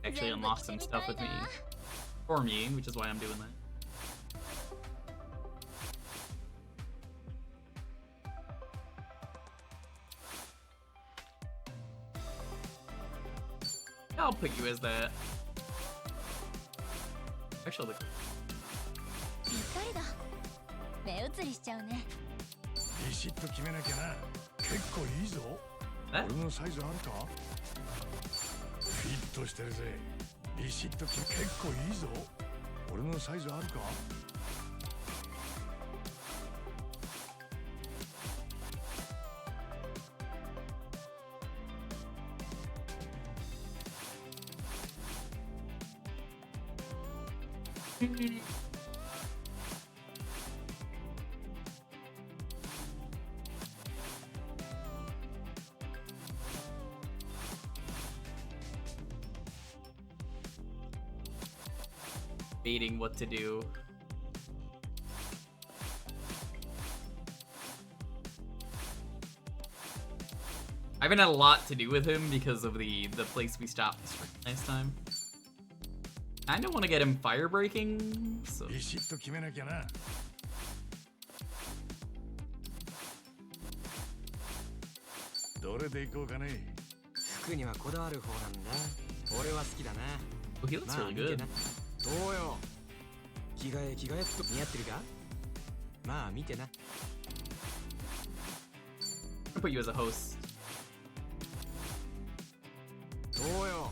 Actually unlock some stuff with me. For me, which is why I'm doing that. I'll put you as that. Actually, look. ビシッと決めなきゃな。結構いいぞ。俺のサイズあるか？フィットしてるぜ。ビシッと結構いいぞ。俺のサイズあるかDebating what to do. I haven't had a lot to do with him because of the place we stopped last time. I don't want to get him fire breaking, so. ビシッと決めなきゃな。どれでいこうかね。服にはこだわる方なんだ。俺は好きだな。Oh, he looks really good. どうよ。着替えっと似合ってるか？まあ見てな。I'll put you as a host. どうよ。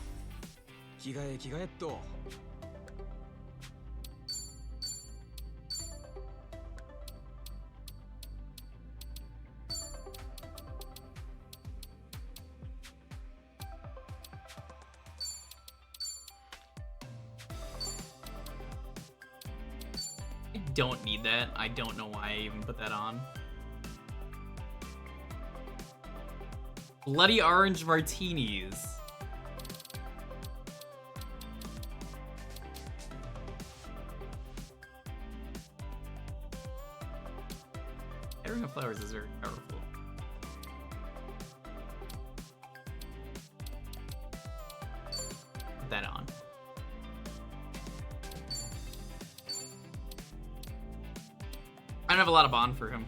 着替えっと。Don't need that. I don't know why I even put that on. Bloody orange martinis. Gathering of flowers is very powerful. Put that on. I don't have a lot of bond for him.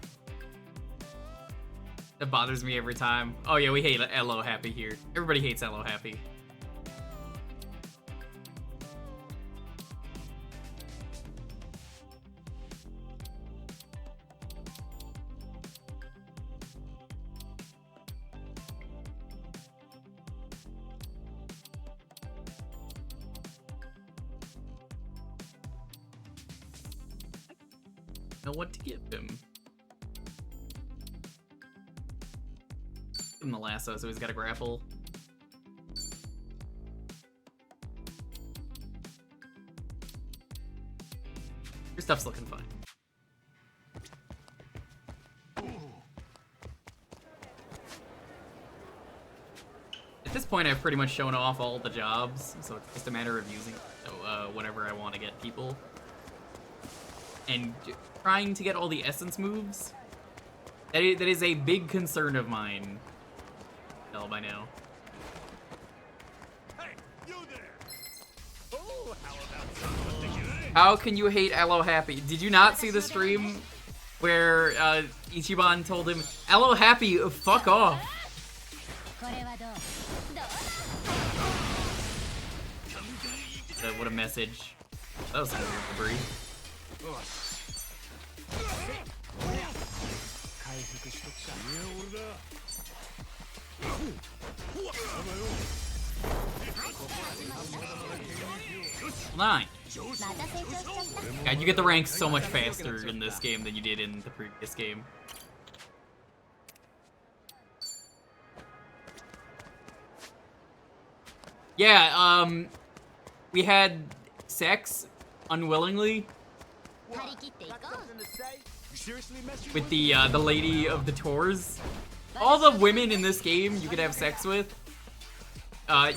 That bothers me every time. Oh yeah, we hate LO Happy here. Everybody hates LO Happy. Know what to give him. Give him the lasso, so he's got a grapple. Your stuff's looking fine. At this point, I've pretty much shown off all the jobs, so it's just a matter of using whatever I want to get people. And trying to get all the essence moves. That is a big concern of mine. Tell by now. Hey, you there! Oh, how about something? How can you hate LO Happy? Did you not see the stream where Ichiban told him, LO Happy, fuck off? What a message. That was some weird debris. Nine. God, you get the ranks so much faster in this game than you did in the previous game. Yeah, we had sex unwillingly with the lady of the tours. All the women in this game you could have sex with.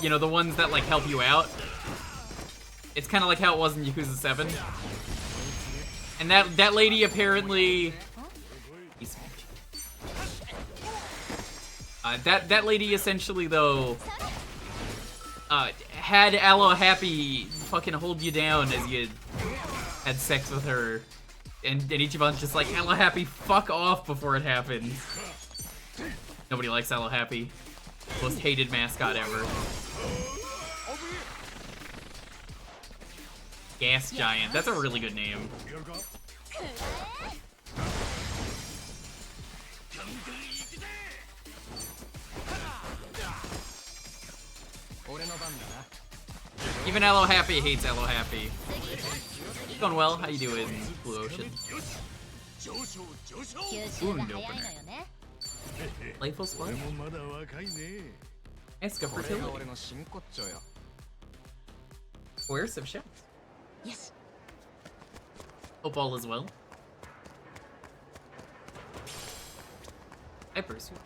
You know, the ones that like help you out. It's kind of like how it was in Yakuza 7. And that lady apparently that lady essentially though had LO Happy fucking hold you down as you had sex with her. And Ichiban's just like, LO Happy, fuck off before it happens. Nobody likes LO Happy. Most hated mascot ever. Gas Giant. That's a really good name. Even LO Happy hates LO Happy. It's going well. How you doing, Blue Ocean? Wound opener. Playful spark. Esca fertility. Coercive shouts. Yes. Hope all is well. Hyper suit.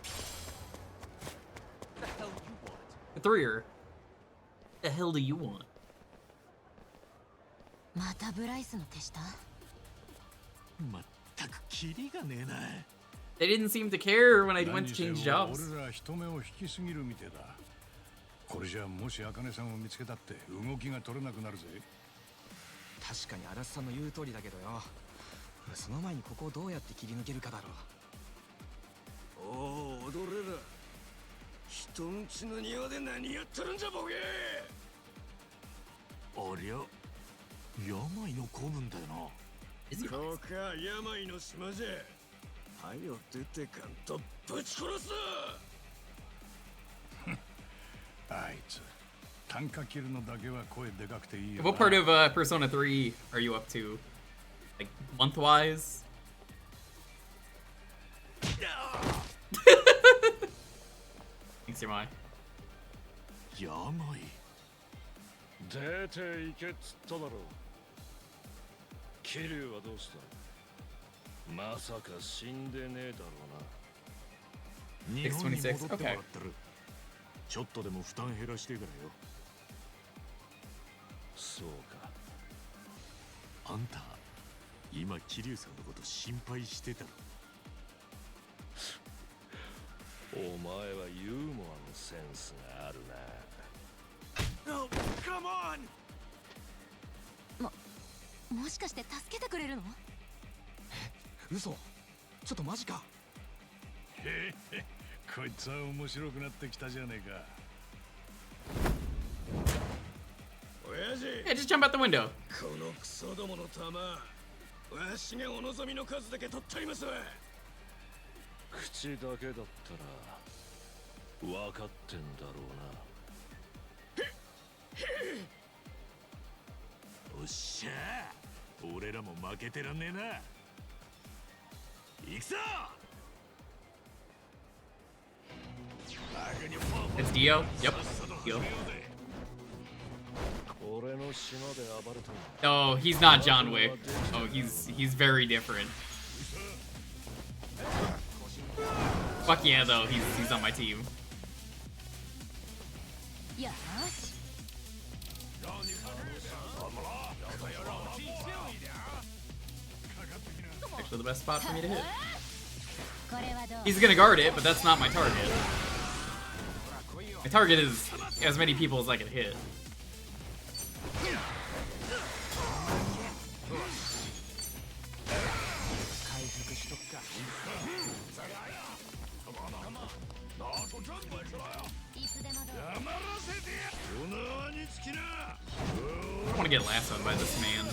What the hell do you want? A threer. What the hell do you want? またブライスの手下？まったくキリがねえな。 They didn't seem to care when I went to change jobs. 俺ら人目を引きすぎるみてえだ。これじゃもし茜さんを見つけたって動きが取れなくなるぜ。確かに荒さんの言う通りだけどよ。その前にここをどうやって切り抜けるかだろう。おお、踊れら。人んちの庭で何やってるんじゃボケ。ありゃ、病の子分だよな。ここか病の島じゃ。はよ出てかんとぶち殺す。あいつ、単価切るのだけは声でかくていいよ。 What part of Persona 3 are you up to? Like, month-wise? Thanks, your mind. 病出て行けっつっただろう。桐生はどうした？まさか死んでねえだろうな。日本に戻ってもらってる。ちょっとでも負担減らしてからよ。そうか。あんた今桐生さんのこと心配してたろ。お前はユーモアのセンスがあるな。 No, come on! もしかして助けてくれるの？嘘。ちょっとマジか。へへ、こいつは面白くなってきたじゃねえか。親父。Yeah, just jump out the window. このクソどもの玉、わしがお望みの数だけ取ってありますわ。口だけだったら分かってんだろうな。おっしゃー、俺らも負けてらんねえな。行くぞ。 It's Dio? Yep. Dio. Oh, he's not John Wick. Oh, he's very different. Fuck yeah, though. He's on my team. Actually, the best spot for me to hit. He's gonna guard it, but that's not my target. My target is as many people as I can hit. I don't want to get lassoed by this man.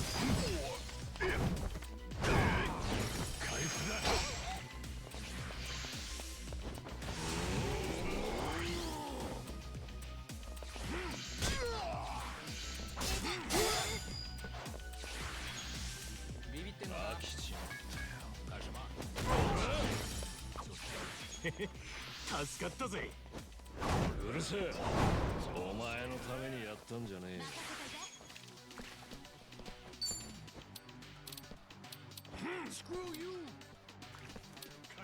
Screw you!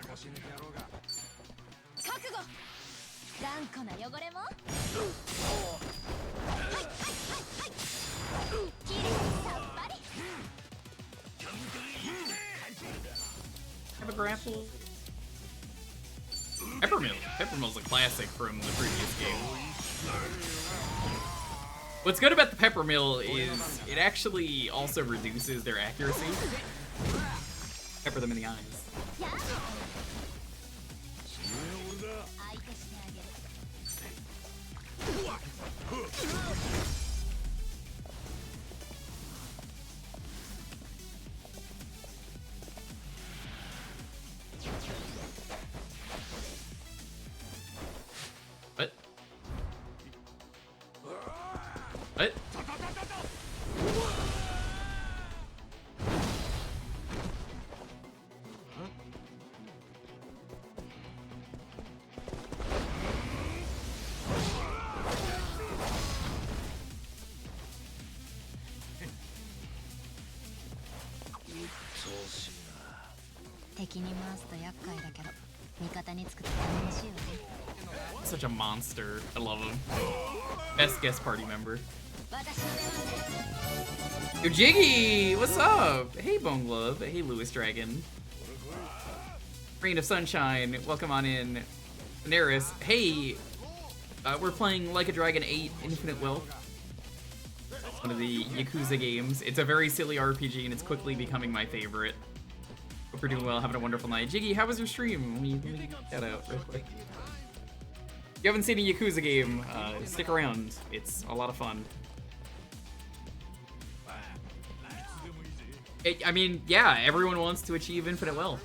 腰抜け野郎が。覚悟。頑固な汚れも。きれいさっぱり。Have a grapple. Peppermill. Peppermill's a classic from the previous game. What's good about the Peppermill is it actually also reduces their accuracy. Pepper them in the eyes. What? What? Such a monster. I love him. Best guest party member. Yo, Jiggy! What's up? Hey, Bone Glove. Hey, Lewis Dragon. Rain of Sunshine. Welcome on in. Daenerys. Hey! We're playing Like a Dragon 8 Infinite Wealth. One of the Yakuza games. It's a very silly RPG and it's quickly becoming my favorite. Hope you're doing well, having a wonderful night. Jiggy, how was your stream? Let me get that out real quick. If you haven't seen a Yakuza game, stick around. It's a lot of fun. I mean, yeah, everyone wants to achieve infinite wealth.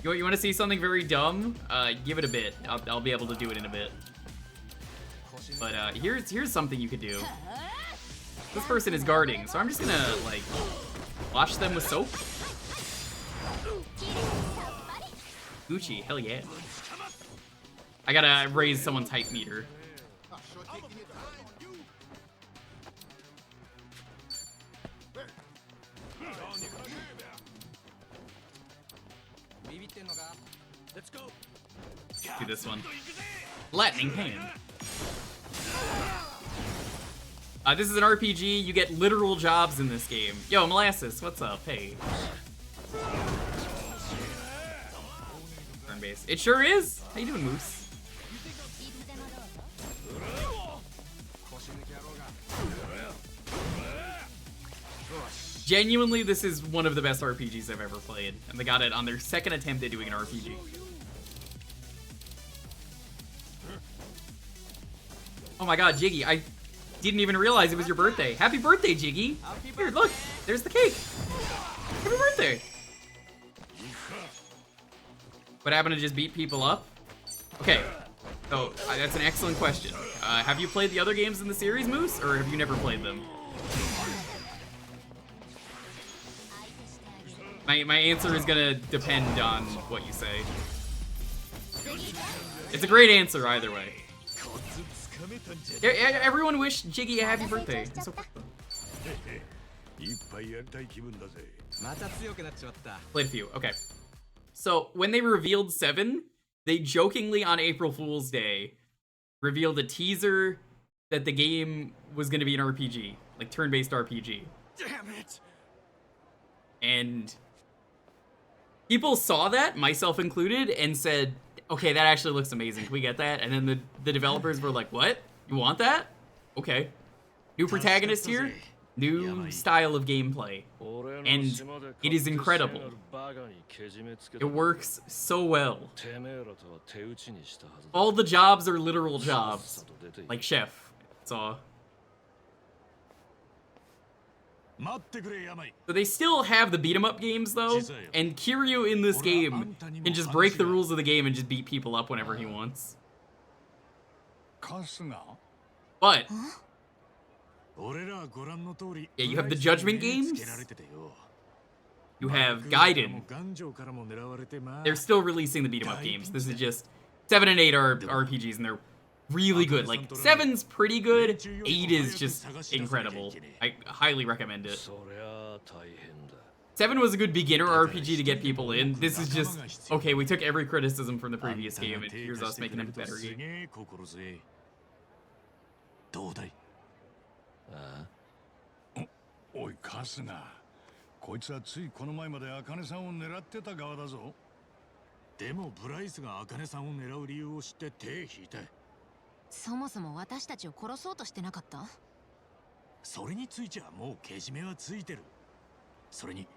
You want to see something very dumb? Give it a bit. I'll be able to do it in a bit. But here's something you could do. This person is guarding, so I'm just gonna like wash them with soap. Gucci, hell yeah. I gotta raise someone's height meter. Let's go. Do this one. Lightning Hand. This is an RPG. You get literal jobs in this game. Yo, Molasses, what's up? Hey. Turn-based. nice. It sure is. How you doing, Moose? Genuinely, this is one of the best RPGs I've ever played, and they got it on their second attempt at doing an RPG. Oh my god, Jiggy, I didn't even realize it was your birthday. Happy birthday, Jiggy! Here, look, there's the cake. Happy birthday! What happened to just beat people up? Okay, so that's an excellent question. Have you played the other games in the series, Moose, or have you never played them? My answer is gonna depend on what you say. It's a great answer either way. Everyone wish Jiggy a happy birthday. So played a few. Okay. So when they revealed 7, they jokingly on April Fool's Day revealed a teaser that the game was gonna be an RPG, like turn-based RPG. Damn it! And people saw that, myself included, and said, okay, that actually looks amazing. Can we get that? And then the developers were like, what? You want that? Okay. New protagonist here, new style of gameplay. And it is incredible. It works so well. All the jobs are literal jobs. Like Chef. So they still have the beat 'em up games though, and Kiryu in this game can just break the rules of the game and just beat people up whenever he wants. But yeah, you have the Judgment games. You have Gaiden. They're still releasing the beat 'em up games. This is just 7 and 8 are RPGs, and they're really good. Like 7's pretty good. 8 is just incredible. I highly recommend it. 7 was a good beginner RPG to get people in. This is just okay. We took every criticism from the previous game, and here's us making a better game. おいカスナ、こいつはついこの前まで茜さんを狙ってた側だぞ。でもブライスが茜さんを狙う理由を知って手引いた。そもそも私たちを殺そうとしてなかった？それについちゃもうけじめはついてる。それに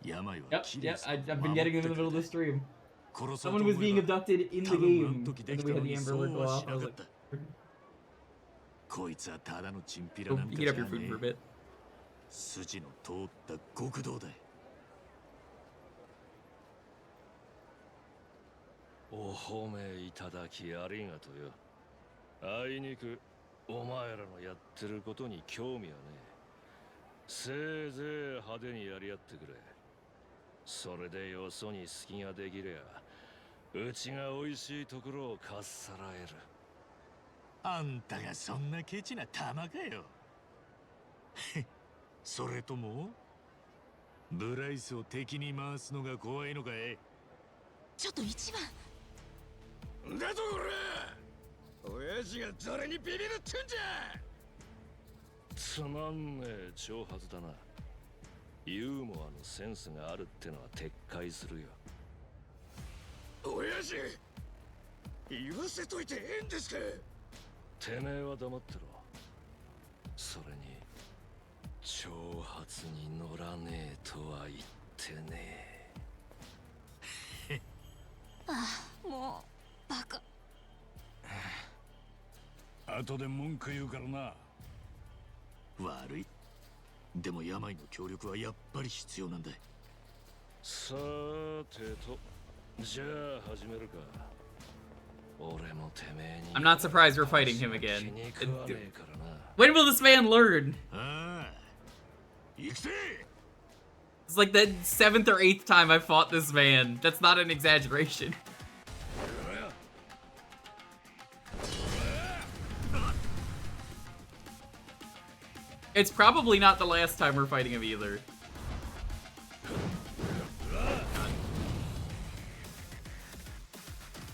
病は Yep, I've been getting in the middle of the stream. Someone was being abducted in the game, and then we had the Amber Alert go off. I was like, こいつはただのチンピラ go なんか eat じゃ up your food ね for a bit. 筋の通った極道だ。お褒めいただきありがとうよ。あいにくお前らのやってることに興味はねえ。せいぜい派手にやり合ってくれ。それでよそに隙ができりゃ、うちが美味しいところをかっさらえる。あんたがそんなケチな玉かよ。それともブライスを敵に回すのが怖いのかい？ちょっと一番。だとこら！親父が誰にビビるってんじゃ！つまんねえ挑発だな。ユーモアのセンスがあるってのは撤回するよ。親父！言わせといてええんですか？てめえは黙ってろ。それに挑発に乗らねえとは言ってねえ。ああ、もうバカ。後で文句言うからな。悪い。でも病の協力はやっぱり必要なんだ。さーてと、じゃあ始めるか。俺もてめえに。 I'm not surprised we're fighting him again. When will this man learn? It's like the 7th or 8th time I fought this man. That's not an exaggeration. It's probably not the last time we're fighting him either.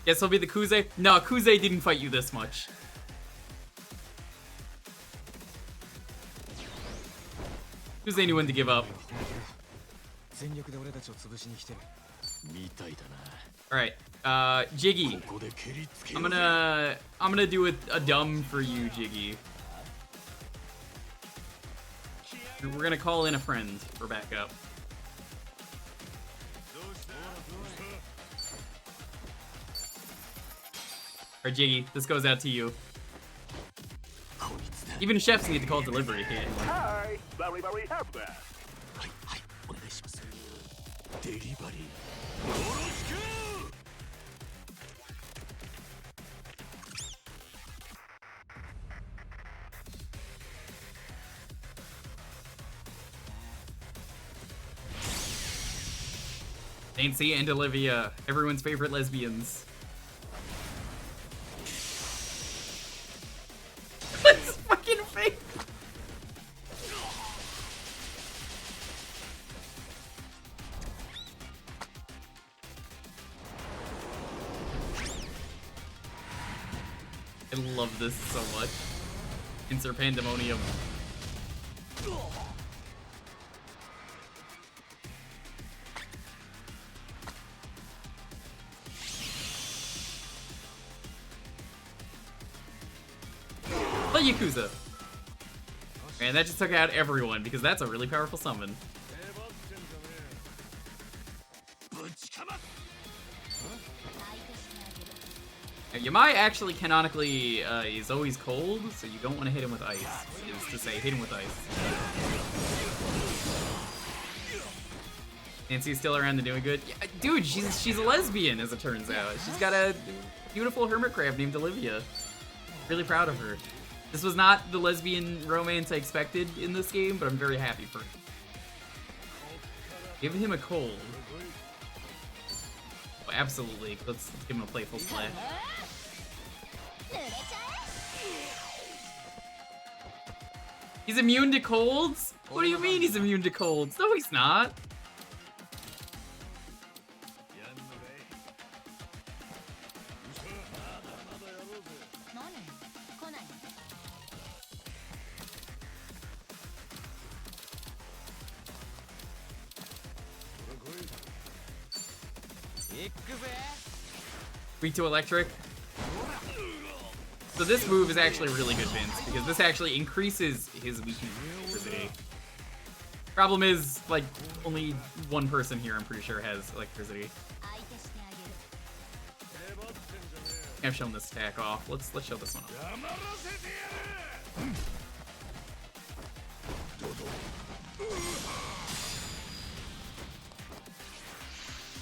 Guess he'll be the Kuze? No, Kuze didn't fight you this much. Kuze knew when to give up. Alright, Jiggy. I'm gonna do a dumb for you, Jiggy. We're gonna call in a friend for backup. Alright, Jiggy, this goes out to you. Even chefs need to call delivery. Hi, very happy. Nancy and Olivia, everyone's favorite lesbians. That's fucking fake. I love this so much. Insert pandemonium. Yakuza. Man, that just took out everyone because that's a really powerful summon. Now, Yamai actually canonically is always cold, so you don't want to hit him with ice. Is to say, hit him with ice. Nancy's still around and doing good. Yeah, dude, she's a lesbian, as it turns out. She's got a beautiful hermit crab named Olivia. Really proud of her. This was not the lesbian romance I expected in this game, but I'm very happy for it. Give him a cold. Oh, absolutely. Let's give him a playful splash. He's immune to colds? What do you mean he's immune to colds? No, he's not. Weak to electric. So this move is actually really good, Vince, because this actually increases his weakness electricity. Problem is, like, only one person here, I'm pretty sure, has electricity. I've shown this attack off. Let's show this one off.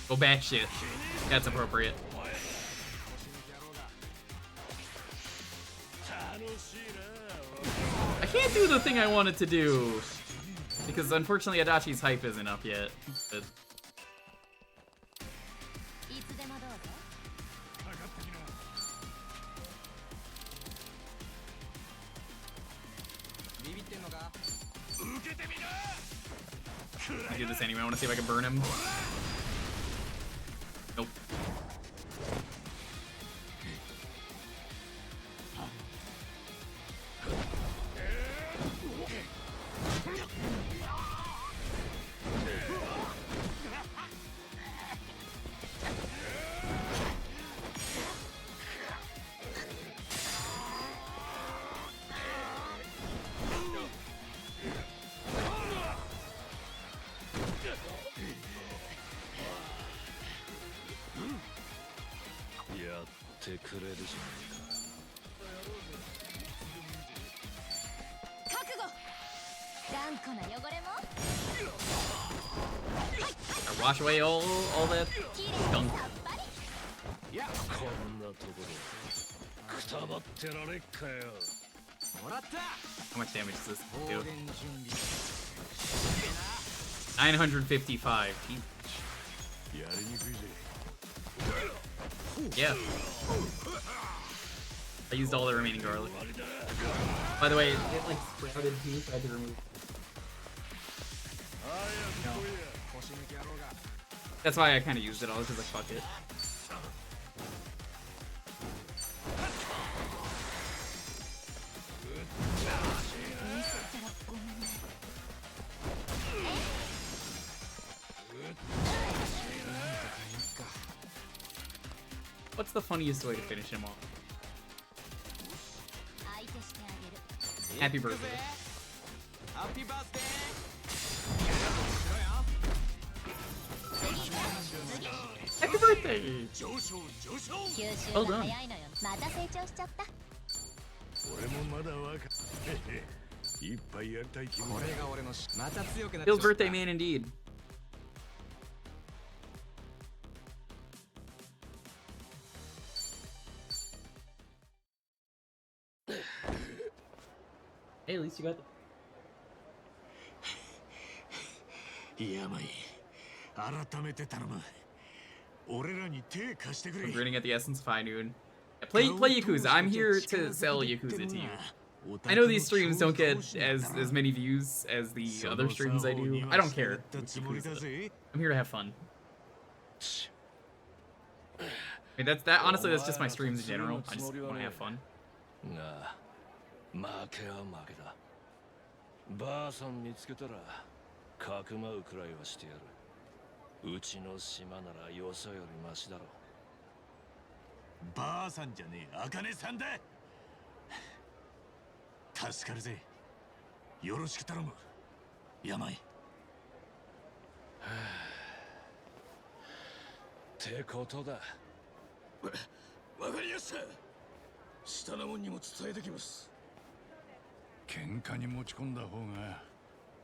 Go batshit. That's appropriate. I can't do the thing I wanted to do because unfortunately Adachi's hype isn't up yet. But... I do this anyway. I want to see if I can burn him. Nope. Wash away all that gunk. How much damage does this do? 955. Yeah. I used all the remaining garlic. By the way, it like sprouted too, so I had to remove. No. That's why I kind of used it all. I was just like, fuck it. What's the funniest way to finish him off? Happy birthday. Happy birthday. Happy birthday! Well done. また成長しちゃった。俺もまだ若い。いっぱいやりたい気分。これが俺のまた強くなっちゃ Bill's った。 birthday man indeed. Hey, at least you got the... 病改めて頼む。俺らに手貸してくれ。 I'm grinning at the essence of high noon. Play Yakuza. I'm here to sell Yakuza to you. I know these streams don't get as many views as the other streams I do. I don't care. I'm here to have fun. I mean, that honestly, that's just my streams in general. I just want to have fun. が負けは負けだ。ばあさん見つけたらかくまうくらいはしてやる。うちの島ならよそよりマシだろ。ばあさんじゃねえ、あかねさんだ。助かるぜ。よろしく頼む。病。ってことだ。わかりやした。下の者にも伝えてきます。喧嘩に持ち込んだ方が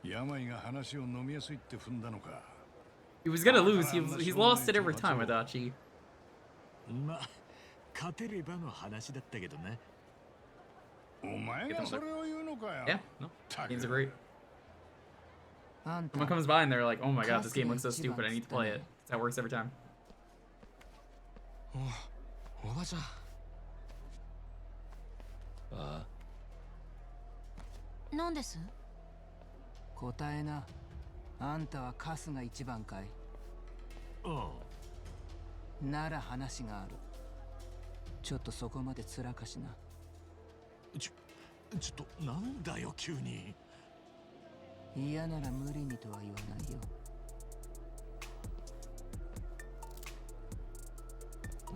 病が話を飲みやすいって踏んだのか。He was gonna lose. He's lost it every time, Adachi. ま、勝てればの話だったけどな。お前がそれを言うのかよ。 Yeah, no. Games are great. Someone comes by and they're like, oh my god, this game looks so stupid, I need to play it. That's how it works every time. おばちゃん。ああ。なんです？答えな。あんたはカスが一番かい？ああ。なら話がある。ちょっとそこまでつらかしな。ちょっとなんだよ急に。嫌なら無理にとは言わないよ。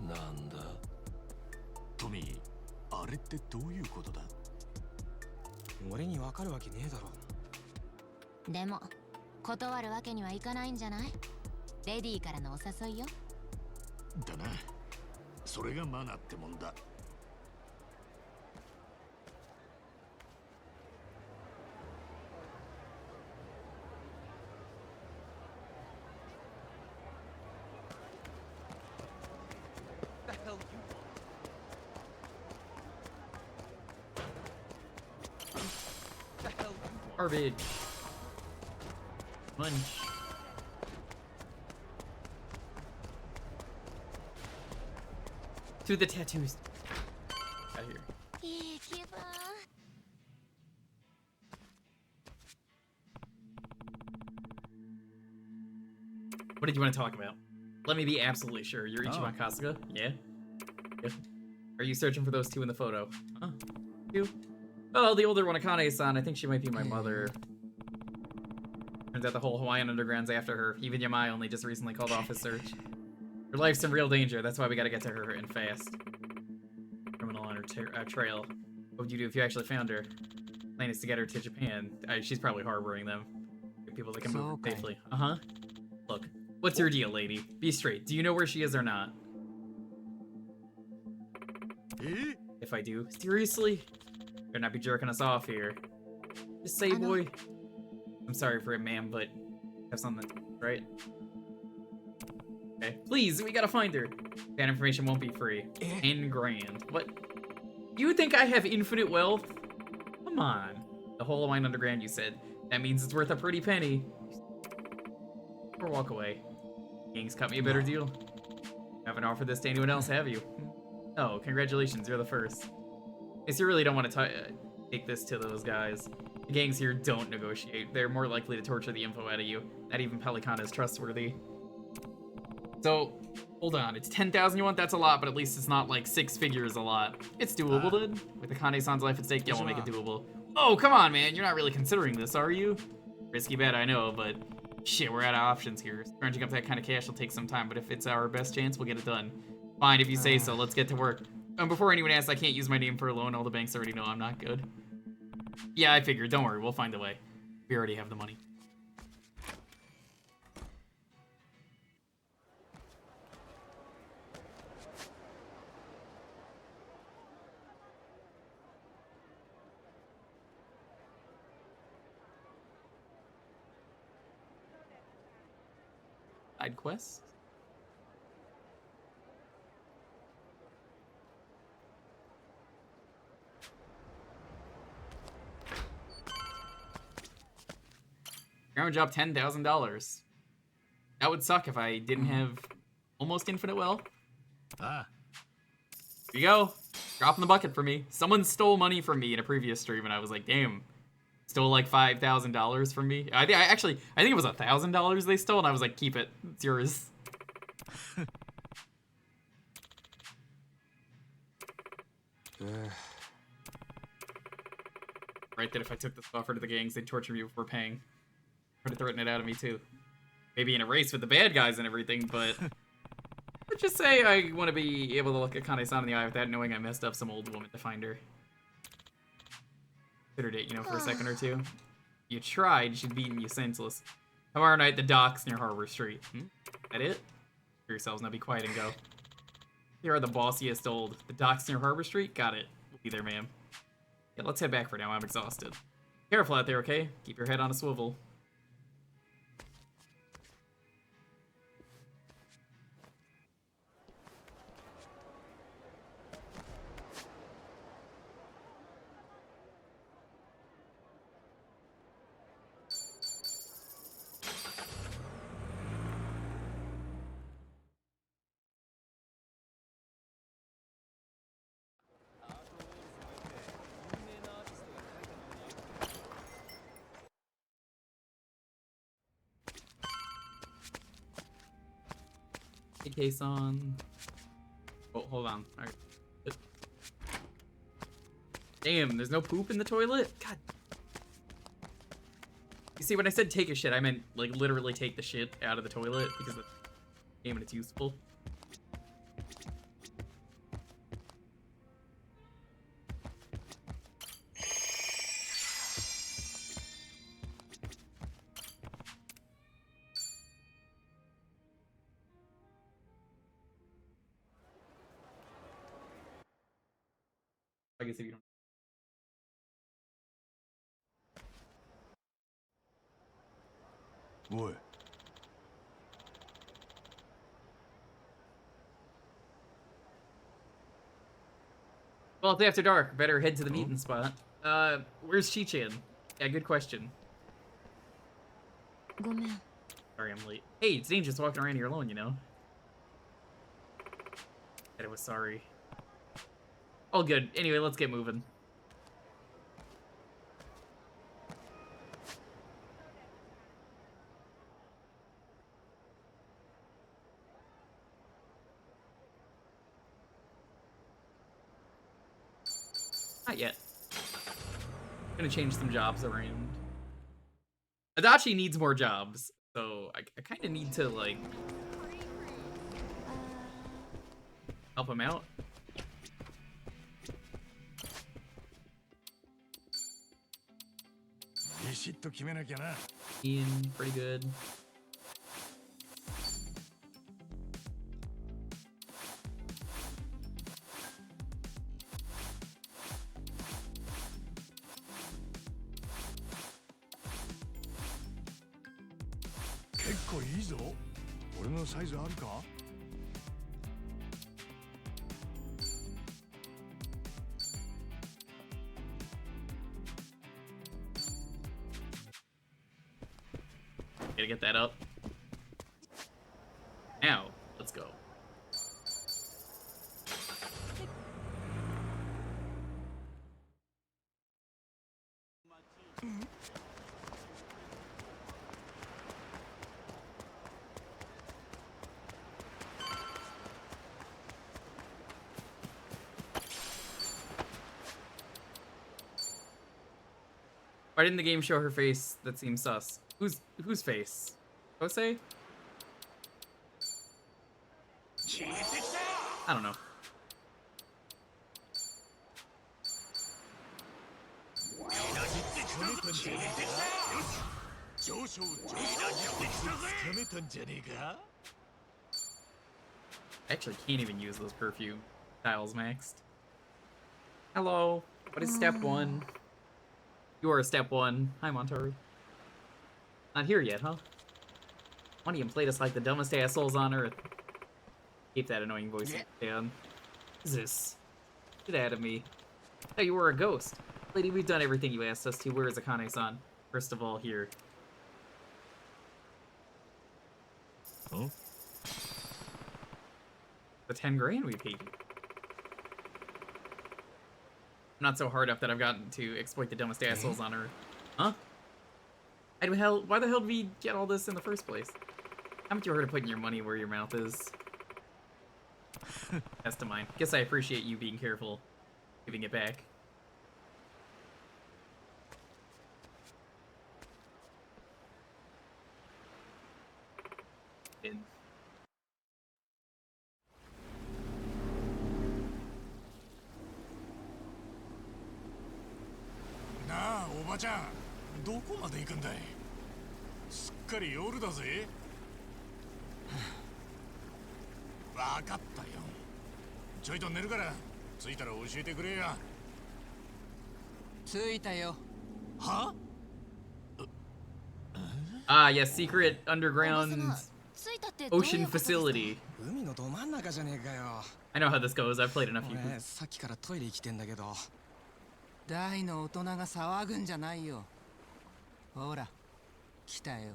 なんだ？トミー、あれってどういうことだ？俺にわかるわけねえだろ。でも断るわけにはいかないんじゃない？レディーからのお誘いよ。だな。それがマナーってもんだ。Garbage. Munch. To the tattoos. Out here. What did you want to talk about? Let me be absolutely sure. You're Ichiban Kasuga? Yeah? Yeah. Are you searching for those two in the photo? Huh? You? Oh, the older one, Akane-san. I think she might be my mother. Turns out the whole Hawaiian Underground's after her. Even Yamai only just recently called off his search. Her life's in real danger. That's why we gotta get to her and fast. Criminal on her trail. What would you do if you actually found her? Plan is to get her to Japan. She's probably harboring them. Get people that can move safely. Uh-huh. Look, what's your deal, lady? Be straight. Do you know where she is or not? If I do, seriously? Better not be jerking us off here. Just say, boy. I'm sorry for it, ma'am, but have something, right? Okay, please, we gotta find her. That information won't be free. 10 grand. What? You think I have infinite wealth? Come on. The whole Hawaiian Underground, you said. That means it's worth a pretty penny. Or walk away. Gang's cut me a better deal. Haven't offered this to anyone else, have you? Oh, congratulations, you're the first. Guess you really don't want to take this to those guys. The gangs here don't negotiate. They're more likely to torture the info out of you. Not even Pelican is trustworthy. So, hold on. It's 10,000 you want? That's a lot, but at least it's not like 6 figures a lot. It's doable, then. With Akane-san's life at stake, yeah, we'll make it doable. Oh, come on, man. You're not really considering this, are you? Risky bet, I know, but shit, we're out of options here. Scrunching up that kind of cash will take some time, but if it's our best chance, we'll get it done. Fine, if you say so. Let's get to work. Before anyone asks, I can't use my name for a loan. All the banks already know I'm not good. Yeah, I figured. Don't worry. We'll find a way. We already have the money. Side quest? Ground job $10,000. That would suck if I didn't have almost infinite wealth. Ah. Here you go. Drop in the bucket for me. Someone stole money from me in a previous stream, and I was like, damn. Stole like $5,000 from me. I think it was $1,000 they stole, and I was like, keep it. It's yours. Right, that if I took this offer to the gangs, they'd torture me before paying. Try to threaten it out of me too. Maybe in a race with the bad guys and everything, but let's just say I want to be able to look at Kane-san in the eye without knowing I messed up some old woman to find her. Considered it, you know, for a second or two. You tried, she'd beaten you senseless. Tomorrow night, the docks near Harbor Street. That it? For yourselves, now be quiet and go. Here are the bossiest old. The docks near Harbor Street? Got it. We'll be there, ma'am. Yeah, let's head back for now. I'm exhausted. Careful out there, okay? Keep your head on a swivel. Case on. Oh, hold on. All right. Damn, there's no poop in the toilet? God. You see, when I said take a shit, I meant, like, literally take the shit out of the toilet because the game and it's useful. I guess if you don't.おい。Well, it's after dark. Better head to the meeting spot. Where's Chi-chan? Yeah, good question. Sorry, I'm late. Hey, it's dangerous walking around here alone, you know? Said I was sorry. All good. Anyway, let's get moving. Not yet. Gonna change some jobs around. Adachi needs more jobs, so I kind of need to, like, help him out. Ian, pretty good. Gotta get that up. Now, let's go. Why didn't the game show her face? That seems sus. Whose face? Jose? I don't know. I actually can't even use those perfume tiles maxed. Hello. What is step 1? You are step 1. Hi, Montaru. Not here yet, huh? Why do you play us like the dumbest assholes on earth? Keep that annoying voice down. Jesus. Get out of me. Hey, you were a ghost. Lady, we've done everything you asked us to. Where is Akane-san? First of all, here. Huh? The 10 grand we paid you. I'm not so hard up that I've gotten to exploit the dumbest assholes on earth. Huh? Why the hell did we get all this in the first place? Haven't you heard of putting your money where your mouth is? That's to mine. Guess I appreciate you being careful. Giving it back. In. なあおばちゃん、どこまで行くんだい。すっかり夜だぜ。わかったよ。ちょいと寝るから着いたら教えてくれや。着いたよ。はAh, yes, secret underground ocean facility. 海のど真ん中じゃねえかよ。I know how this goes. I've played enough of you. さっきからトイレ来てんだけど。大の大人が騒ぐんじゃないよ。ほら、来たよ。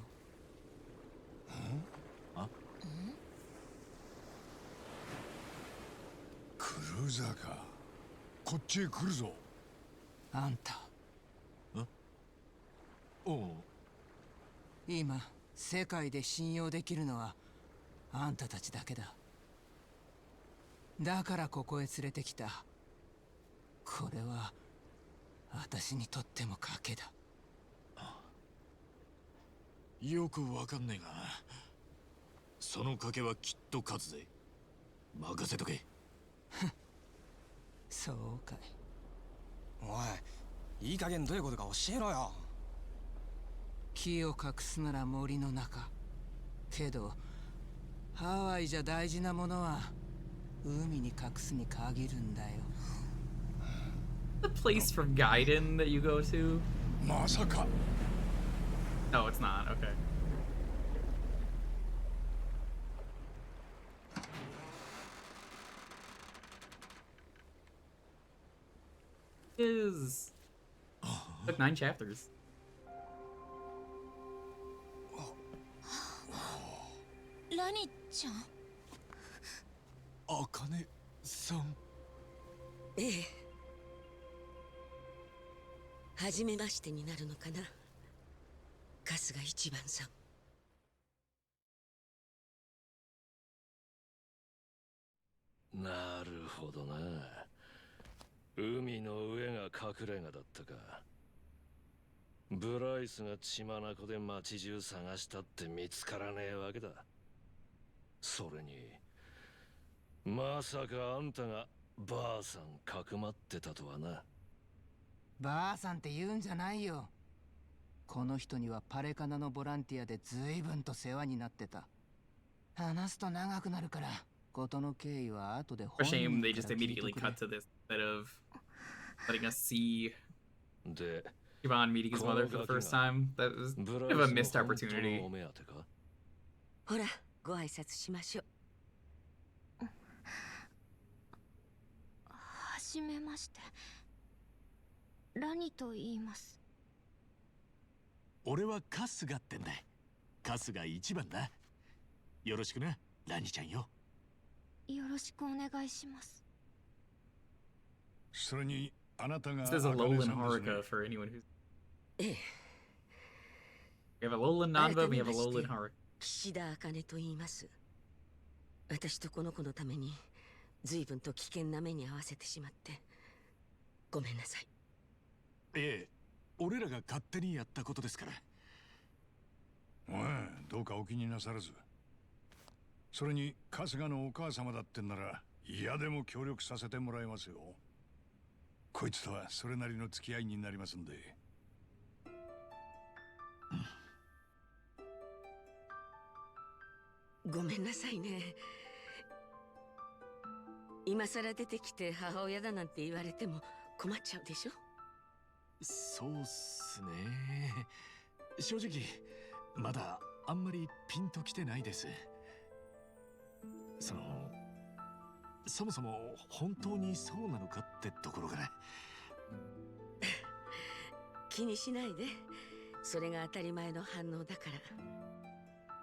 あ？クルーザーか。こっちへ来るぞ。あんた。おう。今、世界で信用できるのはあんたたちだけだ。だからここへ連れてきた。これは私にとっても賭けだ。よくわかんねえが、その賭けはきっと勝つぜ。任せとけ。そうかい。おい、いい加減どういうことか教えろよ。木を隠すなら森の中。けどハワイじゃ大事なものは海に隠すに限るんだよ。The place from Gaiden that you go to? まさか。No, it's not. Okay. Is like 9 chapters. ラニちゃん。あかねさん。ええ。初めましてになるのかな。春日一番さん。なるほどな。海の上が隠れ家だったか。ブライスが血眼で街中探したって見つからねえわけだ。それにまさかあんたがばあさんかくまってたとはな。ばあさんって言うんじゃないよ。この人にはパレカナのボランティアで随分と世話になってた。話すと長くなるから事の経緯は後で本人から聞いてくれ。 For shame, they just immediately cut to this instead of letting us see Ivan meeting his mother for the first time. That was a bit of a missed opportunity. ほら、ご挨拶しましょう。はじめまして。ラニと言います。俺は春日ってんだ。春日一番だ。よろしくな、ラニちゃんよ。よろしくお願いします。それにあなたが This is a Alolan Haruka for anyone who's... ええ。We have a Alolan Nanba, we have a Alolan Haruka. 岸田茜と言います。私とこの子のために随分と危険な目に遭わせてしまってごめんなさい。ええ、俺らが勝手にやったことですから。おい、どうかお気になさらず。それに春日のお母様だってんなら嫌でも協力させてもらいますよ。こいつとはそれなりの付き合いになりますんで。ごめんなさいね。今さら出てきて母親だなんて言われても困っちゃうでしょ。そうっすね。正直まだあんまりピンときてないです。そもそも本当にそうなのかってところから。気にしないで。それが当たり前の反応だから。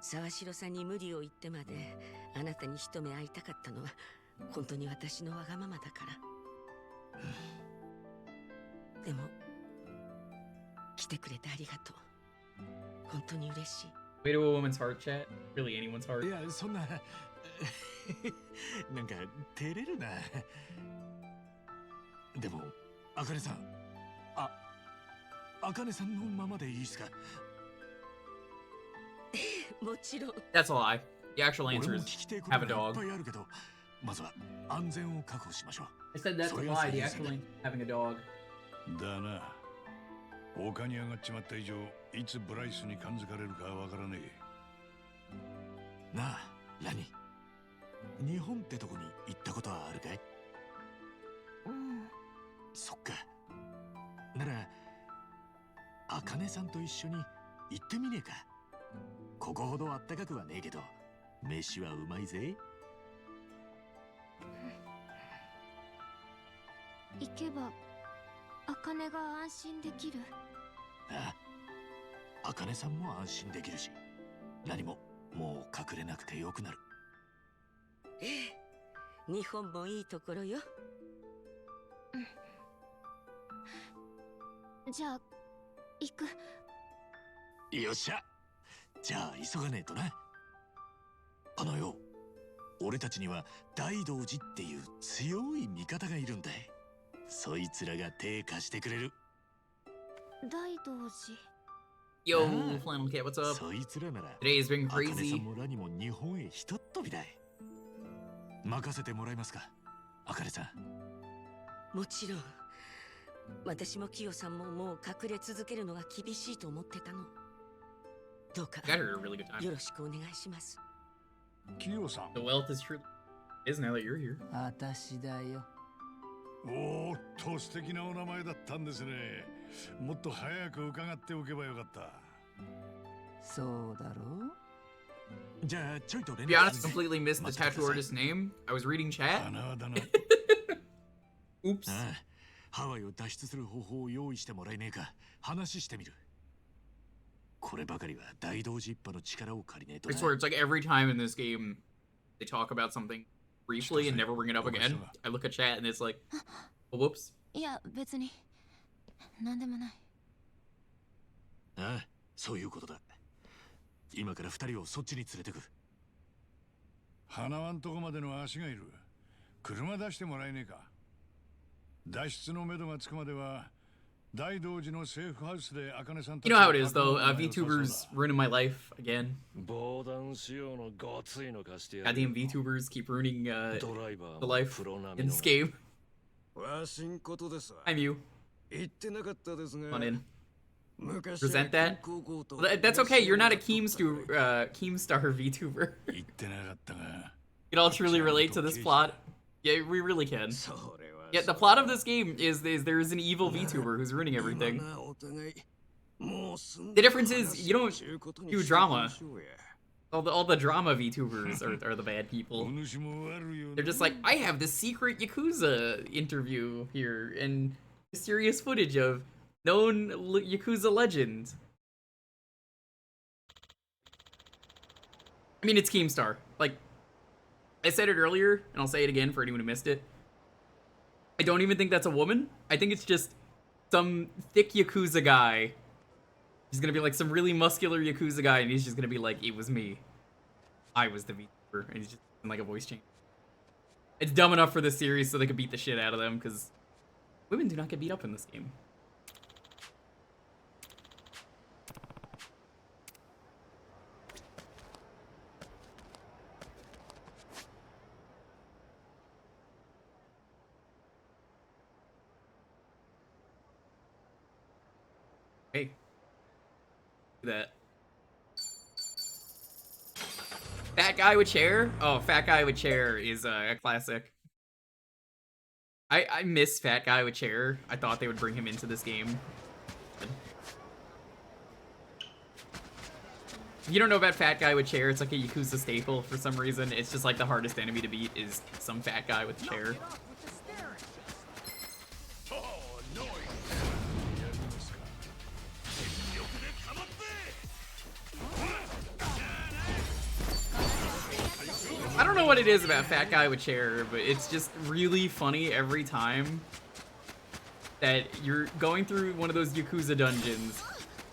沢城さんに無理を言ってまであなたに一目会いたかったのは本当に私のわがままだから。でも来てくれてありがとう。本当に嬉しい。 Way to a woman's heart, chat. Really anyone's heart. いや、そんななんか照れるな。でもあかねさん、あかねさんのままでいいですか？もちろん。 That's a lie. The actual answer is have a dog. いっぱいあるけど、まずは安全を確保しましょう。 I said that's a lie. The actual answer is having a dog. だな。丘に上がっちまった以上、いつブライスに感づかれるかわからねえ。なあ、ラニ。日本ってとこに行ったことはあるかい？そっか。なら、あかねさんと一緒に行ってみねえか。ここほどあったかくはねえけど、飯はうまいぜ。行けば茜が安心できる。ああ、あかねさんも安心できるし、何ももう隠れなくてよくなる。ええ、日本もいいところよ。じゃあ行く。よっしゃ。じゃあ急がねえとな。あのよ、俺たちには大道寺っていう強い味方がいるんだ。そいつらが手貸してくれる。大道寺。 Yo, Flannel Kit, what's up? そいつらなら Today has been あかねさ crazy. んもラにも日本へひとっ飛びだ。任せてもらえますか、あかねさん。もちろん。私もキヨさんももう隠れ続けるのが厳しいと思ってたの。どうか Got her a really good time. よろしくお願いします。キヨさん。 The wealth is true. Is now that you're here. 私だよ。おーっと素敵なお名前だったんですね。もっと早く伺っておけばよかった。そうだろう。じゃあちょいと連 To be honest, completely missed the tattoo artist's name. I was reading chat. Oops. ハワイを脱出する方法を用意してもらえねえか話してみる。こればかりは大道寺一派の力を借りねえと I な。 swear, it's like every time in this game they talk about something briefly and never bring it up again. I look at chat and it's like, oh, whoops. いや別に何でもない。ああ、そういうことだ。今から二人をそっちに連れてく。花輪んとこまでの足がいる。車出してもらえねえか。脱出のめどがつくまでは大道寺のセーフハウスであかねさんたち You know how it is though, VTubers ruining my life again. 防弾仕様のごついの貸してやる。 Goddamn VTubers keep ruining the life in this game. わしんことですわ。 I'm you. 言ってなかったですが。 On in. Resent that? Well, that's okay, you're not a Keemstar VTuber. You can all truly relate to this plot. Yeah, we really can. Yeah, the plot of this game is there is an evil VTuber who's ruining everything. The difference is you don't do drama. All the drama VTubers are the bad people. They're just like, I have this secret Yakuza interview here and mysterious footage of known Yakuza legend. I mean, it's Keemstar. Like, I said it earlier, and I'll say it again for anyone who missed it. I don't even think that's a woman. I think it's just some thick Yakuza guy. He's gonna be like some really muscular Yakuza guy, and he's just gonna be like, it was me. I was the VTuber. And he's just in like a voice change. It's dumb enough for this series so they could beat the shit out of them, because women do not get beat up in this game. Hey. Look at that. Fat guy with chair? Oh, fat guy with chair is a classic. I miss fat guy with chair. I thought they would bring him into this game. If you don't know about fat guy with chair, it's like a Yakuza staple for some reason. It's just like the hardest enemy to beat is some fat guy with chair. I don't know what it is about fat guy with chair, but it's just really funny every time that you're going through one of those Yakuza dungeons.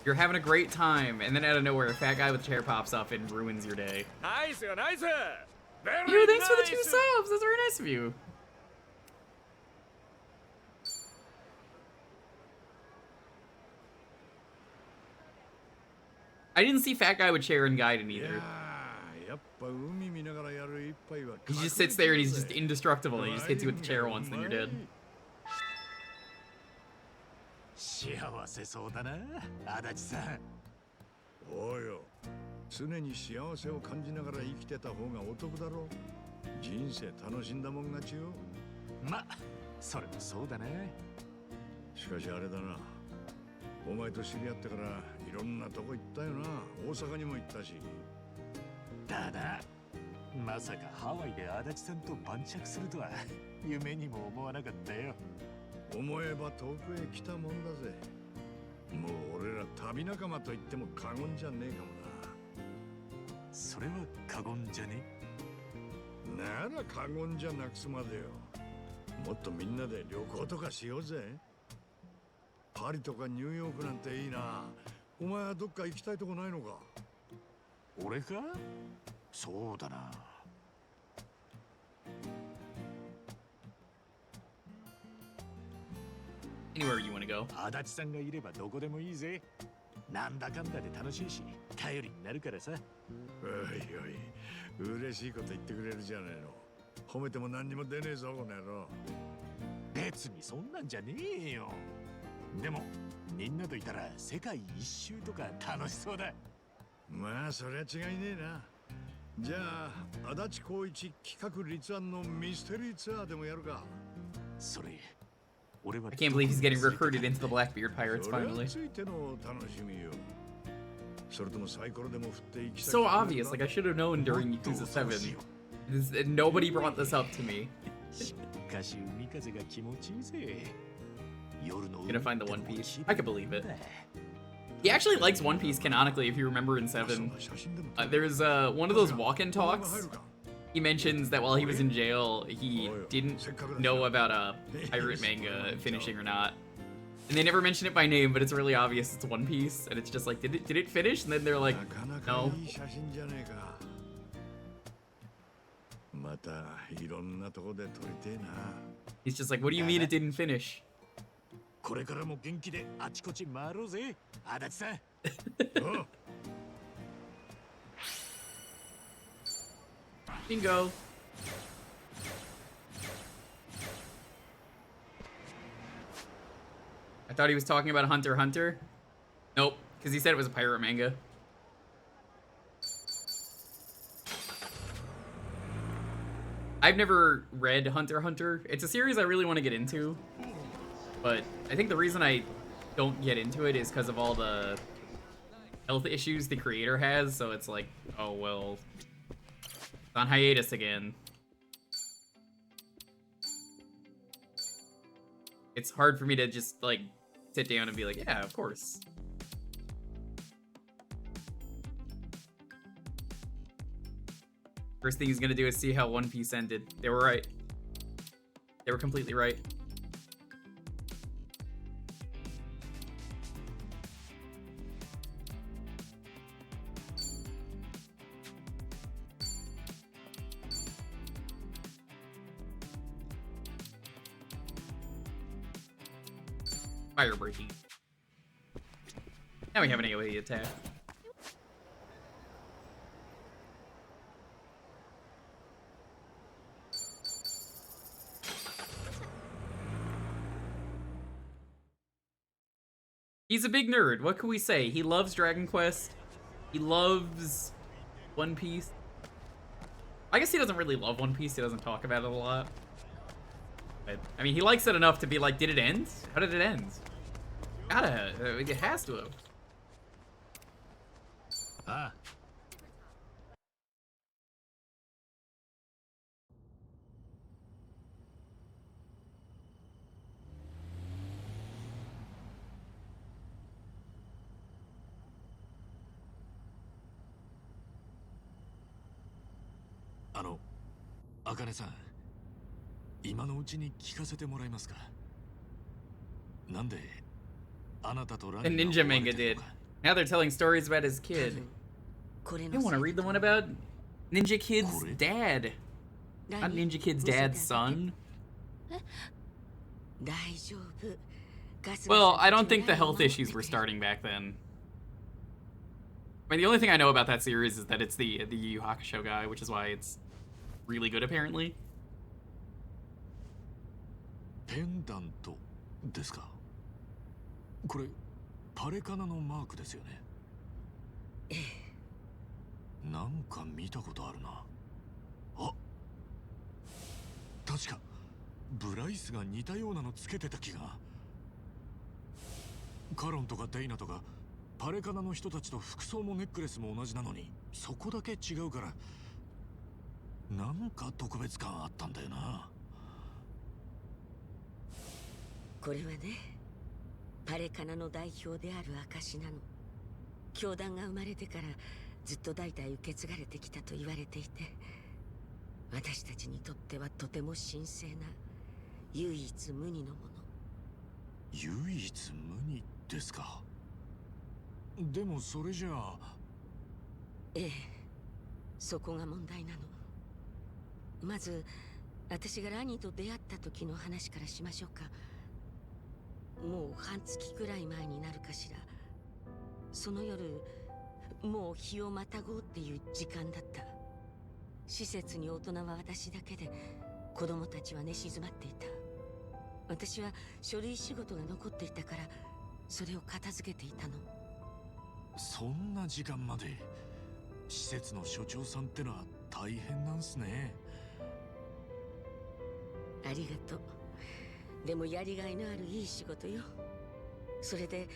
You're having a great time, and then out of nowhere, a fat guy with chair pops up and ruins your day. Nice, nice. Yo, thanks for the 2 subs. That's very nice of you. I didn't see fat guy with chair in Gaiden either. He just sits there and he's just indestructible, and he just hits you with the chair once, then you're dead. 幸せそうだな、足立さん。おうよ、常に幸せを感じながら生きてた方がお得だろ。人生楽しんだもん勝ちよ。ま、それもそうだね。しかしあれだな。お前と知り合ってからいろんなとこ行ったよな。大阪にも行ったし。だな。まさかハワイで足立さんと晩酌するとは夢にも思わなかったよ。思えば遠くへ来たもんだぜ。もう俺ら旅仲間と言っても過言じゃねえかもな。それは過言じゃね？なら過言じゃなくすまでよ。もっとみんなで旅行とかしようぜ。パリとかニューヨークなんていいな。お前はどっか行きたいとこないのか？俺か？そうだな。Anywhere you want to go. 足立さんがいればどこでもいいぜ。なんだかんだで楽しいし、頼りになるからさ。おいおい、嬉しいこと言ってくれるじゃねえの。褒めても何にも出ねえぞ、この野郎。別にそんなんじゃねえよ。でも、みんなといたら世界一周とか楽しそうだ。まあ、そりゃ違いねえな。じゃあ、足立光一企画立案のミステリーツアーでもやるか。それ。I can't believe he's getting recruited into the Blackbeard Pirates finally. So obvious, like I should have known during Yakuza 7. Nobody brought this up to me. Gonna find the One Piece. I could believe it. He actually likes One Piece canonically, if you remember in 7. There's one of those walk-in talks. He mentions that while he was in jail, he didn't know about a pirate manga finishing or not. And they never mention it by name, but it's really obvious it's One Piece. And it's just like, did it finish? And then they're like, no. He's just like, what do you mean it didn't finish? これからも元気であちこち回ろうぜ、足立さん。Bingo. I thought he was talking about Hunter x Hunter. Nope, because he said it was a pirate manga. I've never read Hunter x Hunter. It's a series I really want to get into, but I think the reason I don't get into it is because of all the health issues the creator has, so it's like, oh well, it's on hiatus again. It's hard for me to just like sit down and be like, yeah, of course. First thing he's gonna do is see how One Piece ended. They were right. They were completely right. Fire breaking. Now we have an AoE attack. He's a big nerd. What can we say? He loves Dragon Quest. He loves One Piece. I guess he doesn't really love One Piece. He doesn't talk about it a lot. But, I mean, he likes it enough to be like, did it end? How did it end? Gotta. It has to have. Ah.茜さん、今のうちに聞かせてもらえますか。なんであなたとラ The ニ ninja manga did. Now they're telling stories about his kid. You want to read the one about Ninja Kid's dad? Not Ninja Kid's dad's son. Well, I don't think the health issues were starting back then. I mean, the only thing I know about that series is that it's the Yu Yu Hakusho guy, which is why it's really good apparently. ペンダントですか。これパレカナのマークですよね。なんか見たことあるな。あ、確かブライスが似たようなのつけてた気が。カロンとかデイナとかパレカナの人たちと服装もネックレスも同じなのに、そこだけ違うからなんか特別感あったんだよな。これはね、パレカナの代表である証なの。教団が生まれてからずっと代々受け継がれてきたと言われていて、私たちにとってはとても神聖な唯一無二のもの。唯一無二ですか。でもそれじゃあ。ええ、そこが問題なの。まず私がラニーと出会った時の話からしましょうか。もう半月くらい前になるかしら。その夜、もう日をまたごうっていう時間だった。施設に大人は私だけで、子供たちは寝静まっていた。私は書類仕事が残っていたから、それを片付けていたの。そんな時間まで施設の所長さんってのは大変なんすね。ありがとう。でもやりがいのあるいい仕事よ。それで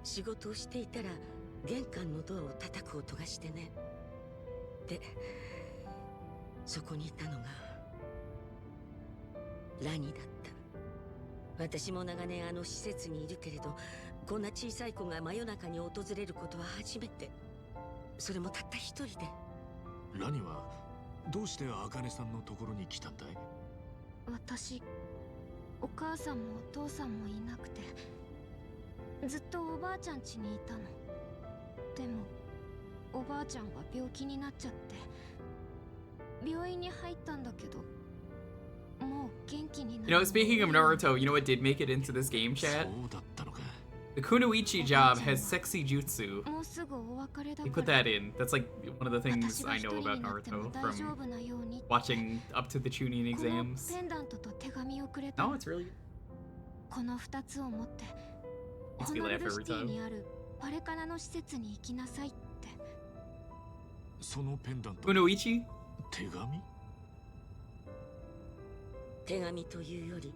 仕事をしていたら玄関のドアを叩く音がしてね。で、そこにいたのがラニだった。私も長年あの施設にいるけれど、こんな小さい子が真夜中に訪れることは初めて。それもたった一人で。ラニはどうして茜さんのところに来たんだい？私、お母さんもお父さんもいなくて、ずっとおばあちゃん家にいたの。でもおばあちゃんが病気になっちゃって、病院に入ったんだけど、もう元気になる。You know, speaking of Naruto, you know what did make it into this game chat? The Kunoichi job has sexy jutsu. He put that in. That's like one of the things I know about Naruto from watching up to the Chunin exams. No, it's really good. この2つを持って、 Makes ホ me ノル laugh ルシ every ティ time. にあるパレカナの施設に行きなさいって。そのペンダント。Kunoichi? 手紙？手紙というより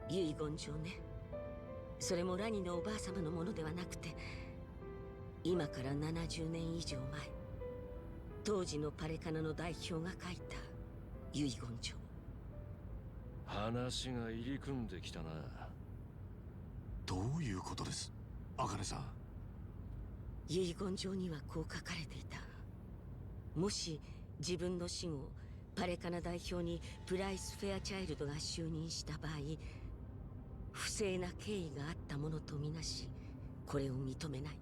遺言状ね。それもラニのおばあ様のものではなくて、今から70年以上前、当時のパレカナの代表が書いた遺言状。話が入り組んできたな。どういうことです、茜さん？遺言状にはこう書かれていた。もし自分の死後、パレカナ代表にプライス・フェアチャイルドが就任した場合、不正な経緯があったものとみなし、これを認めない。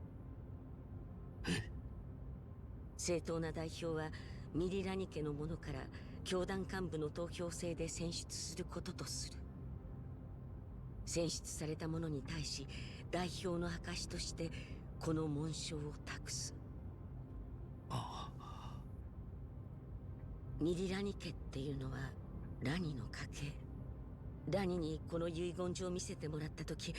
正当な代表はミリラニ家の者から教団幹部の投票制で選出することとする。選出された者に対し代表の証としてこの紋章を託す。ミリラニ家っていうのはラニの家系。ラニにこの遺言状を見せてもらった時、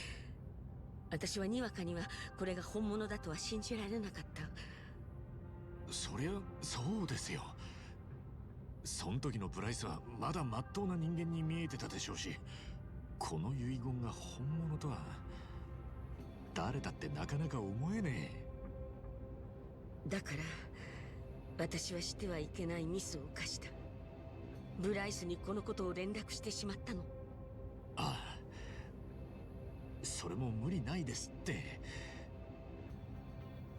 私はにわかにはこれが本物だとは信じられなかった。そりゃそうですよ。そん時のブライスはまだ真っ当な人間に見えてたでしょうし、この遺言が本物とは誰だってなかなか思えねえ。だから私はしてはいけないミスを犯した。ブライスにこのことを連絡してしまったの。ああ、それも無理ないですって。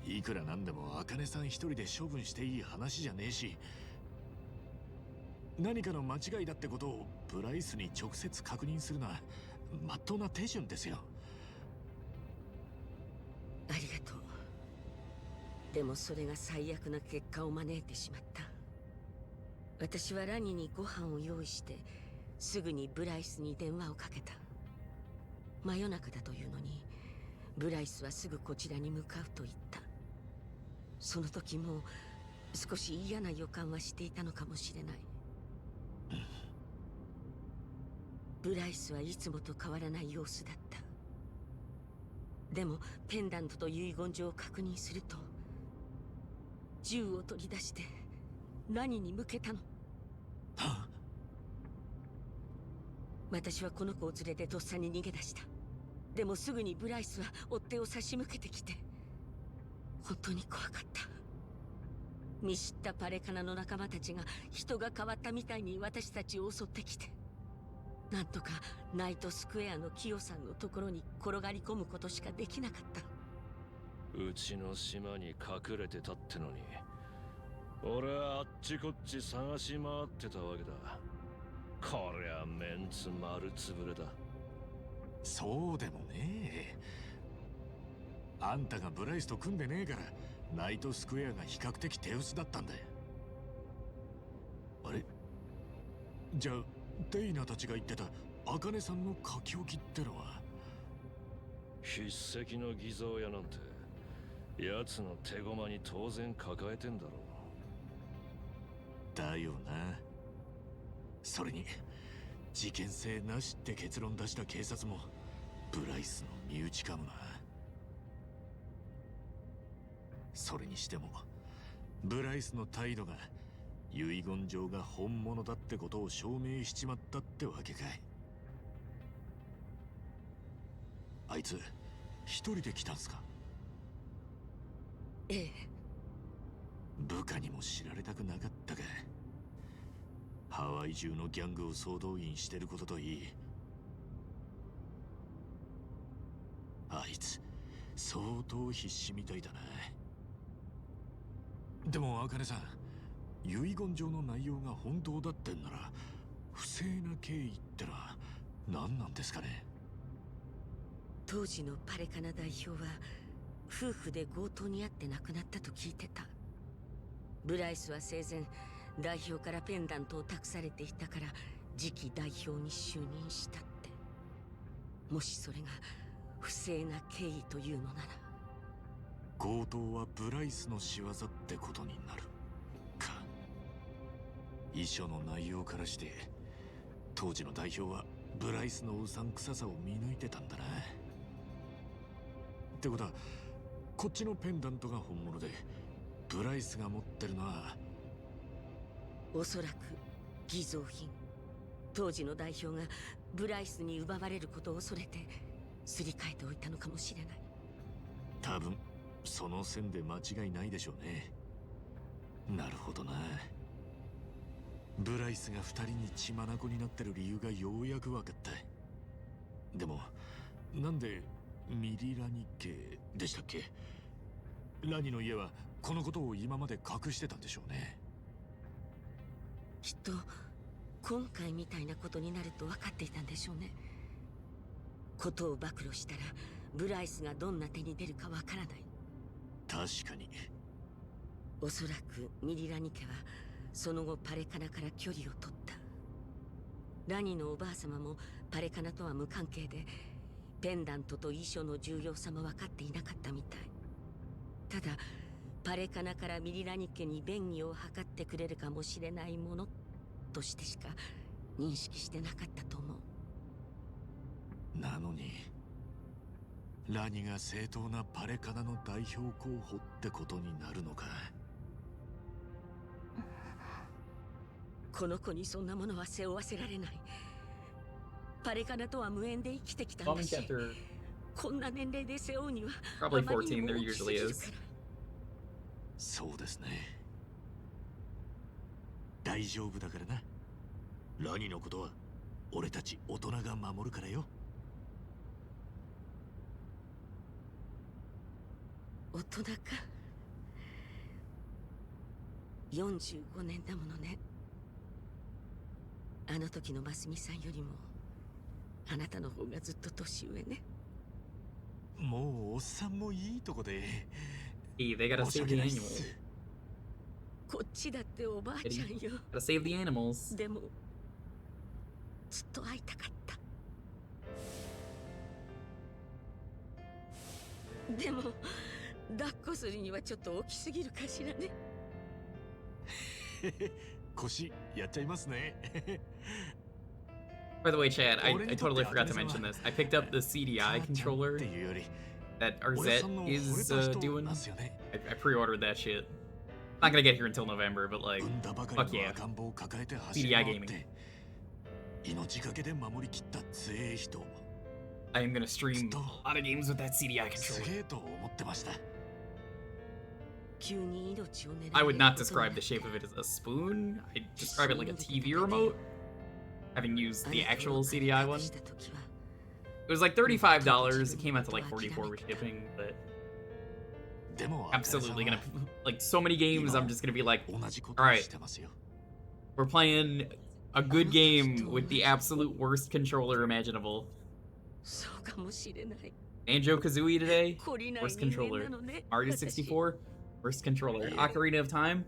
いくらなんでも茜さん一人で処分していい話じゃねえし、何かの間違いだってことをブライスに直接確認するのは真っ当な手順ですよ。ありがとう。でもそれが最悪な結果を招いてしまった。私はラニにご飯を用意してすぐにブライスに電話をかけた。真夜中だというのにブライスはすぐこちらに向かうと言った。その時も少し嫌な予感はしていたのかもしれない。ブライスはいつもと変わらない様子だった。でもペンダントと遺言状を確認すると、銃を取り出してラニに向けたの。私はこの子を連れてとっさに逃げ出した。でもすぐにブライスは追っ手を差し向けてきて、本当に怖かった。見知ったパレカナの仲間たちが人が変わったみたいに私たちを襲ってきて、なんとかナイトスクエアのキヨさんのところに転がり込むことしかできなかった。うちの島に隠れてたってのに、俺はあっちこっち探し回ってたわけだ。こりゃメンツ丸つぶれだ。そうでもねえ。あんたがブライスと組んでねえからナイトスクエアが比較的手薄だったんだよ。あれ、じゃあデイナたちが言ってた茜さんの書き置きってのは筆跡の偽造屋なんて奴の手駒に当然抱えてんだろう。だよな。それに事件性なしって結論出した警察もブライスの身内かもな。それにしてもブライスの態度が遺言状が本物だってことを証明しちまったってわけかい。あいつ一人で来たんすか？ええ。部下にも知られたくなかったか。ハワイ中のギャングを総動員してることといい、あいつ相当必死みたいだな。でも茜さん、遺言状の内容が本当だってんなら不正な経緯ってのは何なんですかね？当時のパレカナ代表は夫婦で強盗に遭って亡くなったと聞いてた。ブライスは生前代表からペンダントを託されていたから次期代表に就任したって。もしそれが不正な経緯というのなら、強盗はブライスの仕業ってことになるか。遺書の内容からして当時の代表はブライスのうさんくささを見抜いてたんだな。ってことはこっちのペンダントが本物でブライスが持ってるのはおそらく偽造品。当時の代表がブライスに奪われることを恐れてすり替えておいたのかもしれない。多分その線で間違いないでしょうね。なるほどな。ブライスが二人に血眼になってる理由がようやく分かった。でもなんでミリラニ家でしたっけ？ラニの家はこのことを今まで隠してたんでしょうね。きっと今回みたいなことになると分かっていたんでしょうね。ことを暴露したらブライスがどんな手に出るか分からない。確かに。おそらくミリラニ家はその後パレカナから距離を取った。ラニのおばあ様もパレカナとは無関係でペンダントと遺書の重要さも分かっていなかったみたい。ただパレカナからミリラニ家に便宜を図ってくれるかもしれないものとしてしか認識してなかったと思う。なのにラニが正当なパレカナの代表候補ってことになるのか。この子にそんなものは背負わせられない。パレカナとは無縁で生きてきたんだし、こんな年齢で背負うには Probably 14 there usually is. そうですね。大丈夫だからな。ラニのことは俺たち大人が守るからよ。大人か。45年だものね。あの時のマスミさんよりもあなたの方がずっと年上ね。もうおっさんもいいとこで。Hey, they gotta save the animals. こっちだっておばあちゃんよ。Gotta save the animals. でもずっと会いたかった。でも抱っこするにはちょっと大きすぎるかしらね。腰やっちゃいますね。By the way, Chad, I totally forgot to mention this. I picked up the CDI controller that Arzette is doing. I pre-ordered that shit. Not gonna get here until November, but like, fuck yeah. CDI gaming. I am gonna stream a lot of games with that CDI controller. I would not describe the shape of it as a spoon. I'd describe it like a TV remote, having used the actual CDI one. It was like $35. It came out to like $44 with shipping, but absolutely gonna, like, so many games I'm just gonna be like, alright, we're playing a good game with the absolute worst controller imaginable. Banjo-Kazooie today, worst controller. Mario 64, worst controller. Ocarina of Time,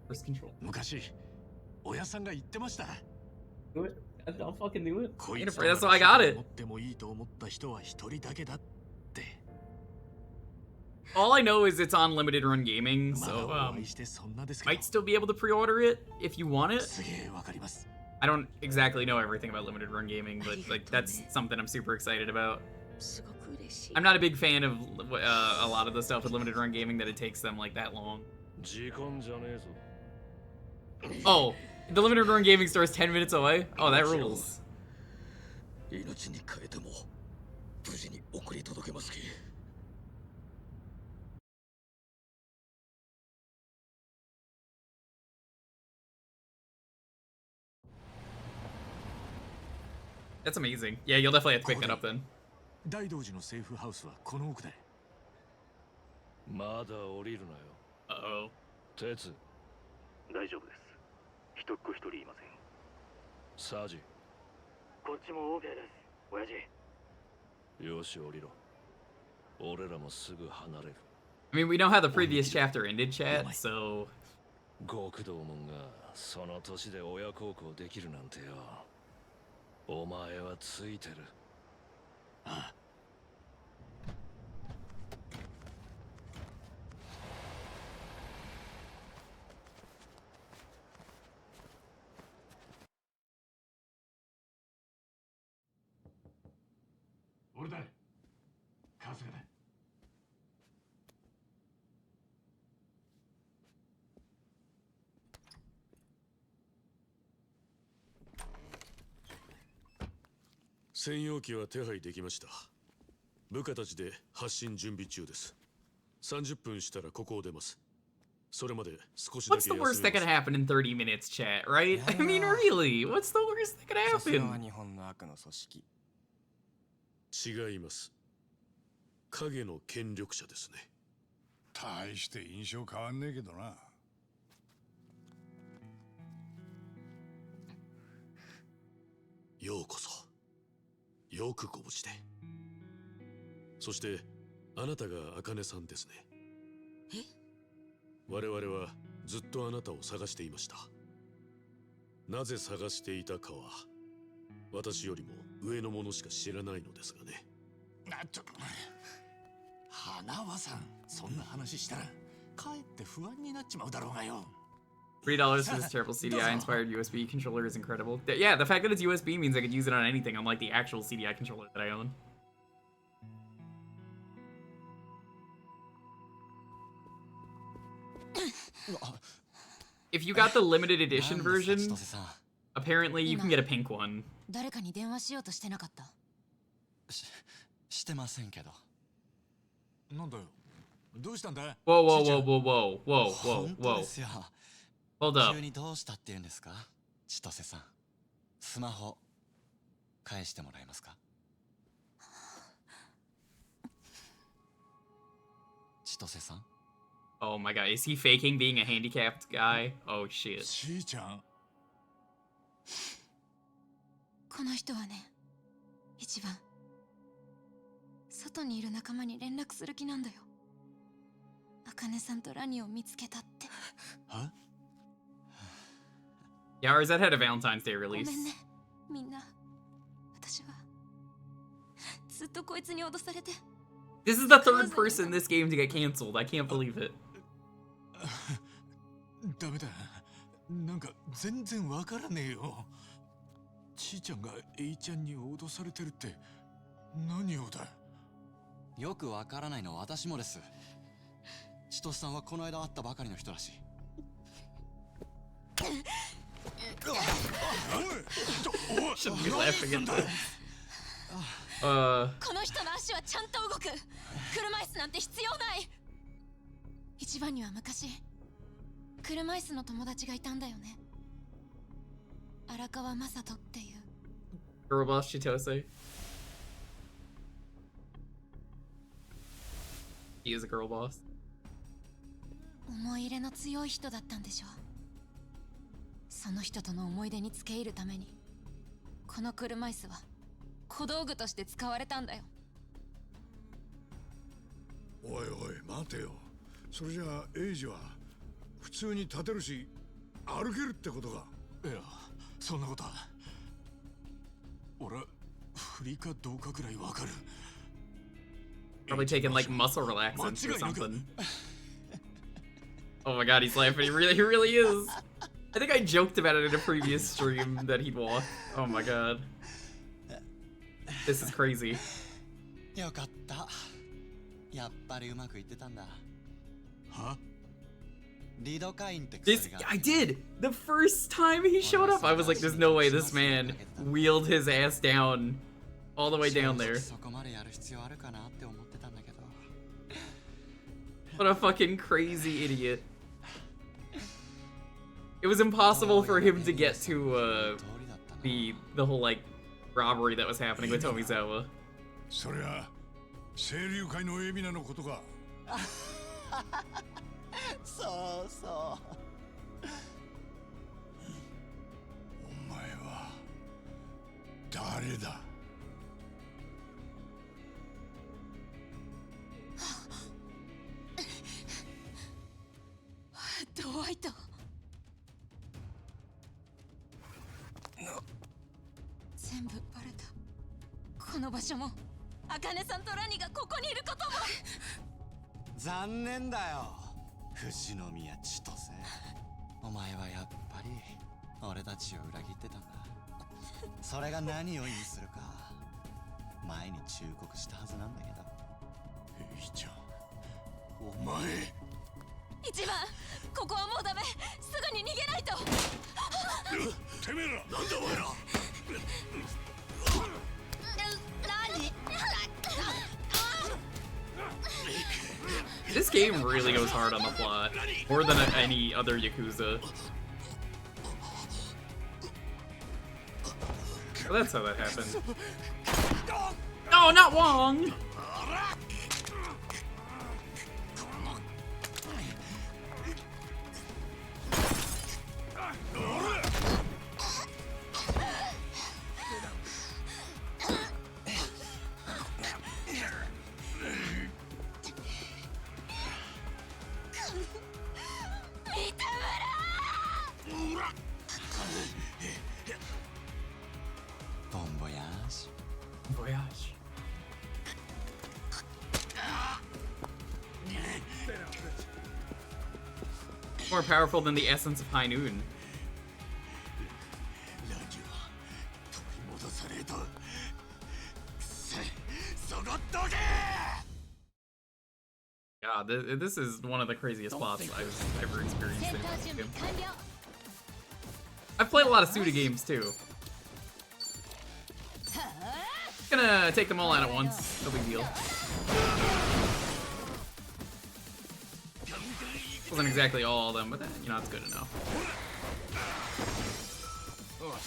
worst controller. Do it. I'll fucking do it. That's why I got it. All I know is it's on limited run gaming, so might still be able to pre-order it if you want it. I don't exactly know everything about limited run gaming, but like that's something I'm super excited about. I'm not a big fan of a lot of the stuff with limited run gaming that it takes them like that long. Oh, the limited run gaming store is 10 minutes away? Oh, that rules. That's amazing. Yeah, you'll definitely have to pick that up then. 大道寺のセーフハウスはこの奥だ。まだ降りるなよ。Uh-oh. 鉄。大丈夫です。一っ子一人いません。サジ。こっちも OK です。親父。よし降りろ。俺らもすぐ離れる。I mean, we know how the previous chapter ended, chat, so... 極道門がその年で親孝行できるなんてよ。お前はついてる。ああ。俺だ。春日だ。専用機は手配できました。部下たちで発進準備中です。30分したらここを出ます。それまで少しだけ What's the worst that could happen in 30 minutes, chat, right? I mean, really? What's the worst that could happen? 日本の悪の組織。違います。影の権力者ですね。大して印象変わんねえけどな。ようこそ。よくご無事で。そしてあなたが茜さんですね。え？我々はずっとあなたを探していました。なぜ探していたかは私よりも上の者しか知らないのですがね。花輪さん、そんな話したらかえって不安になっちまうだろうがよ。$3 for this terrible CDI inspired USB controller is incredible. Yeah, the fact that it's USB means I could use it on anything, unlike the actual CDI controller that I own. If you got the limited edition version, apparently you can get a pink one. 誰かに電話しようとしてなかった？してませんけど。なんだよ。どうしたんだ？ Whoa, whoa, whoa, whoa, whoa, whoa, whoa, 本当 whoa. ですよ。 Hold up. 急にどうしたって言うんですか、千歳さん。スマホ返してもらえますか。千歳さん。 Oh my god, is he faking being a handicapped guy? Oh shit. ちーちゃん。この人はね、一番外にいる仲間に連絡する気なんだよ。茜さんとラニを見つけたって。は？ Yeah, Arzette had a Valentine's Day ご release. めんね、みんな。私はずっとこいつに脅されて。This is the third person in this game to get canceled. I can't believe it. ダメだ。なんか全然わからねえよ。ちーちゃんがエイちゃんに脅されてるって何をだ。よくわからないのは私もです。千歳さんはこの間会ったばかりの人だし。Shouldn't be laughing at that. この人の足はちゃんと動く。車椅子なんて必要ない。一番には昔車椅子の友達がいたんだよね。荒川雅人っていう。 Girl boss Chitose. He is a girl boss. 思い入れの強い人だったんでしょう。その人との思い出に付け入るためにこの車椅子は小道具として使われたんだよ。おいおい待てよ。それじゃあエイジは普通に立てるし歩けるってことか。いや、そんなことは。俺振りかどうかくらいわかる。 Probably taking like muscle relaxants or something. Oh my god, he's laughing. He really is. I think I joked about it in a previous stream that he'd walk. Oh my god. This is crazy. よかった。やっぱりうまくいってたんだ。は？ This, I did! The first time he showed up, I was like, there's no way this man wheeled his ass down all the way down there. What a fucking crazy idiot. It was impossible for him to get to the whole like robbery that was happening with Tomizawa. そりゃ清流会の海老名のことか。そうそう。お前は誰だ。ドワイト。全部バレた。この場所も茜さんとラニがここにいることも。残念だよ。富士宮千歳。お前はやっぱり俺たちを裏切ってたんだ。それが何を意味するか前に忠告したはずなんだけど。エイちゃん、お前。一番、ここはもうダメ。すぐに逃げないと。てめえら、なんだお前ら。何This game really goes hard on the plot, more than any other Yakuza. Oh, that's how that happened. No, not Wong! Bon voyage. Voyage. More powerful than the essence of High Noon. God, this is one of the craziest plots I've ever experienced in this game. I've played a lot of Suda games too. Gonna take them all out at once. No big deal. Wasn't exactly all of them, but you know, it's good enough. Oh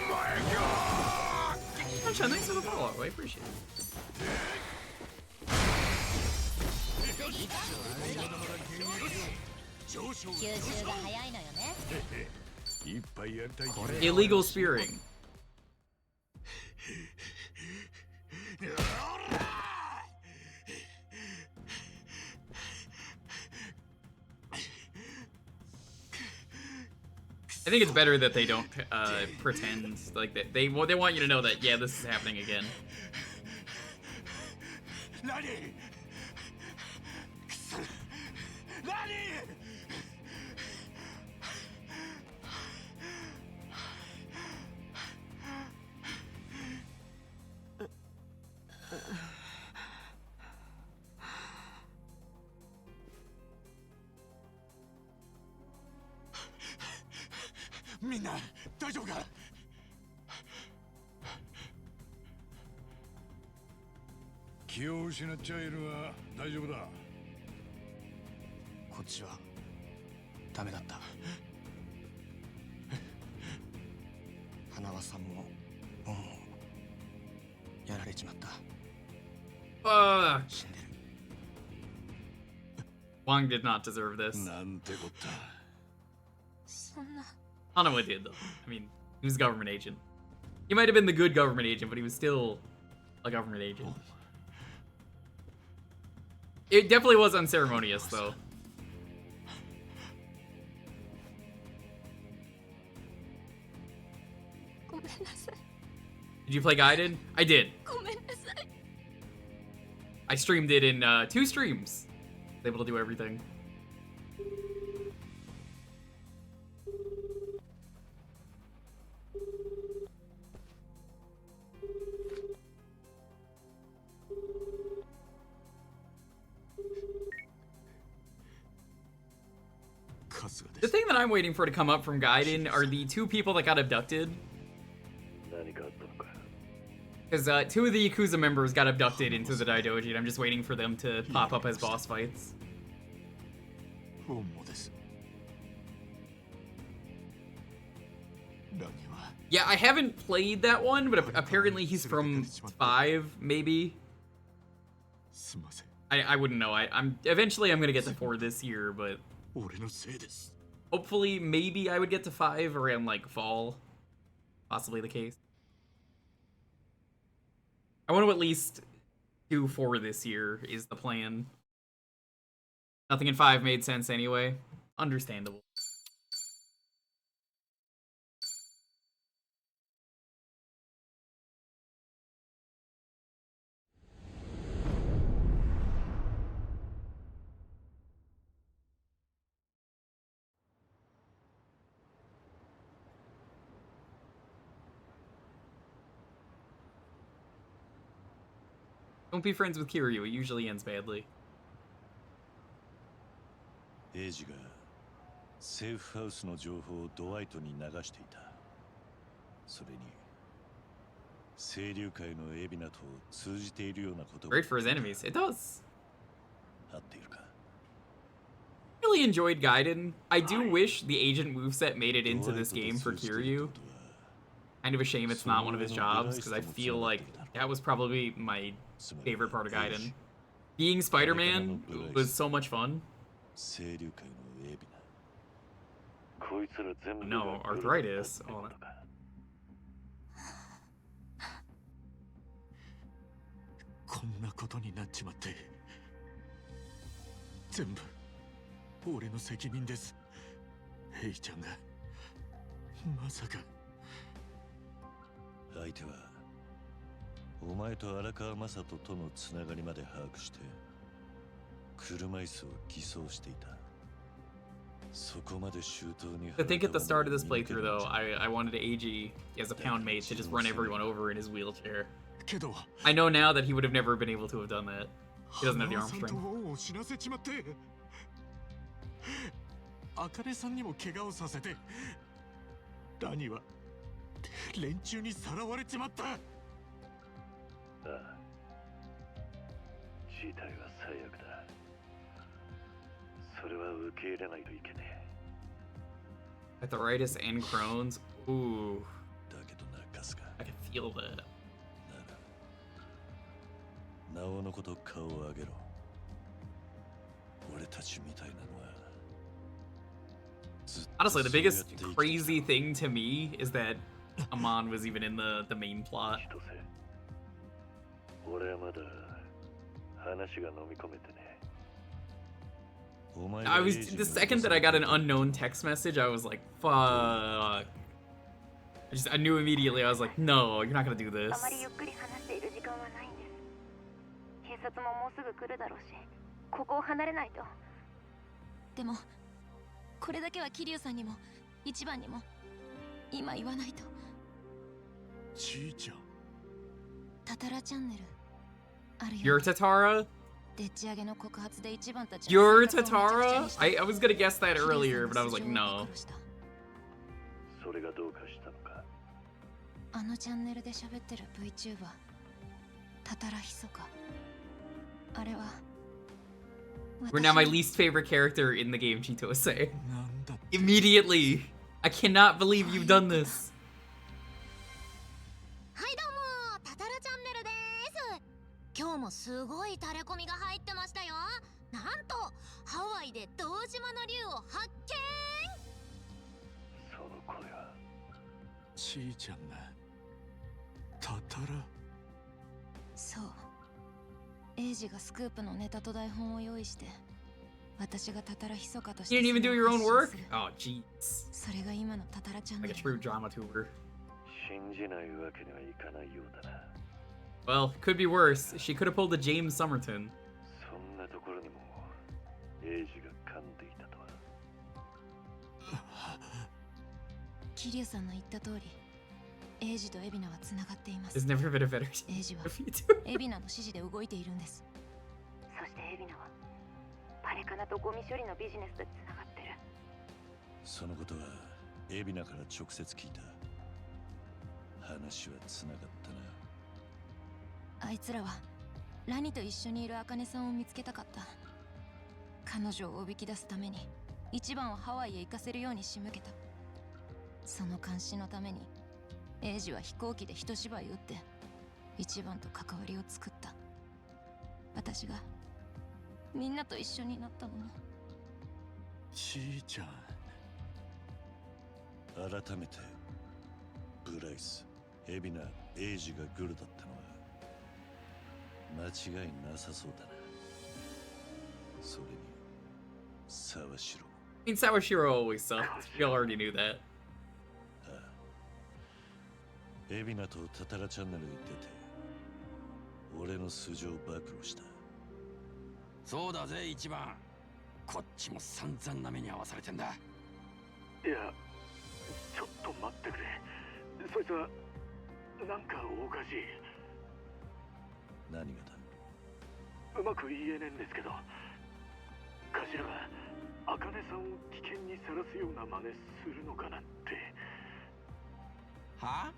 my god! Sunshine, thanks for the follow. I appreciate it. 吸収が早いのよね。いっぱいやりたい。 Illegal spearing. I think it's better that they don't pretend like that. They want you to know that, yeah, this is happening again. Minna, 大丈夫か? 気を失っちゃいるが大丈夫だ。こっちはダメだった。花輪さんもボンもやられちまった。死んでる。Wang did not deserve this. なんてこった。そんな。 Hanawa did though. I mean, he was a government agent. He might have been the good government agent, but he was still a government agent. It definitely was unceremonious though. Did you play Gaiden? I did. I streamed it in 2 streams. I was able to do everything. The thing that I'm waiting for to come up from Gaiden are the 2 people that got abducted. Because 2 of the Yakuza members got abducted into the Daidoji, and I'm just waiting for them to pop up as boss fights. Yeah, I haven't played that one, but apparently he's from 5, maybe. I wouldn't know. Eventually I'm gonna get to 4 this year, but hopefully maybe I would get to 5 around like fall. Possibly the case. I want to at least do 4 this year is the plan. Nothing in 5 made sense anyway. Understandable. Don't be friends with Kiryu, it usually ends badly. エイジがセーフハウスの情報をドワイトに流していた。それに清流会のエビナと通じているようなことが Great for his enemies. It does. 合っているか? Really enjoyed Gaiden. I do wish the agent moveset made it into this game for Kiryu. Kind of a shame it's not one of his jobs, because I feel like that was probably my favorite part of Gaiden. Being Spider-Man was so much fun. No, arthritis. Oh, こんなことになっちまって、全部俺の責任です。ヘイちゃんがまさか。相手はお前と荒川雅人とのつながりまで把握して車椅子を偽装していた。そこまで周到に。 I think at the start of this playthrough though, I wanted AG as a pound mate to just run everyone over in his wheelchair. けど I know now that he would have never been able to have done that. He doesn't have the 花輪 arm さんと strength. 恩を知らせちまって茜さんにも怪我をさせてラニは連中にさらわれちまった。ああ、事態は最悪だ。それは受け入れないといけね Arthritis and Crohn's. Ooh. え。だけどな、カスカ。 I can feel that. なおのこと顔を上げろ。俺たちみたいなのは。 Honestly, the biggest crazy thing to me is that Amon was even in the main plot. 俺はまだ話が飲み込めてね。 I was the second that I got an unknown text message, I was like, fuck. I knew immediately. I was like, no, you're not gonna do this. あまりゆっくり話している時間はないんです。警察ももうすぐ来るだろうし、ここを離れないと。でもこれだけは桐生さんにも一番にも今言わないと。ちーちゃん。タタラチャンネルあるよ。 You're Tatara? でっち上げの告発で一番たち You're Tatara? I was gonna guess that earlier, but I was like, no. それがどうかしたのか。あのチャンネルで喋ってる VTuber タタラヒソカ。あれは We're now my least favorite character in the game, Chitose. Immediately. I cannot believe you've done this. はいどうも、タタラチャンネルです。今日もすごいタレコミが入ってましたよ。なんとハワイで堂島の竜を発見。その声は。ちーちゃんがタタラ。そう。エイジがスクープのネタと台本を用意して、私がタタラヒソカとして。 You didn't even do your own work? Oh, jeez. それが今のタタラチャンネ Like ル。 a true drama tuber. 信じないわけにはいかないようだな。 Well, could be worse. She could have pulled a James Somerton. そんなところにもエイジが噛んでいたとは。桐生さんの言った通り、エイジとエビナは繋がっています。 There's never been a better エイジはエビナの指示で動いているんです。そしてエビナはパレカナとゴミ処理のビジネスでつながってる。そのことはエビナから直接聞いた。話はつながったな。あいつらはラニと一緒にいるアカネさんを見つけたかった。彼女をおびき出すために一番をハワイへ行かせるように仕向けた。その監視のためにエイジは飛行機で一芝居打って一番と関わりを作った。私がみんなと一緒になったのも。ちーちゃん。改めてブライス、エビナ、エイジがグルだったのは間違いなさそうだな。それに沢城。I mean, Sawashiro always sucked. We all already knew that. エビナとタタラチャンネルに出て俺の素性を暴露した。そうだぜ一番。こっちも散々な目に遭わされてんだ。いや、ちょっと待ってくれ。そいつはなんかおかしい。何がうまく言えねえんですけど、頭が茜さんを危険にさらすような真似するのかなって。は？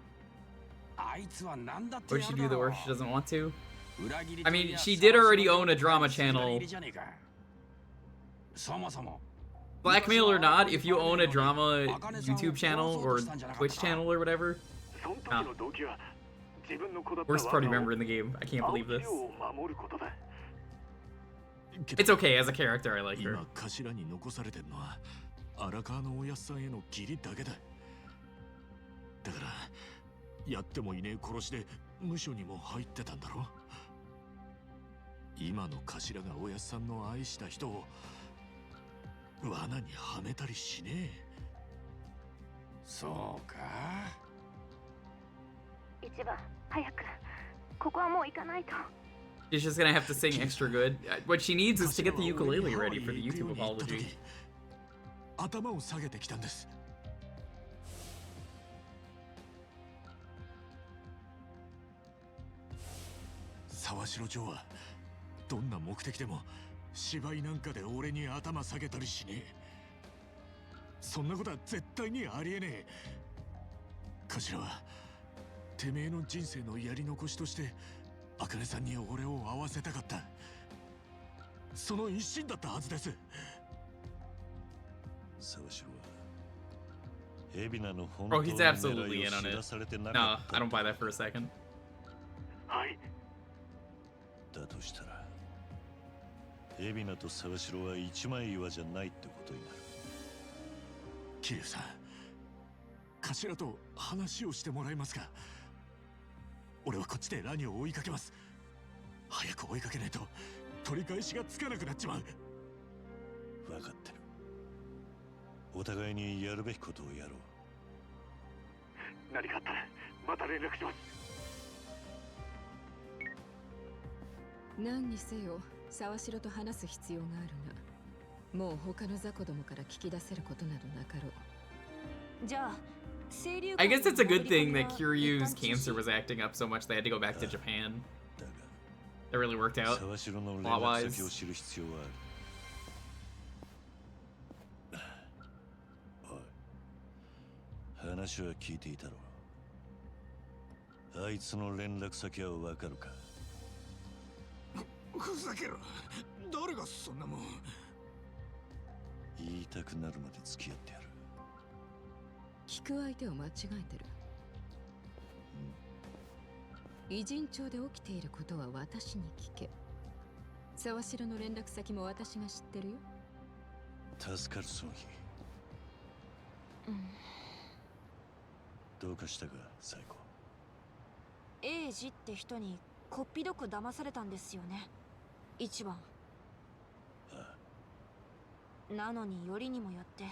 あいつはなんだって Would she do the work she doesn't want to? 裏切り I mean, she did already own a drama channel. そもそも Blackmail or not, if you own a drama YouTube channel or Twitch channel or whatever. Worst party member in the game. I can't believe this. It's okay, as a character, I like her. 今頭に残されてるのは荒川のおやっさんへの義理だけだ。だからやってもいねえ殺しで無所にも入ってたんだろ。今の頭がおやっさんの愛した人を罠にはめたりしねえ。そうか。一番早くここはもう行かないと。 She's just gonna have to sing extra good. What she needs is to get the ukulele ready for the YouTube apology. 頭を下げてきたんです。沢城町はどんな目的でも芝居なんかで俺に頭下げたりしねえ。そんなことは絶対にありえねえ。頭はてめえの人生のやり残しとして茜さんに俺を会わせたかった。その一心だったはずです。沢城は海老名の本 Bro, 当 he's の absolutely 狙い in を on 知 it. らされてな No, かった。 I don't buy that for a second. はい。だとしたら海老名と沢城は一枚岩じゃないってことになる。桐生さん、頭と話をしてもらえますか。俺はこっちでラニを追いかけます。早く追いかけないと取り返しがつかなくなっちまう。分かってる。お互いにやるべきことをやろう。何かあったらまた連絡します。何にせよ沢城と話す必要があるが、もう他の雑魚どもから聞き出せることなどなかろう。じゃあ I guess it's a good thing that Kiryu's cancer was acting up so much they had to go back to Japan. That really worked out, 沢城の連 plot 絡 wise. 先を知る必要はある。おい、話は聞いていたろう。あいつの連絡先はわかるか。ふざけろ。誰がそんなもん。言いたくなるまで付き合ってやる。聞く相手を間違えてる。偉人町で起きていることは私に聞け。沢城の連絡先も私が知ってるよ。助かるその日。どうかしたか、最高。英二って人にこっぴどく騙されたんですよね、一番。なのによりにもよって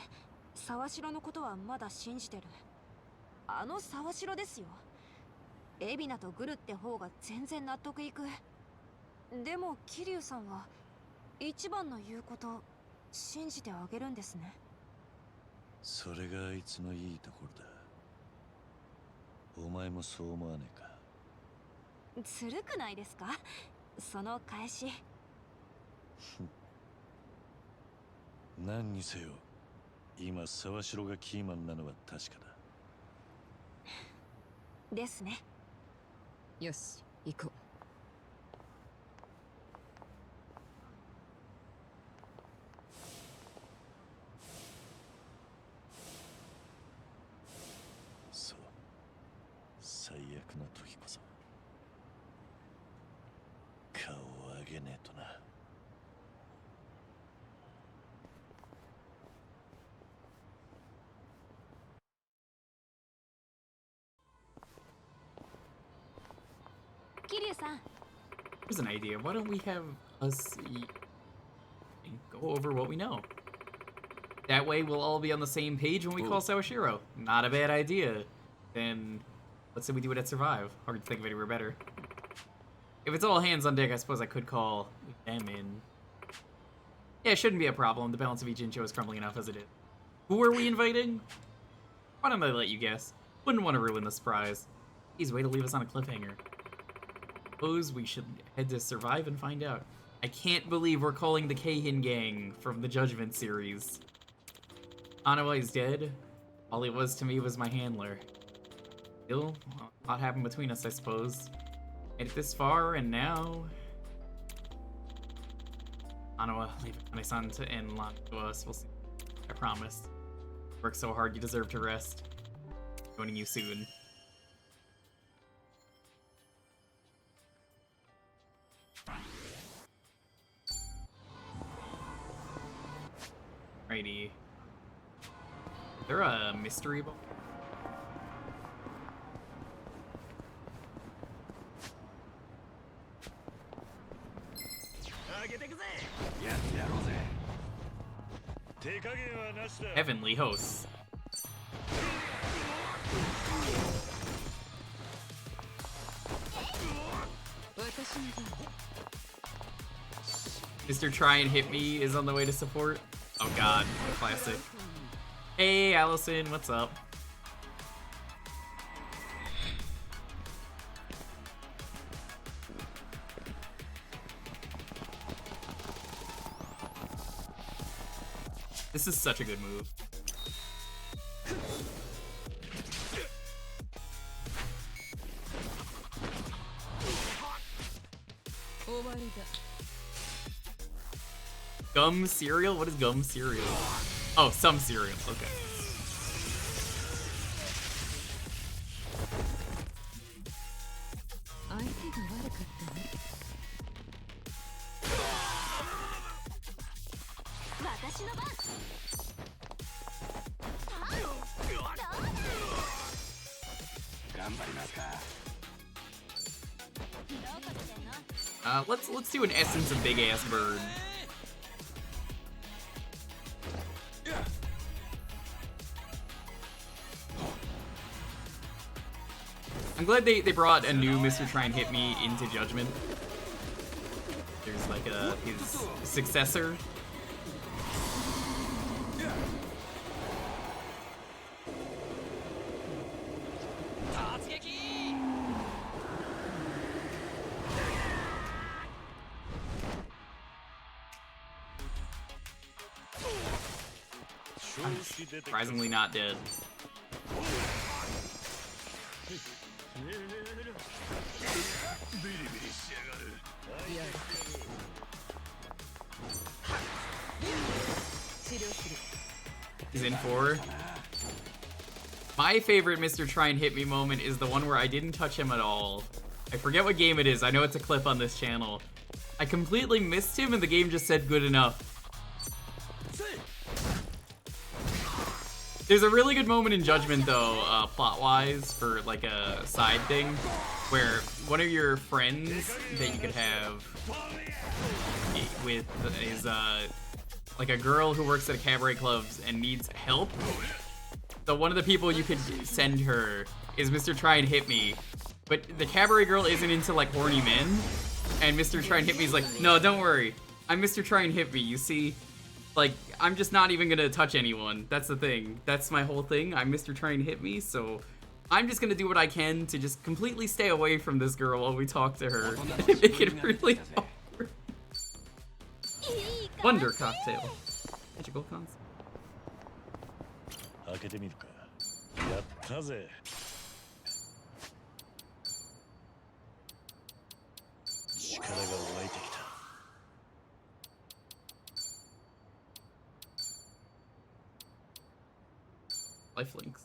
沢城のことはまだ信じてる。あの沢城ですよ。海老名とグルって方が全然納得いく。でも桐生さんは一番の言うこと信じてあげるんですね。それがあいつのいいところだ。お前もそう思わねえか。ずるくないですか、その返し。何にせよ今沢城がキーマンなのは確かだ。ですね。よし、行こう。そう、最悪の時こそ顔を上げねえとな。桐生さん。 Here's an idea. Why don't we have us go over what we know? That way we'll all be on the same page when we call Sawashiro. Not a bad idea. Then let's say we do it at Survive. Hard to think of anywhere better. If it's all hands on deck, I suppose I could call them in. Yeah, it shouldn't be a problem. The balance of each intro is crumbling enough as it is. Who are we inviting? Why don't I let you guess? Wouldn't want to ruin the surprise. Please, way to leave us on a cliffhanger. Suppose we should head to Survive and find out. I can't believe we're calling the Keihin gang from the Judgment series. Anawa is dead. All he was to me was my handler. Still, a lot happened between us, I suppose. Made it this far, and now... Anawa, leave Kane-san to end line to us. We'll see. I promise. Worked so hard, you deserve to rest. Joining you soon. Righty. Is there a mystery ball? Heavenly hosts. Mr. Try and Hit Me is on the way to support. Oh god, classic. Hey Allison, what's up? This is such a good move. Gum cereal? What is gum cereal? Oh, some cereal. Okay. Let's do an essence of big ass bird. I'm glad they brought a new Mr. Try and Hit Me into Judgment. There's like his successor. Surprisingly not dead. He's in 4. My favorite Mr. Try and Hit Me moment is the one where I didn't touch him at all. I forget what game it is. I know it's a clip on this channel. I completely missed him and the game just said good enough. There's a really good moment in Judgment though, plot-wise, for like a side thing, where one of your friends that you could have with is like a girl who works at a cabaret club and needs help. So one of the people you could send her is Mr. Try and Hit Me, but the cabaret girl isn't into like horny men, and Mr. Try and Hit Me is like, no, don't worry, I'm Mr. Try and Hit Me, you see? Like, I'm just not even gonna touch anyone. That's the thing. That's my whole thing. I'm Mr. Try and Hit Me, so I'm just gonna do what I can to just completely stay away from this girl while we talk to her. Make it really awkward. Wonder cocktail. Magical concept. 開けてみるか。やったぜ。力が湧いてきた。Lifelinks.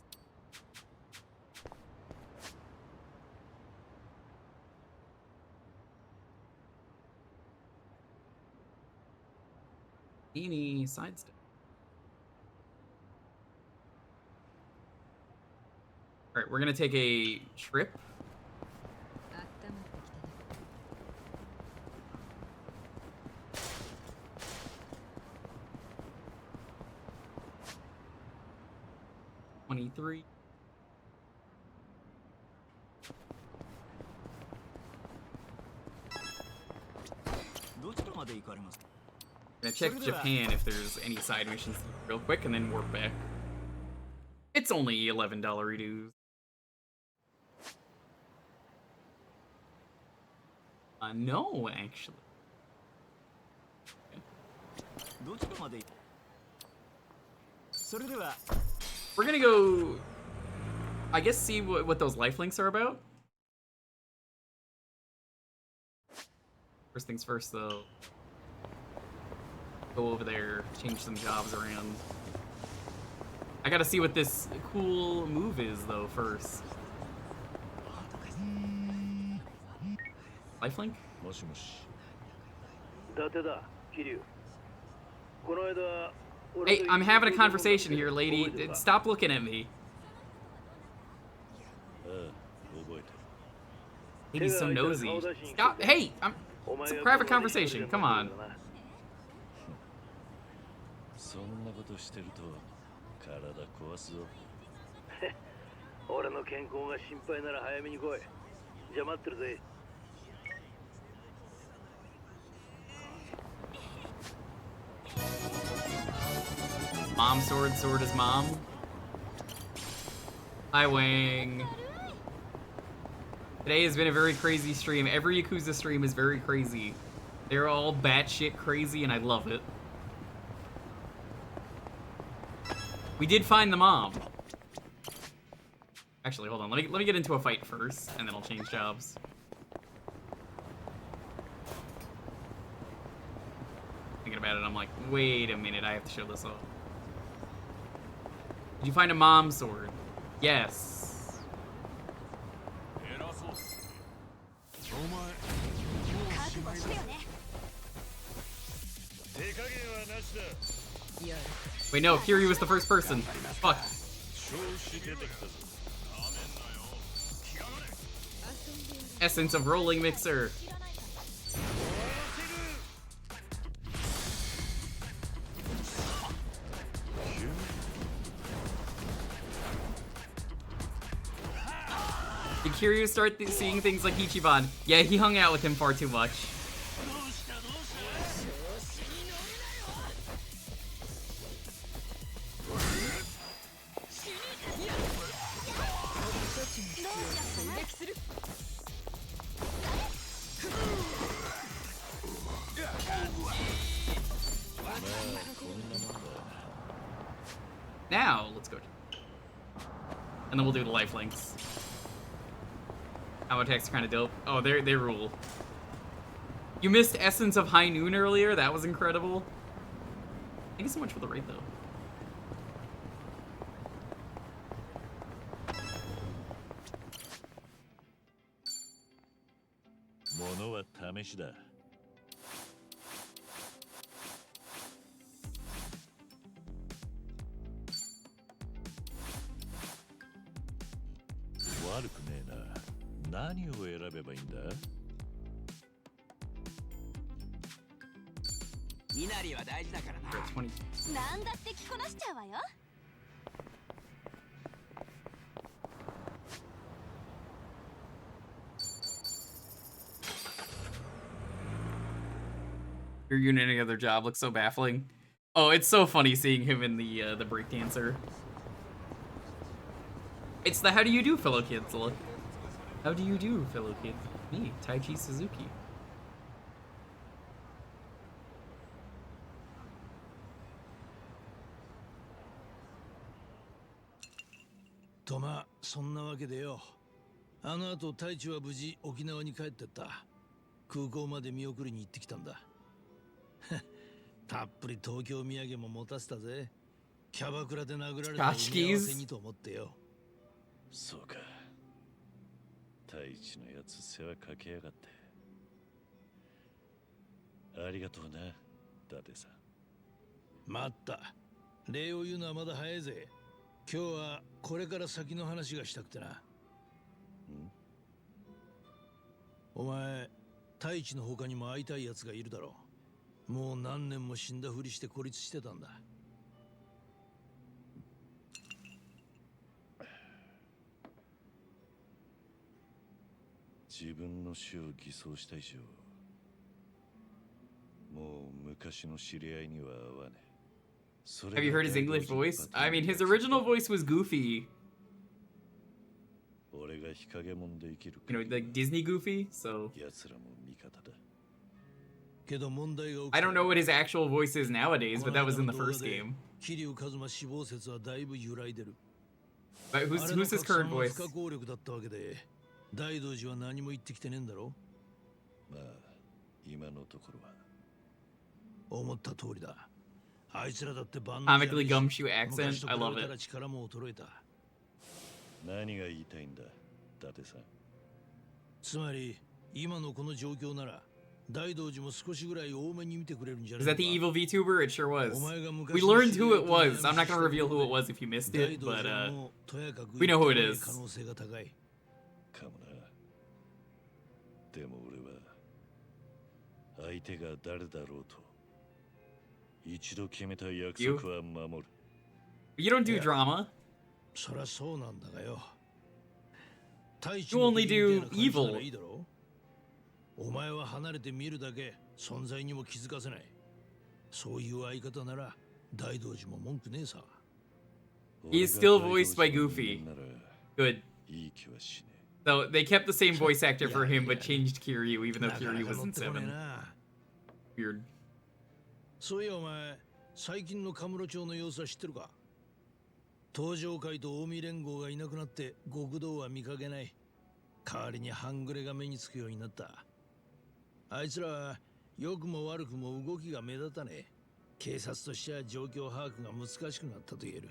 Any sidestep. All right, we're gonna take a trip. $23. Gonna check Japan if there's any side missions real quick and then warp back. It's only $11 dues. No, actually. We're gonna go, I guess, see what those lifelinks are about. First things first, though. Go over there, change some jobs around. I gotta see what this cool move is, though, first. Lifelink? Hey, I'm having a conversation here, lady. Stop looking at me. Lady's so nosy. Stop. Hey, it's a private conversation. Come on. そんなことしてると体壊すぞ。俺の健康が心配なら早めに来い。じゃ待ってるぜ。Mom sword, sword is mom. Hi, Wang. Today has been a very crazy stream. Every Yakuza stream is very crazy. They're all batshit crazy, and I love it. We did find the mom. Actually, hold on. Let me get into a fight first, and then I'll change jobs. Thinking about it, I'm like, wait a minute, I have to show this off. Did you find a mom sword? Yes. Wait, no, Kiryu was the first person. Fuck. Essence of rolling mixer. Did Kiryu start seeing things like Ichiban? Yeah, he hung out with him far too much. Now, let's go. And then we'll do the life links. How attacks are kind of dope. Oh, they rule. You missed Essence of High Noon earlier. That was incredible. Thank you so much for the raid, though. Your unit any other job looks so baffling. Oh, it's so funny seeing him in the breakdancer. It's the how do you do, fellow kids look. How do you do, fellow kids? Me, Taichi Suzuki.とまあそんなわけでよ。あの後太一は無事沖縄に帰ってった。空港まで見送りに行ってきたんだ。たっぷり東京土産も持たせたぜ。キャバクラで殴られた海合わせにと思ってよ。そうか。太一のやつ世話かけやがって。ありがとうな、伊達さん。待った。礼を言うのはまだ早いぜ。今日はこれから先の話がしたくてな。お前、太一の他にも会いたい奴がいるだろう。もう何年も死んだふりして孤立してたんだ。自分の死を偽装した以上、もう昔の知り合いには会わねえ。Have you heard his English voice? I mean, his original voice was Goofy. You know, like Disney Goofy, so... I don't know what his actual voice is nowadays, but that was in the first game. But who's his current voice? 大道寺は何も言ってきてねえんだろ。まあ、今のところは。思った通りだ。あいつらだってバン Comically gumshoe accent. I love it. 力も衰えた。何が言いたいんだ、伊達さん。つまり、今のこの状況なら、大道寺も少しぐらい多めに見てくれるんじゃない Is that the evil VTuber? It sure was. We learned who it was. I'm not gonna reveal who it was if you missed it, but we know who it is. かもな。でも俺は相手が誰だろうと一度決めた約束は守る。You don't do drama. そりゃそうなんだがよ。You only do evil. お前は離れて見るだけ存在にも気づかせない。そういう相方なら大道寺も文句ねえさ。He is still voiced by Goofy. Good. So they kept the same voice actor for him, but changed Kiryu, even though Kiryu was in 7. Weird. そういやお前、最近のカムロ町の様子は知ってるか？東上会と近江連合がいなくなって極道は見かけない。代わりに半グレが目につくようになった。あいつらは良くも悪くも動きが目立たねえ。警察としては状況把握が難しくなったと言える。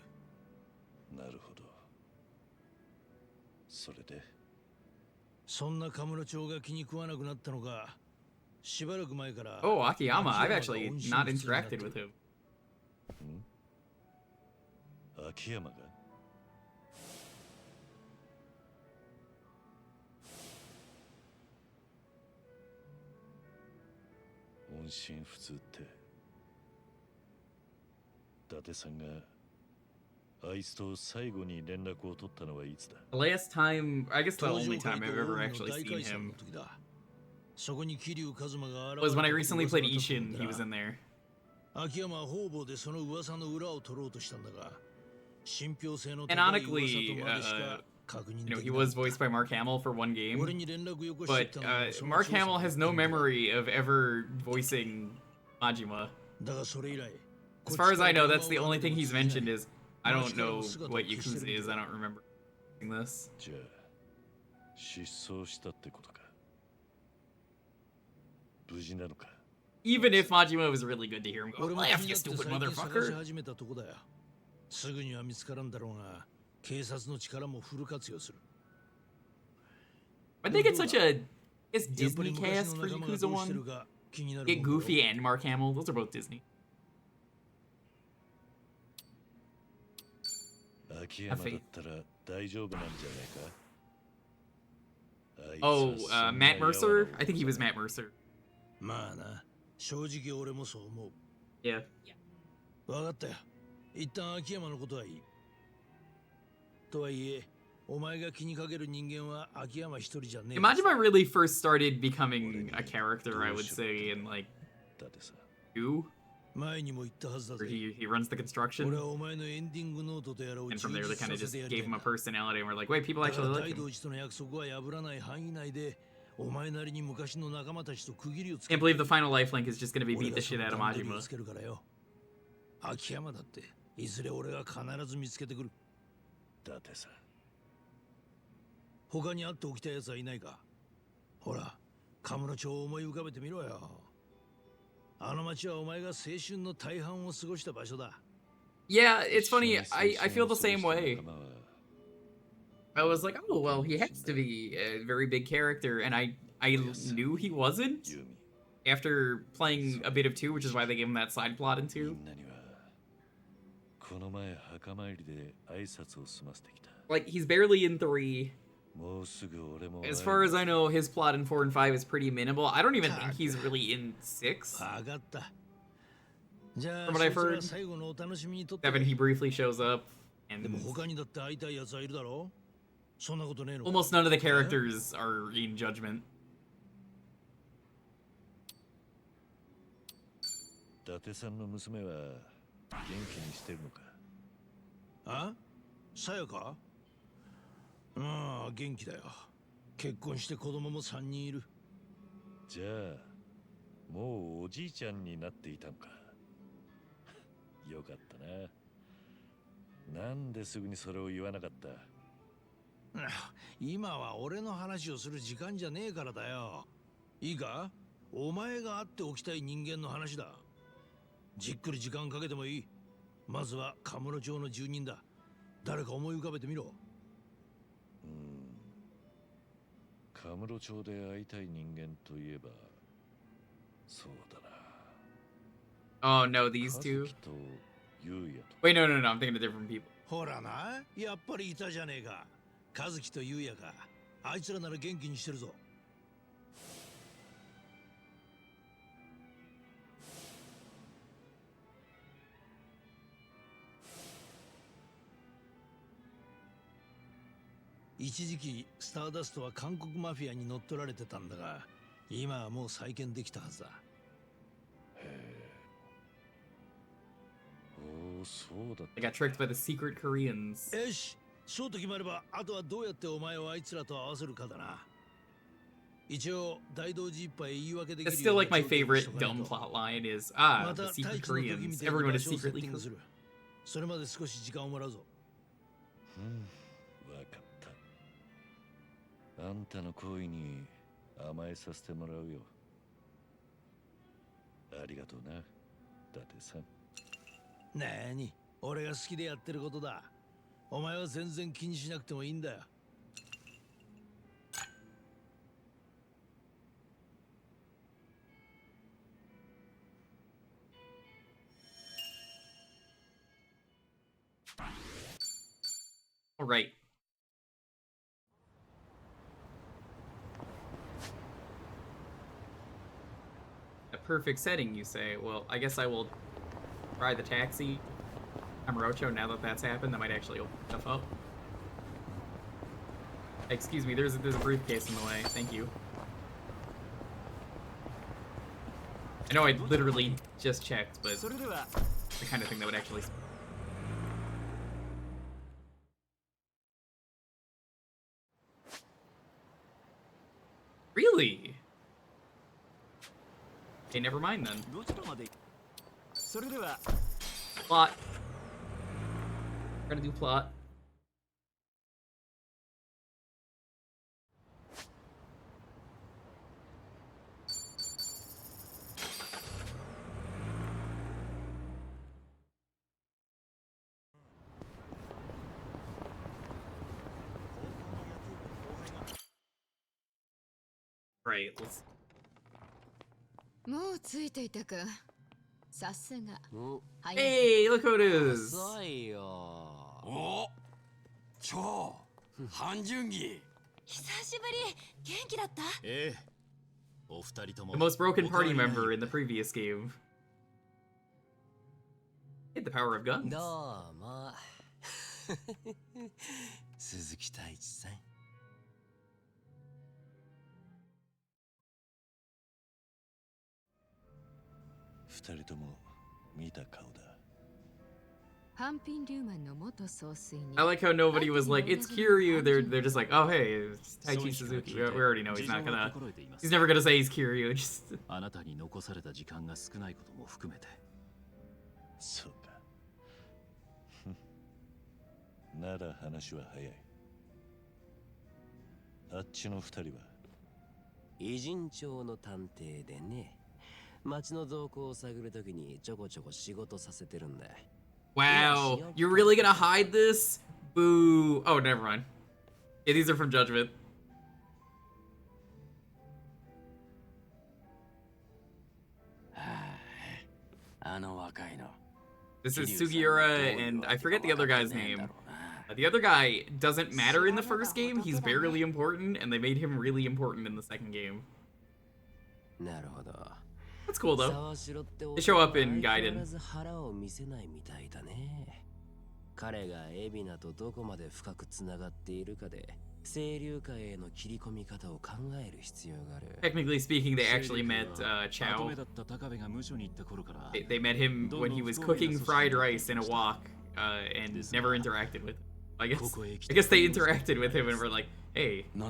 なるほど。それでそんなカムロ町が気に食わなくなったのか、しばらく前から。Oh, Akiyama. I've actually not interacted with him. 秋山が音信不通って伊達さんがあいつと最後に連絡を取ったのはいつだ The last time, I guess the only time I've ever actually seen him was when I recently played Ishin. He was in there. 秋山は方々でその噂の裏を取ろうとしたんだが、信憑性の高い噂 Canonically, とまでしか確認できなかった。 he was voiced by Mark Hamill for one game, but Mark Hamill has no memory of ever voicing Majima. As far as I know, that's the only thing he's mentioned is, I don't know what Yakuza is, I don't remember this. じゃあ失踪したってことか。無事なのか。 Even if Majima was really good to hear him go, laugh, you stupid motherfucker. すぐには見つからんだろうが、警察の力もフル活用する。I think it's such a Disney cast for Yakuza 1. Get Goofy and Mark Hamill, those are both Disney. 秋山だったら大丈夫なんじゃないか。 Oh, Matt Mercer? I think he was Matt Mercer. まあな、正直俺もそう思う。Yeah. わかったよ。一旦秋山のことはいい。とはいえ、お前が気にかける人間は秋山一人じゃねえ。 Majima really first started becoming a character, I would say, in like 2. 前にも言ったはずだぜ。 Where he runs the construction. 俺はお前のエンディングノートとやらを And from there, they kind of just gave him a personality, and we're like, wait, people actually like 大 him. 道寺との約束は破らない範囲内で、お前なりに昔の仲間たちと区切りをつけ Can't believe the final lifelink is just going to be beat the shit out of Majima. つけるからよ。秋山だっていずれ俺が必ず見つけてくる。だってさ。他に会っておきたい奴はいないか。ほら、カムロ町を思い浮かべてみろよ。あの町はお前が青春の大半を過ごした場所だ。 Yeah, it's funny. I feel the same way. I was like, oh well, he has to be a very big character, and I knew he wasn't after playing a bit of 2, which is why they gave him that side plot in 2. この前墓参りで挨拶を済ませてきた。 Like he's barely in 3. もうすぐ俺も As far as I know, his plot in 4 and 5 is pretty minimal. I don't even think he's really in 6. わかった。じゃあ、 From what I've heard, 最後のお楽しみにとって。 Devin, he briefly shows up, でも他にだって会いたい奴はいるだろう。そんなことねえの。 almost none of the characters are in Judgment. 伊達さんの娘は元気にしてるのか。あ？さやか？まあ元気だよ。結婚して子供も3人いる。じゃあもうおじいちゃんになっていたのか。よかったな。なんですぐにそれを言わなかった。今は俺の話をする時間じゃねえからだよ。いいか？お前が会っておきたい人間の話だ。じっくり時間かけてもいい。まずはカムロ町の住人だ。誰か思い浮かべてみろ。カムロ町で会いたい人間といえばそうだな。 Oh no, these two. Wait, no, I'm thinking of different people. ほらな、やっぱりいたじゃねえか。和樹と優也か。あいつらなら元気にしてるぞ。一時期スターダストは韓国マフィアに乗っ取られてたんだが、今はもう再建できたはずだ。おお、そうだった。 I got tricked by the secret Koreans. よし、そうと決まれば、あとはどうやってお前をあいつらと合わせるかだな。一応、大道寺一杯言い訳できる。 It's still like my favorite dumb plot line is, the secret Koreans. Everyone is secretly. それまで少し時間をもらうぞ。わかった。あんたの行為に甘えさせてもらうよ。ありがとうな、伊達さん。なーに、俺が好きでやってることだ。お前は全然気にしなくてもいいんだよ。All right. A perfect setting, you say? Well, I guess I will try the taxi. Amorocho, now that that's happened, that might actually open stuff up. Excuse me, there's a briefcase in the way. Thank you. I know I literally just checked, but the kind of thing that would actually... Really? Okay, never mind then. Plot. We're gonna do plot. Right, let's... もうついていたか。さすが。Hey, look who it is. 遅いよ。お、超半純義。久しぶり。元気だった？ええ。お二人とも。 The most broken party member in the previous game. Hit the power of guns. どうも。鈴木太一さん。二人とも見た顔だ。ハンピン・リューマンの元総帥に。 I like how nobody was like, it's Kiryu. They're just like, oh hey, it's Taichi Suzuki. We already know he's not gonna. He's never gonna say he's Kiryu. Just. あなたに残された時間が少ないことも含めて。そうか。なら話は早い。あっちの二人は偉人町の探偵でね。町の動向を探るときにちょこちょこ仕事させてるんだ。Wow, you're really gonna hide this? Boo. Oh, never mind. Yeah, these are from Judgment. This is Sugiura, and I forget the other guy's name. The other guy doesn't matter in the first game. He's barely important, and they made him really important in the second game. That's cool, though. They show up in Gaiden. 彼が海老名とどこまで深くつながっているかで清流会への切り込み方を考える必要がある。 Technically speaking, they actually met Chow. They met him when he was cooking fried rice in a wok and never interacted with him. I guess they interacted with him and were like, hey, we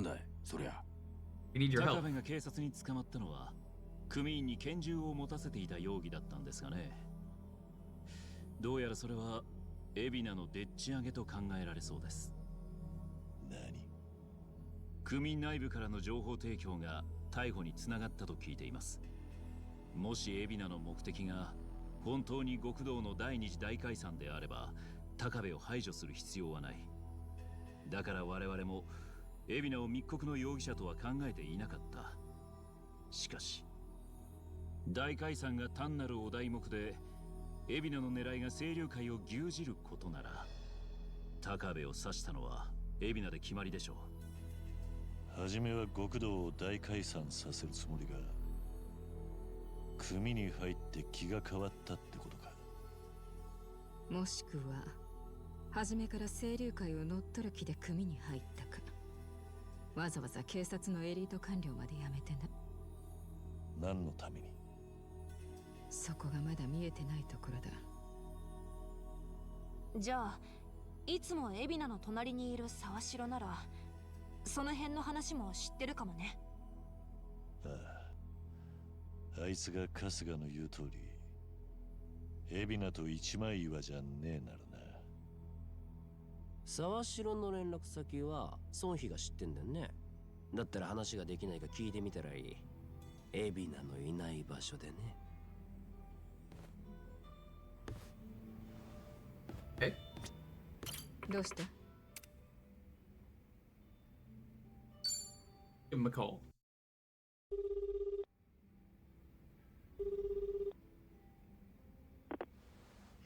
need your help. 組員に拳銃を持たせていた容疑だったんですがね。どうやらそれは海老名のでっち上げと考えられそうです。何？組員内部からの情報提供が逮捕につながったと聞いています。もし海老名の目的が本当に極道の第二次大解散であれば、高部を排除する必要はない。だから我々も海老名を密告の容疑者とは考えていなかった。しかし大解散が単なるお題目で海老名の狙いが清流会を牛耳ることなら、高部を刺したのは海老名で決まりでしょう。はじめは極道を大解散させるつもりが、組に入って気が変わったってことか。もしくは初めから清流会を乗っ取る気で組に入ったか。わざわざ警察のエリート官僚まで辞めてな。何のために？そこがまだ見えてないところだ。じゃあいつも海老名の隣にいる沢城ならその辺の話も知ってるかもね。ああ、あいつが春日の言う通り海老名と一枚岩じゃねえならな。沢城の連絡先は孫妃が知ってんだよね。だったら話ができないか聞いてみたらいい。海老名のいない場所でね。え？どうした？ Give him a call.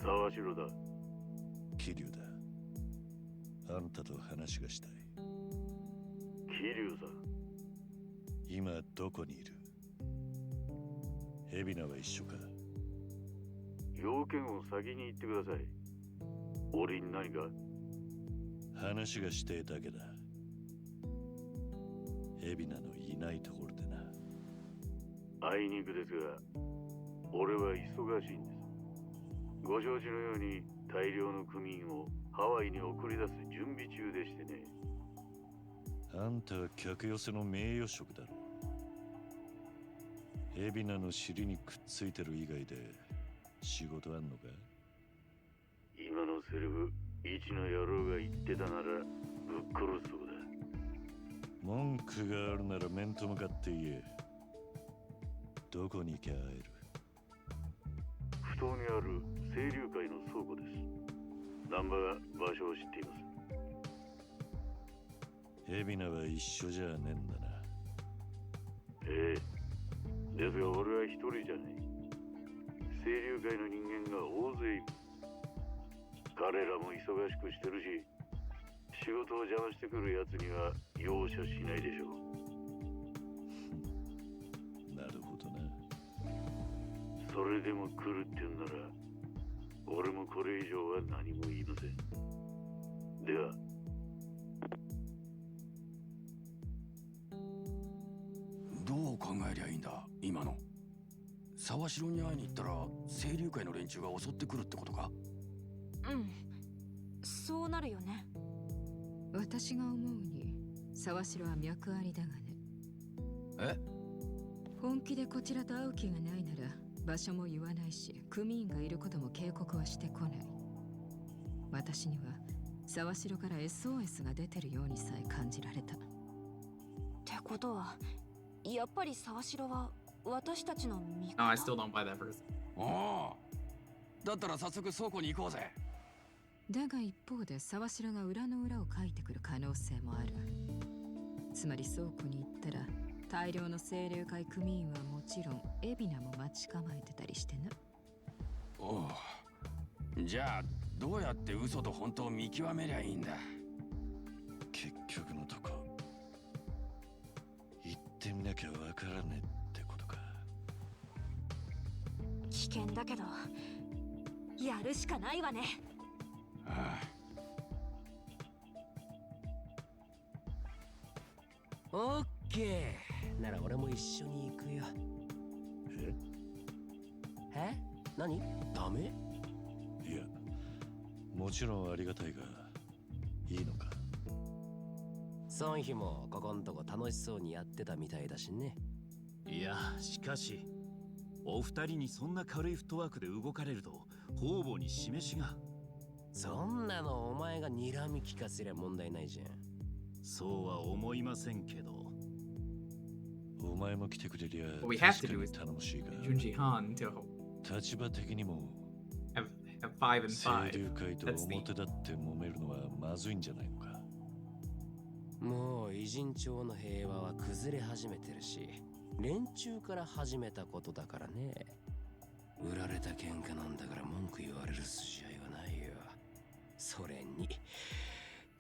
沢城だ。桐生だ。あんたと話がしたい。桐生さん。今どこにいる？海老名は一緒か？要件を先に言ってください。俺に何か？話がしてえだけだ。海老名のいないところでな。あいにくですが、俺は忙しいんです。ご承知のように大量の区民をハワイに送り出す準備中でしてね。あんたは客寄せの名誉職だろ。海老名の尻にくっついてる以外で仕事あんのか？今のセリフ、一の野郎が言ってたならぶっ殺すそうだ。文句があるなら面と向かって言え。どこに行きゃ会える？埠頭にある清流会の倉庫です。南波が場所を知っています。海老名は一緒じゃねえんだな。ええ。ですが俺は一人じゃない。清流会の人間が大勢いる。彼らも忙しくしてるし、仕事を邪魔してくる奴には容赦しないでしょう。なるほどな。それでも来るって言うんなら、俺もこれ以上は何も言いません。では。どう考えりゃいいんだ、今の。沢城に会いに行ったら清流会の連中が襲ってくるってことか？うん、そうなるよね。私が思うに沢城は脈ありだがね。え？本気でこちらと会う気がないなら場所も言わないし、組員がいることも警告はしてこない。私には沢城から SOS が出てるようにさえ感じられた。ってことはやっぱり沢城は私たちの味方。 No, I still don't buy that verse. おお、だったら早速倉庫に行こうぜ。だが一方で沢城が裏の裏を書いてくる可能性もある。つまり倉庫に行ったら大量の清流会組員はもちろん海老名も待ち構えてたりしてな。おお、じゃあどうやって嘘と本当を見極めりゃいいんだ？結局のとこ行ってみなきゃわからねえってことか。危険だけどやるしかないわね。ああ。オッケーなら俺も一緒に行くよ。え？何？ダメ？いや、もちろんありがたいが、いいのか？孫妃もここんとこ楽しそうにやってたみたいだしね。いや、しかしお二人にそんな軽いフットワークで動かれると方々に示しが。そんなのお前が睨み聞かせりゃ問題ないじゃん。そうは思いませんけど。お前も来てくれりゃ What we have to 確か do に is 頼もしいが、 Junji Han to 立場的にも have 5 and 5. 清流会と That's the 表立って揉めるのはまずいんじゃないのか。もう偉人町の平和は崩れ始めてるし、連中から始めたことだからね。売られた喧嘩なんだから文句言われる筋合いはないよ。それに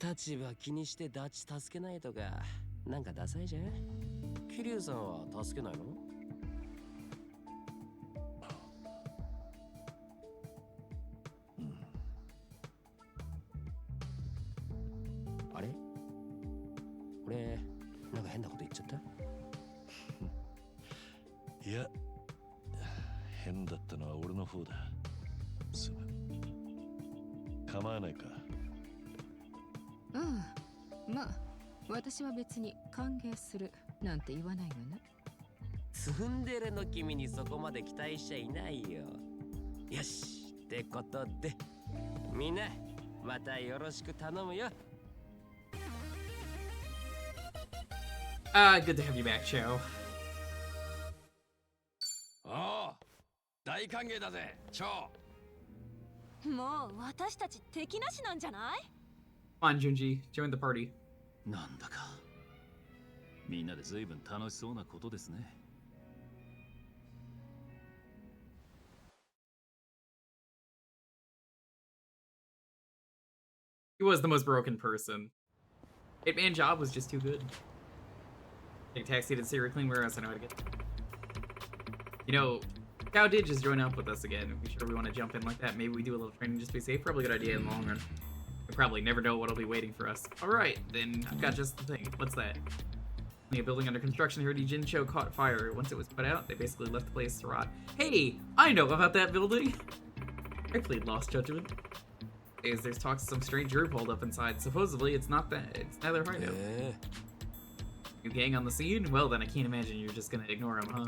立場気にしてダチ助けないとかなんかダサいじゃん。桐生さんは助けないの？あれ？俺なんか変なこと言っちゃった？いや、変だったのは俺の方だ。すまん。構わないか。まあ私は別に歓迎するなんて言わないがな。ツンデレの君にそこまで期待しちゃいないよ。よしってことでみんなまたよろしく頼むよ。Good to have you back, Cho. おお、大歓迎だぜ、チョウ。もう私たち敵なしなんじゃない？ Come on, Junji, join the party. なんだかみんなで随分楽しそうなことですね。He was the most broken person. Hitman job was just too good. Take taxi to the Sierra Clean warehouse. I know how to get there. You know, Cal did just join up with us again. If we sure we want to jump in like that, maybe we do a little training just to be safe. Probably a good idea in the long run. We probably never know what'll be waiting for us. Alright, then I've got just the thing. What's that? A building under construction here at Jincho caught fire. Once it was put out, they basically left the place to rot. Hey, I know about that building! I played Lost Judgment. There's talks of some strange group holed up inside. Supposedly, it's not that. It's neither hideout. You gang on the scene? Well, then I can't imagine you're just gonna ignore them, huh?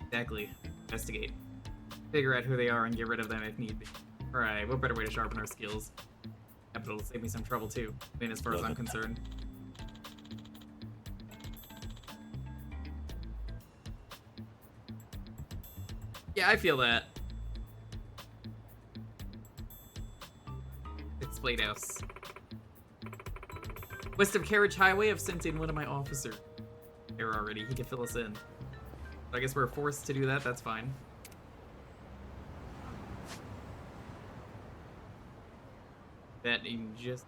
Exactly. Investigate. Figure out who they are and get rid of them if need be. Alright, what better way to sharpen our skills? Capital will save me some trouble too. I mean, as far as I'm concerned. Yeah, I feel that. It's Blade House. West of Carriage Highway, I've sent in one of my officers here already. He can fill us in. So I guess we're forced to do that. That's fine. That in just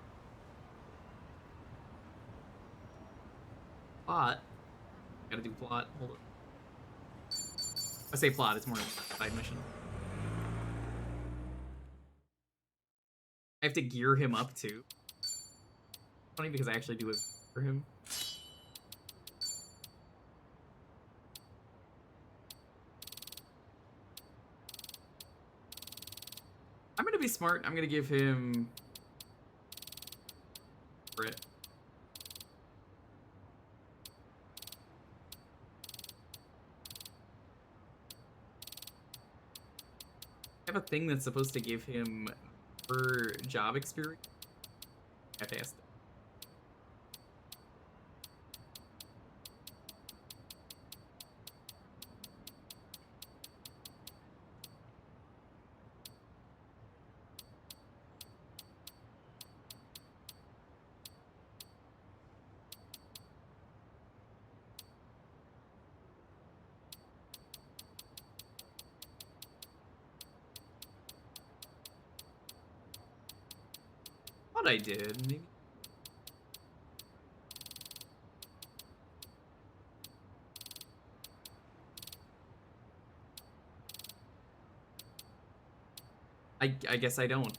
plot. Gotta do plot. Hold on. I say plot. It's more of a side mission. I have to gear him up too. Funny because I actually do it for him. I'm gonna be smart. I'm gonna give him Brit. I have a thing that's supposed to give him for job experience. I have to ask them. Thought I did, maybe. I guess I don't.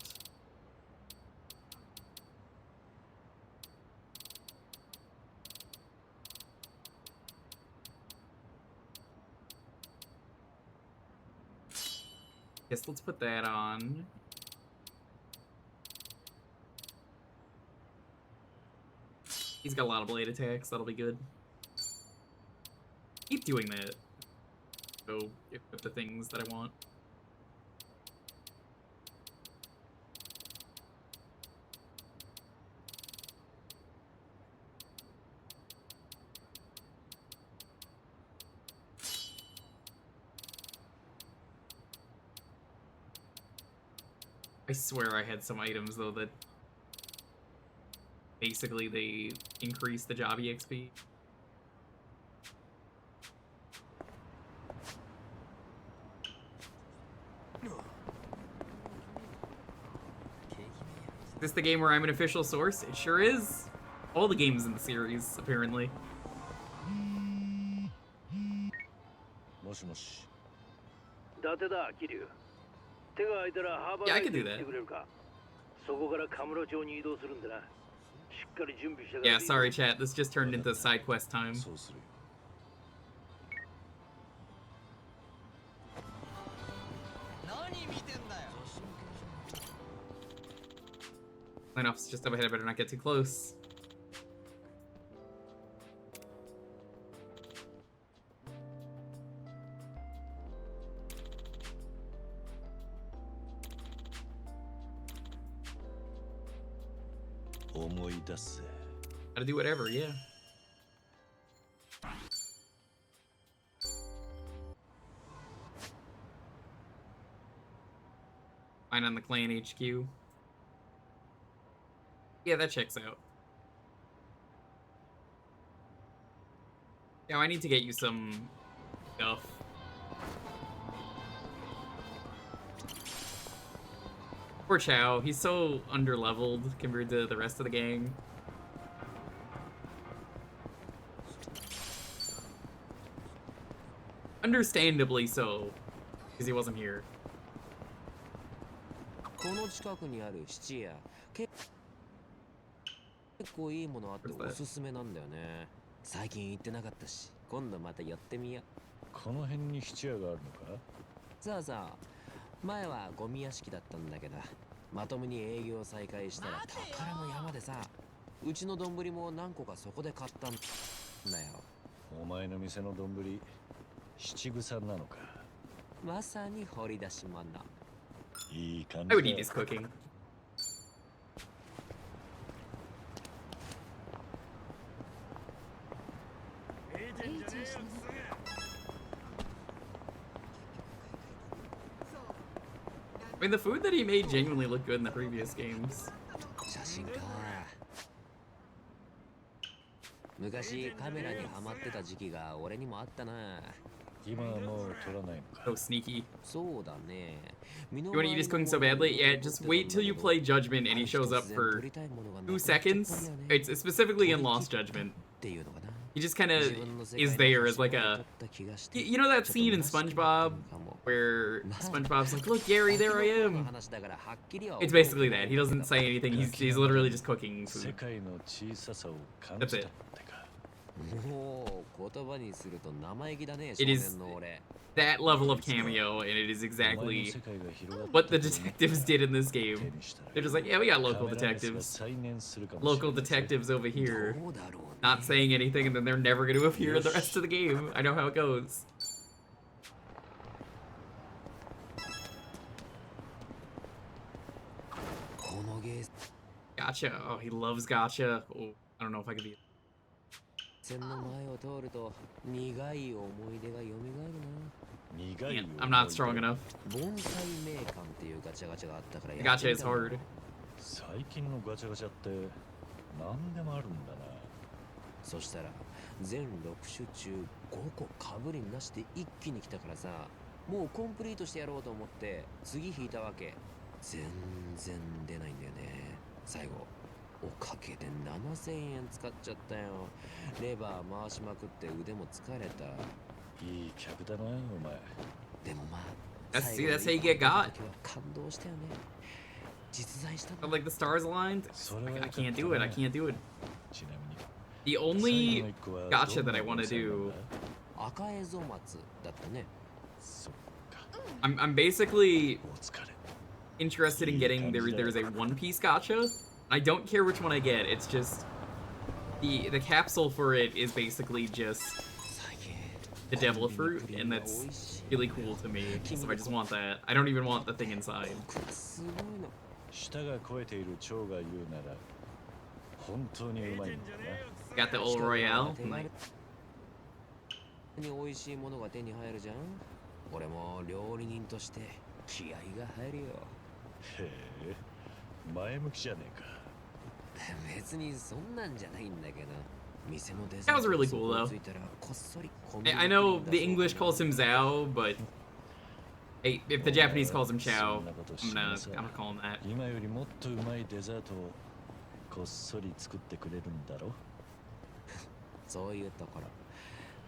Guess let's put that on. He's got a lot of blade attacks, that'll be good. Keep doing that. Go equip the things that I want. I swear I had some items though that basically they increase the job EXP. Is this the game where I'm an official source? It sure is. All the games in the series, apparently. Yeah, I could do that. Yeah, sorry chat, this just turned into side quest time. Line off's just up ahead, I better not get too close. 思い出すぜ。 Gotta do whatever, yeah. Find on the clan HQ. Yeah, that checks out. Yeah, I need to get you some stuff. Poor Chow, he's so underleveled compared to the rest of the gang. Understandably so, because he wasn't here. この近くにある質屋、結構いいものあっておすすめなんだよね。最近行ってなかったし、今度また寄ってみよう。この辺に質屋があるのか？さあさあ、前はゴミ屋敷だったんだけど、まともに営業再開したら宝の山でさ、うちの丼も何個かそこで買ったんだよ。お前の店の丼、七草なのか？まさに掘り出し物。いい感じ I would eat his cooking. I mean, the food that he made genuinely looked good in the previous games. 写真か。昔カメラにハマってた時期が俺にもあったな。今はもう撮らないのか？ So sneaky. そうだね。 You want to eat his cooking so badly? Yeah, just wait till you play Judgment and he shows up for 2 seconds. It's specifically in Lost Judgment. He just kind of is there as like a... You know that scene in SpongeBob where SpongeBob's like, look, Gary, there I am. It's basically that. He doesn't say anything. He's literally just cooking food. That's it. It is that level of cameo, and it is exactly what the detectives did in this game. They're just like, yeah, we got local detectives. Local detectives over here. Not saying anything, and then they're never going to appear in the rest of the game. I know how it goes. Gotcha. Oh, he loves gotcha. Oh, I don't know if I could be... 線の前を通ると苦い思い出が蘇るな。Yeah, I'm not strong enough. 盆栽名館っていうガチャガチャがあったからやって Gotcha み is たんだ。 hard. 最近のガチャガチャって何でもあるんだな。そしたら全6種中5個かぶりなしで一気に来たからさ、もうコンプリートしてやろうと思って次引いたわけ。全然出ないんだよね。最後おかげで7000円使っちゃったよ。レバー回しまくって腕も疲れた。いい客だな、お前。でもまあ、 That's how you get got. 感動したよね。実在したんだ。 Like the stars aligned? I can't do it. I can't do it. The only gotcha that I want to do... 赤エゾマツだったね。 I'm basically interested in getting... There's a one-piece gotcha. I don't care which one I get. It's just... The capsule for it is basically just... the devil fruit, and that's really cool to me. So I just want that. I don't even want the thing inside. 舌が肥えている蝶が言うなら本当にうまいんだな。 Got the Ol Royale. 美味しいものが手に入るじゃん。俺も料理人として気合が入るよ。へえ、前向きじゃねえか。別にそんなんじゃないんだけど。 That was really cool, though. I know the English calls him Zhao, but hey, if the Japanese calls him Chow, I'm gonna call him that. 今よりもっとうまいデザートをこっそり作ってくれるんだろ。そういうところ、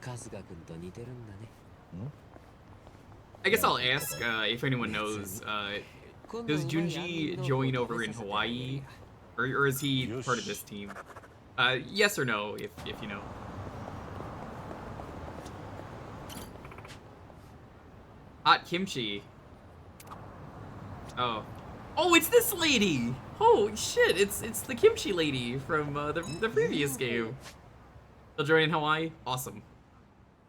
春日君と似てるんだね。I guess I'll ask if anyone knows. Does Junji join over in Hawaii, or is he part of this team? Yes or no, if you know. Hot kimchi. Oh. Oh, it's this lady! Holy shit, it's the kimchi lady from the previous game. They'll join in Hawaii? Awesome.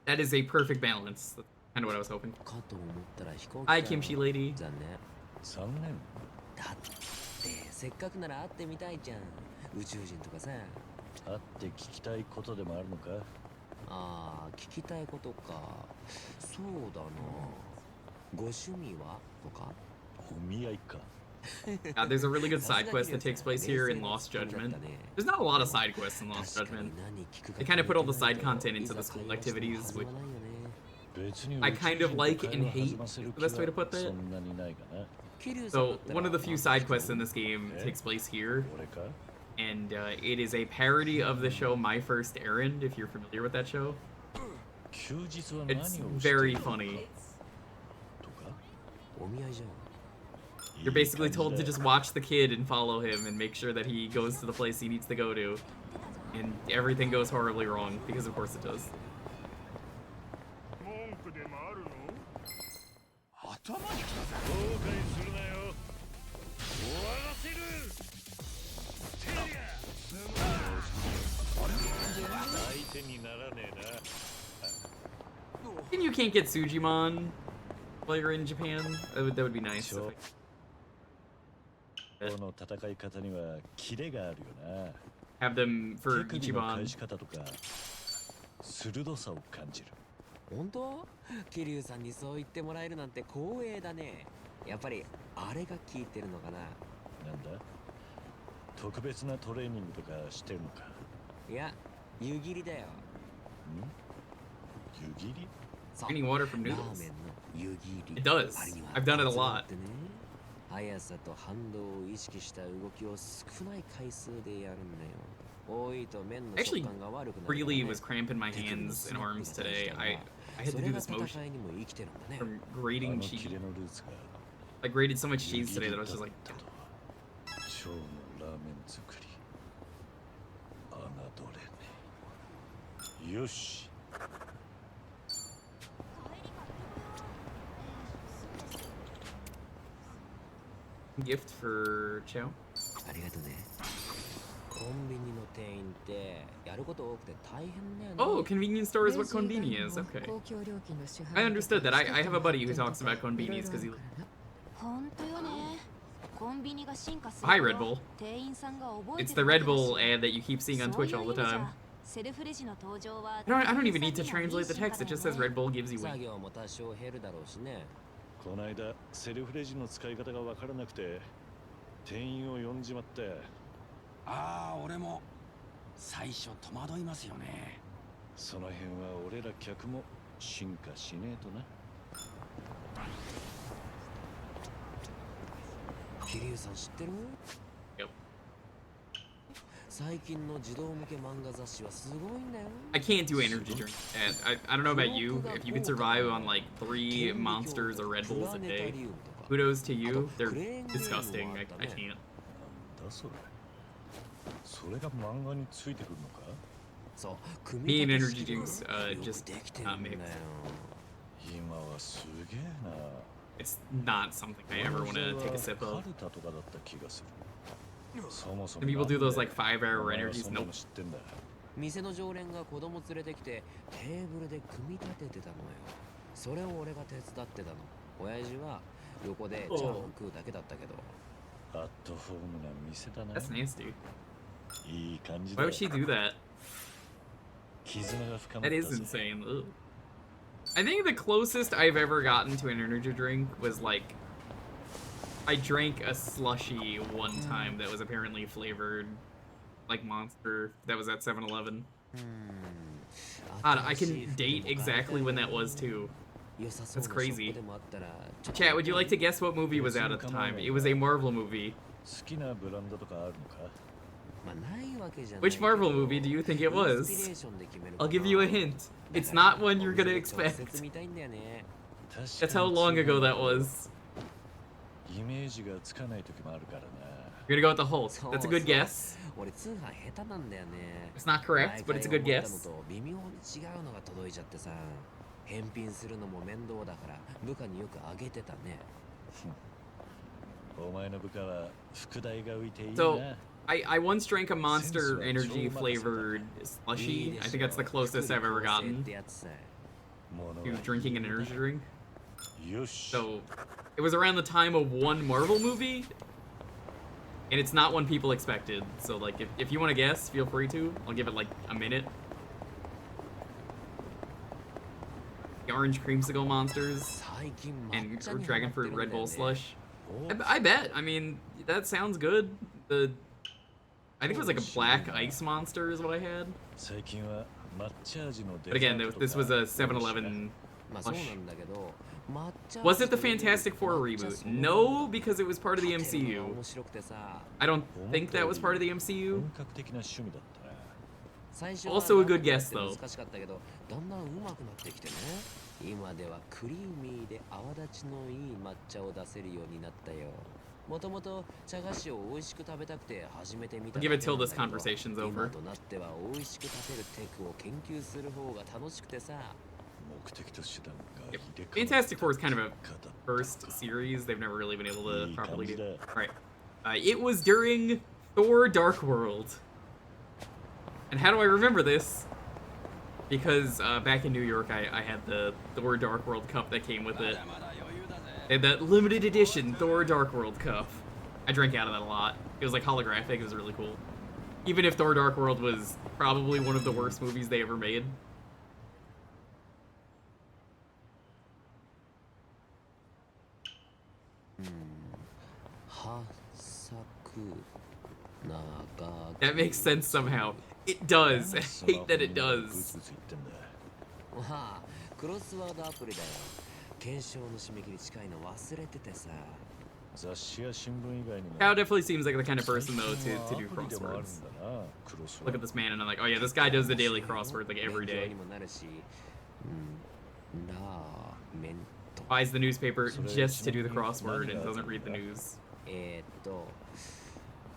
That is a perfect balance. That's kind of what I was hoping. Hi, kimchi lady. だってせっかくなら会ってみたいじゃん。宇宙人とかさ。会って聞きたいことでもあるのか？ああ、聞きたいことか。そうだな。ご趣味はとか？お見合いか。There's a really good side quest that takes place here in Lost Judgment. There's not a lot of side quests in Lost Judgment. They kind of put all the side content into the school activities, which I kind of like and hate, is the best way to put that. So, one of the few side quests in this game takes place here, and it is a parody of the show My First Errand, if you're familiar with that show. It's very funny. You're basically told to just watch the kid and follow him and make sure that he goes to the place he needs to go to. And everything goes horribly wrong, because of course it does. And you can't get Sujimon while you're in Japan? That would be nice. Have them for Ichiban. 本当？桐生さんにそう言ってもらえるなんて光栄だね。やっぱりあれが効いてるのかな。なんだ？特別なトレーニングとかしてるのか？いや、湯切りだよ。湯切り？ Drinking water from noodles. It does. I've done it a lot. 速さと反動を意識した動きを少ない回数でやるんだよ。多いと麺の食感が悪くなる。Really was cramping my hands and arms today. I had to do this motion from grating cheese. I grated so much cheese today that I was just like. 超のラーメン作り。侮れね。よし。Gift for Chow. ありがとうね。コンビニの店員ってやること多くて大変だよね。Oh, convenience store is what konbini is. Okay. I understood that. I have a buddy who talks about konbinis because he. 本当よね。コンビニが進化する。 Hi, Red Bull. 店員さんが覚えて It's the Red Bull ad that you keep seeing on Twitch all the time. セルフレジの登場は I don't even need to translate the text. It just says Red Bull gives you 作 wings. 業も多少減るだろうしね。この間セルフレジの使い方がわからなくて店員を呼んじまって。ああ、俺も最初戸惑いますよね。その辺は俺ら客も進化しねえとな。桐生さん知ってる？ Yep. 最近の児童向け漫画雑誌はすごいんだよ。 I can't do energy drink. And I don't know about you. If you could survive on like 3 monsters or Red Bulls a day, kudos to you. They're disgusting. I can't. それ。それが漫画についてくるのか？そう。 Me and energy drinks just not mixed. 今はすげえな。It's not something I ever want to take a sip of. カルタとかだった気がする。そもそも Some people do those like 5-hour energies. Nope. 店の常連が子供連れてきてテーブルで組み立ててたのよ。それを俺が手伝ってたの。親父は横でチャーハン食うだけだったけど。アットホームな店だな。 That's nasty. いい感じだ。 Why would she do that? 絆が深まった That is insane. Ugh. I think the closest I've ever gotten to an energy drink was like I drank a slushy one time that was apparently flavored like Monster that was at 7-Eleven. God, I can date exactly when that was too. That's crazy. Chat, would you like to guess what movie was out at the time? It was a Marvel movie. 好きなブランドとかあるのか？ Which Marvel movie do you think it was? I'll give you a hint. It's not one you're gonna expect. That's how long ago that was. イメージがつかない時もあるからな。 You're gonna go with the Hulk. That's a good guess. 俺通販下手なんだよね。 It's not correct, but it's a good guess. 微妙に違うのが届いちゃってさ。返品するのも面倒だから部下によくあげてたね。お前の部下は副題が浮いていいな。 So, I once drank a Monster Energy flavored slushy. I think that's the closest I've ever gotten to drinking an energy drink. So, it was around the time of one Marvel movie. And it's not one people expected. So, like, if you want to guess, feel free to. I'll give it, like, a minute. The orange creamsicle monsters and dragon fruit Red Bull slush. I bet. I mean, that sounds good. I think it was like a black ice monster is what I had. But again, this was a 7-Eleven plush. Was it the Fantastic Four reboot? No, because it was part of the MCU. I don't think that was part of the MCU. Also a good guess, though. 今ではクリーミーで泡立ちのいい抹茶を出せるようになったよ。もともと茶菓子を美味しく食べたくて始めてみた。Give it till this conversation's over. 今となっては美味しく立てるテクを研究する方が楽しくてさ。Fantastic Four is kind of a first series they've never really been able to properly do. Right. It was during Thor: Dark World. And how do I remember this? Because back in New York, I had the Thor Dark World Cup that came with it. And that limited edition Thor Dark World Cup. I drank out of that a lot. It was like holographic, it was really cool. Even if Thor Dark World was probably one of the worst movies they ever made. That makes sense somehow. It does. I hate that it does. Kao definitely seems like the kind of person, though, to do crosswords. Look at this man, and I'm like, oh yeah, this guy does the daily crossword like every day. Buys the newspaper just to do the crossword and doesn't read the news.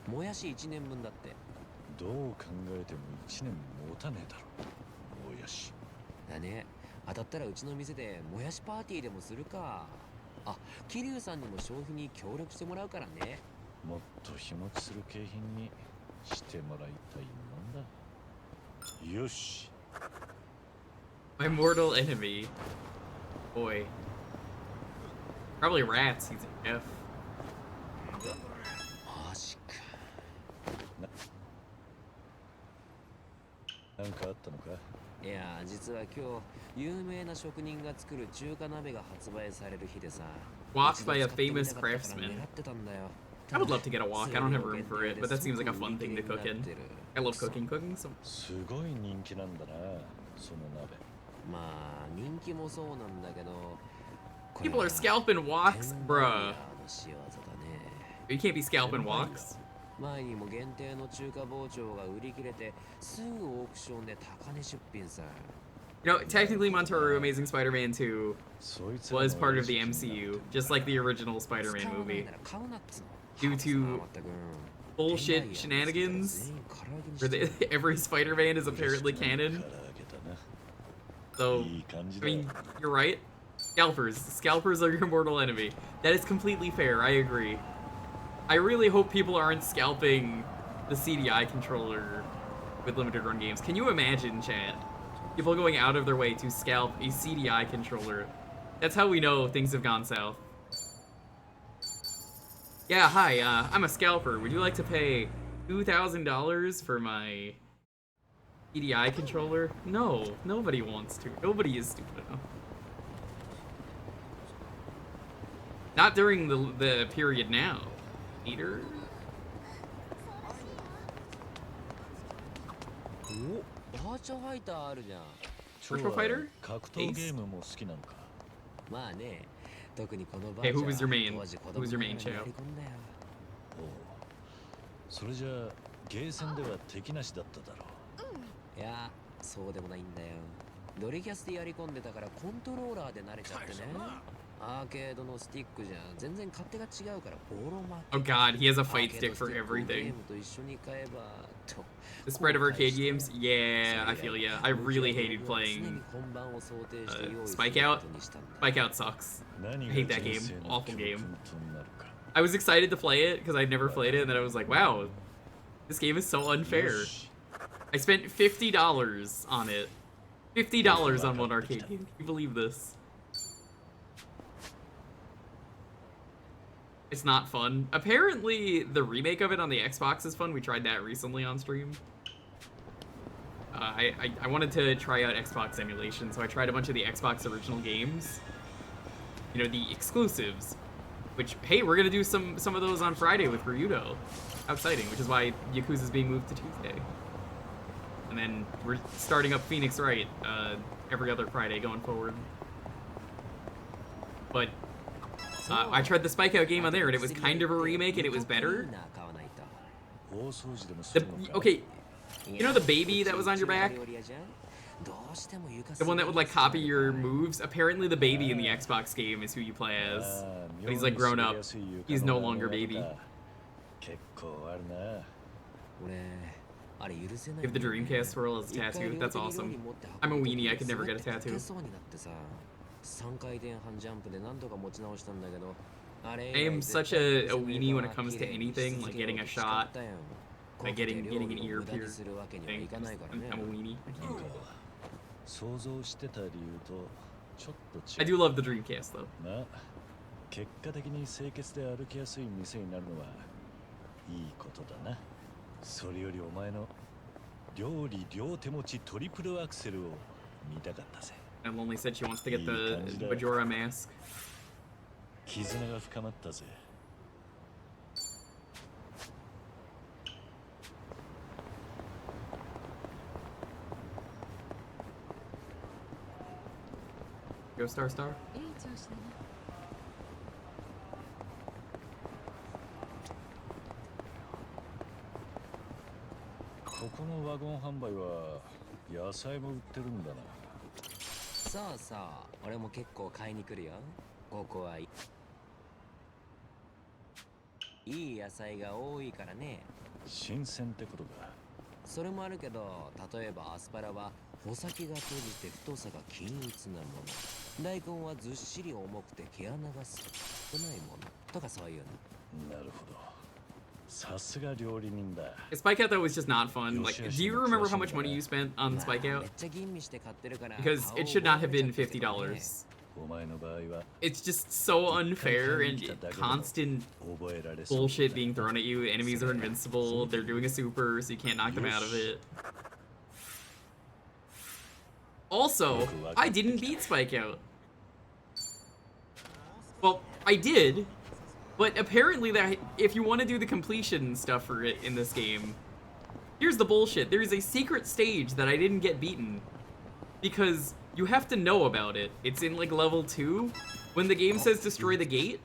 もやし1年分だって。どう考えても1年持たねえだろ。もやし。だね。当たったらうちの店でもやしパーティーでもするか。あ、桐生さんにも消費に協力してもらうからね。もっと日持ちする景品にしてもらいたいもんだ。よし。My mortal enemy. Boy. Probably rats. He's an F. なんかあったのか？いや、実は今日有名な職人が作る中華鍋が発売される日でさ。Walked by a famous craftsman. I would love to get a wok. I don't have room for it, but that seems like a fun thing to cook in. I love cooking. So. すごい人気なんだな、その鍋。まあ人気もそうなんだけど。People are scalping woks, bruh. You can't be scalping woks. 前にも限定の中華包丁が売り切れてすぐオークションで高値出品さ。You know, technically Montaru Amazing Spider-Man 2 was part of the MCU, just like the original Spider-Man movie. Due to bullshit shenanigans, where every Spider-Man is apparently canon. So, I mean, you're right. Scalpers are your mortal enemy. That is completely fair, I agree. I really hope people aren't scalping the CDI controller with limited run games. Can you imagine, chat? People going out of their way to scalp a CDI controller. That's how we know things have gone south. Yeah, hi, I'm a scalper. Would you like to pay $2,000 for my CDI controller? No, nobody wants to. Nobody is stupid enough. Not during the period now. Eater? Virtual Fighter? Ace? Hey, who was your main? Who was your main channel? それじゃあゲーセンでは敵なしだっただろう。いや、そうでもないんだよ。ドリキャスでやり込んでたからコントローラーで慣れちゃってね。アーケードのスティックじゃ全然勝手が違うからボロ負け。Oh god, he has a fight stick for everything. The spread of arcade games? Yeah, I feel ya. I really hated playing Spike Out. Spike Out sucks. I hate that game. Awful game. I was excited to play it because I'd never played it, and then I was like, wow, this game is so unfair. I spent $50 on it. $50 on one arcade game. Can you believe this? It's not fun. Apparently, the remake of it on the Xbox is fun. We tried that recently on stream. I wanted to try out Xbox emulation, so I tried a bunch of the Xbox original games. You know, the exclusives. Which, hey, we're gonna do some of those on Friday with Ryudo. How exciting, which is why Yakuza's being moved to Tuesday. And then we're starting up Phoenix Wright every other Friday going forward. But I tried the Spike Out game on there, and it was kind of a remake, and it was better. Okay, you know the baby that was on your back? The one that would, like, copy your moves? Apparently the baby in the Xbox game is who you play as. But he's, like, grown up. He's no longer baby. You have the Dreamcast swirl as a tattoo. That's awesome. I'm a weenie. I could never get a tattoo. I am such a weenie when it comes to anything, like getting a shot, like getting an ear pierced thing. I'm a weenie. I do love the Dreamcast though. 結果的に清潔で歩きやすい店になるのはいいことだな。それよりお前の料理両手持ちトリプルアクセルを見たかったぜ。And Lonely said she wants to get the Bajora mask. 絆が深まったぜ。Go Star Star. ここのワゴン販売は野菜も売ってるんだな。そうそう、俺も結構買いに来るよ。ここはいい野菜が多いからね。新鮮ってことだ。それもあるけど、例えばアスパラは穂先が閉じて太さが均一なもの。大根はずっしり重くて毛穴が少ないものとかそういうの。なるほど。さすが料理人だ。Spike Out though was just not fun. Like, do you remember how much money you spent on Spike Out? Because it should not have been $50. It's just so unfair and constant bullshit being thrown at you. Enemies are invincible. They're doing a super, so you can't knock them out of it. Also, I didn't beat Spike Out. Well, I did. But apparently that if you want to do the completion stuff for it in this game, here's the bullshit. There is a secret stage that I didn't get beaten because you have to know about it. It's in like level 2. When the game says destroy the gate,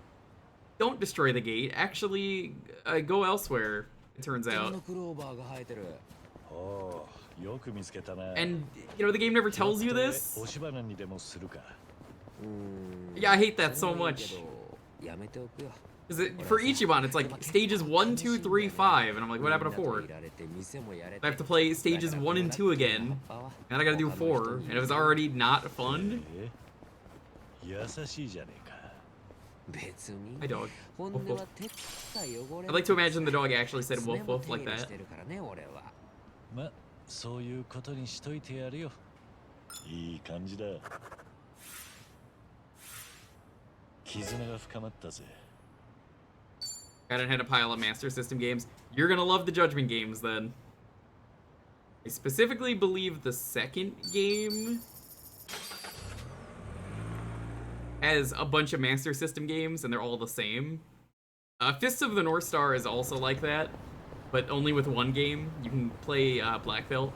don't destroy the gate. Actually, go elsewhere, it turns out. And, you know, the game never tells you this. Yeah, I hate that so much. For Ichiban, it's like stages 1, 2, 3, 5, and I'm like, what happened to 4? I have to play stages 1 and 2 again, and I gotta do 4, and it was already not fun. Hi, dog. Woof, woof. I'd like to imagine the dog actually said woof woof like that. ま、そういうことにしといてやるよ。いい感じだ。絆が深まったぜ。I hadn't had a pile of Master System games. You're gonna love the Judgment games then. I specifically believe the second game has a bunch of Master System games and they're all the same. Fists of the North Star is also like that, but only with one game. You can play Black Belt,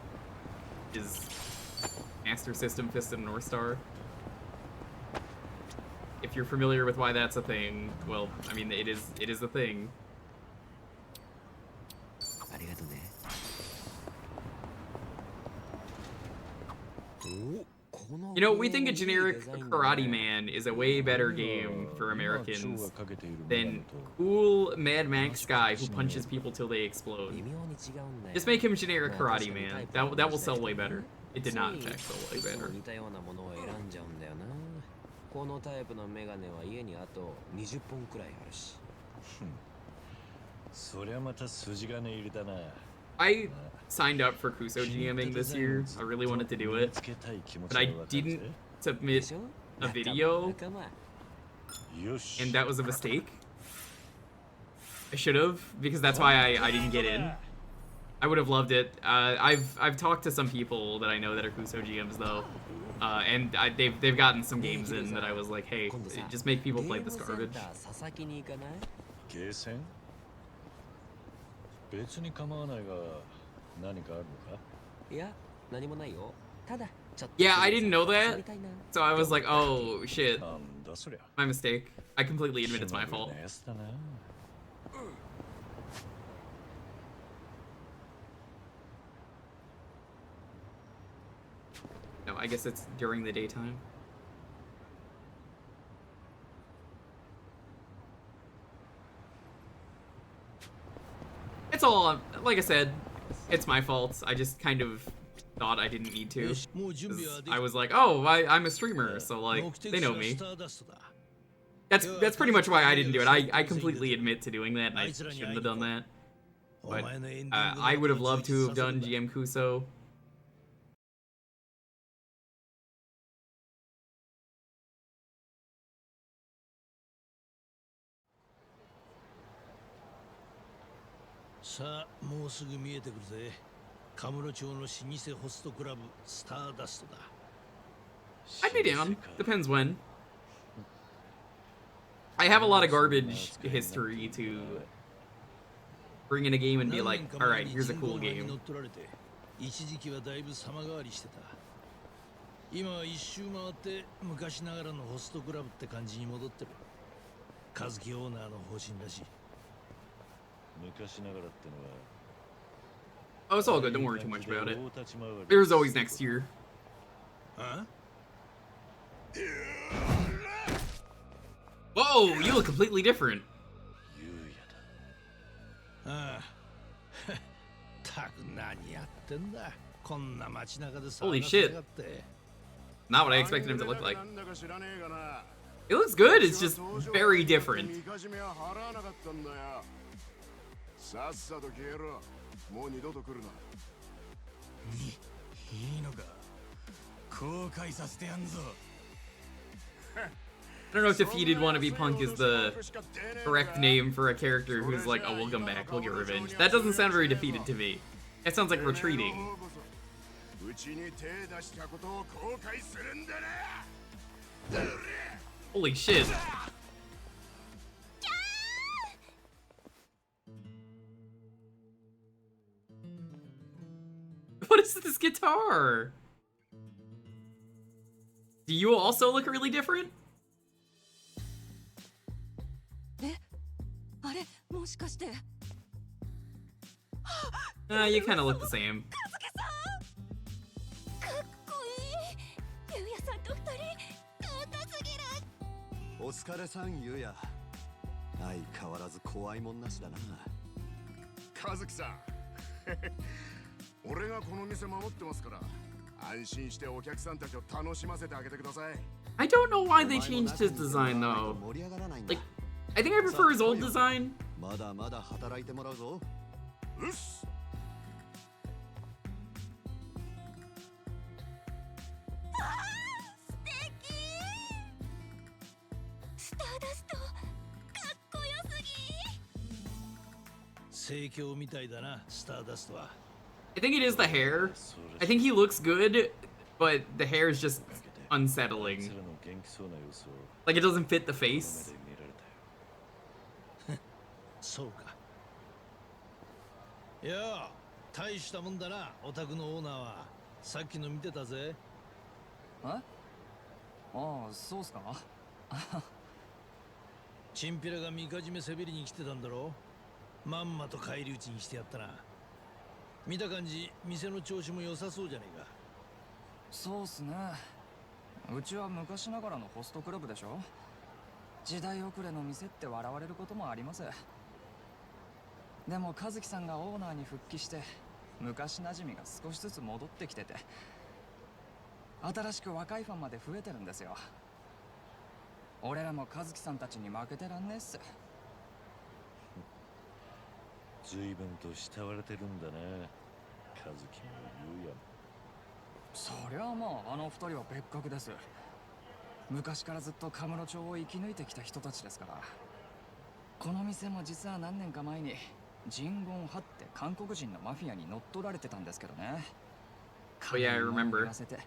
which is Master System Fist of the North Star. If you're familiar with why that's a thing, well, I mean, it is a thing. You know, we think a generic Karate Man is a way better game for Americans than cool Mad Max guy who punches people till they explode. Just make him generic Karate Man. That will sell way better. It did not, in fact, sell way better. このタイプのメガネは家にあと20本くらいあるし。そりゃまた筋金入りだな。I signed up for Kuso GMing this year. I really wanted to do it, but I didn't submit a video, and that was a mistake. I should have, because that's why I didn't get in. I would have loved it. I've talked to some people that I know that are Kuso GMs though, and they've gotten some games in that I was like, hey, just make people play this garbage. ゲーセン別に構わないが何かあるのかいや、何もないよ。ただ、ちょっと。Yeah, I didn't know that, so I was like, oh shit, my mistake. I completely admit it's my fault. No, I guess it's during the daytime. It's all, like I said, it's my fault. I just kind of thought I didn't need to. I was like, oh, I'm a streamer, so like, they know me. That's pretty much why I didn't do it. I completely admit to doing that, and I shouldn't have done that. But I would have loved to have done GM Kuso. I'd be down. Depends when. I have a lot of garbage history to bring in a game and be like, alright, here's a cool game. 今は一周回って昔ながらのホストクラブって感じに戻ってる。和樹オーナーの方針らしい。昔ながらってのは Oh, it's all good. Don't worry too much about it. There's always next year. Huh? Whoa, you look completely different. ああ。たく何やってんだ。こんな街中で Holy shit. Not what I expected him to look like. It looks good, it's just very different. さっさと消えろ。もう二度と来るな。いいのか。後悔させてやんぞ。I don't know if defeated wannabe punk is the correct name for a character who's like, oh, we'll come back, we'll get revenge. That doesn't sound very defeated to me. That sounds like retreating. Holy shit. What is this guitar? Do you also look really different? あれ、もしかして。You kind of look the same. かっこいい。ゆうやさんと二人、高すぎる。お疲れさん、ゆうや。相変わらず怖いもんなしだな。和樹さん。俺がこの店守ってますから。安心してお客さんたちを楽しませてあげてください。I don't know why they changed his design though. Like, I think I prefer his old design. まだまだ働いてもらうぞ。うっす。素敵。スターダスト、かっこよすぎ。盛況みたいだな、スターダストは。I think it is the hair. I think he looks good, but the hair is just unsettling. Like it doesn't fit the face. そうか。いや、大したもんだな、お宅のオーナーは。さっきの見てたぜ。ああ、そうっすか。チンピラがみかじめせびりに来てたんだろ。まんまと返り討ちにしてやったな。見た感じ、店の調子も良さそうじゃねえか。そうっすね。うちは昔ながらのホストクラブでしょ。時代遅れの店って笑われることもあります。でも和樹さんがオーナーに復帰して昔なじみが少しずつ戻ってきてて、新しく若いファンまで増えてるんですよ。俺らも和樹さんたちに負けてらんねえっす。随分と慕われてるんだね、和樹も優也も。そりゃあまあ、あの二人は別格です。昔からずっとカムロ町を生き抜いてきた人たちですから。この店も実は何年か前にジンゴン派って韓国人のマフィアに乗っ取られてたんですけどね。Oh yeah, I remember. 言わせて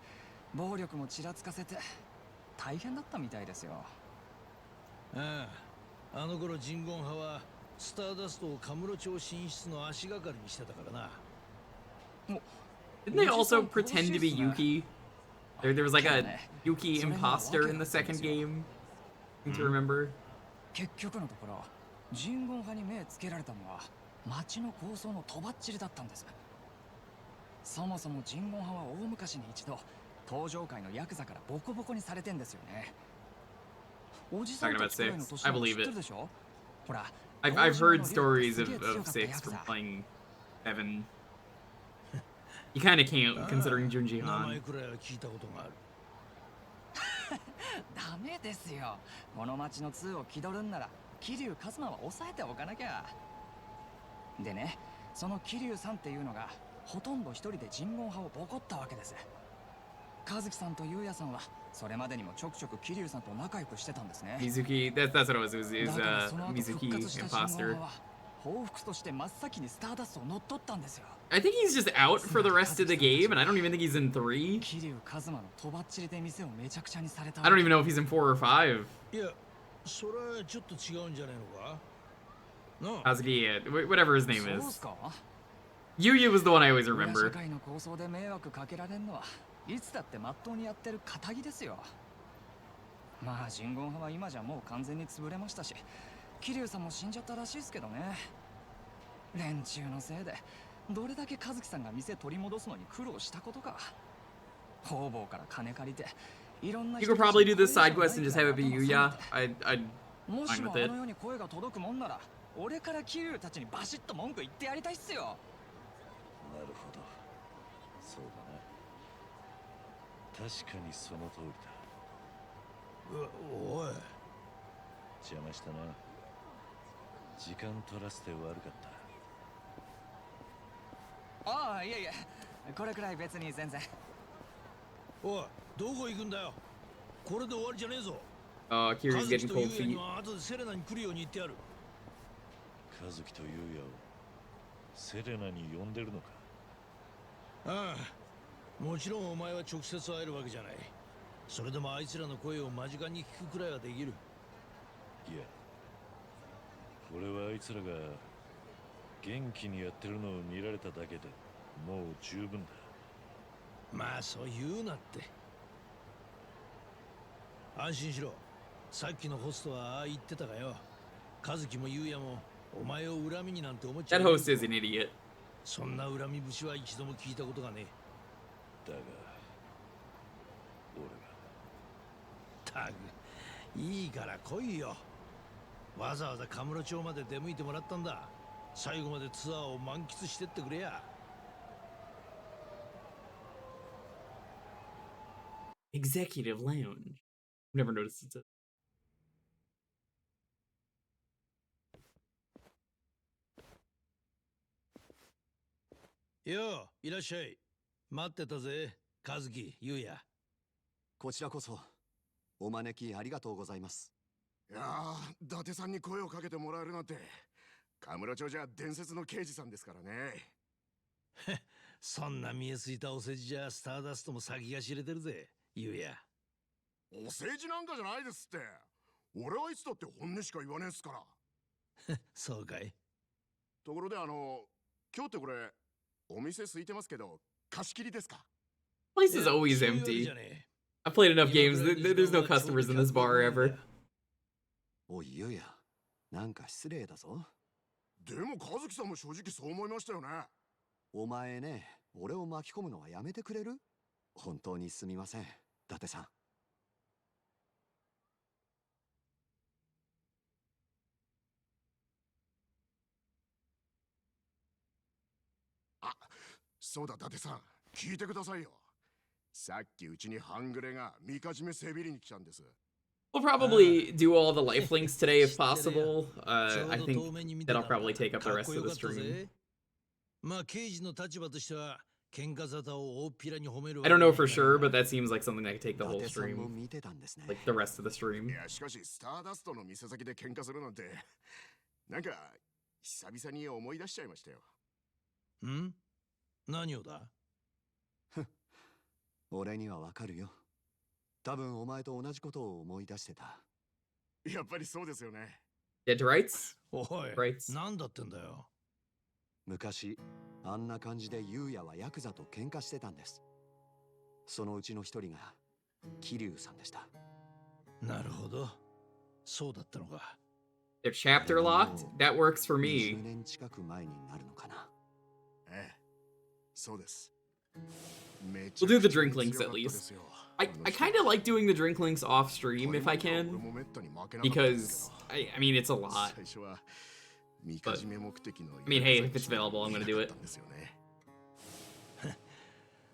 暴力もちらつかせて大変だったみたいですよ。ああ、あの頃ジンゴン派はスターダストをカムロ町進出の足がかりにしてたからな。Didn't they also pretend to be Yuki? There was like a Yuki imposter in the second game. I to remember. 結局のところ、ジンゴン派に目つけられたのは町の構想のとばっちりだったんです。そもそもジンゴン派は大昔に一度登場界のヤクザからボコボコにされてんですよね。おじさんたちくらいの年は知ってるでしょ？ほら、I've heard stories of Six from playing Evan. You kind of can't, considering Junji 名 Han. 前くらいは聞いたことがある。ダメですよ。この町の通を気取るんなら桐生一馬は抑えておかなきゃ。でね、その桐生さんっていうのがほとんど一人でジンゴン派をボコったわけです。和樹さんと優也さんはそれまでにもちょくちょく桐生さんと仲良くしてたんですね。 Mizuki, that's what it was. It was Mizuki imposter. 報復として真っ先にスターダストを乗っ取ったんですよ。 I think he's just out for the rest of the game, and I don't even think he's in 3. 桐生一馬のとばっちりで店をめちゃくちゃにされた。 I don't even know if he's in 4 or 5. いや、それはちょっと違うんじゃないのか？ Kazuki, yeah, whatever his name そうっ is. すか？ Yuya was the one I always 社 remember. 会の構想で迷惑かけられんのはいつだって真っ当にやってる仇ですよ。まあジンゴン派は今じゃもう完全に潰れましたし、桐生さんも死んじゃったらしいですけどね。連中のせいでどれだけ和樹さんが店取り戻すのに苦労したことか。方々から金借りていろんな You could probably do this side quest and just have it be Yuya. I'd もし fine も with あ it. の世に声が届くもんなら俺から桐生たちにバシッと文句言ってやりたいっすよ。なるほど、そうだな。確かにその通りだ。おい、邪魔したな。時間取らせて悪かった。ああ、いえいえ、これくらい別に全然。おい、どこ行くんだよ。これで終わりじゃねえぞ。 Kiri's getting cold 和樹と feet. 優也には後でセレナに来るように言ってやる。和樹と優也をセレナに呼んでるのか？ああ、もちろんお前は直接会えるわけじゃない。それでもあいつらの声を間近に聞くくらいはできる。いや、これはあいつらが元気にやってるのを見られただけでもう十分だ。まあそう言うなって。安心しろ。さっきのホストはああ言ってたがよ。和樹も優也もお前を恨みになんて思っちゃ That う。host is an idiot. そんな恨み節は一度も聞いたことがねだがえ。たく、いいから来いよ。わざわざカムロ町まで出向いてもらったんだ。最後までツアーを満喫してってくれや。Executive Lounge. Never noticed it. よう、いらっしゃい。待ってたぜ、和樹、優也。こちらこそお招きありがとうございます。いやー、伊達さんに声をかけてもらえるなんて、カムロ町じゃ伝説の刑事さんですからね。そんな見えすいたお世辞じゃスターダストも先が知れてるぜ、優也。お世辞なんかじゃないですって。俺はいつだって本音しか言わねえっすから。そうかい。ところで今日ってこれお店空いてますけど貸し切りですか？ Place is always empty. I've played enough games. There's no customers in this bar ever. おい優也、なんか失礼だぞ。でも和樹さんも正直そう思いましたよね。お前ね、俺を巻き込むのはやめてくれる？本当にすみません、伊達さん。あ、そうだ伊達さん、聞いてくださいよ。さっきうちに半グレがみかじめせびりに来たんです。 We'll probably do all the life links today if possible. I think that'll probably take up the rest of the stream. まあ刑事の立場としては喧嘩沙汰を大っぴらに褒める。 I don't know for sure, but that seems like something that could take the whole stream. 見てたんですね。 Like the rest of the stream. いやしかしスターダストの店先で喧嘩するなんてなんか久々に思い出しちゃいましたよ。ん？何をだ？俺にはわかるよ。多分お前と同じことを思い出してた。やっぱりそうですよね。Dead to rights? おい、Rights. なんだってんだよ。昔、あんな感じでユウヤはヤクザと喧嘩してたんです。そのうちの一人が、桐生さんでした。なるほど。そうだったのか。They're chapter locked? That works for me. 20年近く前になるのかな。ええ、そうです。We'll do the drink links at least. I kind of like doing the drink links off stream if I can, because I mean it's a lot. But, I mean, hey, if it's available, I'm gonna do it.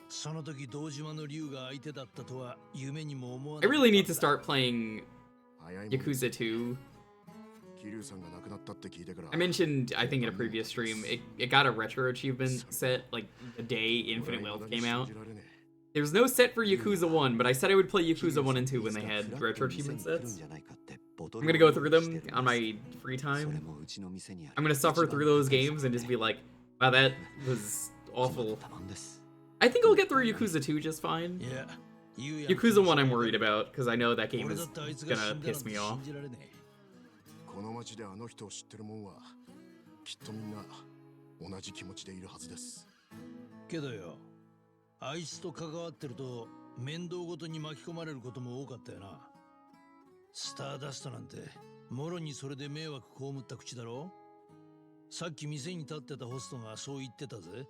その時堂島の竜が相手だったとは夢にも思わ I なか really った。 need to start playing Yakuza 2. I mentioned, I think in a previous stream, it got a retro achievement set, like the day Infinite Wealth came out. There's no set for Yakuza 1, but I said I would play Yakuza 1 and 2 when they had retro achievement sets. I'm gonna go through them on my free time. I'm gonna suffer through those games and just be like, wow, that was awful. I think I'll get through Yakuza 2 just fine. Yakuza 1 I'm worried about, because I know that game is gonna piss me off. この町であの人を知ってるもんはきっとみんな同じ気持ちでいるはずです。けどよ、あいつと関わってると面倒ごとに巻き込まれることも多かったよな。スターダストなんてもろにそれで迷惑被った口だろ。さっき店に立ってたホストがそう言ってたぜ。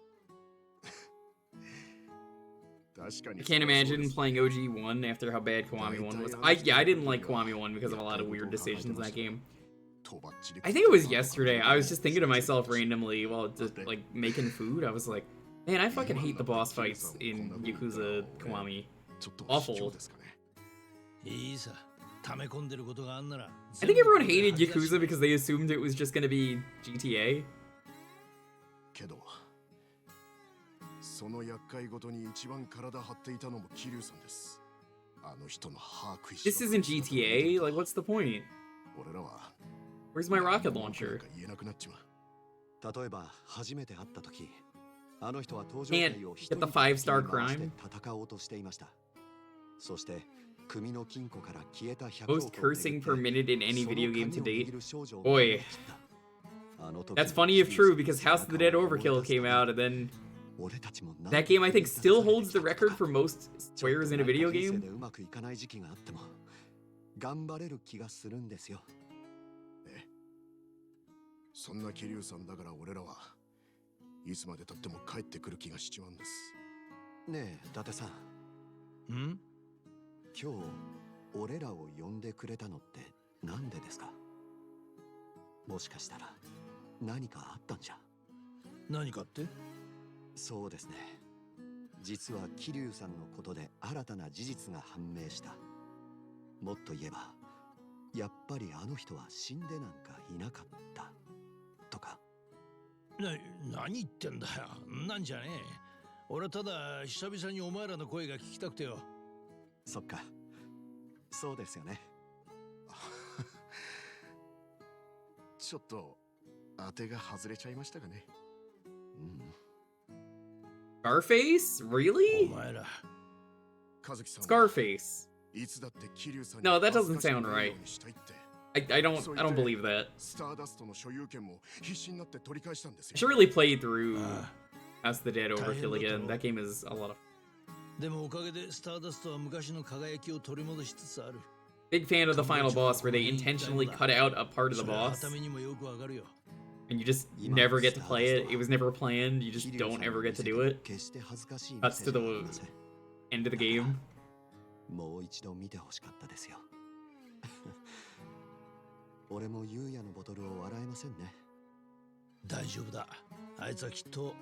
I can't imagine playing OG1 after how bad Kiwami 1 was. I didn't like Kiwami 1 because of a lot of weird decisions in that game. I think it was yesterday. I was just thinking to myself randomly while just like making food. I was like, man, I fucking hate the boss fights in Yakuza Kiwami. Awful. I think everyone hated Yakuza because they assumed it was just gonna be GTA. その厄介ごとに一番体張っていたのも桐生さんです。あの人の歯食いしば This isn't GTA? Like, what's the point? Where's my rocket launcher? 例えば初めて会った時、あの人は登場 Can't 会を一 get 人 the で 5-star 回して crime? 戦おうとしていました。そして組の金庫から消えた100 Most cursing per minute in any video game to date? Boy. That's funny if true, because House of the Dead Overkill came out, and then that game, I think, still holds the record for most swears in a video game. うまくいかない時期があっても頑張れる気がするんですよ。そんな桐生さんだから俺らはいつまで経っても帰ってくる気がしちまうんです。ねえ、伊達さん。今日俺らを呼んでくれたのってなんでですか？もしかしたら何かあったんじゃ。何かって？そうですね。実は桐生さんのことで新たな事実が判明した。もっと言えば、やっぱりあの人は死んでなんかいなかったとか。何言ってんだよ。なんじゃねえ。俺ただ久々にお前らの声が聞きたくてよ。そっか。そうですよね。ちょっと当てが外れちゃいましたかね。Scarface? Really? Scarface. No, that doesn't sound right. I don't believe that. I should really play through House of the Dead Overkill again. That game is a lot of fun. でもおかげでスターダストは昔の輝きを取り戻しつつある。 Big fan of the final boss where they intentionally cut out a part of the boss. And you just never get to play it. It was never planned. You just don't ever get to do it. Cuts to the end of the game. もう一度見てほしかったですよ。俺もユウヤのボトルを洗えませんね。大丈夫だ。あいつはきっと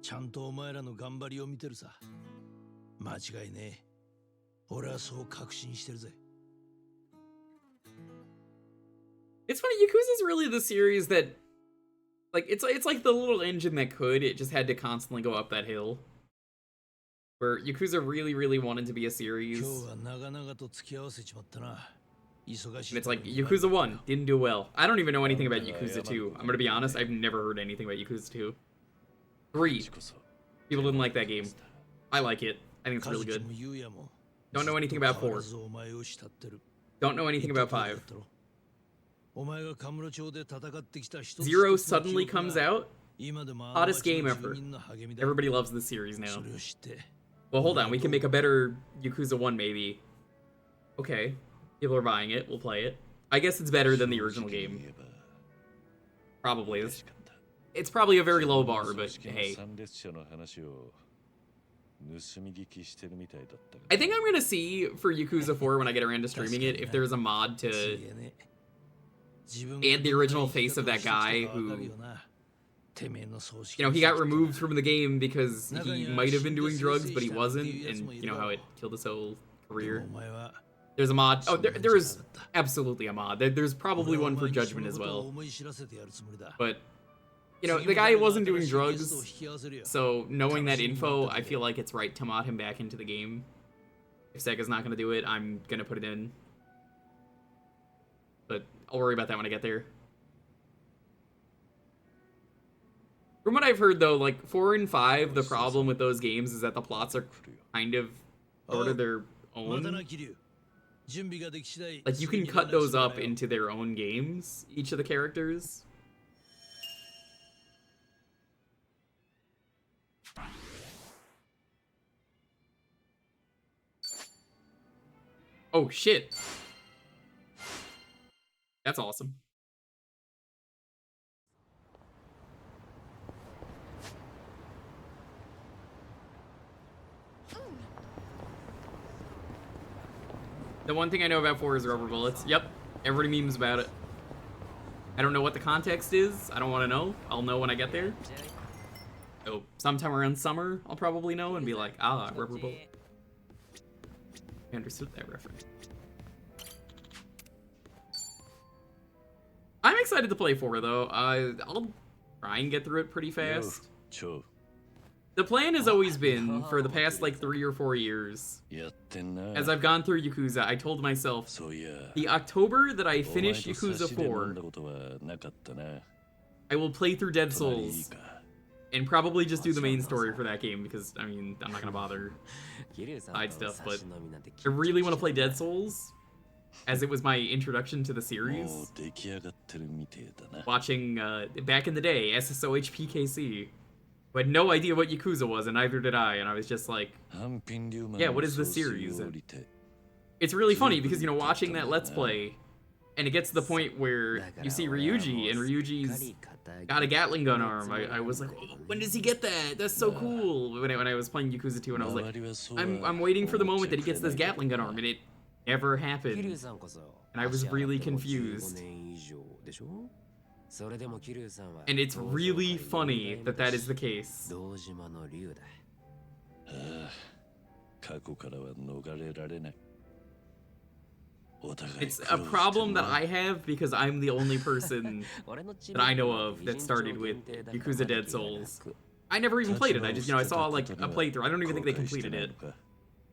ちゃんとお前らの頑張りを見てるさ。間違いねえ。俺はそう確信してるぜ。It's funny, Yakuza's really the series that, like, it's like the little engine that could. It just had to constantly go up that hill. Where Yakuza really wanted to be a series. And it's like, Yakuza 1 didn't do well. I don't even know anything about Yakuza 2. I'm gonna be honest, I've never heard anything about Yakuza 2. 3. People didn't like that game. I like it. I think it's really good. Don't know anything about 4. Don't know anything about 5. 0 suddenly comes out. Hottest game ever. Everybody loves this series now. Well, hold on. We can make a better Yakuza 1, maybe. Okay. People are buying it. We'll play it. I guess it's better than the original game. Probably. It's probably a very low bar, but hey. I think I'm gonna see for Yakuza 4 when I get around to streaming it, if there's a mod to add the original face of that guy who, you know, he got removed from the game because he might have been doing drugs, but he wasn't, and you know how it killed his whole career. There's a mod. Oh, there is absolutely a mod. There's probably one for Judgment as well. But, you know, the guy wasn't doing drugs, so knowing that info, I feel like it's right to mod him back into the game. If Sega's not going to do it, I'm going to put it in. But I'll worry about that when I get there. From what I've heard, though, like, 4 and 5, the problem with those games is that the plots are kind of sort of their own. Like, you can cut those up into their own games, each of the characters. Oh, shit. That's awesome. The one thing I know about 4 is rubber bullets. Yep, everybody memes about it. I don't know what the context is. I don't want to know. I'll know when I get there. So sometime around summer, I'll probably know and be like, ah, rubber bullet. I understood that reference. I'm excited to play 4, though. I'll try and get through it pretty fast. The plan has always been, for the past, like, 3 or 4 years, as I've gone through Yakuza, I told myself, the October that I finish Yakuza 4, I will play through Dead Souls, and probably just do the main story for that game, because, I mean, I'm not gonna bother side stuff, but I really want to play Dead Souls, as it was my introduction to the series. Watching, back in the day, SSOH PKC. Who had no idea what Yakuza was, and neither did I, and I was just like, yeah, what is this series? And it's really funny, because, you know, watching that Let's Play, and it gets to the point where you see Ryuji, and Ryuji's got a Gatling gun arm. I was like, oh, when does he get that? That's so cool. When I was playing Yakuza 2, and I was like, I'm waiting for the moment that he gets this Gatling gun arm, and it never happened. And I was really confused. And it's really funny that that is the case. It's a problem that I have because I'm the only person that I know of that started with Yakuza Dead Souls. I never even played it. I just, you know, I saw like a playthrough. I don't even think they completed it.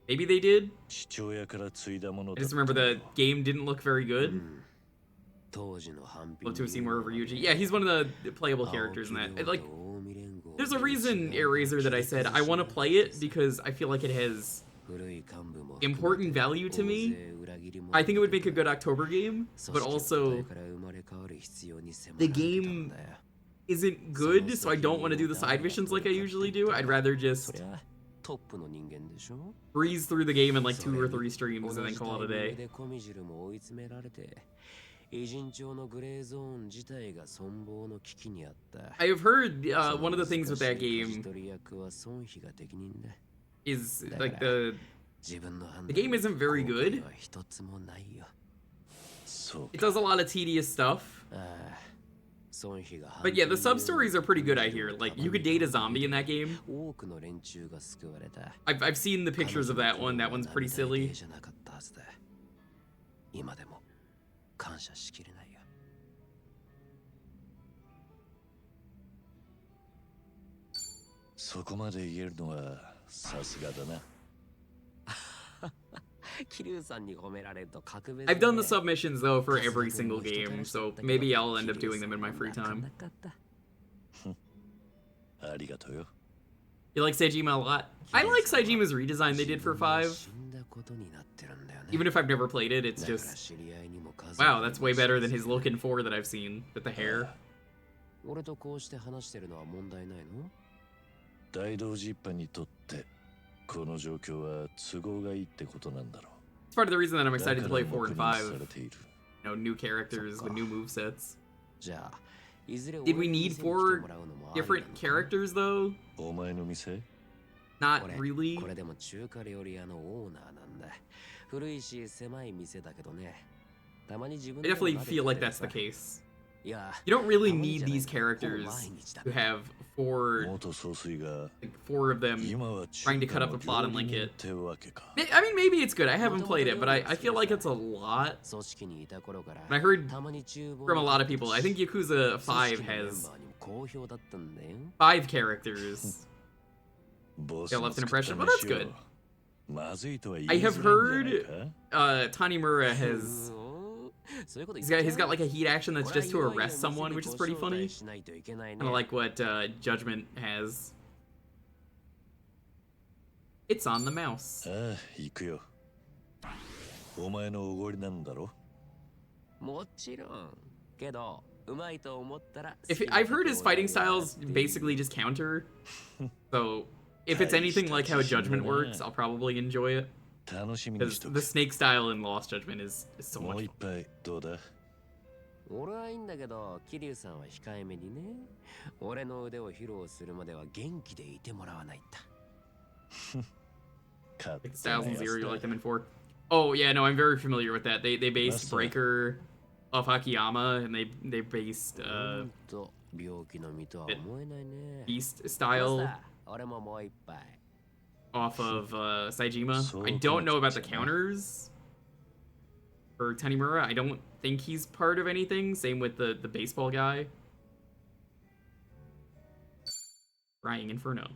Maybe they did. I just remember the game didn't look very good. Love to have seen more of Ryuji. Yeah, he's one of the playable characters in that. Like, there's a reason, Eraser, that I said I want to play it because I feel like it has important value to me. I think it would make a good October game, but also the game isn't good, so I don't want to do the side missions like I usually do. I'd rather just breeze through the game in like 2 or 3 streams and then call it a day. I have heard one of the things with that game is like the game isn't very good. It does a lot of tedious stuff. But yeah, the sub-stories are pretty good, I hear. Like, you could date a zombie in that game. I've seen the pictures of that one. That one's pretty silly. そこまで言えるのはさすがだな。I've done the submissions though for every single game, so maybe I'll end up doing them in my free time. You like Saejima a lot? I like Saejima's redesign they did for 5. Even if I've never played it, it's just... Wow, that's way better than his look in 4 that I've seen, with the hair. 俺とこうして話してるのは問題ないの？大道寺一派にとってこの状況は都合がいいってことなんだろう。 It's part of the reason that I'm excited to play 4 and 5. You know, new characters with new movesets. Did we need 4 different characters though? お前の店? Not really. これでも中華料理屋のオーナーなんだ。古いし狭い店だけどね。たまに自分 I definitely feel like that's the case. You don't really need these characters to have 4 of them trying to cut up the plot and link it. I mean, maybe it's good. I haven't played it, but I feel like it's a lot. And I heard from a lot of people, I think Yakuza 5 has 5 characters. Got left an impression, but that's good. I have heard Tanimura has... He's got like a heat action that's just to arrest someone, which is pretty funny. Kind of like what Judgment has. It's on the mouse. If I've heard his fighting styles basically just counter, so if it's anything like how Judgment works, I'll probably enjoy it. Because the snake style in Lost Judgment is so much fun. 俺はいいんだけど、桐生さんは控えめにね。俺の腕を披露するまでは元気でいてもらわないんだ。Like Styles and Zero, you like them in 4? Oh yeah, no, I'm very familiar with that. They based Breaker off Akiyama, and they based Beast style off of Saejima. I don't know about the counters for Tanimura. I don't think he's part of anything. Same with the baseball guy. Crying Inferno.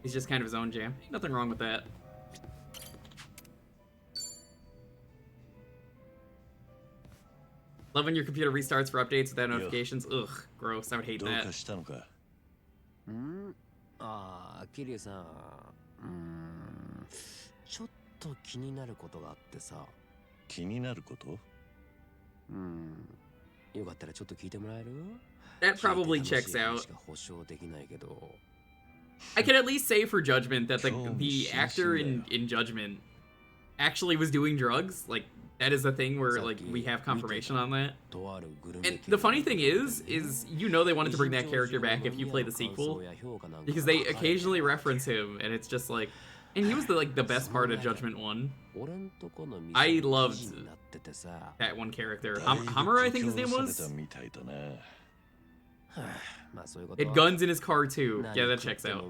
He's just kind of his own jam. Nothing wrong with that. Love when your computer restarts for updates without notifications. Ugh, gross. I would hate that. ああ、桐生さん。ちょっと気になることがあってさ。気になること？よかったらちょっと聞いてもらえる？ That probably checks out. I can at least say for Judgment that the actor in Judgment actually was doing drugs. Like, that is a thing where, like, we have confirmation on that. And the funny thing is you know they wanted to bring that character back if you play the sequel, because they occasionally reference him, and it's just like, and he was the best part of Judgment 1. I loved that one character. Hamura, I think his name was? It guns in his car too. Yeah, that checks out.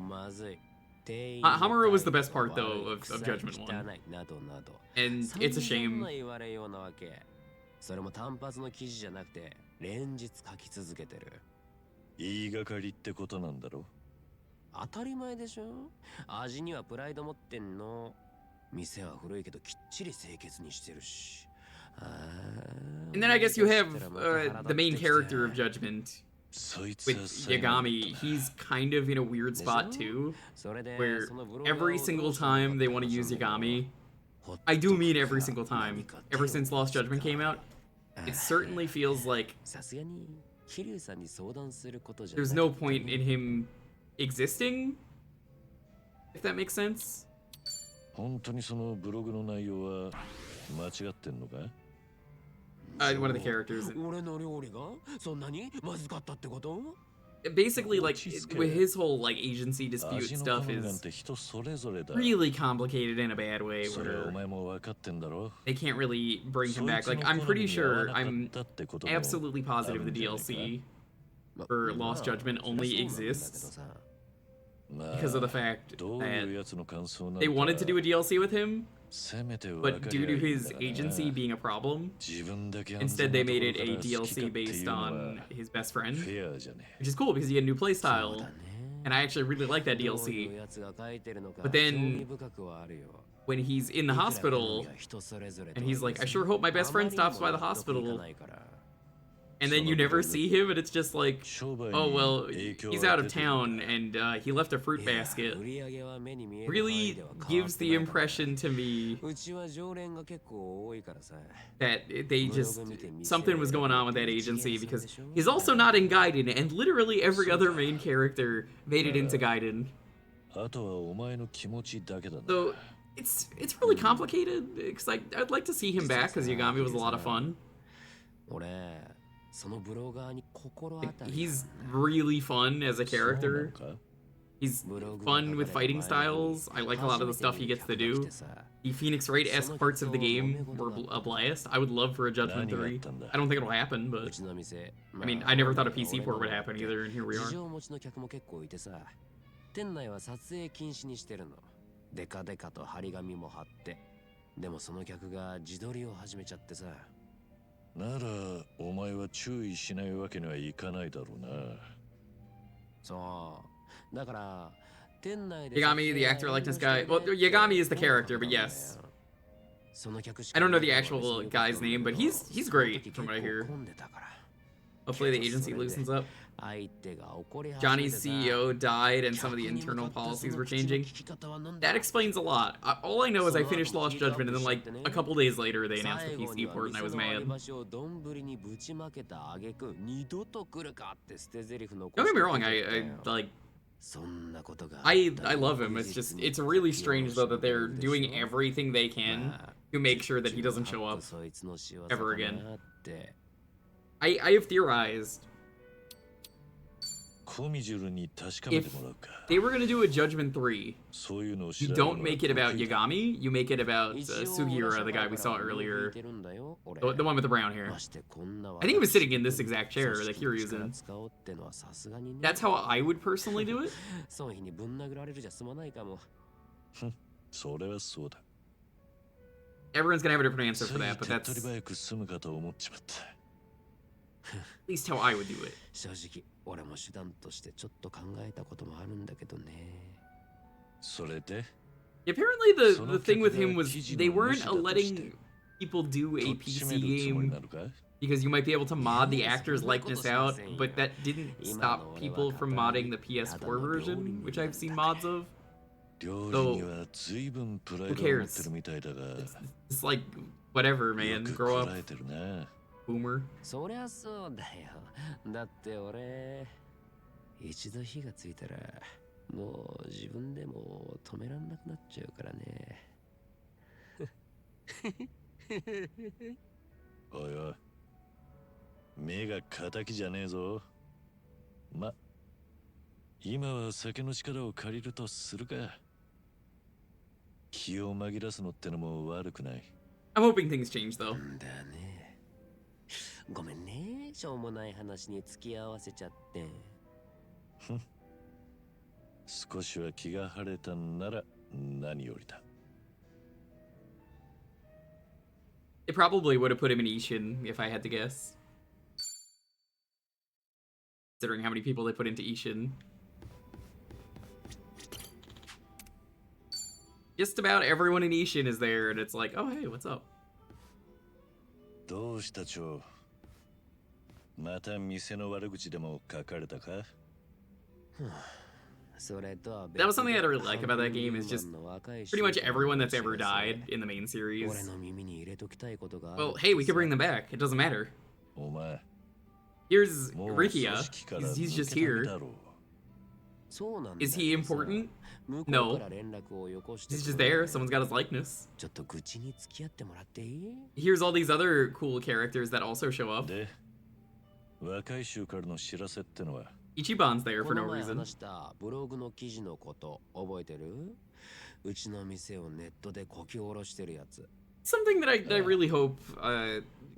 Hamura was the best part though of Judgment 1. And it's a shame. それも単発の記事じゃなくて連日書き続けてる。言いがかりってことなんだろ？当たり前でしょ？味にはプライド持ってんの。店は古いけどきっちり清潔にしてるし。And then I guess you have the main character of Judgment with Yagami. He's kind of in a weird spot too, where every single time they want to use Yagami, I do mean every single time, ever since Lost Judgment came out, it certainly feels like there's no point in him existing, if that makes sense. 本当にそのブログの内容は間違ってんのか? One of the characters. 俺の料理がそんなにまずかったってこと？ Basically, like, with his whole, like, agency dispute stuff is really complicated in a bad way, where they can't really bring him back. Like, I'm pretty sure, I'm absolutely positive the DLC for Lost Judgment only exists because of the fact that they wanted to do a DLC with him, but due to his agency being a problem, instead they made it a DLC based on his best friend, which is cool because you get a new playstyle. And I actually really like that DLC. But then when he's in the hospital and he's like, I sure hope my best friend stops by the hospital. And then you never see him, and it's just like, oh, well, he's out of town, and he left a fruit basket. Really gives the impression to me that they just, something was going on with that agency, because he's also not in Gaiden, and literally every other main character made it into Gaiden. So, it's really complicated, because I'd like to see him back, because Yagami was a lot of fun. He's really fun as a character. He's fun with fighting styles. I like a lot of the stuff he gets to do. The Phoenix Wright-esque parts of the game were a blast. I would love for a Judgment 3. I don't think it'll happen, but... I mean, I never thought a PC port would happen either, and here we are. デカデカと張り紙も貼ってでもその客が自撮りを始めちゃってさならお前は注意しないわけにはいかないだろうなそうだから店内で Yagami, the actor likeness guy. Well, Yagami is the character, but yes. I don't know the actual guy's name, but he's great from what I hear. Hopefully the agency loosens up. Johnny's CEO died and some of the internal policies were changing. That explains a lot. All I know is I finished Lost Judgment and then like a couple days later they announced the PC port and I was mad. Don't get me wrong, I love him. It's really strange though that they're doing everything they can to make sure that he doesn't show up ever again. I have theorized if they were going to do a Judgment 3, you don't make it about Yagami, you make it about Sugiura, the guy we saw earlier. The one with the brown hair. I think he was sitting in this exact chair that Kiryu's in. That's how I would personally do it. Everyone's going to have a different answer for that, but that's at least how I would do it. Apparently the thing with him was they weren't letting people do a PC game because you might be able to mod the actor's likeness out, but that didn't stop people from modding the PS4 version, which I've seen mods of. So, who cares? It's like, whatever, man. Grow up. Boomer. そりゃそうだよ。だって俺一度火がついたらもう自分でも止めらんなくなっちゃうからね。おいおい、目が敵じゃねえぞ。ま、今は酒の力を借りるとするか。気を紛らすのってのも悪くない。I'm hoping things change though. だね。ごめんね、しょうもない話に付き合わせちゃって。少しは気が晴れたんなら何よりだ。It probably would have put him in Ishin if I had to guess. Considering how many people they put into Ishin. Just about everyone in Ishin is there, and it's like, oh hey, what's up? どうしたちょ？また店の悪口でも書かれたか？ That was something that I really like about that game is just pretty much everyone that's ever died in the main series. Well, hey, we could bring them back. It doesn't matter. Here's Rikia. He's just here. Is he important? No. He's just there. Someone's got his likeness. Here's all these other cool characters that also show up. Ichiban's there for no reason. Something that I really hope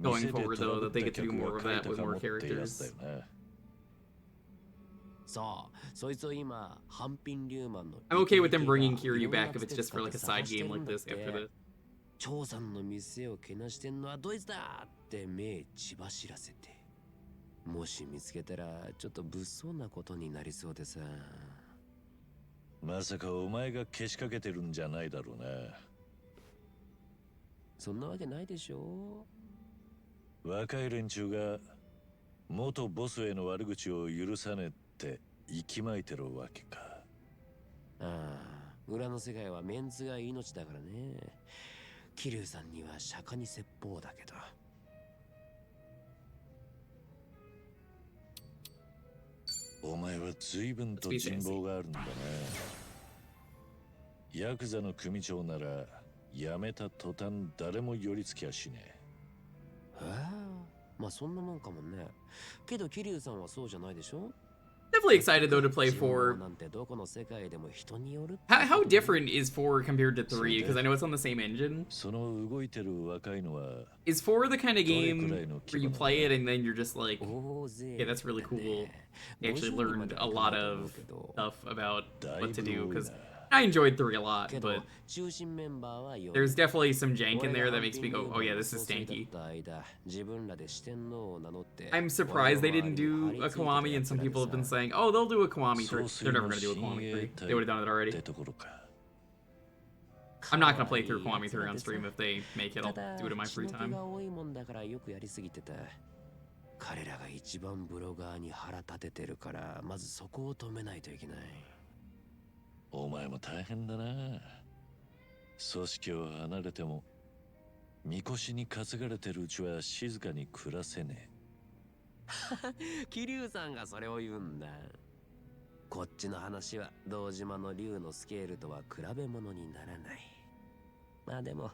going forward though, that they get to do more of that with more characters. I'm okay with them bringing Kiryu back if it's just for like a side game like this after this. 長さんの店をけなしてんのはどいつだって目血走らせてもし見つけたらちょっと物騒なことになりそうでさまさかお前がけしかけてるんじゃないだろうな。そんなわけないでしょ。若い連中が元ボスへの悪口を許さねって息巻いてるわけか。ああ、裏の世界はメンツが命だからね。桐生さんには釈迦に説法だけど。お前は随分と人望があるんだな。ヤクザの組長なら辞めた途端誰も寄りつきゃしねえ。まあそんなもんかもね。けど桐生さんはそうじゃないでしょ。Definitely excited though to play 4. How different is 4 compared to 3? Because I know it's on the same engine. Is 4 the kind of game where you play it and then you're just like, yeah, that's really cool. I actually learned a lot of stuff about what to do because I enjoyed 3 a lot, but there's definitely some jank in there that makes me go, oh yeah, this is stanky. I'm surprised they didn't do a Kiwami, and some people have been saying, oh, they'll do a Kiwami 3. They're never going to do a Kiwami 3. They would have done it already. I'm not going to play through Kiwami 3 on stream. If they make it, I'll do it in my free time. 彼らが一番ブロガーに腹立ててるから、まずそこを止めないといけない。お前も大変だな。組織を離れても、みこしに担がれてるうちは静かに暮らせねえ。桐生さんがそれを言うんだ。こっちの話は堂島の竜のスケールとは比べ物にならない。まあでも、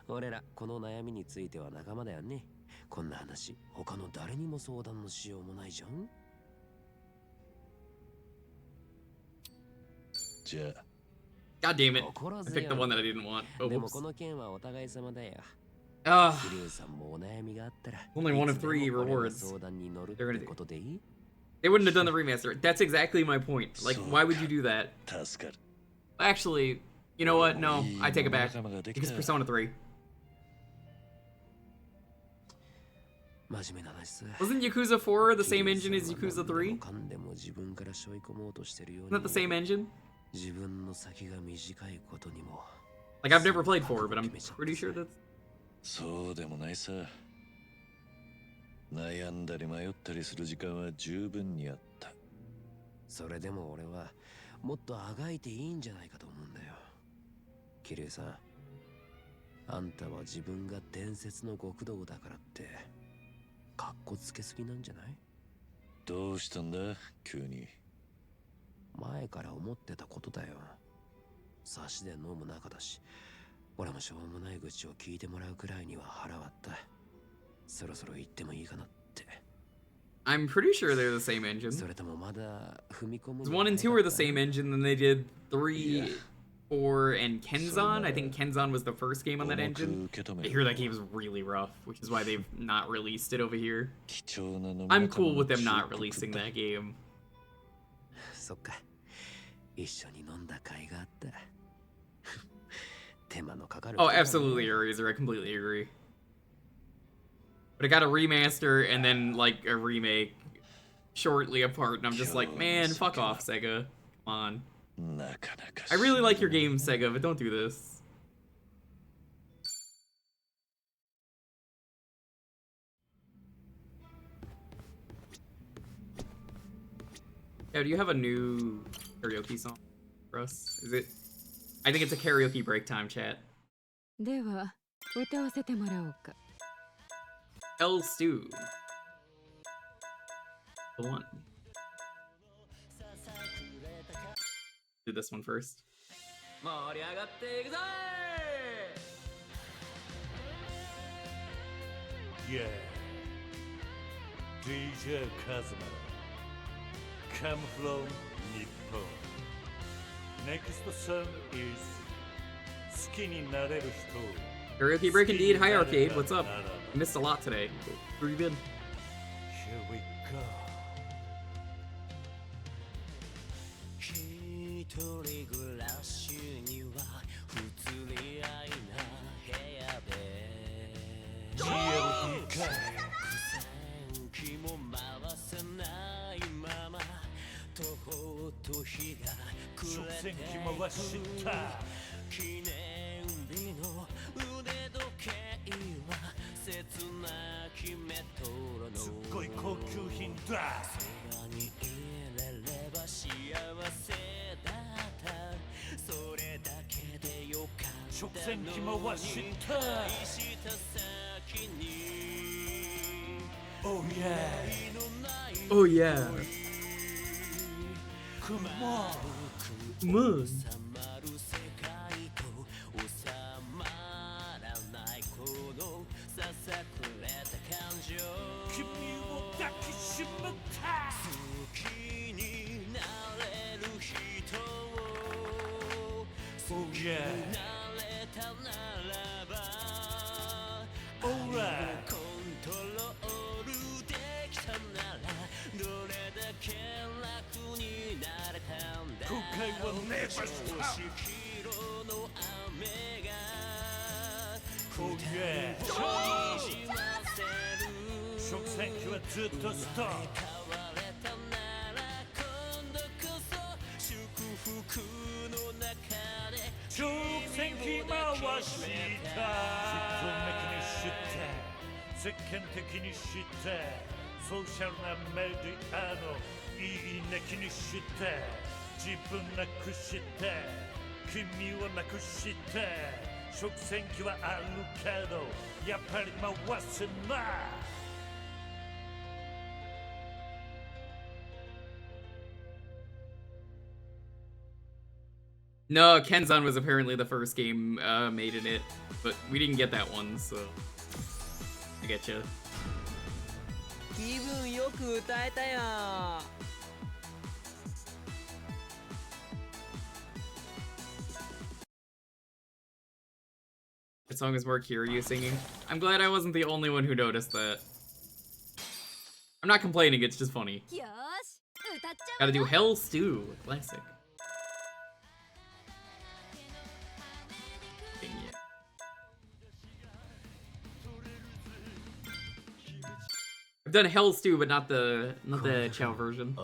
俺らこの悩みについては仲間だよね。こんな話、他の誰にも相談のしようもないじゃん。God damn it. I picked the one that I didn't want. Oh, whoops. Only one of 3 rewards. They wouldn't have done the remaster. That's exactly my point. Like, why would you do that? Actually, you know what? No, I take it back. Because Persona 3. Wasn't Yakuza 4 the same engine as Yakuza 3? Isn't that the same engine? Like, I've never played 4, but I'm pretty sure that's... そうでもないさ。悩んだり迷ったりする時間は十分にあった。それでも俺はもっとあがいていいんじゃないかと思うんだよ。桐生さん、あんたは自分が伝説の極道だからってかっこつけすぎなんじゃない？どうしたんだ急に。前から思ってたことだよ。差しで飲む仲だし、俺もしょうもない愚痴を聞いてもらうくらいには腹割った。そろそろ言ってもいいかなって。I'm pretty sure they're the same engine. それともまだ踏み込む。 1 and 2 are the same engine, then they did 3, 4, and Kenzan. I think Kenzan was the first game on that engine. I hear that game is really rough, which is why they've not released it over here. I'm cool with them not releasing that game. そっか。一緒に飲んだ甲斐があった。手間のかかる。Oh, absolutely, Eraser. I completely agree. But it got a remaster and then like a remake shortly apart, and I'm just like, man, fuck off, Sega. Come on. I really like your game, Sega, but don't do this. Yeah, do you have a new karaoke song for us? Is it? I think it's a karaoke break time, chat. では、歌わせてもらおうか。L Stew. The one. Do this one first. Yeah. DJ Kazuma. Come from Nippon. Next song is 好きになれる人。 Karaoke break indeed. Hi Arcade, what's up? I missed a lot today. Where you been? Here we go. 一人暮らしには不釣り合いな部屋で GLP か気も回せないまま徒歩と日が暮れ戦機回した記念日の腕時計は切なきメトロのすっごい高級品だそばにいれれば幸せだったそれだけでよかった直線機回した愛した先に Oh yeah Oh yeah Come on Moon 君を抱きしめた好きになれる人を好きになれたならば Alright コントロールできたならどれだけ楽になれたんだ後悔はネバした少し黄色の雨が Oh yeah にじませる直線機はずっとストップ直線機回した実況的にして世間的にしてソーシャルなメディアのいいね気にして自分なくして君をなくして直線機はあるけどやっぱり回せないNo, Kenzan was apparently the first game made in it, but we didn't get that one, so I get you. 気分よく歌えたよ That song is more Kiryu singing. I'm glad I wasn't the only one who noticed that. I'm not complaining, it's just funny. Gotta do Hell Stew, classic. Dang it. I've done Hell Stew, but not the Chow version.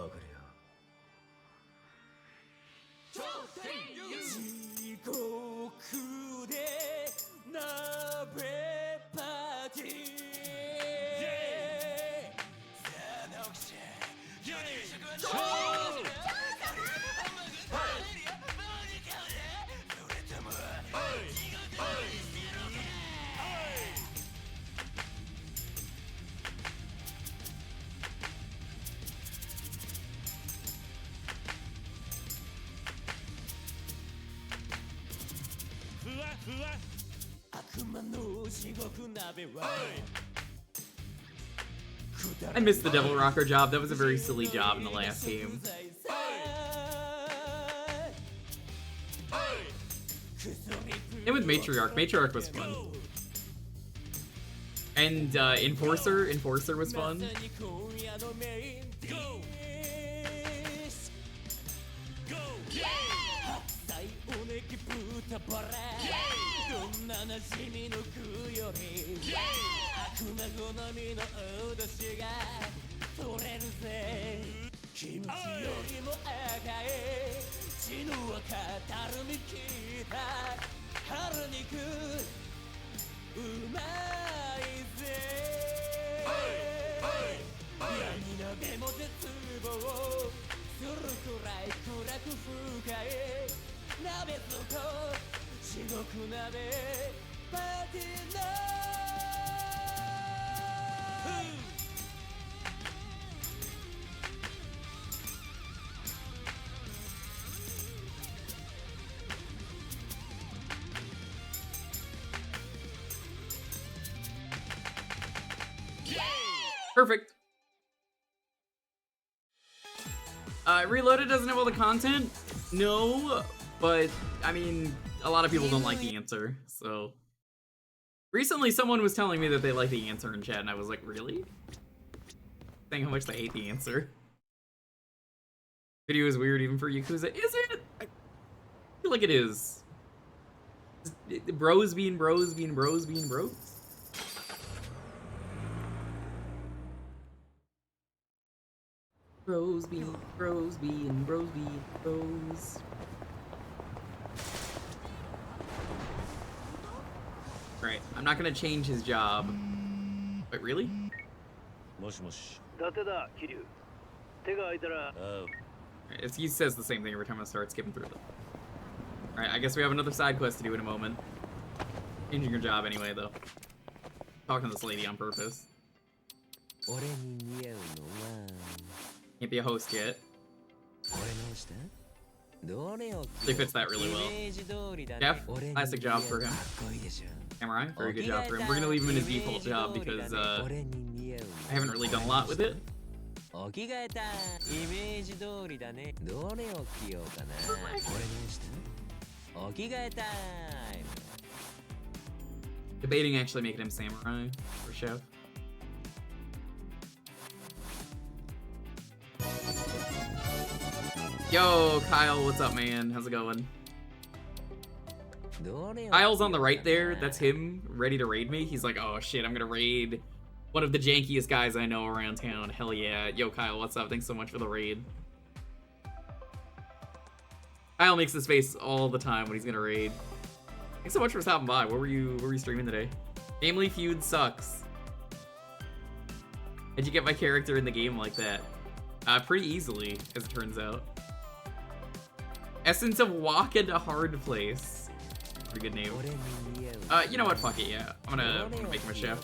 地獄で鍋パーティー悪魔の地獄鍋は I missed the Devil Rocker job. That was a very silly job in the last game. And with Matriarch. Matriarch was fun. And Enforcer. Enforcer was fun. Perfect. Reloaded doesn't have all the content? No, but I mean, a lot of people don't like the answer, so. Recently, someone was telling me that they like the answer in chat, and I was like, really? Saying how much they hate the answer. Video is weird even for Yakuza. Is it? I feel like it is. Bros being bros being bros being bros. Bros being bros being bros being bros. Alright, I'm not gonna change his job. Wait, really? もしもし。伊達だ、桐生。手が空いたら。Alright, he says the same thing every time I start skipping through them. Alright, I guess we have another side quest to do in a moment. Changing your job anyway, though. Talking to this lady on purpose. Can't be a host yet. He fits that really well. Jeff, classic job for him. Samurai, very good job for him. We're gonna leave him in his default job because I haven't really done a lot with it. Debating actually making him samurai for chef. Yo, Kyle, what's up, man? How's it going? Kyle's on the right there. That's him, ready to raid me. He's like, oh shit, I'm gonna raid one of the jankiest guys I know around town. Hell yeah. Yo, Kyle, what's up? Thanks so much for the raid. Kyle makes this face all the time when he's gonna raid. Thanks so much for stopping by. What were you streaming today? Family Feud sucks. How'd you get my character in the game like that? Pretty easily, as it turns out. Essence of Walk into Hard Place. Pretty good name. You know what? Fuck it, yeah. I'm gonna make him a chef.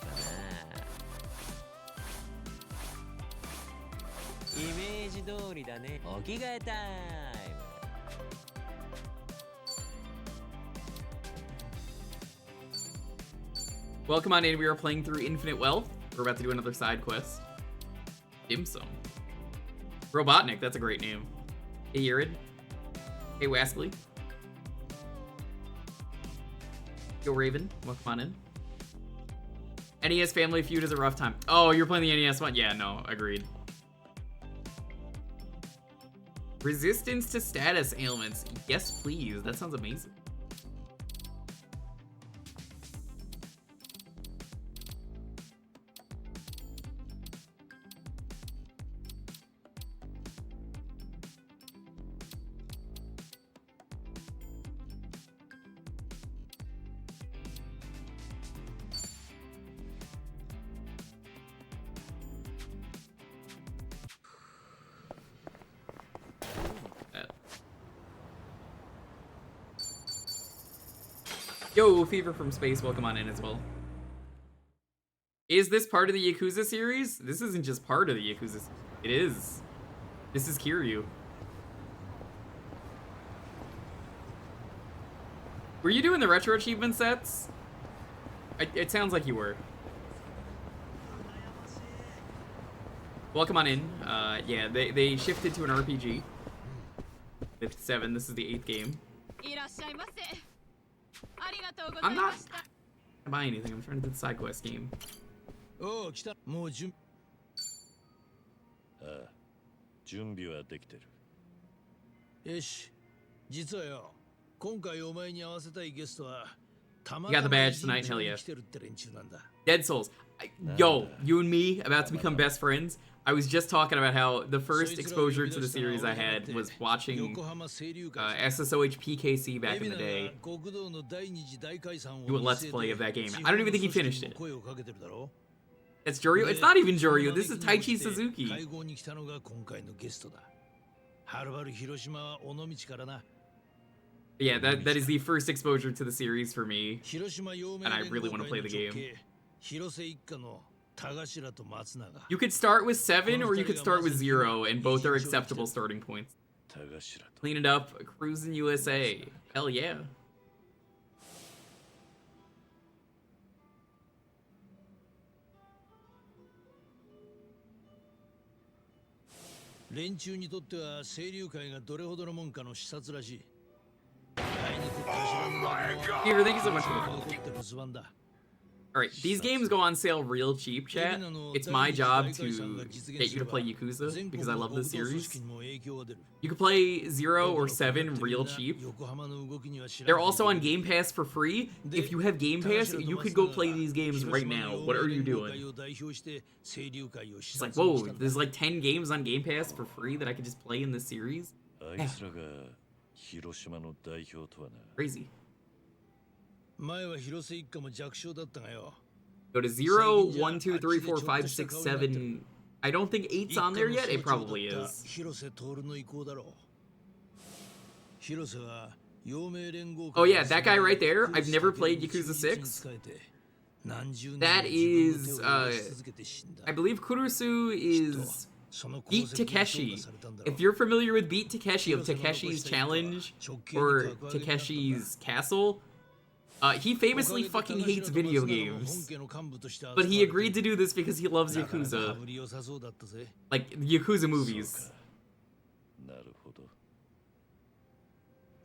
Welcome on in. We are playing through Infinite Wealth. We're about to do another side quest. Dim Sum. Robotnik, that's a great name. Hey, Yurid. Hey, Waskley. Yo, Raven. Welcome on in. NES Family Feud is a rough time. Oh, you're playing the NES one? Yeah, no, agreed. Resistance to status ailments. Yes, please. That sounds amazing. Yo, Fever from Space, welcome on in as well. Is this part of the Yakuza series? This isn't just part of the Yakuza. It is. This is Kiryu. Were you doing the retro achievement sets? It sounds like you were. Welcome on in. Yeah, they shifted to an RPG. 57, this is the 8th game. I'm not buying anything. I'm trying to do the side quest game. Oh, もう準備はできてる。よし。実はよ、今回お前に合わせたいゲストは You got the badge tonight, hell yeah. Dead Souls. Yo, you and me about to become best friends. I was just talking about how the first exposure to the series I had was watching SSOH PKC back in the day. Do a let's play of that game. I don't even think he finished it. That's Joryu? It's not even Joryu. This is Taichi Suzuki. Yeah, that is the first exposure to the series for me, and I really want to play the game. You could start with 7 or you could start with 0, and both are acceptable starting points. Clean it up, cruising USA. Hell yeah. Fever, thank you so much for the follow. Alright, these games go on sale real cheap, chat. It's my job to get you to play Yakuza, because I love this series. You can play 0 or 7 real cheap. They're also on Game Pass for free. If you have Game Pass, you could go play these games right now. What are you doing? It's like, whoa, there's like 10 games on Game Pass for free that I could just play in this series? Yeah. Crazy. Go to 0, 1, 2, 3, 4, 5, 6, 7. I don't think 8's on there yet. It probably is. Oh yeah, that guy right there. I've never played Yakuza 6. That is, I believe Kurusu is Beat Takeshi. If you're familiar with Beat Takeshi of Takeshi's Challenge or Takeshi's Castle, he famously fucking hates video games. But he agreed to do this because he loves Yakuza. Like, Yakuza movies.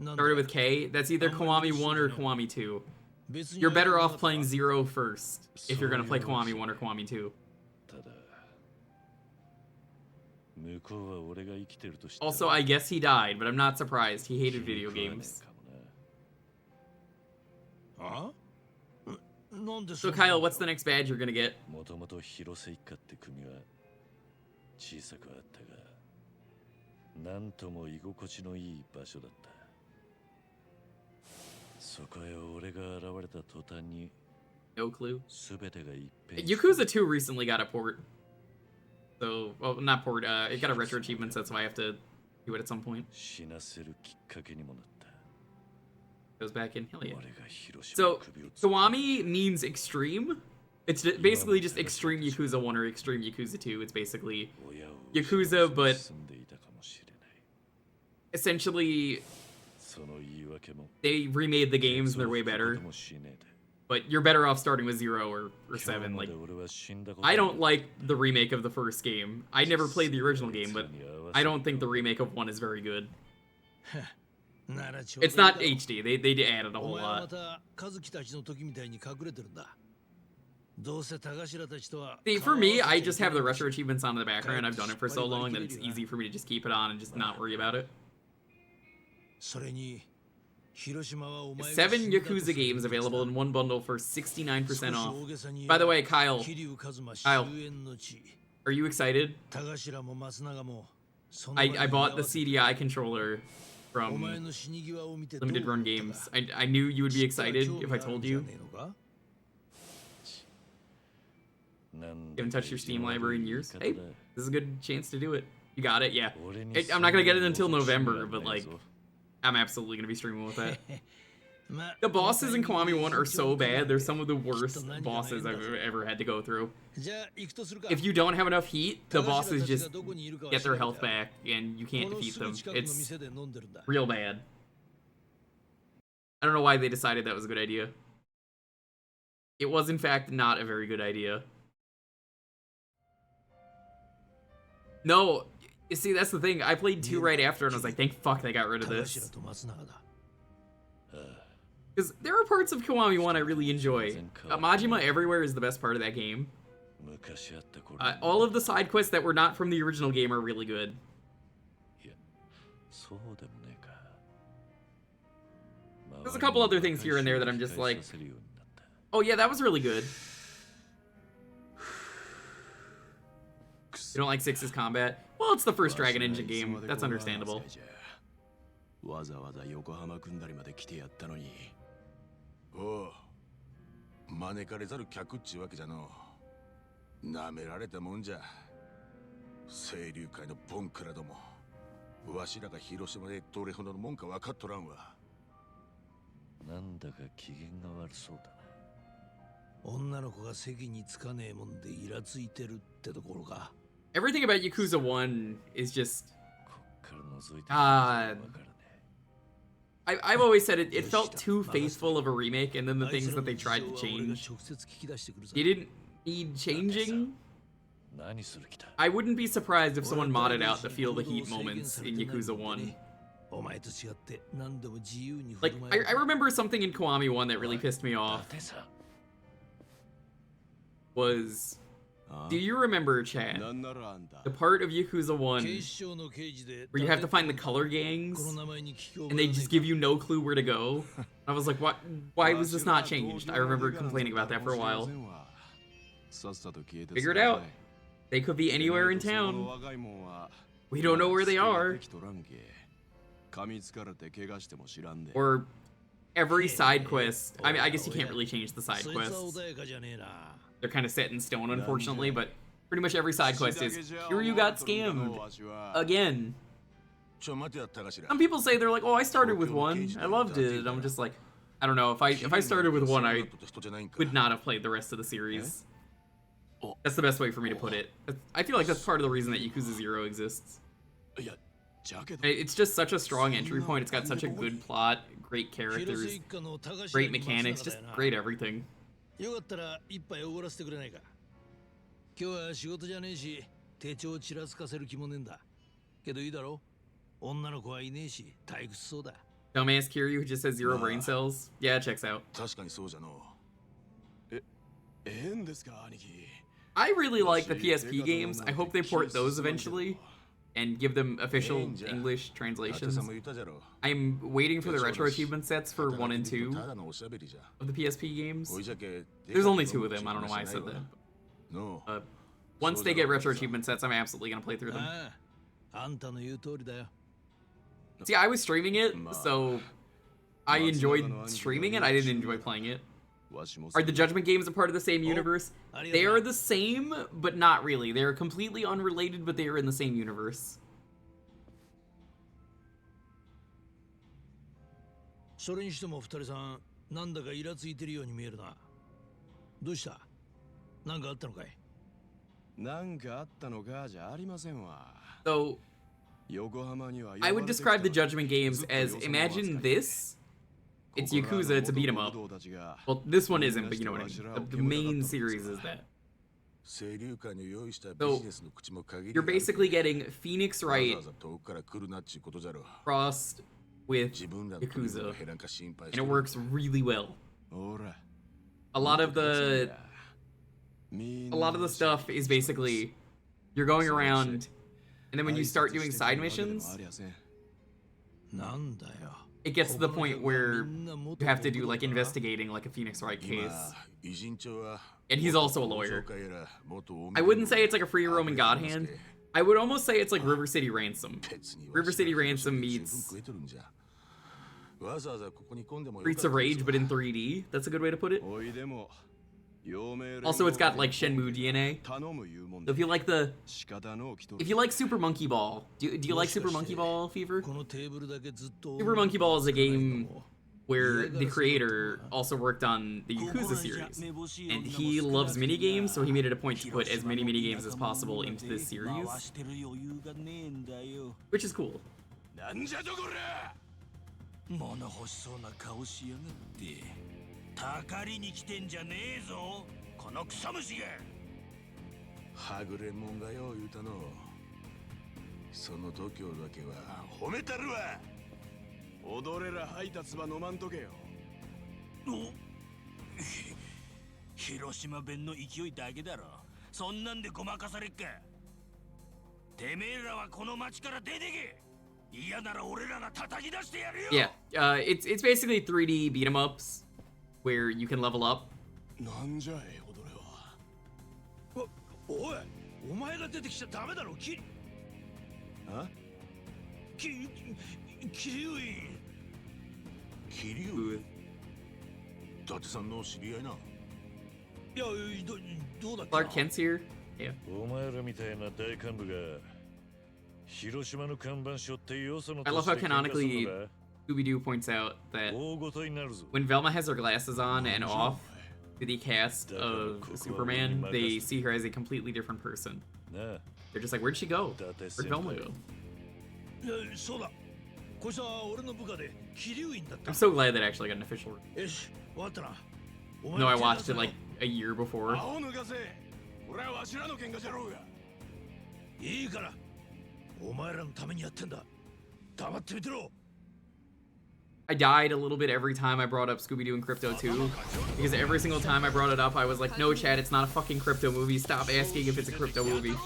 Started with K. That's either Kiwami 1 or Kiwami 2. You're better off playing 0 first if you're gonna play Kiwami 1 or Kiwami 2. Also, I guess he died, but I'm not surprised. He hated video games. So Kyle, what's the next badge you're gonna get? No clue. Yakuza 2 recently got a port. So, well, not port, it got a retro achievement, so that's why I have to do it at some point. Goes back in, hell yeah. So, Kiwami means extreme. It's basically just Extreme Yakuza 1 or Extreme Yakuza 2. It's basically Yakuza, but essentially they remade the games and they're way better. But you're better off starting with 0 or 7. Like, I don't like the remake of the first game. I never played the original game, but I don't think the remake of 1 is very good. It's not HD. They added a whole lot. See, for me, I just have the retro achievements on in the background. I've done it for so long that it's easy for me to just keep it on and just not worry about it. 7 Yakuza games available in one bundle for 69% off. By the way, Kyle, are you excited? I bought the CDI controller from Limited Run Games. I knew you would be excited if I told you. You haven't touched your Steam library in years? Hey, this is a good chance to do it. You got it? Yeah. I'm not gonna get it until November, but like, I'm absolutely gonna be streaming with that. The bosses in Kiwami 1 are so bad. They're some of the worst bosses I've ever had to go through. If you don't have enough heat, the bosses just get their health back and you can't defeat them. It's real bad. I don't know why they decided that was a good idea. It was, in fact, not a very good idea. No, you see, that's the thing. I played 2 right after and I was like, thank fuck they got rid of this. Because there are parts of Kiwami 1 I really enjoy. Majima Everywhere is the best part of that game. All of the side quests that were not from the original game are really good. There's a couple other things here and there that I'm just like, oh yeah, that was really good. You don't like 6's combat? Well, it's the first Dragon Engine game. That's understandable. わざわざ横浜組んだりまで来てやったのに。おう、招かれざる客っちゅうわけじゃの。なめられたもんじゃ。清流会のボンクラども。わしらが広島でどれほどのもんか分かっとらんわ。なんだか機嫌が悪そうだな。女の子が席につかねえもんでイラついてるってところか。Everything about Yakuza 1 is just... I've always said it felt too faithful of a remake, and then the things that they tried to change, you didn't need changing. I wouldn't be surprised if someone modded out the Feel the Heat moments in Yakuza 1. Like, I remember something in Kiwami 1 that really pissed me off. Was... Do you remember, Chad, the part of Yakuza 1 where you have to find the color gangs and they just give you no clue where to go? I was like, what? Why was this not changed? I remember complaining about that for a while. Figure it out. They could be anywhere in town. We don't know where they are. Or every side quest. I mean, I guess you can't really change the side quests. They're kind of set in stone, unfortunately, but pretty much every side quest is, Kiryu got scammed again. Some people say they're like, oh, I started with 1. I loved it. I'm just like, I don't know. If I started with 1, I would not have played the rest of the series. That's the best way for me to put it. I feel like that's part of the reason that Yakuza 0 exists. It's just such a strong entry point. It's got such a good plot, great characters, great mechanics, just great everything. よかったら一杯おごらせてくれないか。今日は仕事じゃねえし、手帳をちらつかせる気もねえんだ。けどいいだろ？女の子はいねえし、退屈そうだ。Dumbass Kiryu who just has 0 brain cells. Yeah, it checks out. 確かにそうじゃの。えんですか、兄貴。I really like the PSP games. I hope they port those eventually and give them official English translations. I'm waiting for the retro achievement sets for 1 and 2 of the PSP games. There's only 2 of them. I don't know why I said that. Once they get retro achievement sets, I'm absolutely gonna play through them. See, I was streaming it, so I enjoyed streaming it. I didn't enjoy playing it. Are the Judgment games a part of the same universe? They are the same, but not really. They are completely unrelated, but they are in the same universe. それにしても二人さん、なんだかイラついてるように見えるな。どうした？なんかあったのかい？なんかあったのかじゃありませんわ。So, I would describe the Judgment games as, imagine this. It's Yakuza, it's a beat 'em up. Well, this one isn't, but you know what I mean. The main series is that. So, you're basically getting Phoenix Wright crossed with Yakuza, and it works really well. A lot of the stuff is basically, you're going around, and then when you start doing side missions, it gets to the point where you have to do like investigating like a Phoenix Wright case. And he's also a lawyer. I wouldn't say it's like a free roaming God Hand. I would almost say it's like River City Ransom. River City Ransom meets Streets of Rage, but in 3D. That's a good way to put it. Also, it's got like Shenmue DNA. So if you like Super Monkey Ball, do you like Super Monkey Ball, Fever? Super Monkey Ball is a game where the creator also worked on the Yakuza series, and he loves minigames, so he made it a point to put as many minigames as possible into this series, which is cool. 物欲しそうな顔しやがってたかりに来てんじゃねえぞこの草虫がはぐれもんがよ言うたのその度胸だけは褒めたるわ踊れら吐いた唾飲まんとけよ広島弁の勢いだけだろそんなんでごまかされっかてめえらはこの町から出てけ Yeah, it's basically 3D beat 'em ups where you can level up. なんじゃい踊れは。おい、お前が出てきちゃダメだろ、キリ。あ？キリュウイン。キリュウ？伊達さんの知り合いな。いや、どうだっけ？ Clark Kent's here. Yeah. お前らみたいな大幹部が I love how canonically Scooby-Doo points out that when Velma has her glasses on and off to the cast of Superman, they see her as a completely different person. They're just like, where'd she go? Where'd Velma go? I'm so glad that actually got an official. No, I watched it like a year before. I died a little bit every time I brought up Scooby-Doo and Crypto 2, because every single time I brought it up, I was like, no, Chad, it's not a fucking Crypto movie. Stop asking if it's a Crypto movie.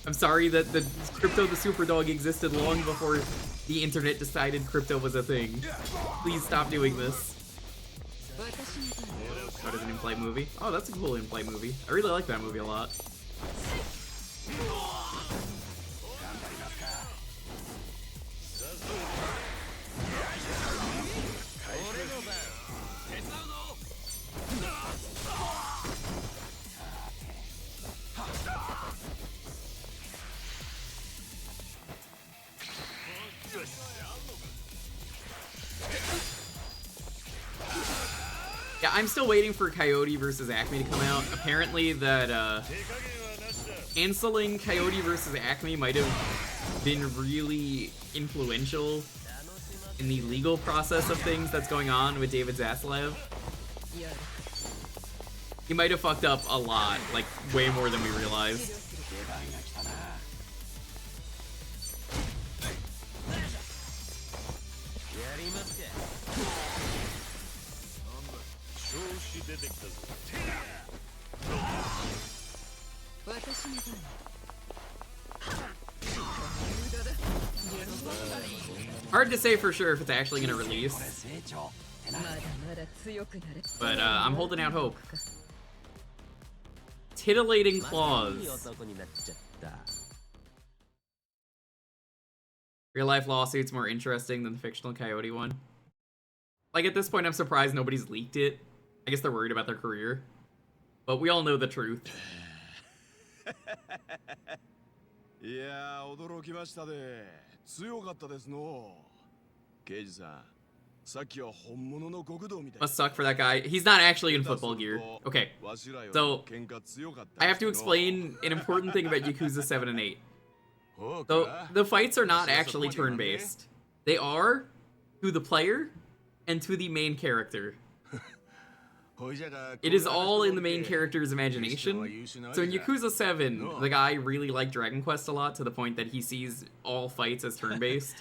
I'm sorry that the Crypto the Super Dog existed long before the internet decided Crypto was a thing. Please stop doing this. What is an in-play movie? Oh, that's a cool in-play movie. I really like that movie a lot. I'm still waiting for Coyote versus Acme to come out. Apparently that canceling Coyote versus Acme might have been really influential in the legal process of things that's going on with David Zaslav. He might have fucked up a lot, like way more than we realized. Hard to say for sure if it's actually gonna release, but I'm holding out hope. Titillating claws. Real life lawsuits more interesting than the fictional Coyote one. Like at this point, I'm surprised nobody's leaked it. I guess they're worried about their career, but we all know the truth. いやー驚きましたで強かったですの刑事さんさっきは本物の極道みたい Must suck for that guy. He's not actually in football gear. Okay, so I have to explain an important thing about Yakuza 7 and 8. So the fights are not actually turn-based. They are to the player and to the main character. It is all in the main character's imagination. So in Yakuza 7, the guy really liked Dragon Quest a lot to the point that he sees all fights as turn-based.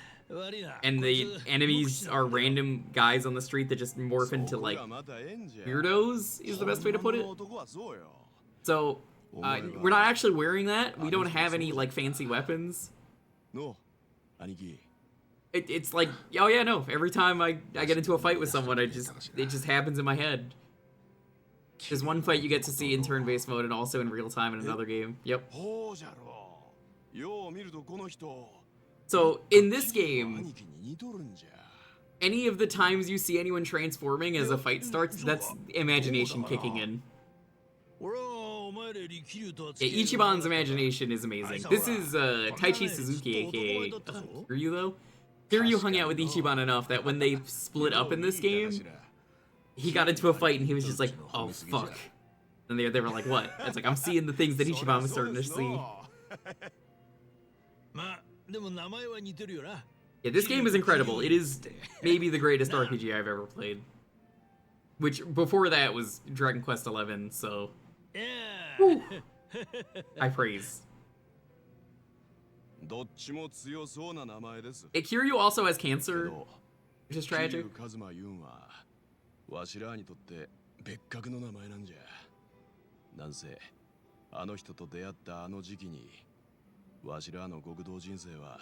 And the enemies are random guys on the street that just morph into, like, weirdos, is the best way to put it. So, we're not actually wearing that. We don't have any, like, fancy weapons. It's like, oh yeah, no, every time I get into a fight with someone, it just happens in my head. There's one fight you get to see in turn-based mode and also in real time in another game. Yep. So, in this game, any of the times you see anyone transforming as a fight starts, that's imagination kicking in. Yeah, Ichiban's imagination is amazing. This is Taichi Suzuki, aka Kiryu, though. Kiryu hung out with Ichiban enough that when they split up in this game, he got into a fight and he was just like, oh fuck. And they were like, what? It's like, I'm seeing the things that Ichiban was starting to see. Yeah, this game is incredible. It is maybe the greatest RPG I've ever played. Which, before that, was Dragon Quest XI, so... Whew. I praise. Kiryu also has cancer, which is tragic. わしらにとって別格の名前なんじゃ。なんせあの人と出会ったあの時期にわしらの極道人生は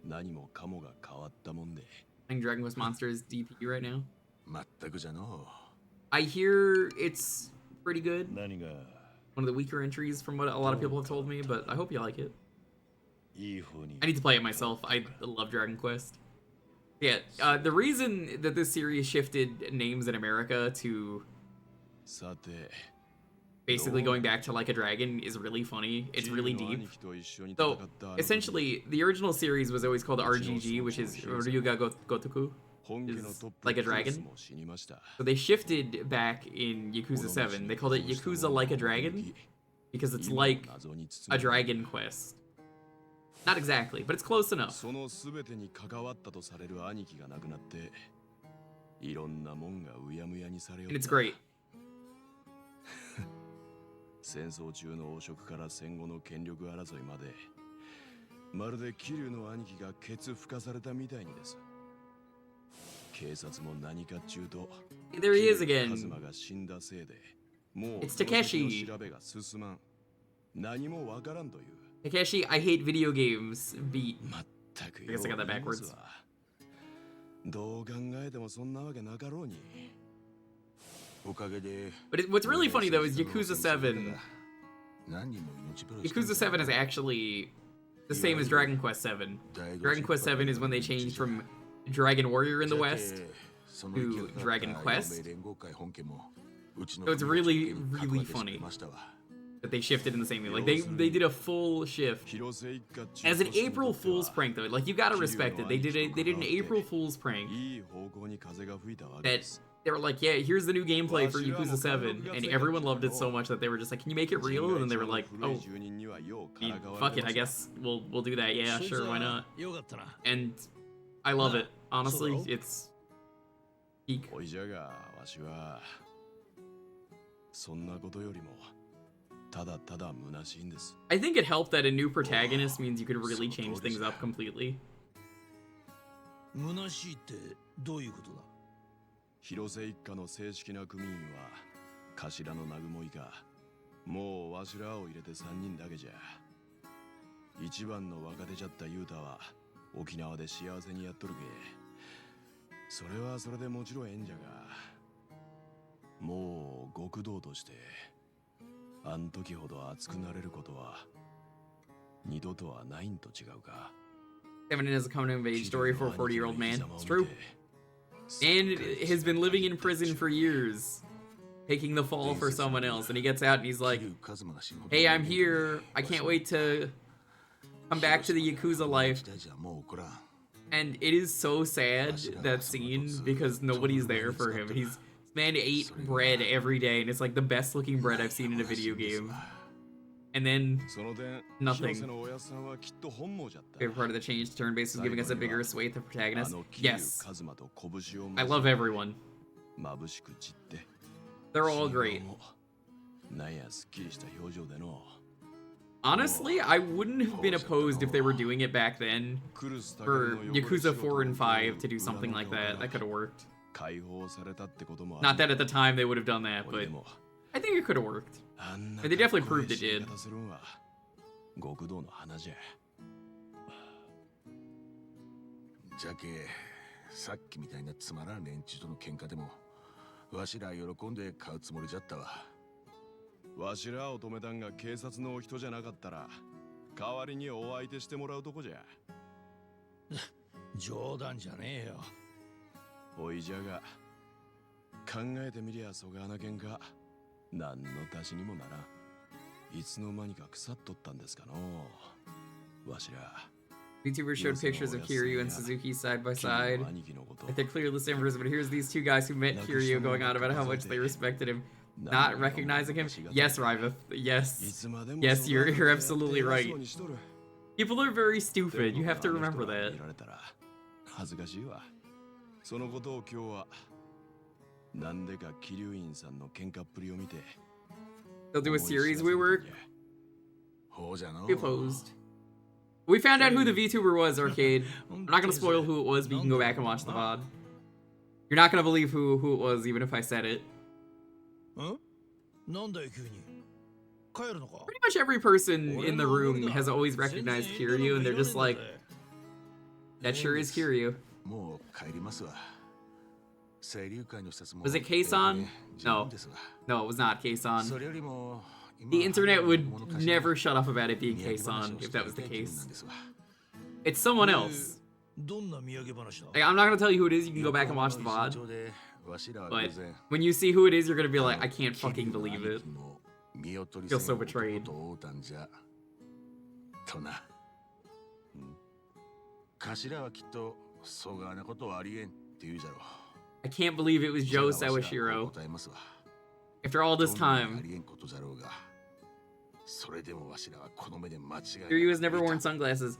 何もかもが変わったもんで。Playing Dragon Quest Monsters DP right now. 全くじゃの。I hear it's pretty good. One of the weaker entries from what a lot of people have told me, but I hope you like it. I need to play it myself. I love Dragon Quest. Yeah, the reason that this series shifted names in America to basically going back to Like a Dragon is really funny. It's really deep. So, essentially, the original series was always called RGG, which is Ryuga Gotoku, is Like a Dragon. So they shifted back in Yakuza 7. They called it Yakuza Like a Dragon because it's like a Dragon Quest. Not exactly, but it's close enough. And it's great. 戦争中の汚職から戦後の権力争いまでまるで桐生の兄貴がケツ吹かされたみたいにです。警察も何かっちゅうと There he is again. カズマが死んだせいでもう It's Takeshi. 調べが進まん。何もわからんという。 Takeshi, I hate video games beat. I guess I got that backwards. どう考えてもそんなわけなかろうに。 But what's really funny though is Yakuza 7. Yakuza 7 is actually the same as Dragon Quest 7. Dragon Quest 7 is when they changed from Dragon Warrior in the West to Dragon Quest. So it's really, really funny that they shifted in the same way. Like they did a full shift. As an April Fool's prank though, like you gotta respect it. They did an April Fool's prank that they were like, yeah, here's the new gameplay for Yakuza 7, and everyone loved it so much that they were just like, can you make it real? And then they were like, oh, fuck it, I guess we'll do that. Yeah, sure, why not? And I love it. Honestly, it's peak. I think it helped that a new protagonist means you could really change things up completely. 虚しいってどういうことだ？広瀬一家の正式な組員は頭の南雲以下もうわしらを入れて3人だけじゃ。一番の若手じゃった雄太は沖縄で幸せにやっとるけ。それはそれでもちろんええんじゃが、もう極道としてあん時ほど熱くなれることは二度とはないんと違うか。Feminine is a coming of age story for a 40-year-old man. It's true. And has been living in prison for years, taking the fall for someone else. And he gets out and he's like, hey, I'm here. I can't wait to come back to the Yakuza life. And it is so sad, that scene, because nobody's there for him. This man ate bread every day, and it's like the best looking bread I've seen in a video game. And then nothing. Favorite part of the change, turn-based is giving us a bigger sway with the protagonist. Yes. I love everyone. They're all great. Honestly, I wouldn't have been opposed if they were doing it back then for Yakuza 4 and 5 to do something like that. That could have worked. Not that at the time they would have done that, but I think it could have worked. And they definitely proved it did. じゃけさっきみたいなつまらん連中との喧嘩でもわしら喜んで買うつもりじゃったわ。わしらを止めたんが警察のお人じゃなかったら代わりにお相手してもらうとこじゃ。冗談じゃねえよ。おいじゃが考えてみりゃそがな喧嘩何の足しにもならん。いつの間にか腐っとったんですかのわしら。YouTubers showed pictures of Kiryu and Suzuki side by side. I think clearly the same person, but here's these two guys who met Kiryu going on about how much they respected him, not recognizing him. Yes, Riveth. Yes. Yes, you're absolutely right. People are very stupid. You have to remember that. 恥ずかしいわ。そのことを今日はなんでか桐生院さんの喧嘩っぷりを見て。They'll do a series we were opposed. We found out who the VTuber was, Arcade. I'm not gonna spoil who it was, but you can go back and watch the VOD. You're not gonna believe who it was, even if I said it. Pretty much every person in the room has always recognized Kiryu, and they're just like, that sure is Kiryu. Was it Keisan? No. No, it was not Keisan. The internet would never shut up about it being Keisan if that was the case. It's someone else. Like, I'm not gonna tell you who it is, you can go back and watch the VOD. But when you see who it is, you're gonna be like, I can't fucking believe it. I feel so betrayed. I can't believe it was Joe Sawashiro. After all this time. Kiryu has never worn sunglasses.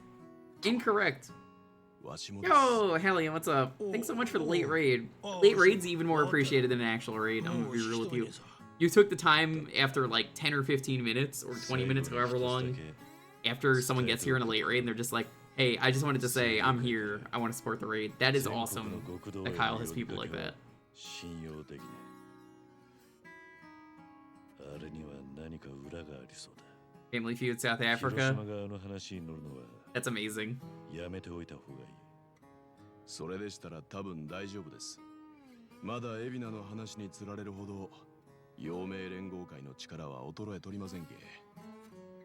Incorrect. Yo, Hellion, what's up? Thanks so much for the late raid. Late raid's even more appreciated than an actual raid, I'm gonna be real with you. You took the time after like 10 or 15 minutes, or 20 minutes, however long, after someone gets here in a late raid, and they're just like, hey, I just wanted to say, I'm here, I want to support the raid. That is awesome that Kyle has people like that. Family Feud South Africa. That's amazing. それでしたら多分大丈夫です。まだ海老名の話に釣られるほど陽明連合会の力は衰えとりませんけ。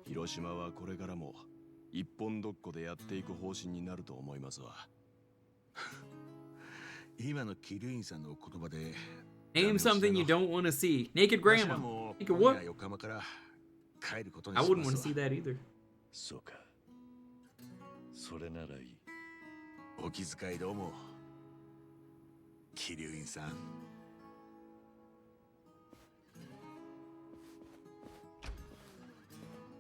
広島はこれからも一本どっこでやっていく方針になると思いますわ。今の桐生院さんの言葉で Name something you don't want to see. Naked grandma. Naked what? I wouldn't want to see that either. そうか。それならいい。お気遣いどうも。桐生院さん。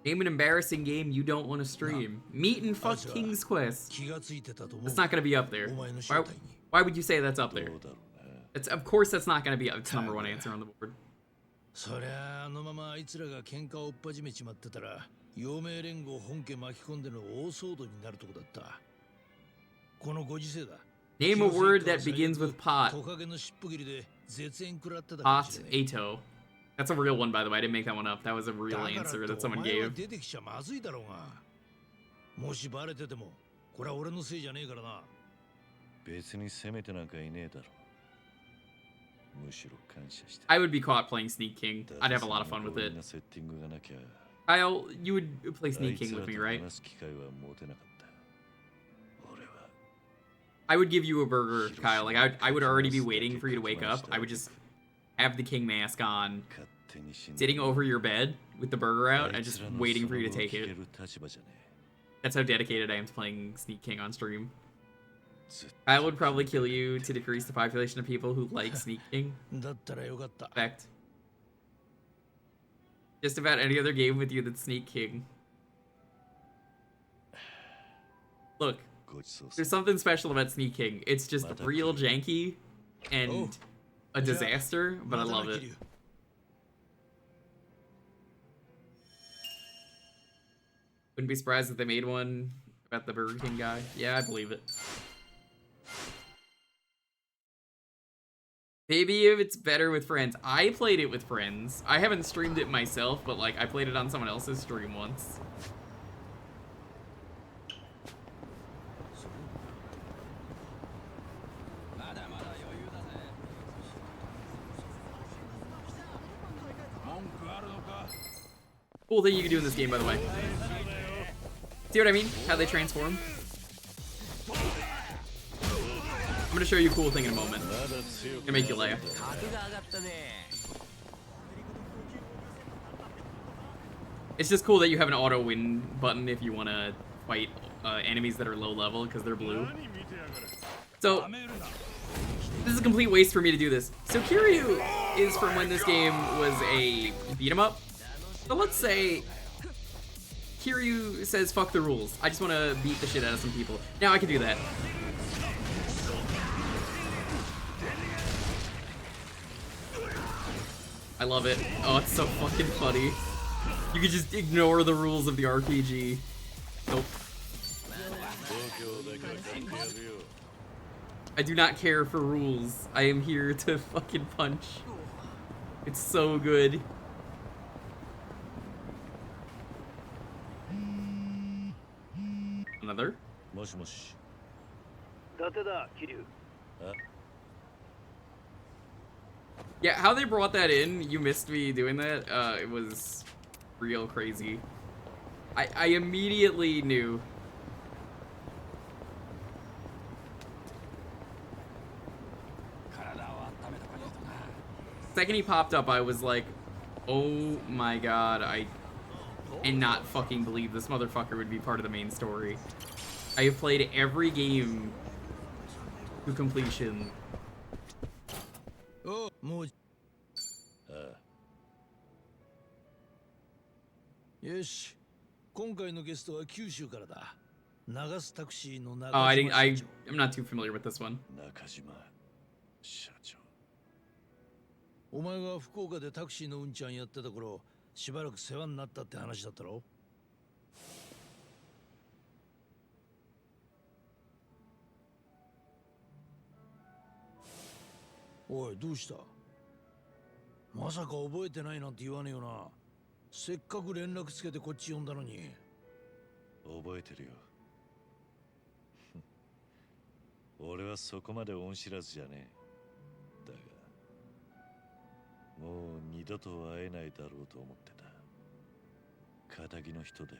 Name an embarrassing game you don't want to stream. Meet and fuck King's Quest. It's not gonna be up there. Why would you say that's up there? It's, of course that's not gonna be up. It's number one answer on the board. そりゃあのままあいつらが喧嘩を追っ始めちまってたら陽明連合本家巻き込んでの大騒動になるとこだったこのご時世だ Name a word that begins with pot. トカゲの尻尾切りで絶縁食らってた Pot Ato. That's a real one, by the way. I didn't make that one up. That was a real だから answer って that someone お前は gave. 出てきちゃまずいだろうがもしバレててもこれは俺のせいじゃねえからな別に責めてなんかいねえだろ むしろ感謝して I would be caught playing Sneak King. I'd have a lot of fun with it. Kyle, you would play Sneak King with me, right? I would give you a burger, Kyle. Like I would already be waiting for you to wake up. I would just have the king mask on, sitting over your bed with the burger out, and just waiting for you to take it. That's how dedicated I am to playing Sneak King on stream. I would probably kill you to decrease the population of people who like Sneak King. Fact. Just about any other game with you that's Sneak King. Look, there's something special about Sneak King. It's just real janky and a disaster, but I love it. Wouldn't be surprised if they made one about the Burger King guy. Yeah, I believe it. Maybe if it's better with friends. I played it with friends. I haven't streamed it myself, but like I played it on someone else's stream once. Cool thing you can do in this game, by the way. See what I mean? How they transform? I'm gonna show you a cool thing in a moment. Gonna make you laugh. It's just cool that you have an auto win button if you want to fight enemies that are low level because they're blue. So this is a complete waste for me to do this. So Kiryu is from when this game was a beat 'em up. So let's say Kiryu says fuck the rules. I just want to beat the shit out of some people. Now I can do that. I love it. Oh, it's so fucking funny. You can just ignore the rules of the RPG. Nope. I do not care for rules. I am here to fucking punch. It's so good. Another? Yeah, how they brought that in, you missed me doing that. It was real crazy. I immediately knew. Second he popped up, I was like, oh my god, I cannot fucking believe this motherfucker would be part of the main story. I have played every game to completion. Oh, more. Yes. 今回のゲストは九州からだ。長須タクシーの中 Oh, I'm not too familiar with this one. 中島社長。お前が福岡でタクシーのうんちゃんやってた頃、しばらく世話になったって話だったろ。おい、どうした？まさか覚えてないなんて言わねえよな。せっかく連絡つけてこっち呼んだのに。覚えてるよ。俺はそこまで恩知らずじゃねえ。だが、もう二度と会えないだろうと思ってた。仇の人で、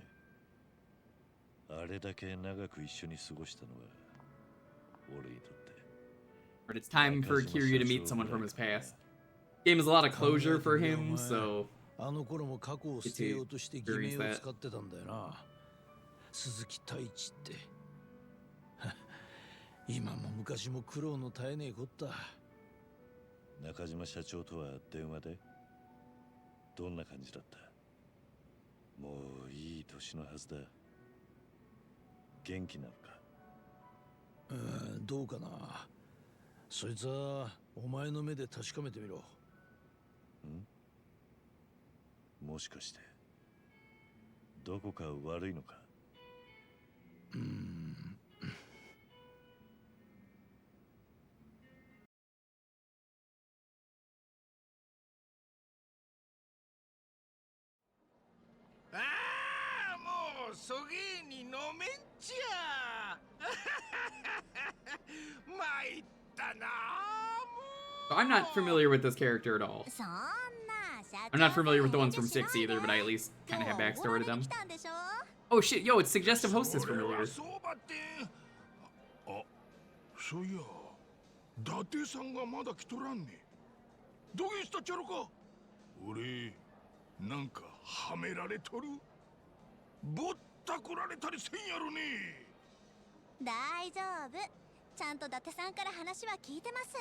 あれだけ長く一緒に過ごしたのは、俺にとって。But it's time for Kiryu to meet someone from his past. Game is a lot of closure for him, so あの頃も過去を捨てようとして偽名を使ってたんだよな。鈴木太一って。今も昔も苦労の絶えねえこった。中島社長とは電話でどんな感じだった？もういい年のはずだ。元気なのか？どうかな。そいつはお前の目で確かめてみろ。もしかしてどこか悪いのか？ああ、もうそげに飲めんちゃ。参ったな。 So I'm not familiar with this character at all. I'm not familiar with the ones from 6 either, but I at least kind of have backstory to them. Oh shit, yo, it's Suggestive Host is familiar. あ、そういや、伊達さんがまだ来とらんね。どげしたっちゃろか。俺、なんかはめられとる。ぼったくられたりせんやろね。大丈夫。ちゃんと伊達さんから話は聞いてます。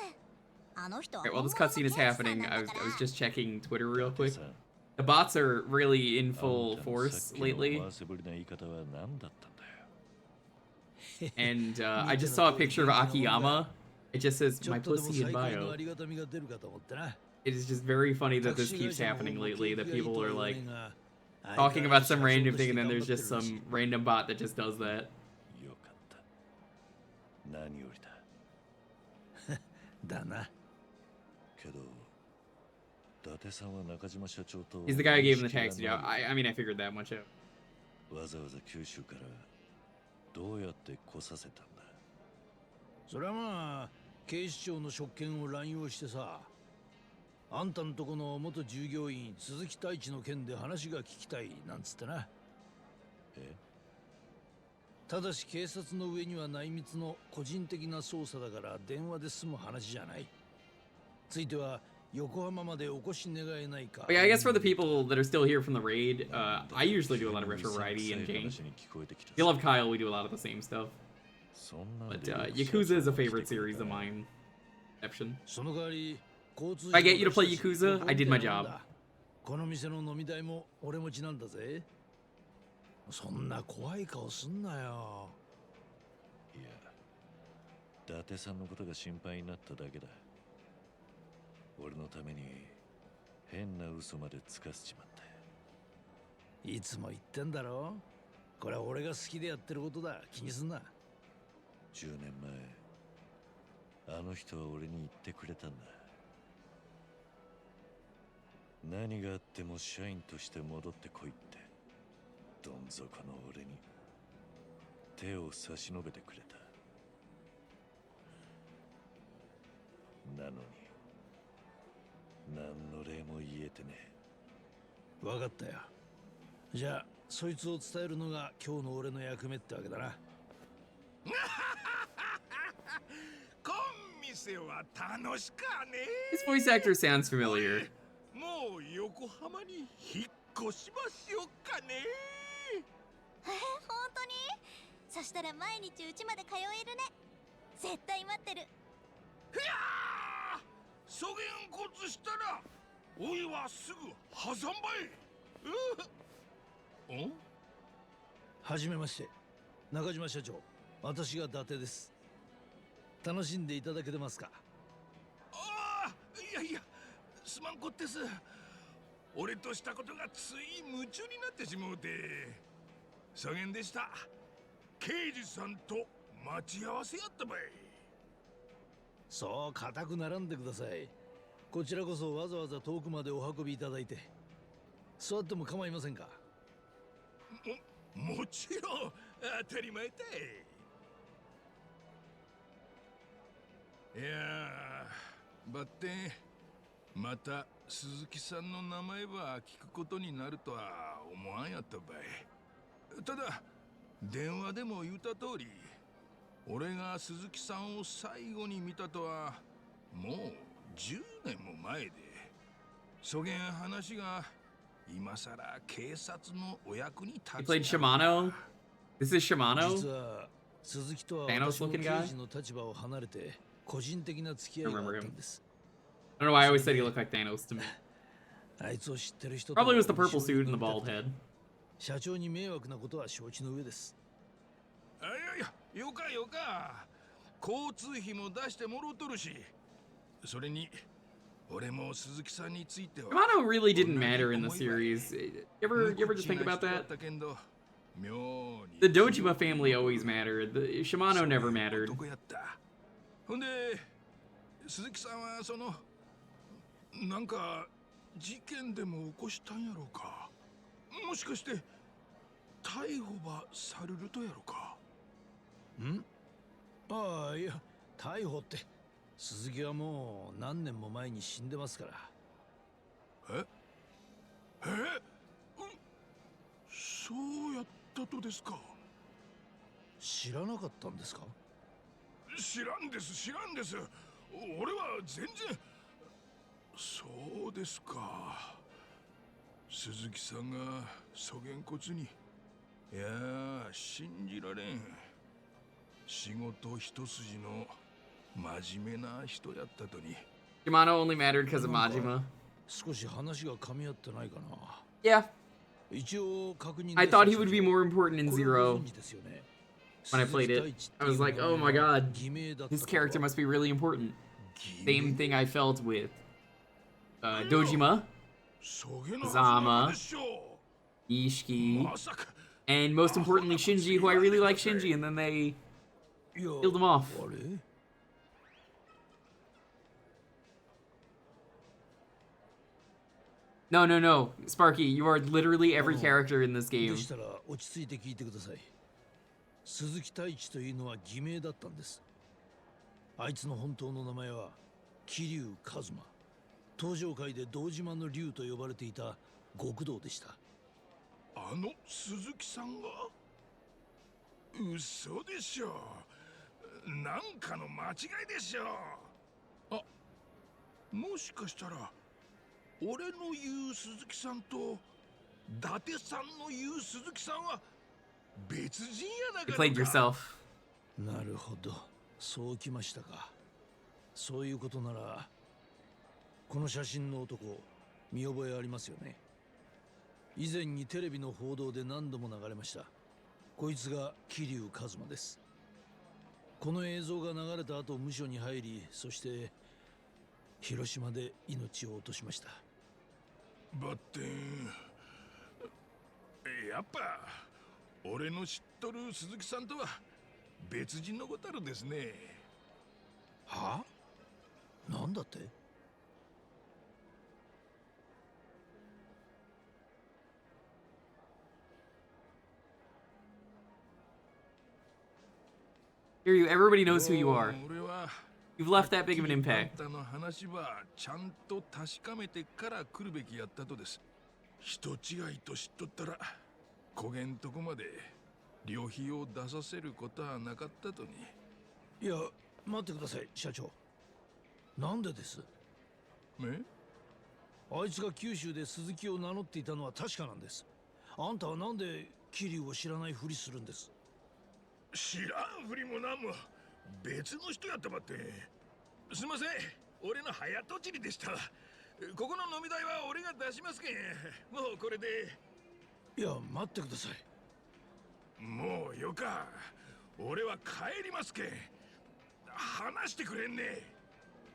Alright, while this cutscene is happening, I was just checking Twitter real quick. The bots are really in full force lately. And I just saw a picture of Akiyama. It just says, my pussy in bio. It is just very funny that this keeps happening lately, that people are like talking about some random thing and then there's just some random bot that just does that. He's the guy who gave him the taxi job. I mean, I figured that much out. わざわざ九州からどうやって来させたんだ？それはまあ警視庁の職権を乱用してさ。あんたんとこの元従業員鈴木太一の件で話が聞きたいなんつってな。ただし警察の上には内密の個人的な捜査だから電話で済む話じゃない。ついては横浜までお越し願えないか。But yeah, I guess for the people that are still here from the raid, I usually do a lot of retro variety and King. If you love Kyle, we do a lot of the same stuff. But Yakuza is a favorite series of mine. Exception. If I get you to play Yakuza, I did my job. この店の飲み代も俺持ちなんだぜ。そんな怖い顔すんなよ。いや、伊達さんのことが心配になっただけだ。俺のために変な嘘までつかせちまった。いつも言ってんだろ。これは俺が好きでやってることだ。気にすんな。10年前、あの人は俺に言ってくれたんだ。何があっても社員として戻ってこいって。どん底の俺に手を差し伸べてくれた。なのに何の礼も言えてね。分かったよ。じゃあそいつを伝えるのが今日の俺の役目ってわけだな。こん店は楽しかね。 His voice actor sounds familiar. もう横浜に引っ越しましょうかね。本当に？そしたら毎日うちまで通えるね。絶対待ってる。ひゃー、そげんこつしたらおいはすぐ破産ばい。はじめまして、中島社長。私が伊達です。楽しんでいただけてますか？ああ、いやいや、すまんこってす。俺としたことがつい夢中になってしもうて。そげんでした。刑事さんと待ち合わせやったばい。そう固く並んでください。こちらこそわざわざ遠くまでお運びいただいて。座っても構いませんか？もちろん当たり前だい。いやー、ばってまた鈴木さんの名前は聞くことになるとは思わんやったばい。ただ電話でも言うた通り、俺が鈴木さんを最後に見たとはもう10年も前で、そげん話が今さら警察のお役に立つ。 He played Shimano? This is Shimano? 実は鈴木とは Thanos 私も looking 刑 guy? 事の立場を離れて個人的な付き合いがあったんです。 I don't know why I always said he looked like Thanos to me. あいつを知ってる人 Probably was the purple suit and the bald head. 社長に迷惑なことは承知の上です。いやいや、よかよか。交通費も出してもろとるし。それに、俺も鈴木さんについては。Shimano really didn't matter in the series. You ever just think about that? The Dojima family always mattered. The Shimano never mattered. ほんで、鈴木さんはそのなんか事件でも起こしたんやろうか。もしかして逮捕ばされるとやろか。ん？ああ、いや、逮捕って鈴木はもう何年も前に死んでますから。え？そうやったとですか。知らなかったんですか？知らんです。俺は全然。そうですか。鈴木さんがそげんこつに。いやー、信じられん。仕事一筋の真面目な人やったとに。Shimano only mattered because of Majima. 少し話が噛み合ってないかな。Yeah. 一応確認。I thought he would be more important in Zero. When I played it, I was like, oh my god, his character must be really important. Same thing I felt with Dojima, Zama, Ishiki, and most importantly Shinji, who I really like Shinji, and then they killed him off. No, Sparky, you are literally every character in this game. 鈴木太一というのは偽名だったんです。あいつの本当の名前は桐生一馬。登場界で堂島の竜と呼ばれていた極道でした。あの鈴木さんが？嘘でしょ。なんかの間違いでしょ。あ、もしかしたら俺の言う鈴木さんと伊達さんの言う鈴木さんは別人やなかった。 You played yourself. なるほど、そうきましたか。そういうことならこの写真の男見覚えありますよね。以前にテレビの報道で何度も流れました。こいつが桐生一馬です。この映像が流れた後、無所に入り、そして広島で命を落としました。バッテン、やっぱ俺の知っとる鈴木さんとは別人のことあるですね。はあ？なんだって？Everybody knows who you are. You've left that big of an impact. あんたの話はちゃんと確かめてから来るべきやったとです。人違いと知っとったらこげんとこまで旅費を出させることはなかったとに。いや、待ってください、社長。なんでです？あいつが九州で鈴木を名乗っていたのは確かなんです。あんたはなんで桐生を知らないふりするんです？知らんふりもなんも別の人やったばって。すいません、俺の早とちりでした。ここの飲み代は俺が出しますけん。もうこれで。いや、待ってください。もうよか。俺は帰りますけん。話してくれんね。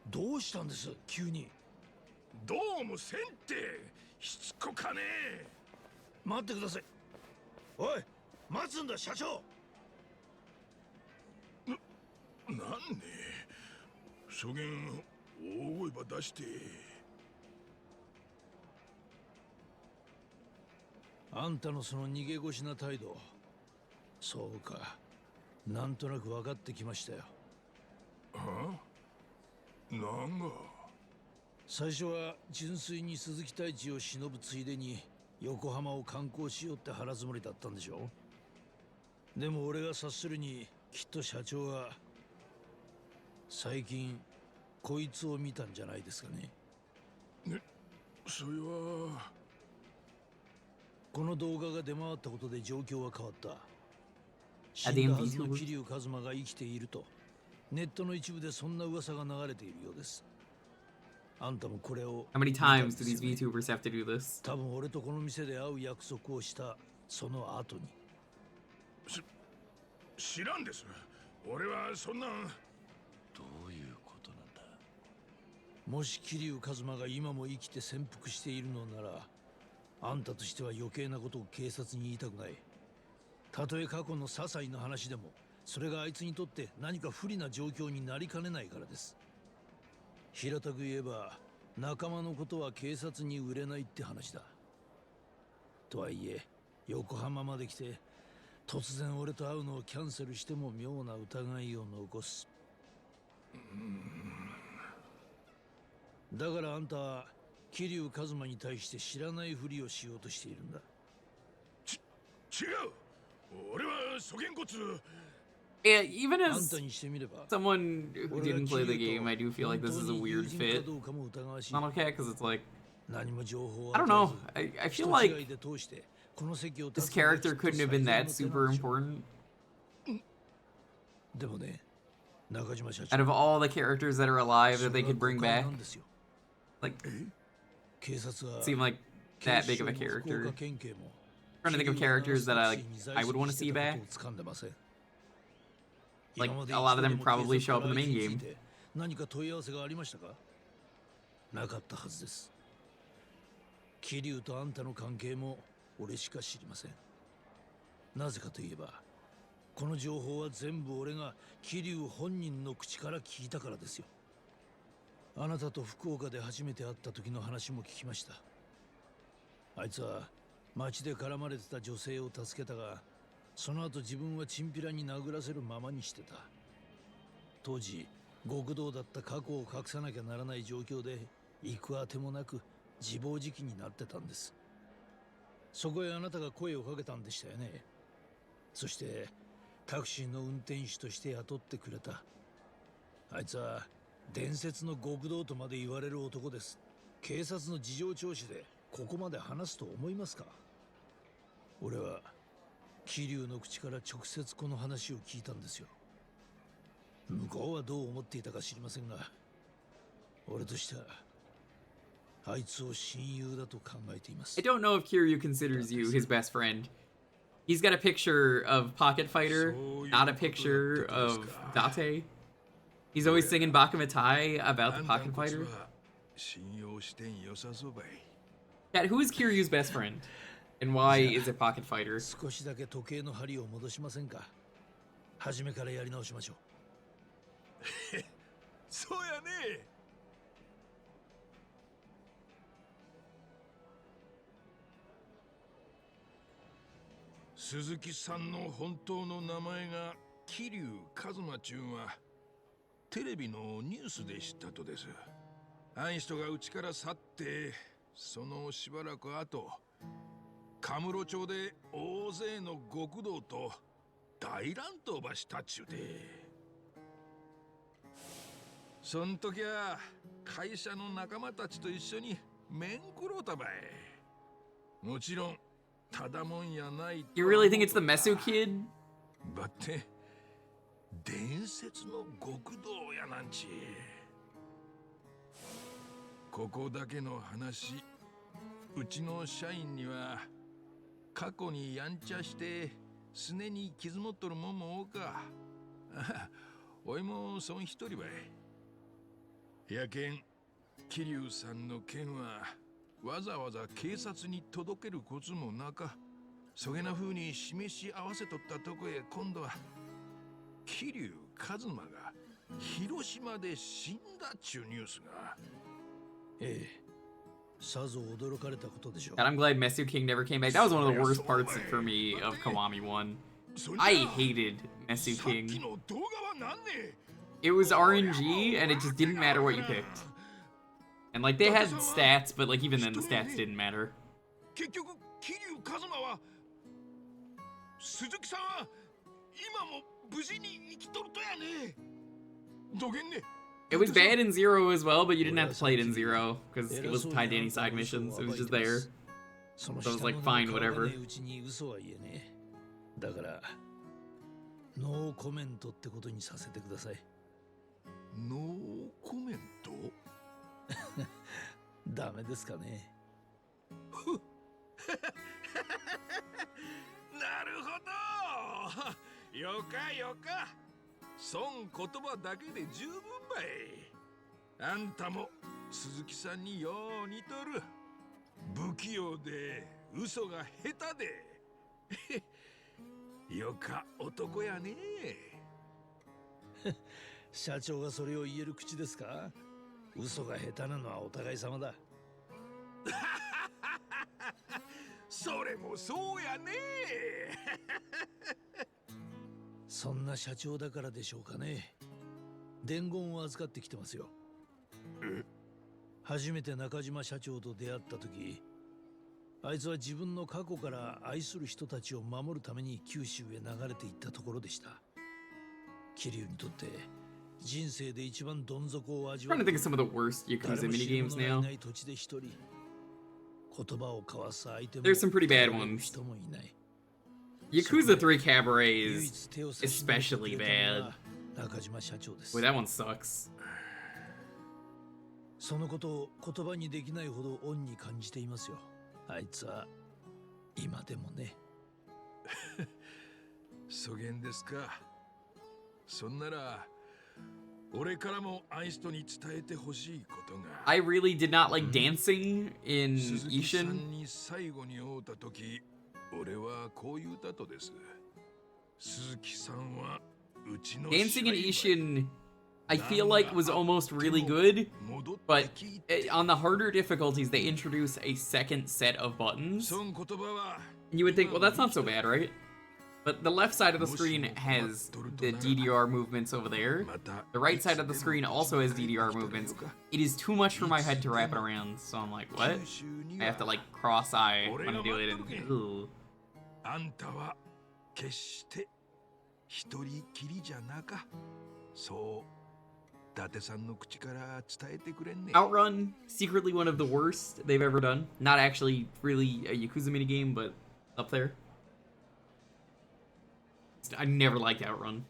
どうしたんです、急に。どうもせんってしつこかね。待ってください。おい、待つんだ、社長。なんね、そげん大声ば出して。あんたのその逃げ腰な態度、そうか、なんとなく分かってきましたよ。は？なんが？最初は純粋に鈴木太一を忍ぶついでに横浜を観光しようって腹積もりだったんでしょ。でも俺が察するに、きっと社長は最近こいつを見たんじゃないですかね。ね、それは。この動画が出回ったことで状況は変わった。死んだはずの桐生一馬が生きているとネットの一部でそんな噂が流れているようです。あんたもこれを。 How many times do these VTubers have to do this? 多分俺とこの店で会う約束をしたその後に。知らんです。俺はそんな。どういうことなんだ。もし桐生一馬が今も生きて潜伏しているのなら、あんたとしては余計なことを警察に言いたくない。たとえ過去の些細な話でも、それがあいつにとって何か不利な状況になりかねないからです。平たく言えば、仲間のことは警察に売れないって話だ。とはいえ、横浜まで来て突然俺と会うのをキャンセルしても妙な疑いを残す。だからあんたは桐生一馬に対して知らないふりをしようとしているんだ。違う。俺はそげんこつ。Yeah, even as someone who didn't play the game, I do feel like this is a weird fit. Not okay, because it's like, I don't know. I feel like this character couldn't have been that super important. Out of all the characters that are alive that they could bring back, like, seem like that big of a character. I'm trying to think of characters that I would want to see back. Like, a lot of them probably show up in the main game. 何か問い合わせがありましたか？なかったはずです。桐生とあんたの関係も俺しか知りません。なぜかといえば、この情報は全部俺が桐生本人の口から聞いたからですよ。あなたと福岡で初めて会った時の話も聞きました。あいつは街で絡まれてた女性を助けたが、その後自分はチンピラに殴らせるままにしてた。当時極道だった過去を隠さなきゃならない状況で行くあてもなく自暴自棄になってたんです。そこへあなたが声をかけたんでしたよね。そしてタクシーの運転手として雇ってくれた。あいつは伝説の極道とまで言われる男です。警察の事情聴取でここまで話すと思いますか？俺は桐生の口から直接この話を聞いたんですよ。向こうはどう思っていたか知りませんが、俺としてはあいつを親友だと考えています。I don't know if Kiryu considers you his best friend. He's got a picture of Pocket Fighter, not a picture of Date. He's always singing Bakumatai about the Pocket Fighter. Kat, who is Kiryu's best friend? And why is it Pocket Fighter? 少しだけ時計の針を戻しませんか？初めからやり直しましょう。そうやね。鈴木さんの本当の名前が桐生一馬ちゅんはテレビのニュースで知ったとです。あん人がうちから去ってそのしばらく後、カムロ町で大勢の極道と大乱闘ばしたっちゅうて。そん時は会社の仲間たちと一緒に面食ろうたばい。もちろんただもんやない。You really think it's the Mesu kid? ばって伝説の極道やなんち。ここだけの話、うちの社員には過去にやんちゃしてすねに傷持っとるもんもおうか。おいもそん一人ばい。やけん桐生さんの件はわざわざ警察に届けるコツもなか、そげな風に示し合わせとったとこへ今度は桐生一馬が広島で死んだっちゅうニュースが。ええ、さぞ驚かれたことでしょう。 And I'm glad Mesu King never came back. That was one of the worst parts for me of Kiwami 1. I hated Mesu King. It was RNG, and it just didn't matter what you picked. And like, they had stats, but like, even then the stats didn't matter. 結局桐生一馬は鈴木さんは今も無事に生きとるとやね。どげんね。 It was bad in Zero as well, but you didn't have to play it in Zero, because it wasn't tied to any side missions. It was just there. So it was like, fine, whatever. だからノーコメントってことにさせてください。ノーコメント？ダメですかね。あ、よかよか。損言葉だけで十分ばい。あんたも鈴木さんによう似とる。不器用で嘘が下手で。よか男やね。社長がそれを言える口ですか？嘘が下手なのはお互い様だ。それもそうやね。そんな社長だからでしょうかね。伝言を預かってきてますよ。初めて中島社長と出会った時、あいつは自分の過去から愛する人たちを守るために九州へ流れていったところでした。桐生にとって人生で一番どん底を味わ I'm trying to think of some of the worst Yakuza minigames now. ない土地で一人言葉を交わす相手も There's some pretty bad ones. 人もいない。 Yakuza 3 Cabaret is especially bad. 中島社長です。 Boy, that one sucks. そのことを言葉にできないほど恩に感じていますよ。あいつは今でもね。そげんですか。そんなら俺からもアイストに伝えてほしいことが。I really did not like dancing in 鈴木さ Ishin. んに最後に会うた時、俺はこう言うたとです。鈴木さんはうちの Dancing in Ishin, I feel like was almost really good, but on the harder difficulties, they introduce a second set of buttons. And you would think, well, that's not so bad, right? But the left side of the screen has the DDR movements over there. The right side of the screen also has DDR movements. It is too much for my head to wrap it around, so I'm like, what? I have to like cross-eye when I do it, and ooh. あんたは決して一人きりじゃなか。そう伊達さんの口から伝えてくれんね。 Outrun, secretly one of the worst they've ever done. Not actually really a Yakuza minigame, but up there. I never liked Outrun.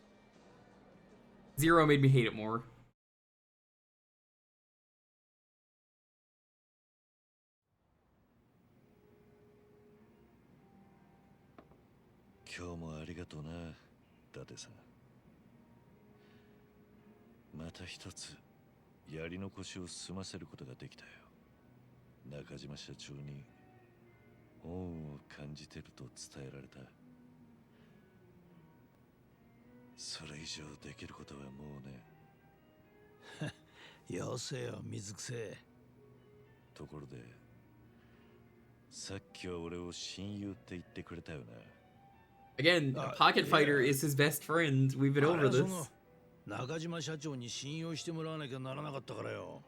Zero made me hate it more. 今日もありがとうな、伊達さん。また一つやり残しを済ませることができたよ。中島社長に恩を感じてると伝えられた。それ以上できることはもうね。よせよ、水くせ。ところで、さっきは俺を親友って言ってくれたよな。Again, a pocket fighter is his best friend. We've been over this. 中島社長に信用してもらわなきゃならなかったからよ。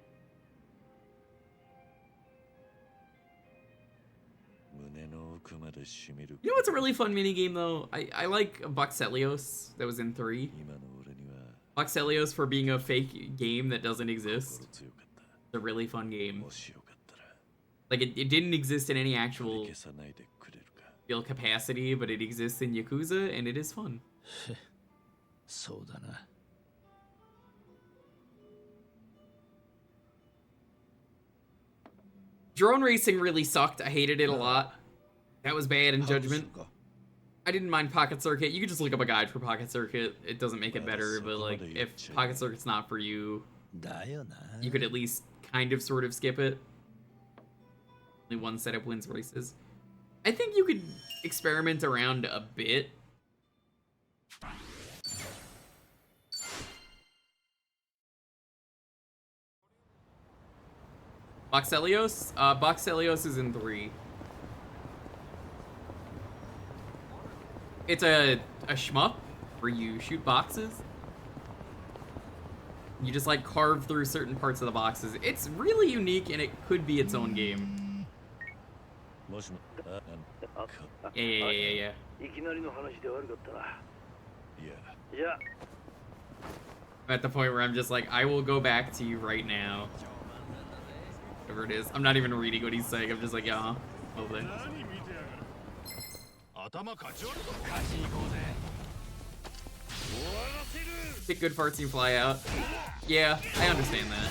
胸の奥まで染みる。You know what's a really fun minigame though? I like Boxelios that was in 3. Boxelios for being a fake game that doesn't exist. It's a really fun game. Like it didn't exist in any actual real capacity, but it exists in Yakuza and it is fun. そうだな。Drone racing really sucked. I hated it a lot. That was bad in Judgment. I didn't mind Pocket Circuit. You could just look up a guide for Pocket Circuit. It doesn't make it better, but like if Pocket Circuit's not for you, you could at least kind of sort of skip it. Only one setup wins races. I think you could experiment around a bit. Boxelios? Boxelios is in 3. It's a shmup where you shoot boxes. You just like carve through certain parts of the boxes. It's really unique and it could be its own game. Yeah. いきなりの話で悪かったな。Yeah. I'm at the point where I'm just like, I will go back to you right now. Whatever it is. I'm not even reading what he's saying. I'm just like, yeah, over there. Pick good parts and you fly out. Yeah, I understand that.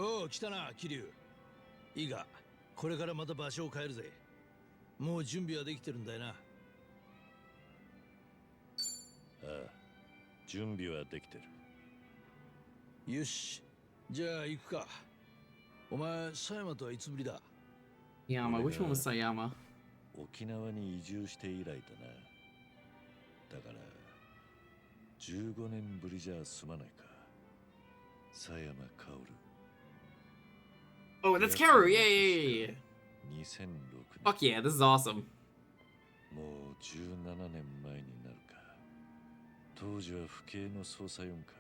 おう、来たな、桐生。いいか、これからまた場所を変えるぜ。もう準備はできてるんだよな。ああ、準備はできてる。よし、じゃあ行くか。お前、佐山とはいつぶりだ？ Sayama, which one was Sayama? 沖縄に移住して以来だな。だから15年ぶりじゃ済まないか。佐山薫。Oh, that's Kaoru! Yay! 2006年。 Fuck yeah, this is awesome. もう17年前になるか。当時は不敬の捜査四課。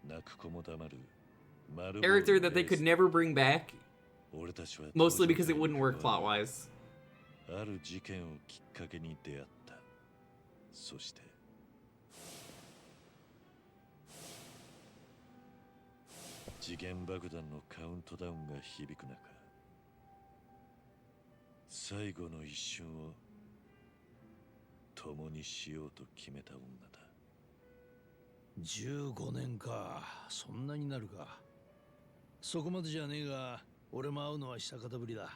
泣く子も黙る。Character that they could never bring back, mostly because it wouldn't work plot-wise. ある事件をきっかけに出会った。そして時限爆弾のカウントダウンが響く中、最後の一瞬を共にしようと決めた女だ。15年か、そんなになるか。そこまでじゃねえが、俺も会うのは久方ぶりだ。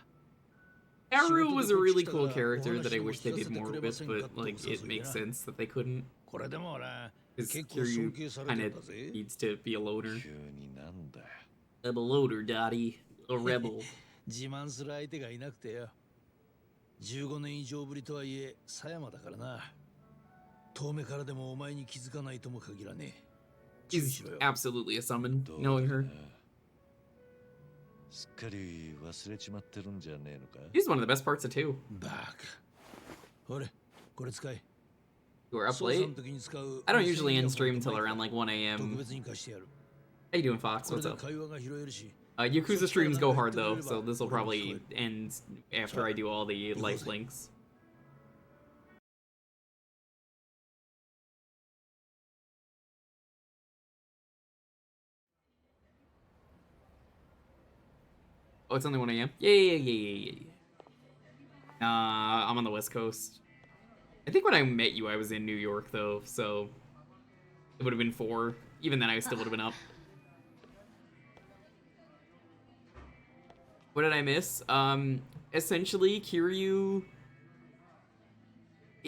Kaoru was a really cool character that I wish they did more with, but like it makes sense that they couldn't. Because Kiryu kind of needs to be a loner. I'm a loner, Dottie. A rebel. 自慢する相手がいなくてよ。15年以上ぶりとはいえ、佐山だからな。遠目からでもお前に気づかないとも限らねえ。 She's absolutely a summon, knowing her. すっかり忘れちまってるんじゃねえのか。 She's one of the best parts of 2. バカ。ほれ、これ使え。 You were up late? I don't usually end stream until around like 1 a.m. How you doing, Fox? What's up? Yakuza streams go hard though, so this will probably end after I do all the life links. Oh, it's only 1 a.m.? Yeah. I'm on the West Coast. I think when I met you, I was in New York, though, so it would have been 4. Even then, I still would have been up. What did I miss? Essentially, Kiryu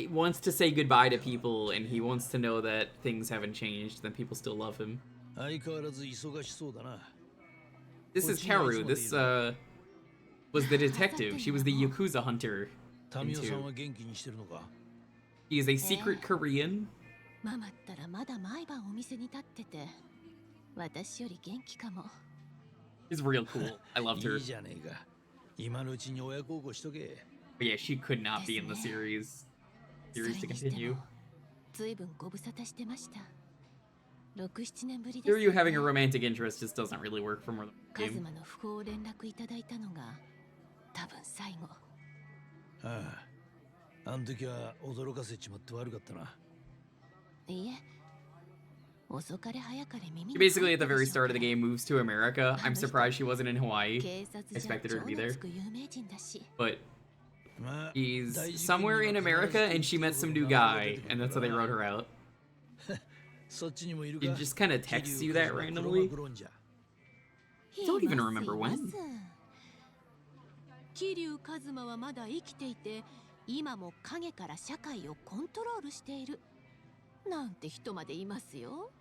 wants to say goodbye to people, and he wants to know that things haven't changed, that people still love him. This is Kaoru. This, was the detective. She was the Yakuza hunter. He is a secret Korean. ママったらまだ毎晩お店に立ってて、私より元気かも。 She's real cool. I loved her. いいじゃねえか。今のうちに親孝行しとけ。 But yeah, she could not be in the series. Series to continue. ずいぶんご無沙汰してました。6、7年ぶりです。 Kiryu having a romantic interest just doesn't really work for more than カ a ズ game. マの訃報を連絡いただいたのが多分最後。ああ、あの時は驚かせちまって悪かったな。いえ、遅かれ早かれ耳 She basically at the very start of the game moves to America. I'm surprised she wasn't in Hawaii. 警察 I じゃ expected her to be 超 there. のつく有名人だし。 But she's somewhere in America and she met some new guy, and that's how they wrote her out. そっちにもいる She か。 just kind of texts you that randomly. I don't even remember when. 桐生一馬はまだ生きていて、今も影から社会をコントロールしている。なんて人までいますよ。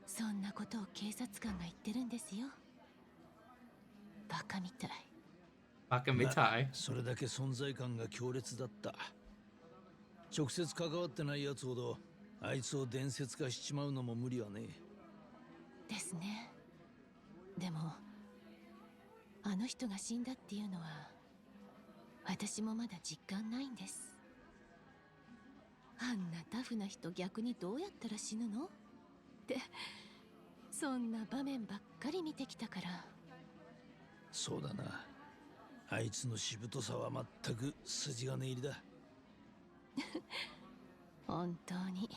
そんなことを警察官が言ってるんですよ。バカみたい。バカみたい。それだけ存在感が強烈だった。直接関わってないやつほどあいつを伝説化しちまうのも無理はね。ですね。でもあの人が死んだっていうのは私もまだ実感ないんです。あんなタフな人逆にどうやったら死ぬのってそんな場面ばっかり見てきたから。そうだな。あいつのしぶとさは全く筋金入りだ。本当に。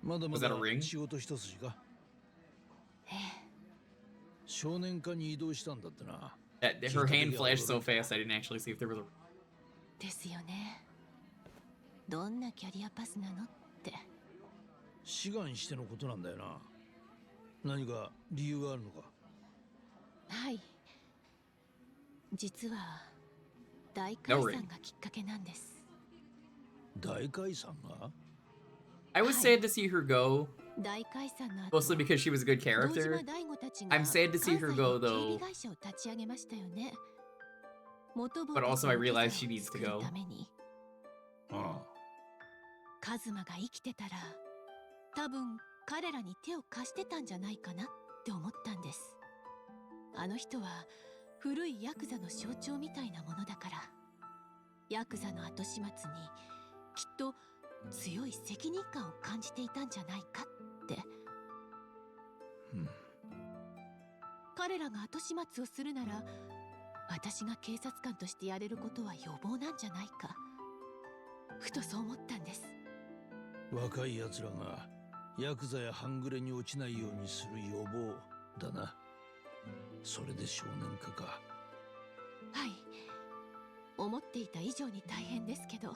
まだまだ仕事一筋か。少年課に移動したんだってな。Her hand flashed so fast I didn't actually see if there was a... ですよね。どんなキャリアパスなのって。志願してのことなんだよな。何か理由があるのか？はい。実は大解散がきっかけなんです。大解散が？ I was sad to see her go, 大解散の後、 mostly because she was a good 堂島 character. 大吾たちが I'm sad to see her go 関西で警 though, 備会社を立ち上げましたよね。元々 but also I の realized 機 she 材を needs to 作る go. ために、あカズマが生きてたら多分彼らに手を貸してたんじゃないかなって思ったんです。あの人は古いヤクザの象徴みたいなものだから、ヤクザの後始末にきっと強い責任感を感じていたんじゃないかって。彼らが後始末をするなら、私が警察官としてやれることは予防なんじゃないか、ふとそう思ったんです。若い奴らがヤクザや半グレに落ちないようにする予防だな。それで少年化か。はい、思っていた以上に大変ですけど、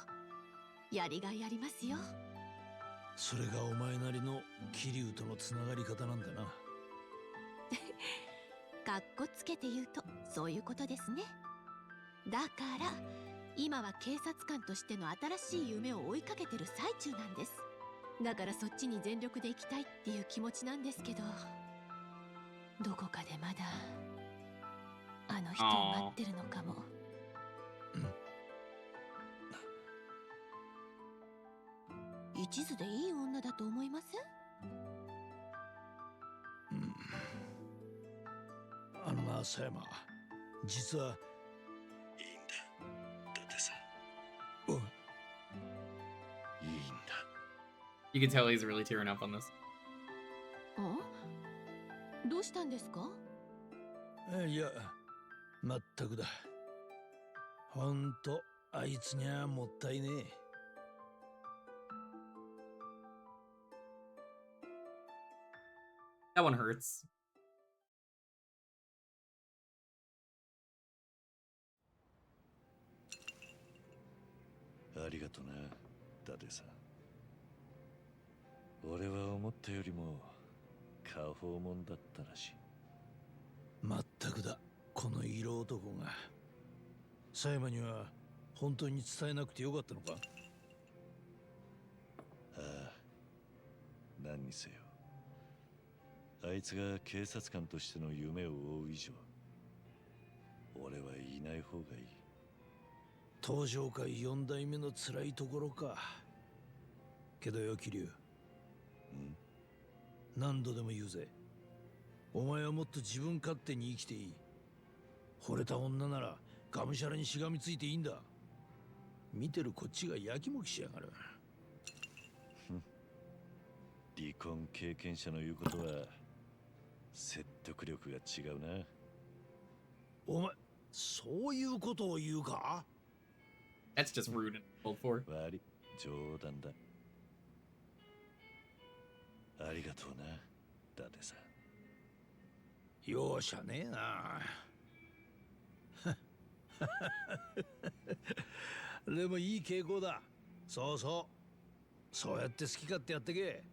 やりがいありますよ。それがお前なりの桐生とのつながり方なんだな。かっこつけて言うとそういうことですね。だから今は警察官としての新しい夢を追いかけてる最中なんです。だからそっちに全力で行きたいっていう気持ちなんですけど、どこかでまだあの人を待ってるのかも。一途でいい女だと思いません？あのな、佐山、実は。いいんだ。だってさ。おい。いいんだ。You can tell he's really tearing up on this. どうしたんですか？いや、まったくだ。ほんと、あいつにゃもったいねえ。That one hurts. ありがとな、ダデさん。俺は思ったよりも過方もんだったらしい。まったくだ、この色男が。佐山には本当に伝えなくてよかったのか？ああ、何にせよ。あいつが警察官としての夢を追う以上、俺はいない方がいい。東上界4代目の辛いところか。けどよ、桐生。何度でも言うぜ。お前はもっと自分勝手に生きていい。惚れた女ならがむしゃらにしがみついていいんだ。見てるこっちがやきもきしやがる。離婚経験者の言うことは説得力が違うな。お前、そういうことを言うか？ That's just rude and called for. 悪い、冗談だ。ありがとうな、ダデさん。容赦ねえな。でもいい傾向だ。そうそう。そうやって好き勝手やってけ。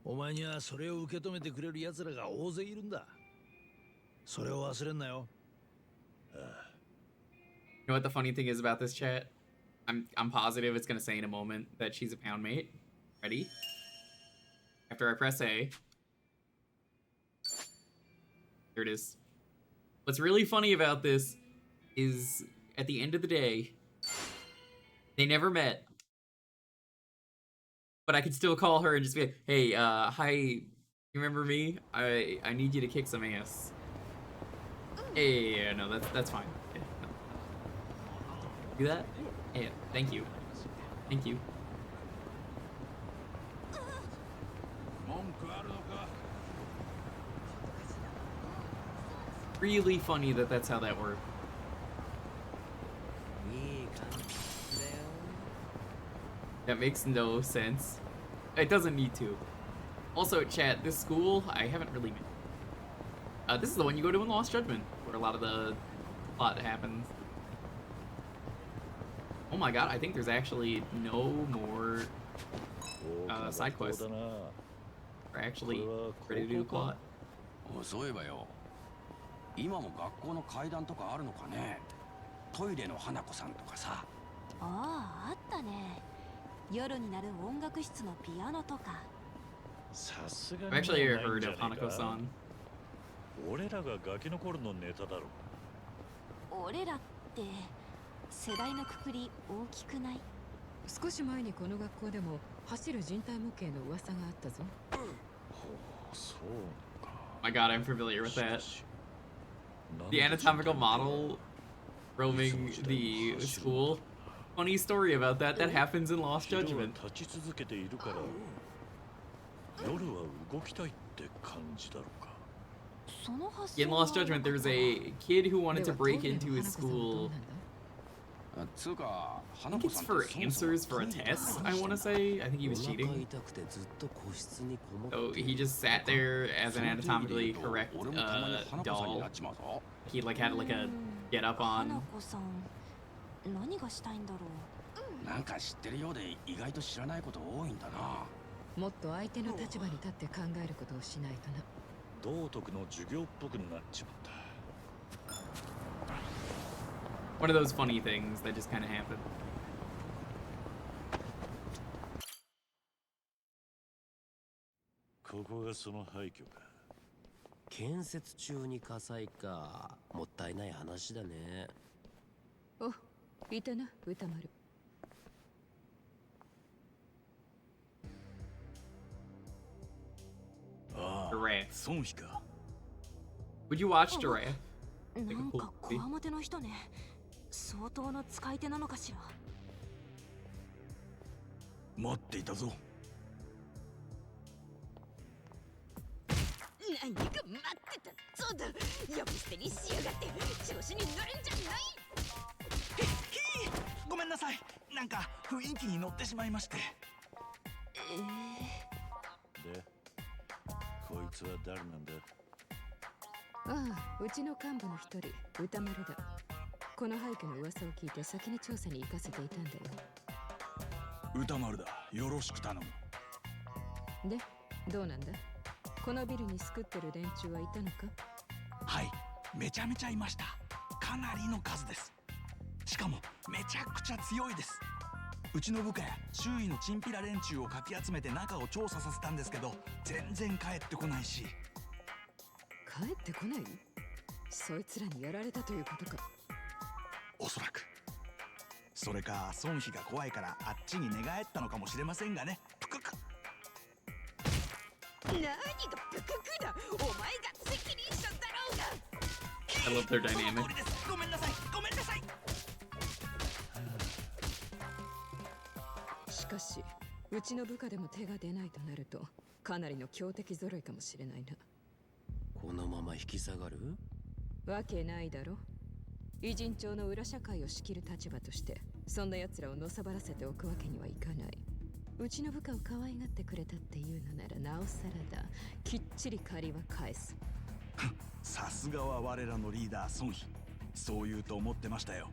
お前にはそれを受け止めてくれる奴らが大勢いるんだ。それを忘れんなよ。You know what the funny thing is about this chat? I'm positive it's gonna say in a moment that she's a pound mate. Ready? After I press A. Here it is. What's really funny about this is at the end of the day, they never met. But I could still call her and just be like, hey, hi, you remember me? I need you to kick some ass. Hey, yeah, no, that's fine. Yeah, no. Do that? Hey, thank you. Thank you. Really funny that that's how that worked. That makes no sense. It doesn't need to. Also, chat, this school, I haven't really been. This is the one you go to in Lost Judgment, where a lot of the plot happens. Oh my god, I think there's actually no more side quests. We're actually ready to do plot. そういえばよ、今も学校の階段とかあるのかね。トイレの花子さんとかさ。ああ、あったね。夜になる音楽室のピアノとか。I've actually heard of Hanako-san. 俺らがガキの頃のネタだろ。俺らって世代のくくり大きくない？少し前にこの学校でも走る人体模型の噂があったぞ。そうか。My god, I'm familiar with that. The anatomical model roaming the school. Funny story about that. That happens in Lost Judgment. 立ち続けているから夜は動きたいって感じだろうか。In Lost Judgment, there's a kid who wanted to break into his school. I think it's for answers for a test, I want to say. I think he was cheating. So he just sat there as an anatomically correct doll. He like had like a get up on. 何がしたいんだろう。なんか知ってるようで意外と知らないこと多いんだな。もっと相手の立場に立って考えることをしないとな。道徳の授業っぽくなっちまった。One of those funny things that just kind of happen. ここがその廃墟か。建設中に火災か。もったいない話だね。お、いたな、歌丸。孫妃か。Would you watch Jiraiya? なんかこわもての人ね。相当の使い手なのかしら。待っていたぞ。何が待ってたそうだ。呼び捨てにしやがって調子に乗るんじゃない。ごめんなさい。なんか雰囲気に乗ってしまいまして。で、こいつは誰なんだ。ああ、うちの幹部の一人、歌丸だ。この廃墟の噂を聞いて先に調査に行かせていたんだよ。歌丸だ。よろしく頼む。で、どうなんだ。このビルに救ってる連中はいたのか。はい、めちゃめちゃいました。かなりの数です。しかもめちゃくちゃ強いです。うちの部下や周囲のチンピラ連中をかき集めて中を調査させたんですけど、全然帰ってこないし。帰ってこない？そいつらにやられたということか。おそらく。それか孫妃が怖いからあっちに寝返ったのかもしれませんがね。ぷくく。何がぷくくだ。お前が責任者だろうが。I love their dynamic. ごめんなさい。ごめんなさい。しかし、うちの部下でも手が出ないとなると、かなりの強敵揃いかもしれないな。このまま引き下がる？わけないだろ。偉人町の裏社会を仕切る立場として、そんな奴らをのさばらせておくわけにはいかない。うちの部下を可愛がってくれたっていうのならなおさらだ。きっちり借りは返す。さすがは我らのリーダー孫妃。そう言うと思ってましたよ。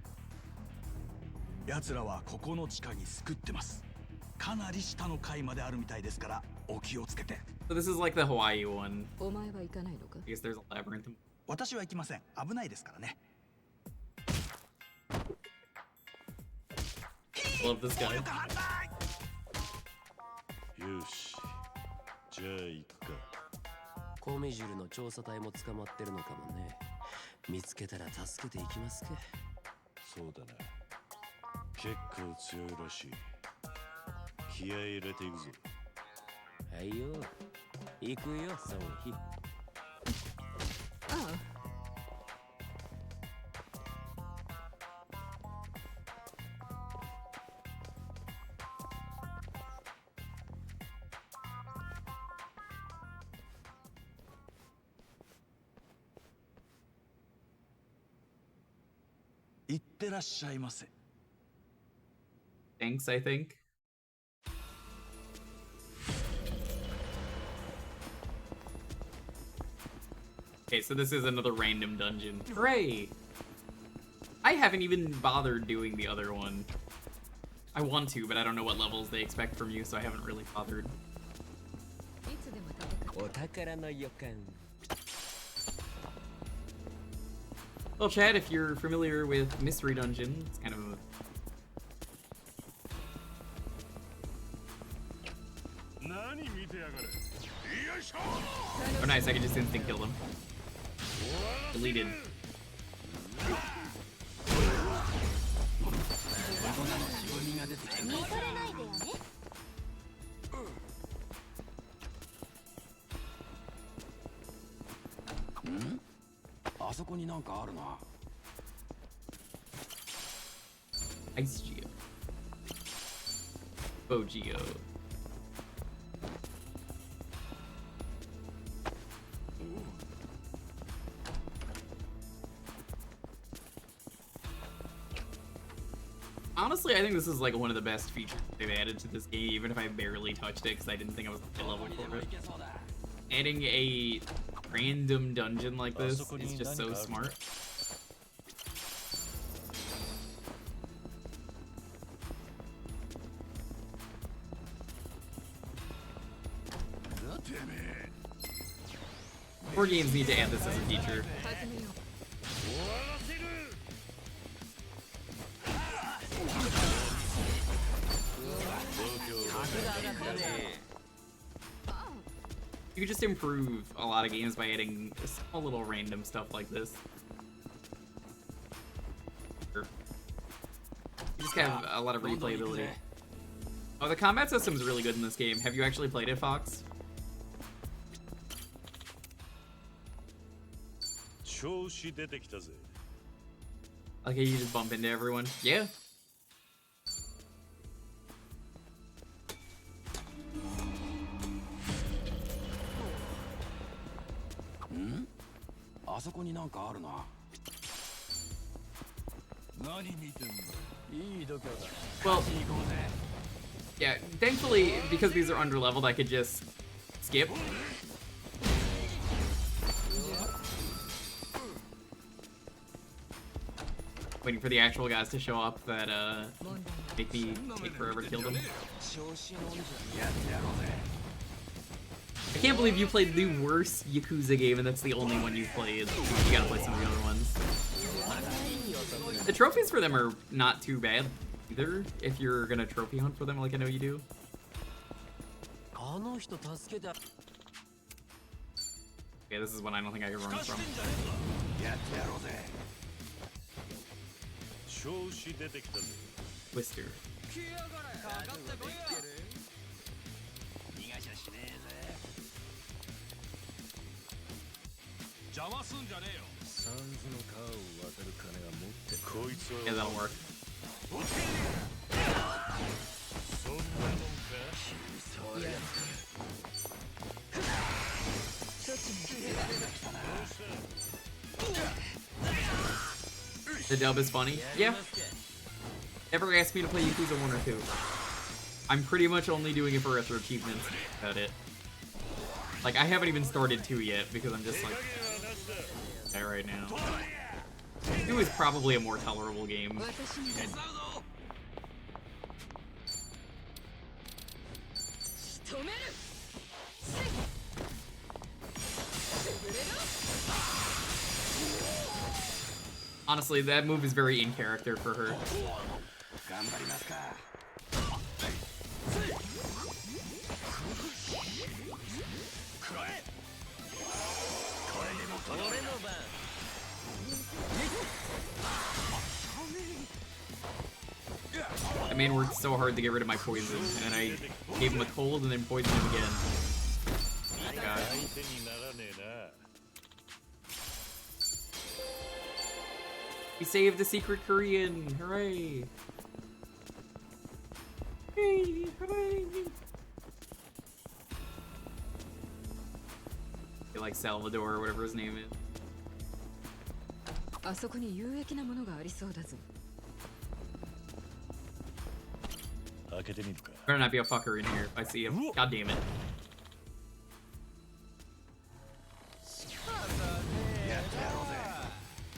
奴らはここの地下に救ってます。かなり下の階まであるみたいですからお気をつけて。 So this is like the Hawaii one. お前は行かないのか？ I guess there's a labyrinth. 私は行きません。危ないですからね。Love this guy. よし、じゃあ行くか。コミジュルの調査隊も捕まってるのかもね。見つけたら助けていきますか。そうだな。結構強いらしい。気合い入れていくぞ。はいよ。行くよ、孫妃。ああ。行ってらっしゃいませ。Thanks, I think. Okay, so this is another random dungeon. Hooray! I haven't even bothered doing the other one. I want to, but I don't know what levels they expect from you, so I haven't really bothered. お宝の予感 Well, Chad, if you're familiar with Mystery Dungeon, it's kind of a... Oh, nice, I can just instant kill them. Deleted. Hmm? あそこになんかあるな。 Ice Geo. Bow Geo. Honestly, I think this is like one of the best features they've added to this game, even if I barely touched it because I didn't think I was at the level for it. Adding a random dungeon like this is just so smart. More games need to add this as a feature. You could just improve a lot of games by adding small little random stuff like this. You just have a lot of replayability. Oh, the combat system is really good in this game. Have you actually played it, Fox? Okay, you just bump into everyone. Yeah. Hmm? あそこになんかあるな。何見てんの？いい度胸だ。 Well, yeah, thankfully, because these are underleveled, I could just skip. Waiting for the actual guys to show up that make me take forever to kill them. I can't believe you played the worst Yakuza game and that's the only one you've played. You gotta play some of the other ones. The trophies for them are not too bad either, if you're gonna trophy hunt for them like I know you do. Okay, this is one I don't think I can run from. Twister. Yeah, that'll work. The dub is funny. Yeah. Never asked me to play Yakuza 1 or 2. I'm pretty much only doing it for retro achievements. About it. Like, I haven't even started 2 yet because I'm just like... there right now. 2 is probably a more tolerable game. Honestly, that move is very in character for her. That man worked so hard to get rid of my poison, and I gave him a cold and then poisoned him again. God. We saved the secret Korean! Hooray! Hey, hooray! I like Salvador or whatever his name is. あそこに有益なものがありそうだぞ。 Better not be a fucker in here if I see him. God damn it.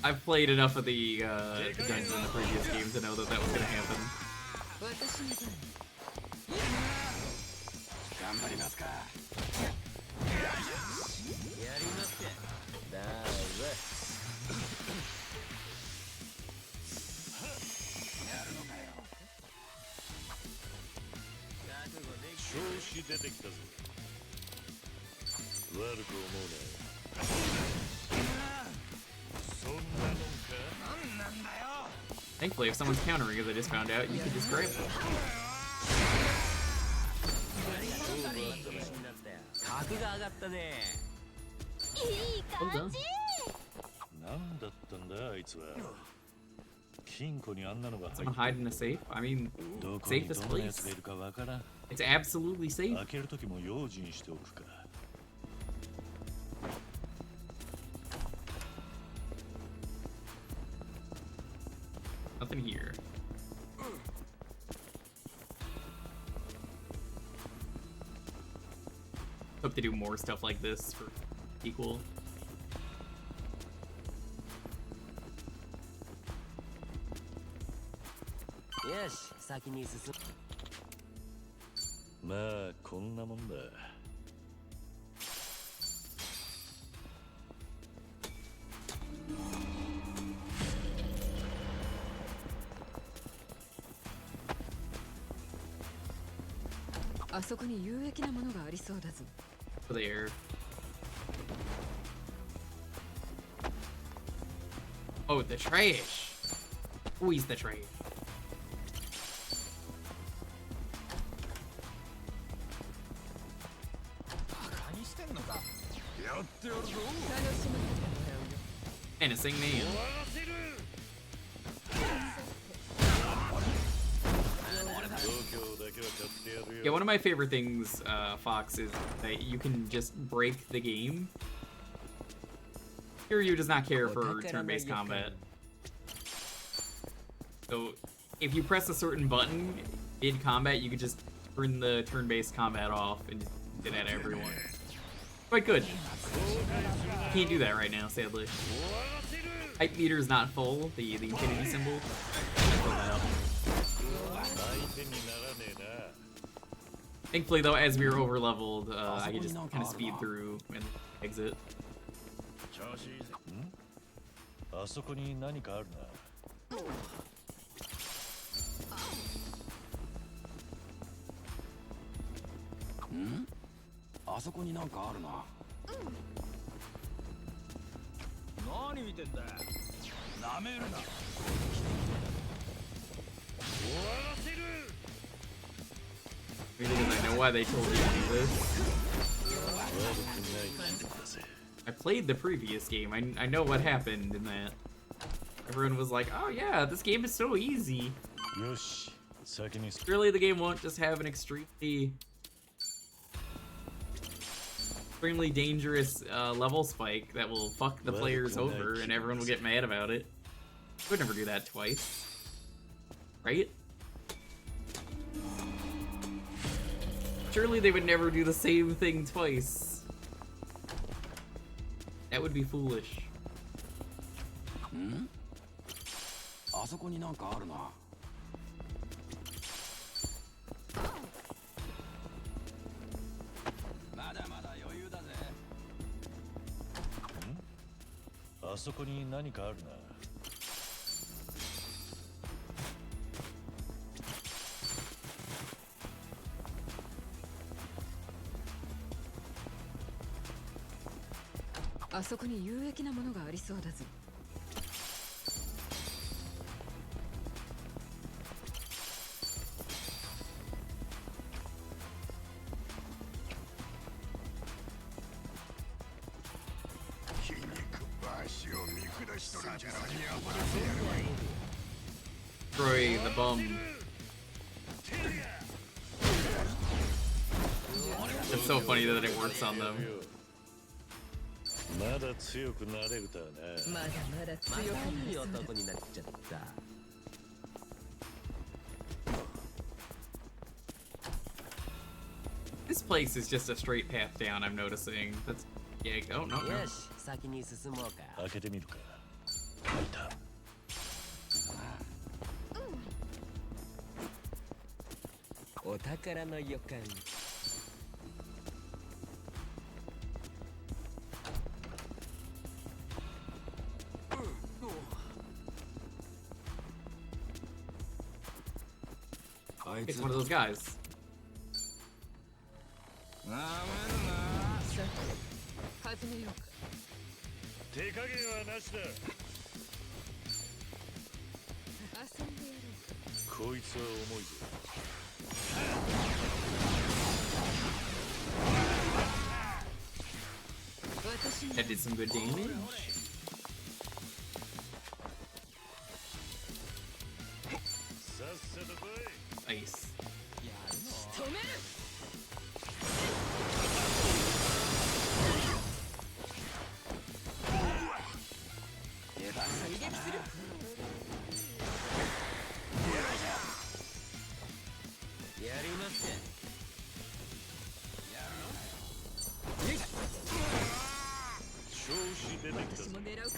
I've played enough of the dungeons in the previous game to know that that was gonna happen. 頑張りますか。やりますか。だーぜ。調子出てきたぞ。悪く思うな。そんなもんか。なんだよ。 Thankfully, if someone's countering, as I just found out, you can just grab them. 格が上がったね。いい感じ。なんだったんだあいつは。金庫にあんなのが入って Someone hide in a safe? I mean, どこに safest どんなやつ place. がいるかわからん。 It's absolutely safe. 開けるときも用心しておくか。Nothing here. Hope to do more stuff like this for equal. よし、先に進む。まあこんなもんだ。あそこに有益なものがありそうだぞ。There. Oh, the trash. Always the trash. バカにしてんのか。やってやるぞ。 Menacing man. Yeah, one of my favorite things, Fox, is that you can just break the game. Kiryu does not care for turn-based combat. So, if you press a certain button mid-combat, you can just turn the turn-based combat off and just get at everyone. Quite good. Can't do that right now, sadly. Hype meter is not full, the infinity symbol. Fill that up. Thankfully, though, as we were over leveled, I could just kind of speed through and exit. あそこに何かあるな。ん？あそこになんかあるな。何見てんだよ。なめるな。 Maybe because I know why they told you to do this. I played the previous game. I know what happened in that. Everyone was like, oh yeah, this game is so easy. Surely the game won't just have an extremely dangerous level spike that will fuck the players over and everyone will get mad about it. I would never do that twice. Right? Surely they would never do the same thing twice. That would be foolish. ん？あそこになんかあるな。まだまだ余裕だぜ。あそこに何かあるな。あそこに有益なものがありそうだぞ。筋肉足を見下しとるんじゃな。先に暴れてやるわよ。 Destroy the bum. It's so funny that it works on them. まだ強くなれるとはな。まだまだ強くないいりそうだ。男になっちゃった。 This place is just a straight path down, I'm noticing. That's yeah, oh no, no. よし、先に進もうか。開けてみるか。開いた。お宝の予感。It's one of those guys. 始めようか。手加減はなしだ。遊んでやろうか。こいつは重いぞ。That did some good damage. Nice. 止める。追撃する。やりますか。調子出てきたぞ。私も狙うか。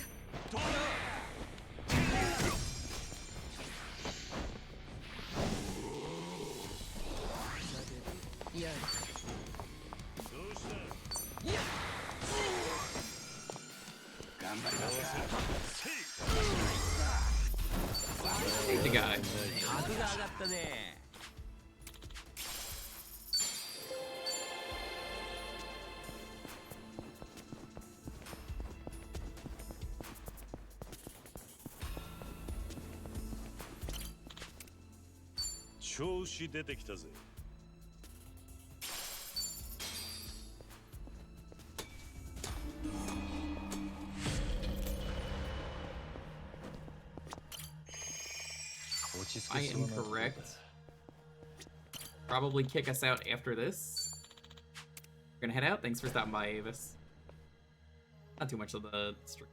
やる。どうした？いや。頑張りますか。Take the guy. 格が上がったね。調子出てきたぜ。I am correct. Probably kick us out after this. We're gonna head out. Thanks for stopping by, Avis. Not too much of the stream.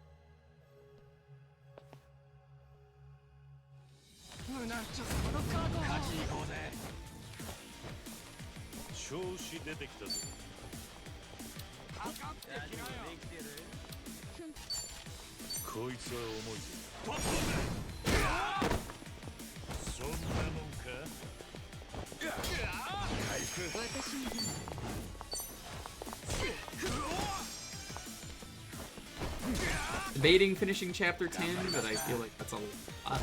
調子出てきたぞ。こいつは重いぞ。そんなもんか。回復。私に出る。Debating finishing chapter 10, but I feel like that's a lot.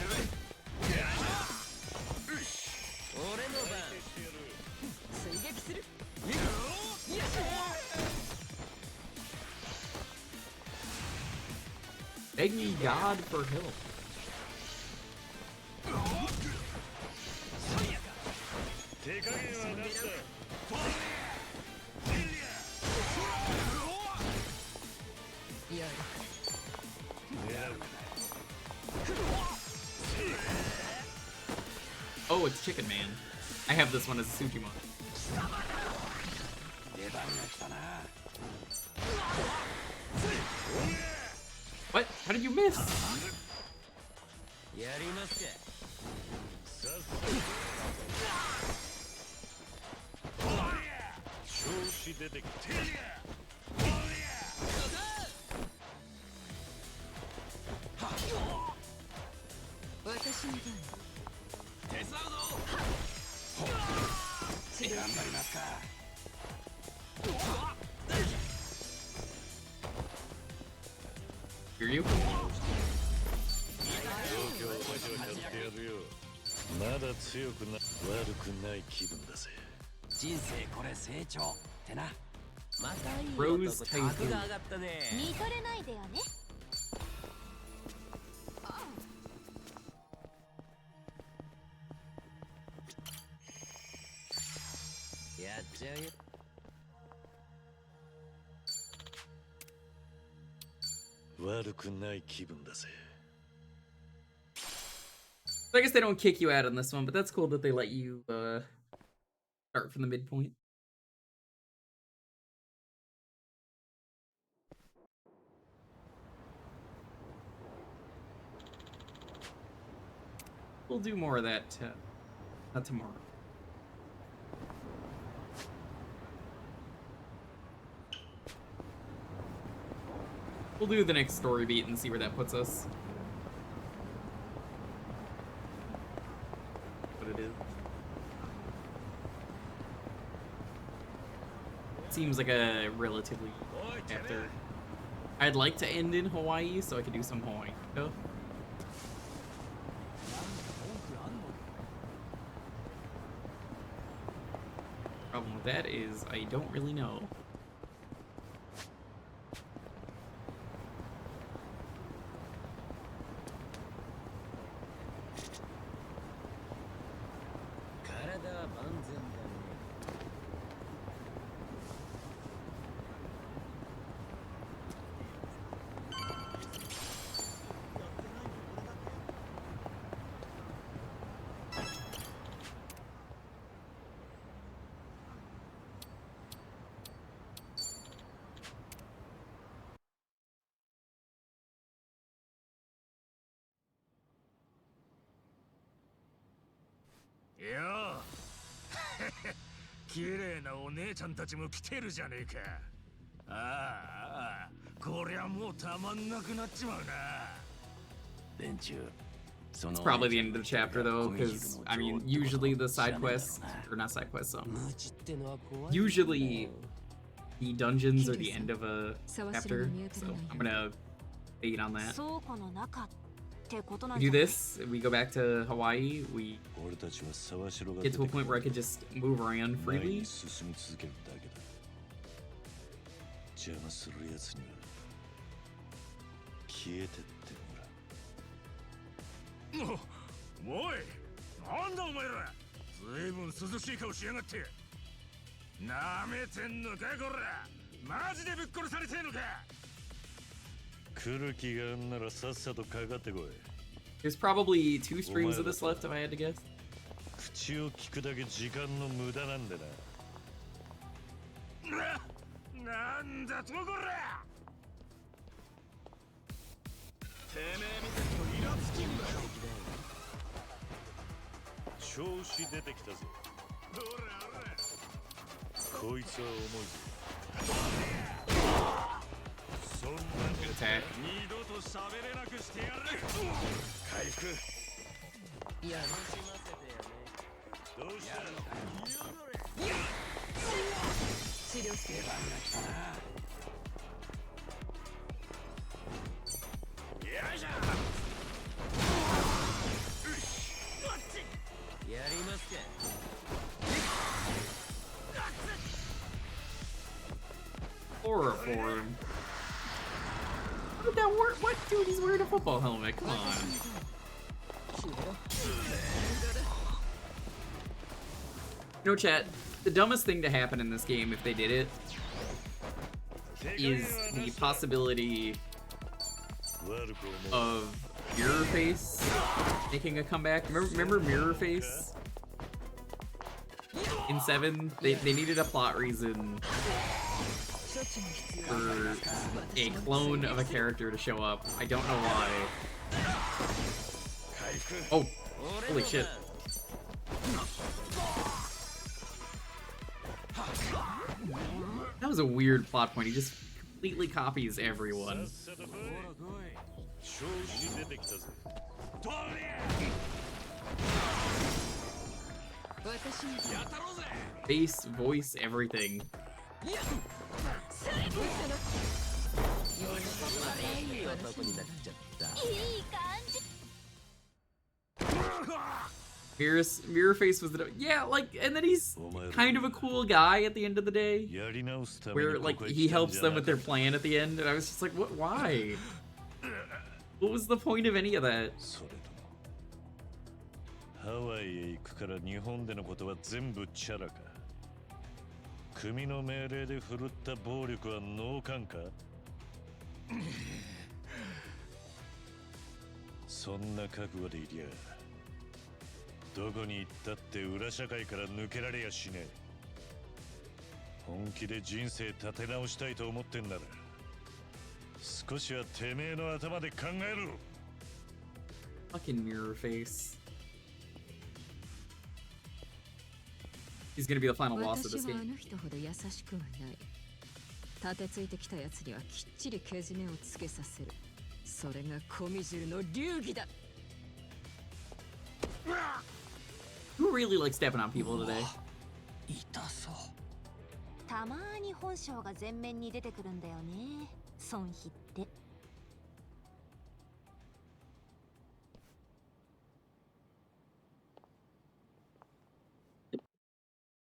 Beg me, God, for help. Oh, it's Chicken Man. I have this one as a Sujimon. What? How did you miss? やりますか。調子出てきて。私に出る。手伝うぞ。頑張りますか。Hear you? 状況を味わってやるよ。まだ強くな、悪くない気分だぜ。人生これ成長ってな。またいい男、格が上がったね。見とれないでよね。やっちゃうよ。悪くない気分だぜ。 So I guess they don't kick you out on this one, but that's cool that they let you start from the midpoint. We'll do more of that not tomorrow. We'll do the next story beat and see where that puts us. What it is. seems like a relatively chapter. I'd like to end in Hawaii so I could do some Hawaii stuff. Problem with that is I don't really know.よ綺麗なお姉ちゃんたちも来てるじゃねえか。ああ、こりゃもうたまんなくなっちまうな。連中。It's probably the end of the chapter though, because I mean, usually the side quests, or not side quests, usually the dungeons are the end of a chapter, so I'm gonna bait on that. We do this, we go back to Hawaii, we get to a point where I could just move around freely.おい、なんだお前ら。ずいぶん涼しい顔しやがって。なめてんのかこら。マジでぶっ殺されてんのか。来る気があんならさっさとかかってこい。There's probably 2 streams of this left if I had to guess. 口を聞くだけ時間の無駄なんでな。なんだとこら。てめえみたいにイラつきんだよ。調子出てきたぞ。どれあれ。こいつは重いぞ。そんな二度と喋れなくしてやる。回復。いや、楽しませてよね。どうしたの？治療して番が来たな。よいしょ。やりますか。Horror form. What did that work? What? Dude, he's wearing a football helmet. Come on. You know, chat, the dumbest thing to happen in this game, if they did it, is the possibility of Mirror Face making a comeback. Remember Mirror Face? In 7, they needed a plot reason for a clone of a character to show up. I don't know why. Oh, holy shit. That was a weird plot point. He just completely copies everyone. Face, voice, everything. Mirror Face was the like, and then he's kind of a cool guy at the end of the day, where like he helps them with their plan at the end, and I was just like, what? Why? What was the point of any of that? ハワイへ行くから日本でのことは全部チャラか。組の命令で振るった暴力は脳幹か。そんな覚悟でいりゃ、どこに行ったって裏社会から抜けられやしねえ。本気で人生立て直したいと思ってんなら、少しはてめえの頭で考えろ。Fucking Mirror Face. He's gonna be the final boss of this game. 立てついてきたやつにはきっちりけじめをつけさせる。それがコミジルの流儀だ。Who really likes stepping on people today? たたまに本性が前面に出てくるんだよね、孫妃って。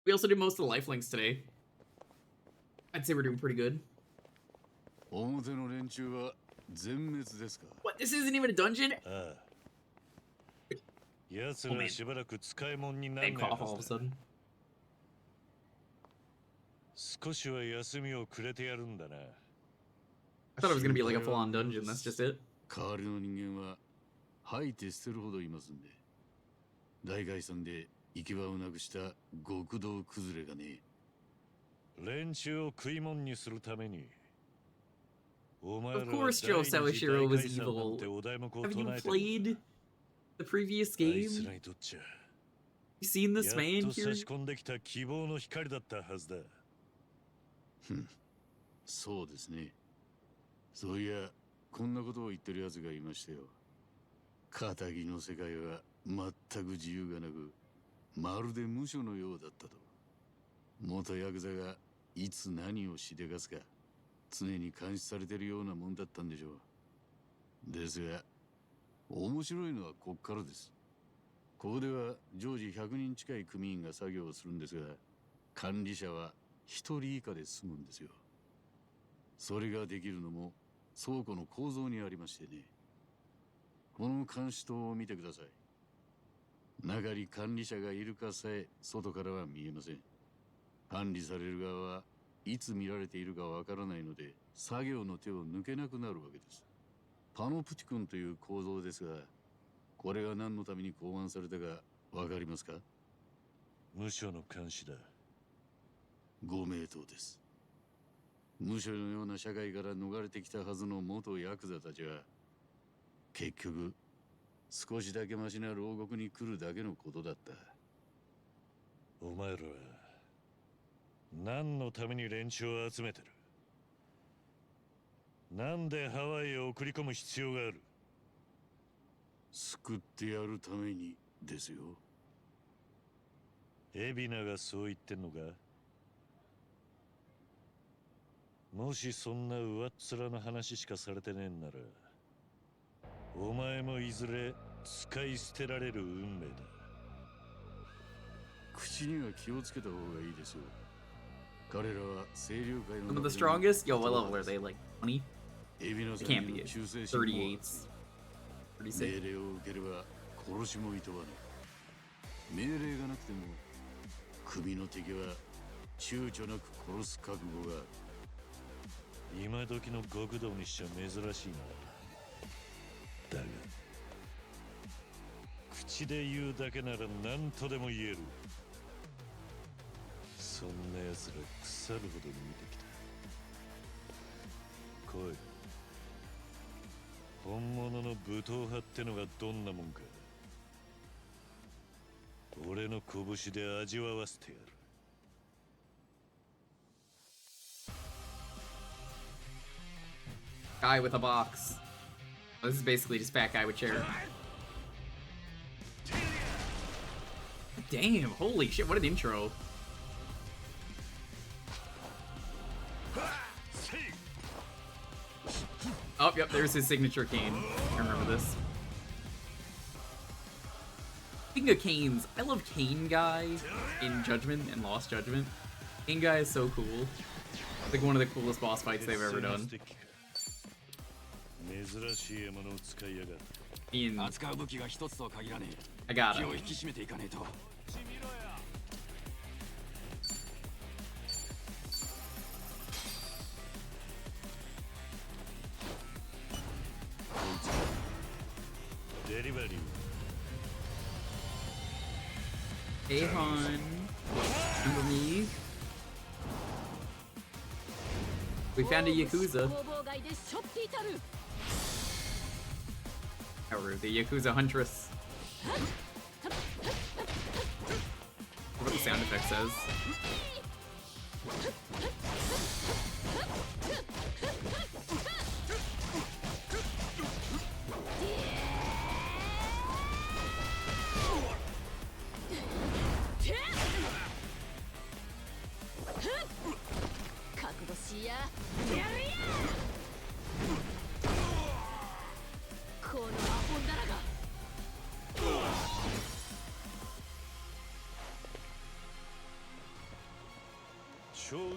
We also did most of the lifelinks today. I'd say we're doing pretty good. 表の連中は全滅ですか。 What? This isn't even a dungeon? ああ。奴らしばらく使い物になら They ない cough は all of ず a だ。 sudden. 少しは休みをくれてやるんだな。I thought it was gonna be like a full-on dungeon. That's just it. 代わりの人間は吐いて捨てるほどいますんで。大概さんで行き場をなくした極道崩れがね。連中を食い物にするために。 Of course, Joe Sawashiro was evil. Have you played the previous game? You seen this man here? そうですね。そういや、こんなことを言ってる奴がいましたよ。仇の世界は全く自由がなく、まるで無所のようだったと。元ヤクザがいつ何をしでかすか。 常に監視されてるようなもんだったんでしょう。ですが、面白いのはこっからです。ここでは常時100人近い組員が作業をするんですが、管理者は1人以下で済むんですよ。それができるのも倉庫の構造にありましてね。この監視塔を見てください。中に管理者がいるかさえ外からは見えません。管理される側はいつ見られているかわからないので作業の手を抜けなくなるわけです。パノプティクンという構造ですが、これが何のために考案されたかわかりますか？無所の監視だ。ご名答です。無所のような社会から逃れてきたはずの元ヤクザたちは、結局少しだけマシな牢獄に来るだけのことだった。お前らは何のために連中を集めてる？なんでハワイへ送り込む必要がある？救ってやるためにですよ。海老名がそう言ってんのか？もしそんな上っ面の話しかされてねえんなら、お前もいずれ使い捨てられる運命だ。口には気をつけた方がいいですよ。彼らは清流会の Some of the strongest? Yo, what level are they? Like 20? It can't be it. 38s. 36. 命令を受ければ殺しもいとわぬ。命令がなくても首の敵は躊躇なく殺す覚悟がある。今時の極道にしちゃ珍しいな。だが口で言うだけなら何とでも言える。そんな奴ら腐るほどに見てきた。来い。本物の武闘派ってのがどんなもんか、俺の拳で味わわせてやる。Guy with a box. This is basically just fat guy with chair. Damn, holy shit, what an intro. Oh, yep, there's his signature cane. I remember this. Speaking of canes, I love Cane Guy in Judgment and Lost Judgment. Cane Guy is so cool. It's like one of the coolest boss fights they've ever done. Ian, I got him. Hey, hon. Remember me? We found a Yakuza. How rude. The Yakuza Huntress. What the sound effect says. Alright,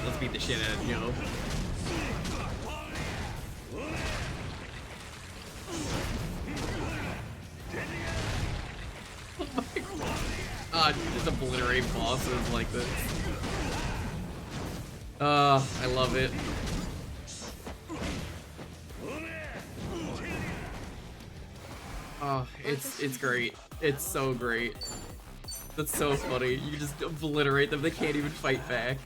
let's beat the shit out of Joe. Oh my god, just obliterate bosses like this. I love it. Oh, it's great. It's so great. That's so funny. You just obliterate them, they can't even fight back.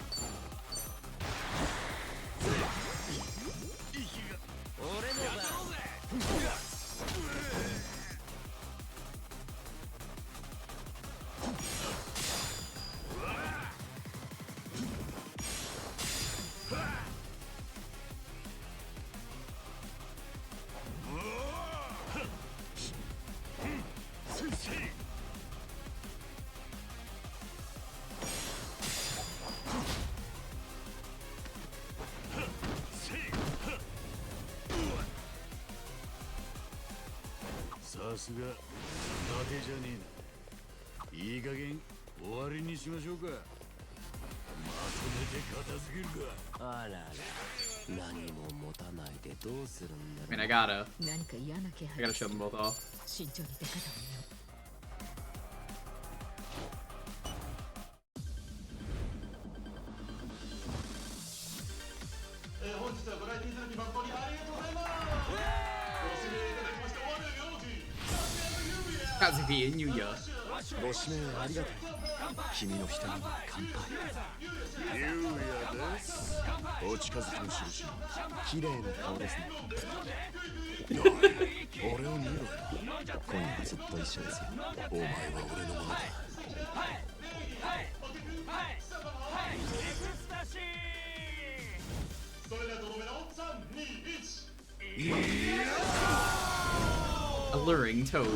さすが伊達じゃねえな。いい加減終わりにしましょうか。まとめて片付けるか。あらら、何も持たないでどうするんだろう。 I mean, I gotta 何か嫌な気配。 show them both off. 慎重に出方を見よう。本日はご来店いただき誠にありがとうございます。ご指名いただきまして我領事 Kazuki and Yuya. ご指名ありがとう。君の瞳に乾杯。ゆうやです。お近づきの印。綺麗な顔ですね。俺を見ろよ。今夜はずっと一緒ですよ。お前は俺のものだ。それではとどめの3、2、1。 Alluring toes.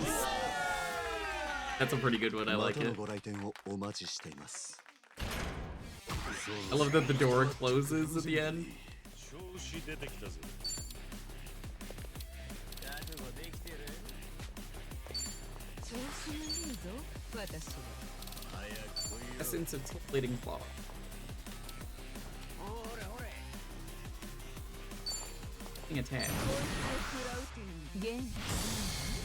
That's a pretty good one. I like it. ご来店をお待ちしています。 I love that the door closes at the end. 調子出てきたぜ。調子がいいぞ、私は。 Essence of Leading Claw. Attack.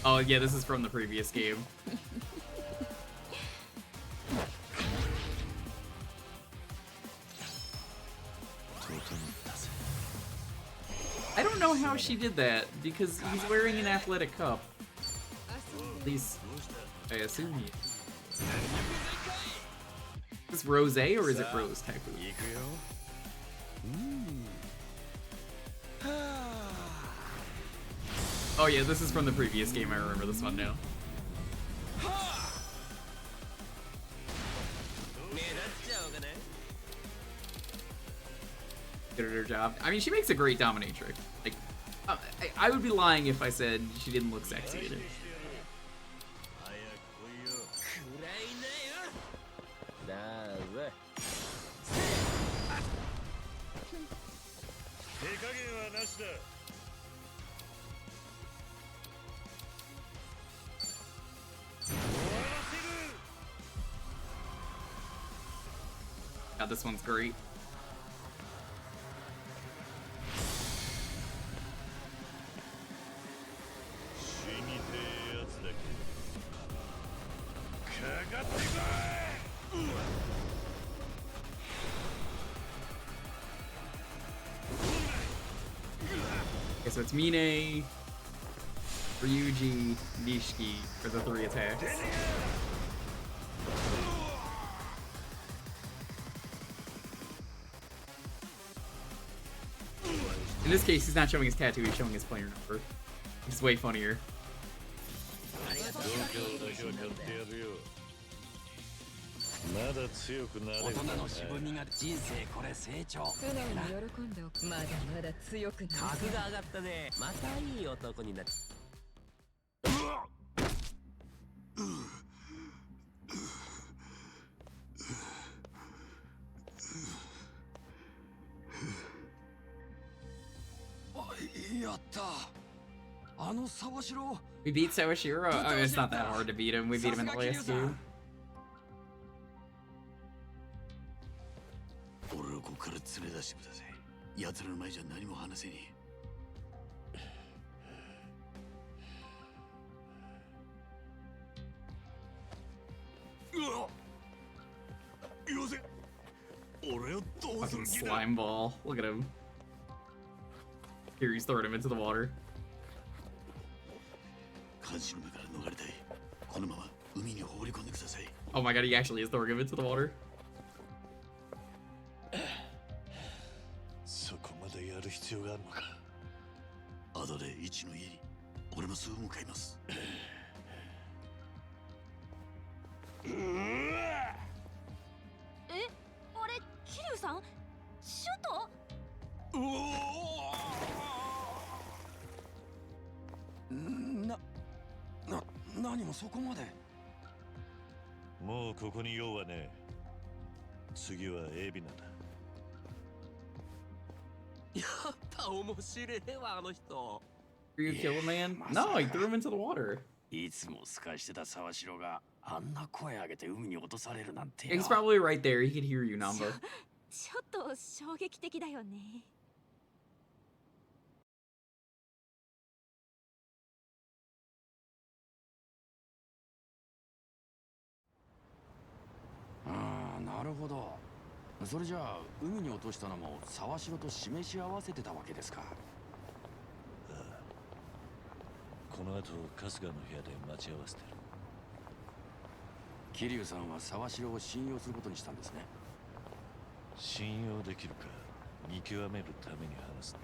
Oh yeah, this is from the previous game. I don't know how she did that because he's wearing an athletic cup. At least I assume he is. Is this Rose or is it Rose Typhoon? Oh yeah, this is from the previous game. I remember this one now. Good at her job. I mean, she makes a great dominatrix. Like, I would be lying if I said she didn't look sexy in it. God, this one's great. Okay, so it's Mine, Ryuji, Nishiki for the 3 attacks. In this case, he's not showing his tattoo, he's showing his player number. It's way funnier. まだ強くなれる。大人の渋みが人生これ成長。素直に喜んでおく。まだまだ強くなる。格が上がったね。またいい男になっ。やった。あの沢城。 We beat Sawashiro? Oh, it's not that hard to beat him. We beat him in the last game. 連れ出してください。奴らの前じゃ何も話せねえ。うわ、よせ。俺をどうす Fucking る気だ。 slime ball. Look at him. Here, he's throwing him into the water. 監視の目から逃れたい。このまま海に放り込んでください。 Oh my god, he actually is throwing him into the water. そこまでやる必要があるのか。アドレイ1の家に俺もすぐ向かいます。え、あれ桐生さん、シュト。何もそこまで。もうここに用はねえ。次はエビナだ。やった、面白いわあの人。 You kill a man? No, he threw him into the water. いつも透かしてた沢城があんな声上げて海に落とされるなんて。 He's probably right there. He could hear you, Namba. ちょっと衝撃的だよね。なるほど。それじゃあ海に落としたのも沢城と示し合わせてたわけですか。この後春日の部屋で待ち合わせてる。桐生さんは沢城を信用することにしたんですね。信用できるか見極めるために話すんだ。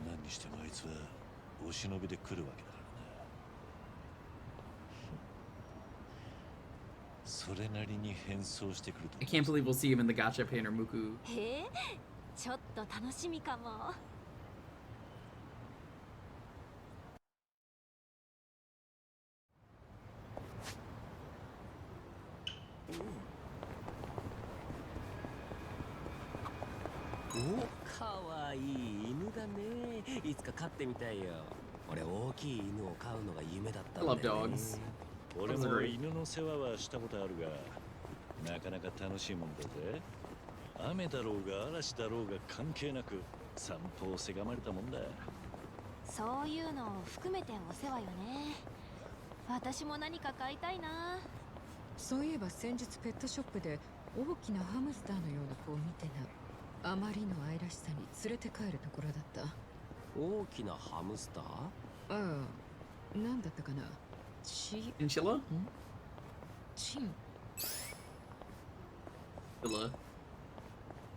何にしてもあいつはお忍びで来るわけだからな。それなりに変装してくると。 I can't believe we'll see him in the gacha pin or Muku. へえ、ちょっと楽しみかも。お、かわいい犬だね。いつか飼ってみたいよ。俺大きい犬を飼うのが夢だったんだよね。 I love dogs. 俺も犬の世話はしたことあるが、なかなか楽しいもんだぜ。雨だろうが嵐だろうが関係なく散歩をせがまれたもんだ。そういうのを含めてお世話よね。私も何か買いたいな。そういえば先日ペットショップで大きなハムスターのような子を見てな。あまりの愛らしさに連れて帰るところだった。大きなハムスター？ああ、なんだったかな。Chinchilla? チン。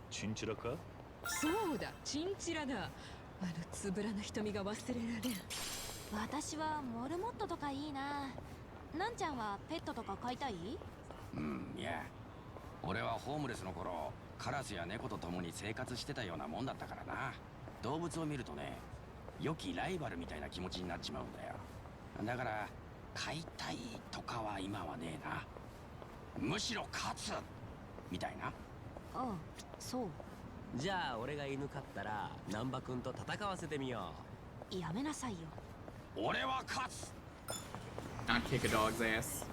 チンチラか？そうだ、チンチラだ。あのつぶらな瞳が忘れられん。私はモルモットとかいいな。なんちゃんはペットとか飼いたい？いや、俺はホームレスの頃カラスや猫と共に生活してたようなもんだったからな。動物を見るとね、良きライバルみたいな気持ちになっちまうんだよ。だから飼いたいとかは今はねえな。むしろ勝つみたいな。うん、そう。じゃあ俺が犬飼ったら難波くんと戦わせてみよう。やめなさいよ。俺は勝つ。 Not kick a dog's ass.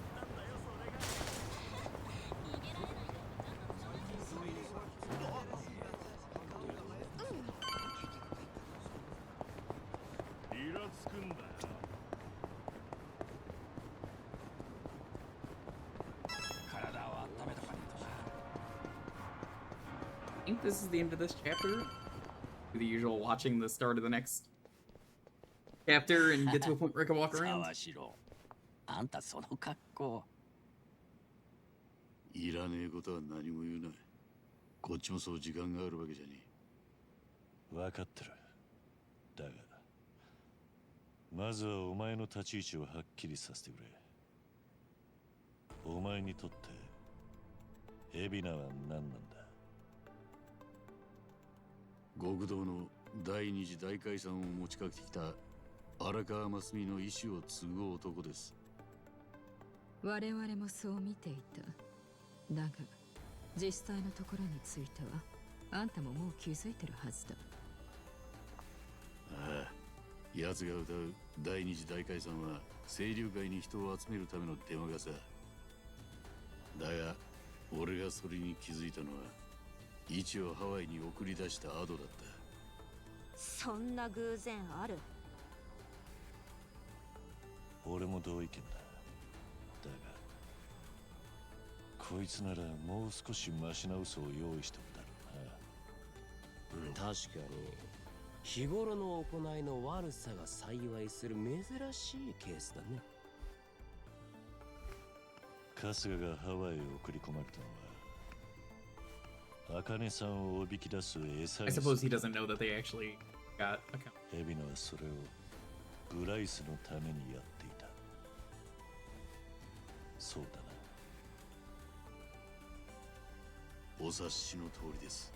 イラつくんだよ。 I think this is the end of this chapter. Do the usual watching the start of the next chapter and get to a point where I can walk around. あんたその格好。いらねえことは何も言うな。こっちもそう時間があるわけじゃねえ。分かってる。だが、まずはお前の立ち位置をはっきりさせてくれ。お前にとって海老名は何なんだ。極道の第二次大解散を持ちかけてきた荒川真澄の意思を継ぐ男です。我々もそう見ていた。だが実際のところについてはあんたももう気づいてるはずだ。ああ、奴が歌う第二次大解散は清流会に人を集めるためのデマがさ。だが俺がそれに気づいたのはイチをハワイに送り出した後だった。そんな偶然ある？俺も同意見だ。だがこいつならもう少しマシな嘘を用意しておくだろうな。確かに日頃の行いの悪さが幸いする珍しいケースだね。春日がハワイへ送り込まれたのは茜さんをおびき出す餌 I に suppose he doesn't know that they actually got a count. エビナはそれをブライスのためにやっていた。そうだな。お察しの通りです。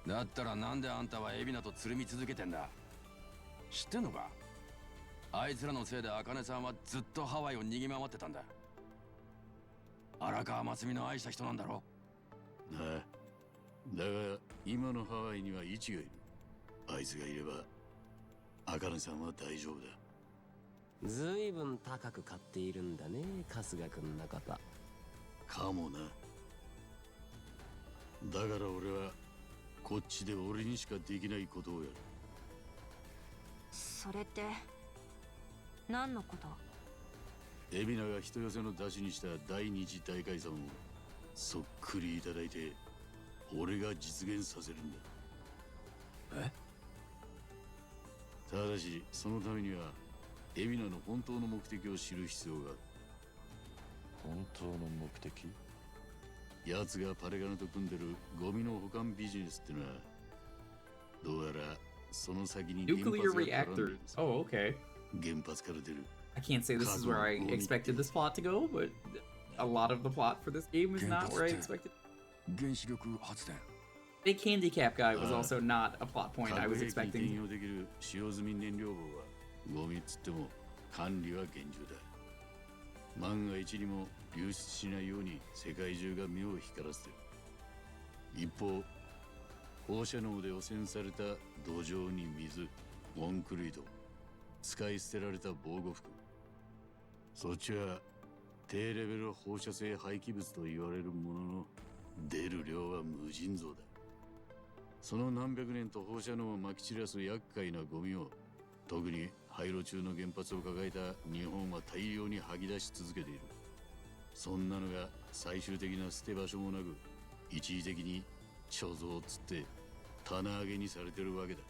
だったらなんであんたは海老名とつるみ続けてんだ？知ってんのか？あいつらのせいで茜さんはずっとハワイを逃げ回ってたんだ。荒川真澄の愛した人なんだろ？なあ、だが今のハワイにはイチがいる。あいつがいれば茜さんは大丈夫だ。ずいぶん高く買っているんだね、春日君のこと。かもな。だから俺はこっちで俺にしかできないことをやる。それって何のこと？海老名が人寄せの出しにした第二次大解散をそっくりいただいて俺が実現させるんだ。え？ただしそのためには海老名の本当の目的を知る必要がある。本当の目的？奴がパレガナと組んでるゴミの保管ビジネスってのはどうやらその先に Nuclear reactor. Oh, okay. 原発から出る。 I can't say this is where I expected this plot to go, but a lot of the plot for this game is not where I expected. 原子力発電。 Big handicap guy was also not a plot point I was 核兵器に転 expecting. 用できる使用済み燃料棒はゴミっつっても管理は厳重だ。万が一にも流出しないように世界中が目を光らせてる。一方放射能で汚染された土壌に水、コンクリート、使い捨てられた防護服、そっちは低レベル放射性廃棄物と言われるものの出る量は無尽蔵だ。その何百年と放射能をまき散らす厄介なゴミを特に廃炉中の原発を抱えた日本は大量に吐き出し続けている。そんなのが最終的な捨て場所もなく一時的に貯蔵つって棚上げにされてるわけだ。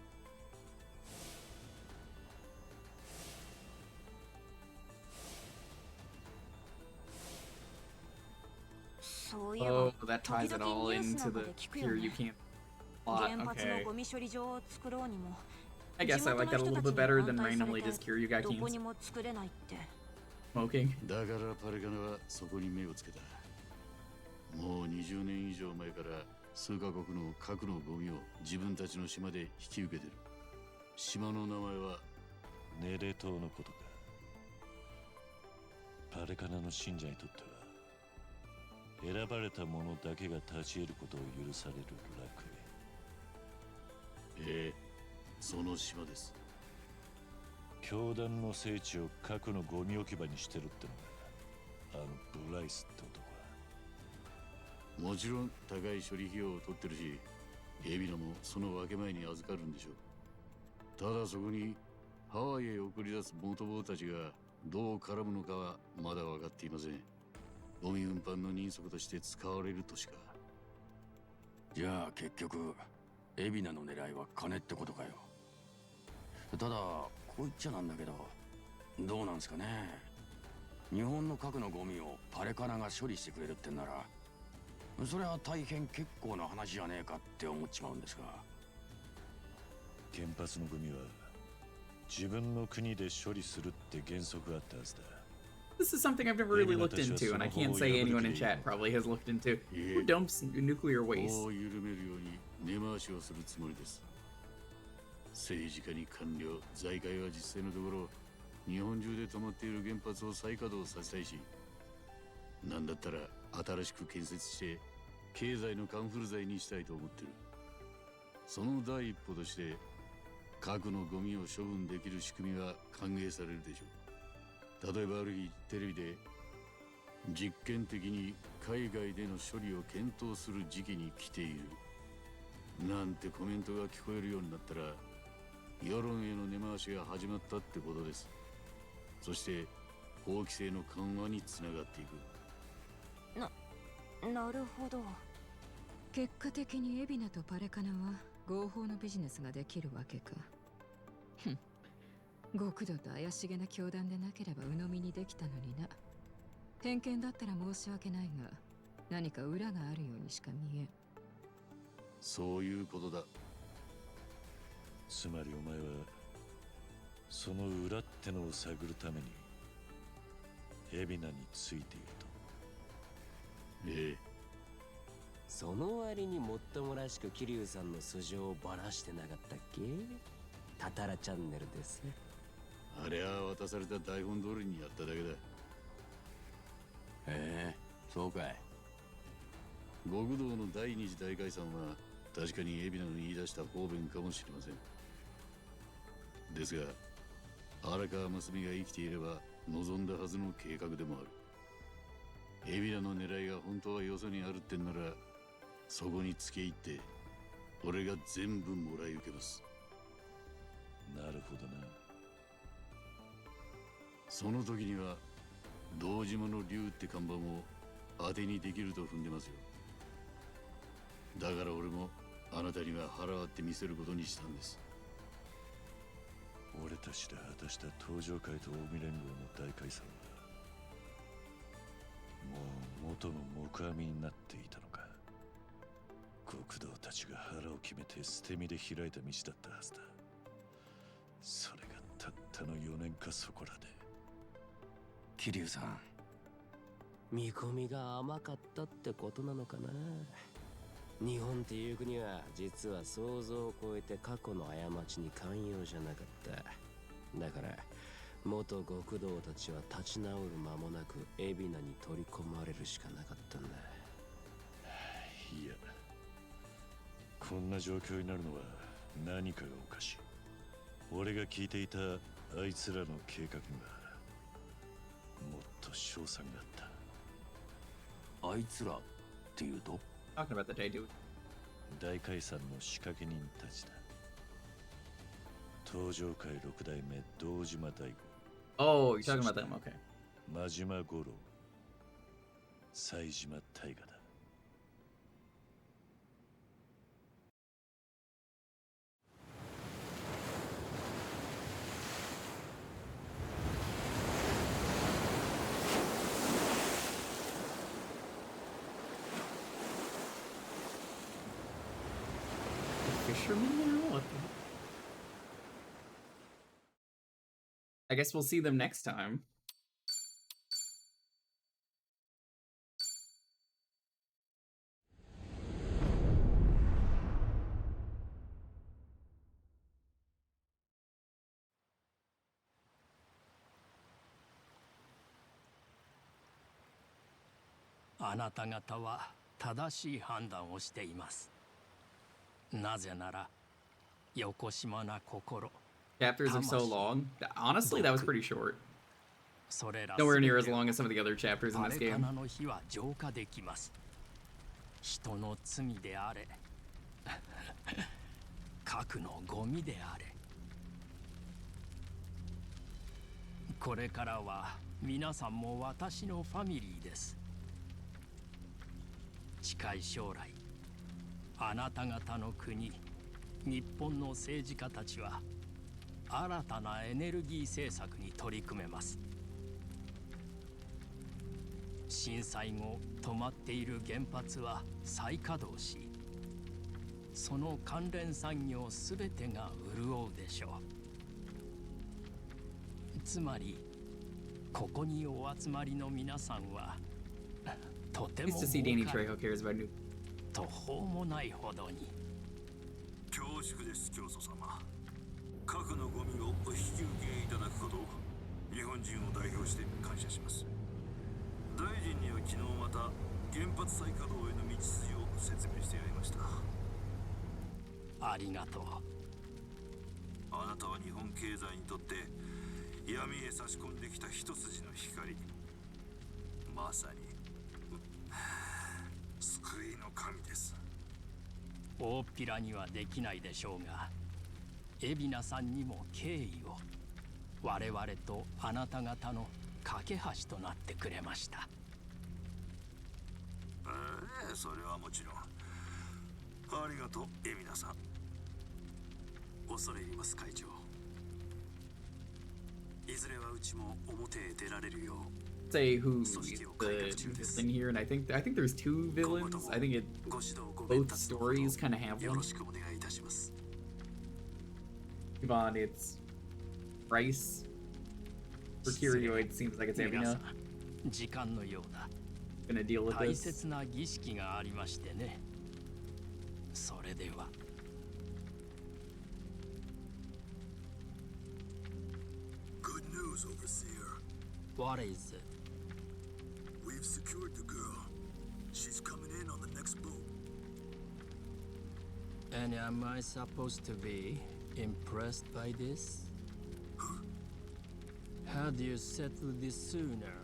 そういえば、 Oh, that 時 ties it 々 all ニュースな into んか the で聞くよ here ね。 you can't 原 plot. 発の Okay. ゴミ処理場を作ろうにも I guess I like that a little bit better than randomly just Kiryu どこに Gaikins も作れないって。 smoking. だからパレガナはそこに目をつけた。もう20年以上前から数カ国の核のゴミを自分たちの島で引き受けてる。島の名前はネレ島のことか。パレカナの信者にとっては選ばれた者だけが立ち得ることを許される楽園。ええ、その島です。教団の聖地を核のゴミ置き場にしてるってのがあのブライスって男は。もちろん高い処理費用を取ってるし、海老名もその分け前に預かるんでしょう。ただそこにハワイへ送り出す元坊たちがどう絡むのかはまだ分かっていません。ゴミ運搬の人足として使われるとしか。じゃあ結局海老名の狙いは金ってことかよ。ただこう言っちゃなんだけど、どうなんすかね。日本の核のゴミをパレカナが処理してくれるってんなら、それは大変結構な話じゃねえかって思っちまうんですが。原発のゴミは自分の国で処理するって原則があったはずだ。 This is something I've never really looked into, and I can't say anyone in chat probably has looked into. Who dumps nuclear waste? を緩めるように根回しをするつもりです。政治家に官僚、財界は実際のところ日本中で止まっている原発を再稼働させたいし、なんだったら新しく建設して経済のカンフル剤にしたいと思ってる。その第一歩として核のゴミを処分できる仕組みが歓迎されるでしょう。例えばある日テレビで実験的に海外での処理を検討する時期に来ているなんてコメントが聞こえるようになったら、世論への根回しが始まったってことです。そして法規制の緩和につながっていく。なるほど。結果的に海老名とパレカナは合法のビジネスができるわけか。ふん、極道と怪しげな教団でなければ鵜呑みにできたのにな。偏見だったら申し訳ないが、何か裏があるようにしか見えん。そういうことだ。つまりお前はその裏ってのを探るために海老名についていると。ええ。その割にもっともらしく桐生さんの素性をばらしてなかったっけ？タタラチャンネルです。あれは渡された台本通りにやっただけだ。へえ、そうかい。極道の第二次大解散は確かに海老名の言い出した方便かもしれません。ですが荒川真澄が生きていれば望んだはずの計画でもある。海老名の狙いが本当はよそにあるってんなら、そこに付け入って俺が全部もらい受けます。なるほどな。その時には堂島の竜って看板を当てにできると踏んでますよ。だから俺もあなたには腹割って見せることにしたんです。俺たちで果たした東上会と近江連合の大解散はもう元の木阿弥になっていたのか。極道たちが腹を決めて捨て身で開いた道だったはずだ。それがたったの4年かそこらで。桐生さん、見込みが甘かったってことなのかな。日本っていう国は実は想像を超えて過去の過ちに寛容じゃなかった。だから元極道たちは立ち直る間もなく海老名に取り込まれるしかなかったんだ。いや、こんな状況になるのは何かがおかしい。俺が聞いていたあいつらの計画にはもっと勝算があった。あいつらっていうと？ Talking about the day, dude. 大解散の仕掛け人たちだ。東上会六代目堂島大吾。Oh, you're talking about them, okay. 真島五郎、西島大河だ。Fisherman now? What the heck? I guess we'll see them next time.「あなた方は正しい判断をしています。なぜなら、よこしまな心。 Chapters are so long. Honestly, that was pretty short. それら Nowhere near as long as some of the other chapters in あ this れか game. なの日は浄化できます。人の罪であれ、核のゴミであれ。これからは皆さんも私のファミリーです。近い将来、あなた方の国、日本の政治家たちは新たなエネルギー政策に取り組めます。震災後止まっている原発は再稼働し、その関連産業すべてが潤うでしょう。つまりここにお集まりの皆さんはとても Nice to see Danny Trejo cares about new. 途方もないほどに。恐縮です、教祖様。核のゴミをお引き受けいただくことを日本人を代表して感謝します。大臣には昨日また原発再稼働への道筋を説明してやりました。ありがとう。あなたは日本経済にとって闇へ差し込んできた一筋の光。まさに救いの神です。大っぴらにはできないでしょうが、海老名さんにも敬意を。我々とあなた方の架け橋となってくれました。それはもちろん。ありがとう、海老名さん。恐れ入ります、会長。いずれはうちも表へ出られるよう。Say who the villain here, and I think there's two villains. I think both stories kind of have one. Yvonne, it's Bryce. For Kiryu, it seems like it's Evina. 時間のようだ。 Gonna deal with 大 this. 切な儀式がありましてね。それでは。Good news, Overseer. What is it? We've secured the girl. She's coming in on the next boat. And am I supposed to be impressed by this? Had you settled this sooner,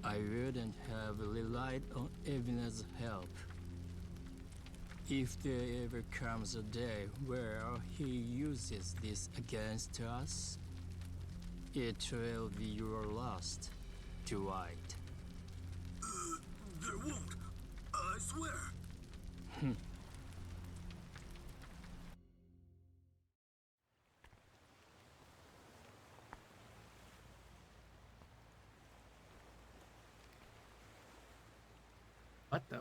I wouldn't have relied on Evina's help. If there ever comes a day where he uses this against us, it will be your last, Dwight. There won't. I swear. What the?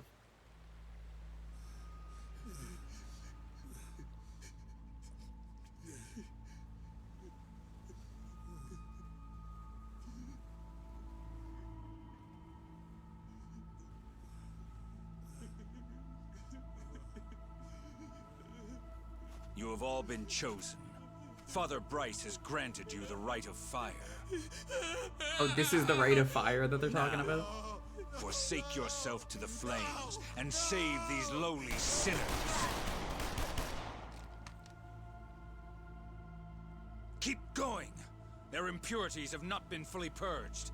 You have all been chosen. Father Bryce has granted you the right of fire. Oh, this is the rite of fire that they're talking about? Forsake yourself to the flames and save these lowly sinners. Keep going. Their impurities have not been fully purged.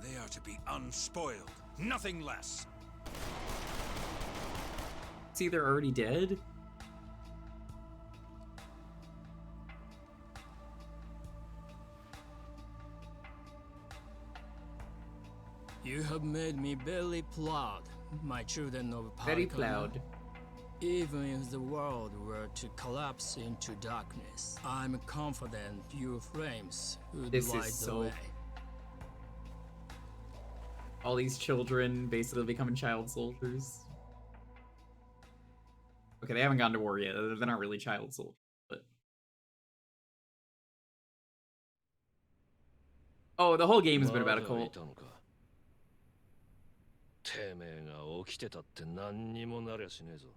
They are to be unspoiled, nothing less. See, they're already dead? You have made me very proud, my children of Parkana. Very proud. Even if the world were to collapse into darkness, I'm confident your flames would This light is the so... way. All these children basically becoming child soldiers. Okay, they haven't gone to war yet. They're not really child soldiers, but... Oh, the whole game has been about a cult. てめえが起きてたって何にもなりゃしねえぞ。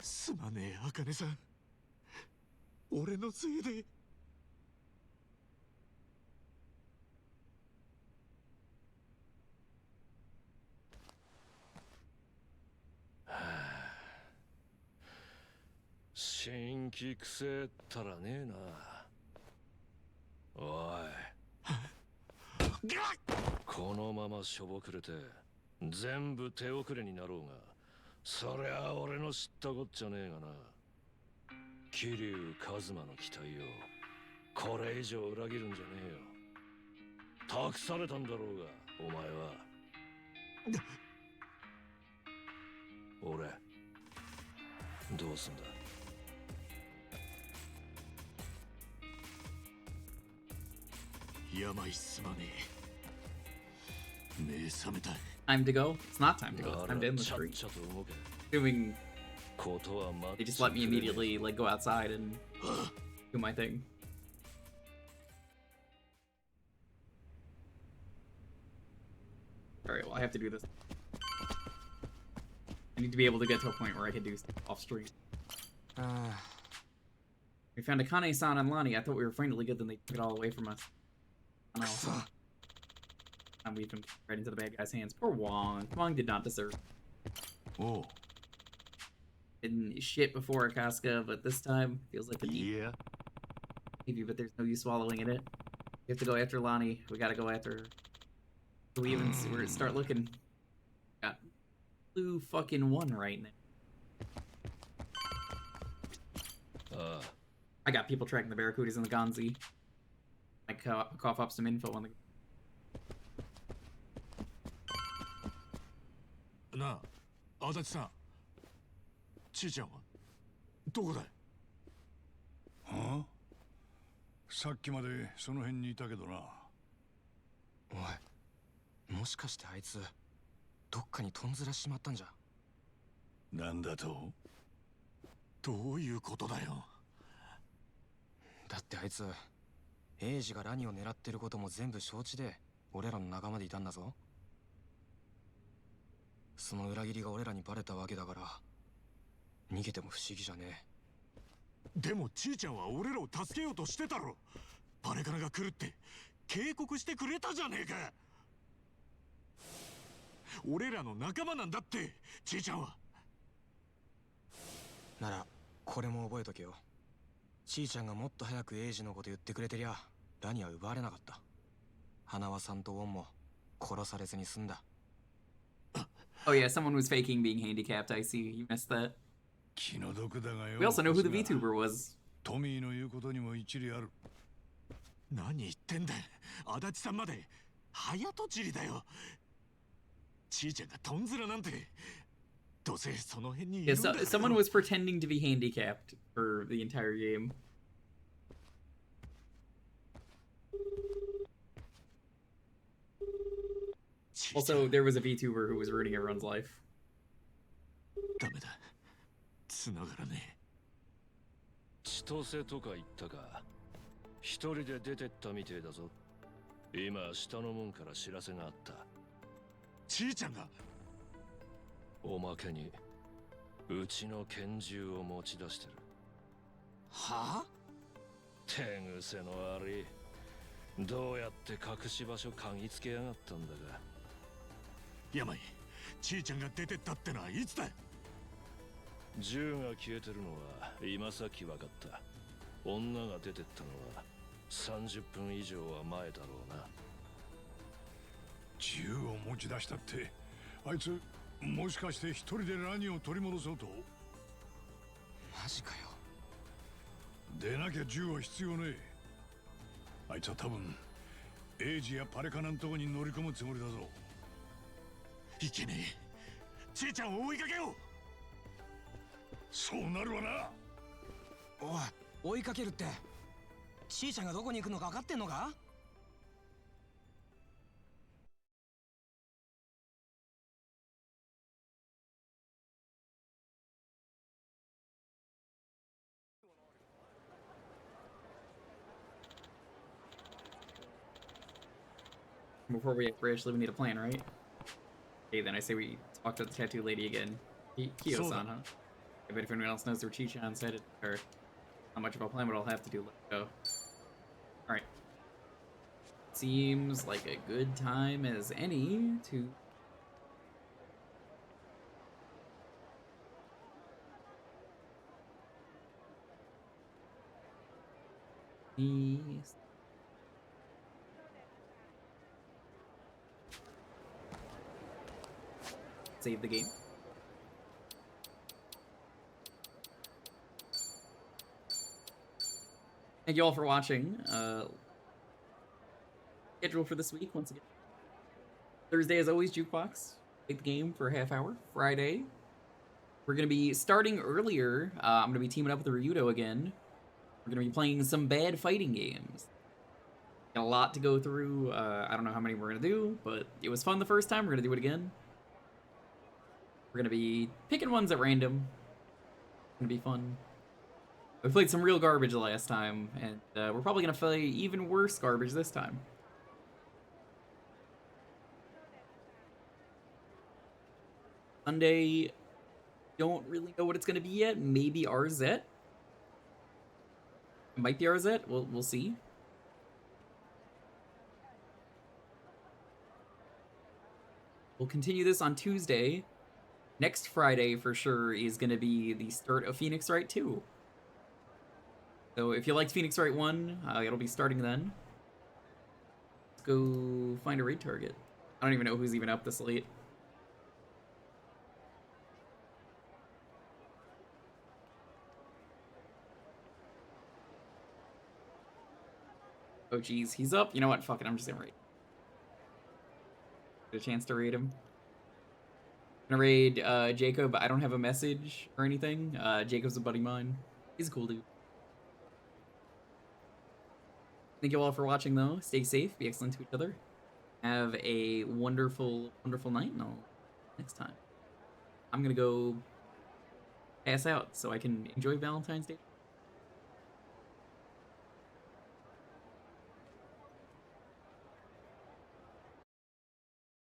すまねえ、茜さん。俺のせいで。新規くせえったらねえな。おい。このまましょぼくれて全部手遅れになろうが、そりゃ俺の知ったこっちゃねえがな。桐生一馬の期待をこれ以上裏切るんじゃねえよ。託されたんだろうが、お前は。俺、どうすんだ。病すまねえ。目覚めた。Time to go? It's not time to go. It's time to end the street. Assuming they just let me immediately like go outside and do my thing. Alright, well I have to do this. I need to be able to get to a point where I can do stuff off street. We found Akane-san and Lani. I thought we were finally good, then they took it all away from us. Oh, no, so. And we've been right into the bad guy's hands. Poor Wong. Wong did not deserve. Oh. and shit before Akaska, but this time feels like a deep maybe, but there's no use swallowing in it. We have to go after Lonnie. We gotta go after her. So we even start looking. Got blue fucking one right now. I got people tracking the Barracudas and the Gonzi. I cough up some info on the. なあ、足立さん。ちいちゃんはどこだい？はあ？さっきまでその辺にいたけどな。おい、もしかしてあいつどっかにとんずらしちまったんじゃ。なんだと？どういうことだよ。だってあいつエイジがラニを狙ってることも全部承知で俺らの仲間でいたんだぞ。その裏切りが俺らにバレたわけだから逃げても不思議じゃねえ。でもちいちゃんは俺らを助けようとしてたろ。バレカナが来るって警告してくれたじゃねえか。俺らの仲間なんだってちいちゃんは。ならこれも覚えとけよ。ちいちゃんがもっと早くエイジのこと言ってくれてりゃラニは奪われなかった。花輪さんとウォンも殺されずに済んだ。Oh yeah, someone was faking being handicapped. I see. You missed that. 気の毒だがよ。 We also know who the VTuber was. トミーの言うことにも一理ある。何言ってんだ。足立さんまで早とちりだよ。ちいちゃんがとんずらなんて。どうせその辺にいるんだろ。Yeah, someone was pretending to be handicapped for the entire game. Also, there was a VTuber who was ruining everyone's life. ダメだ。繋がらねえ。千歳とか言ったか。一人で出てったみてえだぞ。今下の門から知らせがあった。ちいちゃんが。おまけにうちの拳銃を持ち出してる。はあ？手癖の悪い。どうやって隠し場所嗅ぎつけやがったんだが。山井、ちいちゃんが出てったってのはいつだ？銃が消えてるのは今さっき分かった。女が出てったのは30分以上は前だろうな。銃を持ち出したってあいつもしかして一人でラニを取り戻そうと？マジかよ。出なきゃ銃は必要ねえ。あいつは多分エイジやパレカナのとこに乗り込むつもりだぞ。いけねえ。ちいちゃんを追いかけよう。そうなるわな。おい、追いかけるってちいちゃんがどこに行くのか分かってんのかBefore we actually we need a plan, right? Okay, then I say we talk to the tattoo lady again. Kyo-san, huh? I bet if anyone else knows where Chi-chan's headed, or how much of a plan would all have to do, let's go. Alright. Seems like a good time as any to... Save the game. Thank you all for watching. Schedule for this week, once again. Thursday, as always, Jukebox. Take the game for a half hour. Friday, we're going to be starting earlier. I'm going to be teaming up with Ryudo again. We're going to be playing some bad fighting games. Got a lot to go through. I don't know how many we're going to do, but it was fun the first time. We're going to do it again. We're going to be picking ones at random. It's going to be fun. We played some real garbage last time, and we're probably going to play even worse garbage this time. Sunday, don't really know what it's going to be yet. Maybe RZ. It might be RZ. We'll see. We'll continue this on Tuesday. next Friday for sure is going to be the start of Phoenix Wright 2. So if you liked Phoenix Wright 1, it'll be starting then. Let's go find a raid target. I don't even know who's even up this late. Oh geez, he's up. You know what? Fuck it, I'm just gonna raid. Get a chance to raid him. I'm gonna raid Jacob. I don't have a message or anything. Jacob's a buddy of mine. He's a cool dude. Thank you all for watching though. Stay safe, be excellent to each other. Have a wonderful, wonderful night, and I'll next time. I'm gonna go pass out so I can enjoy Valentine's Day.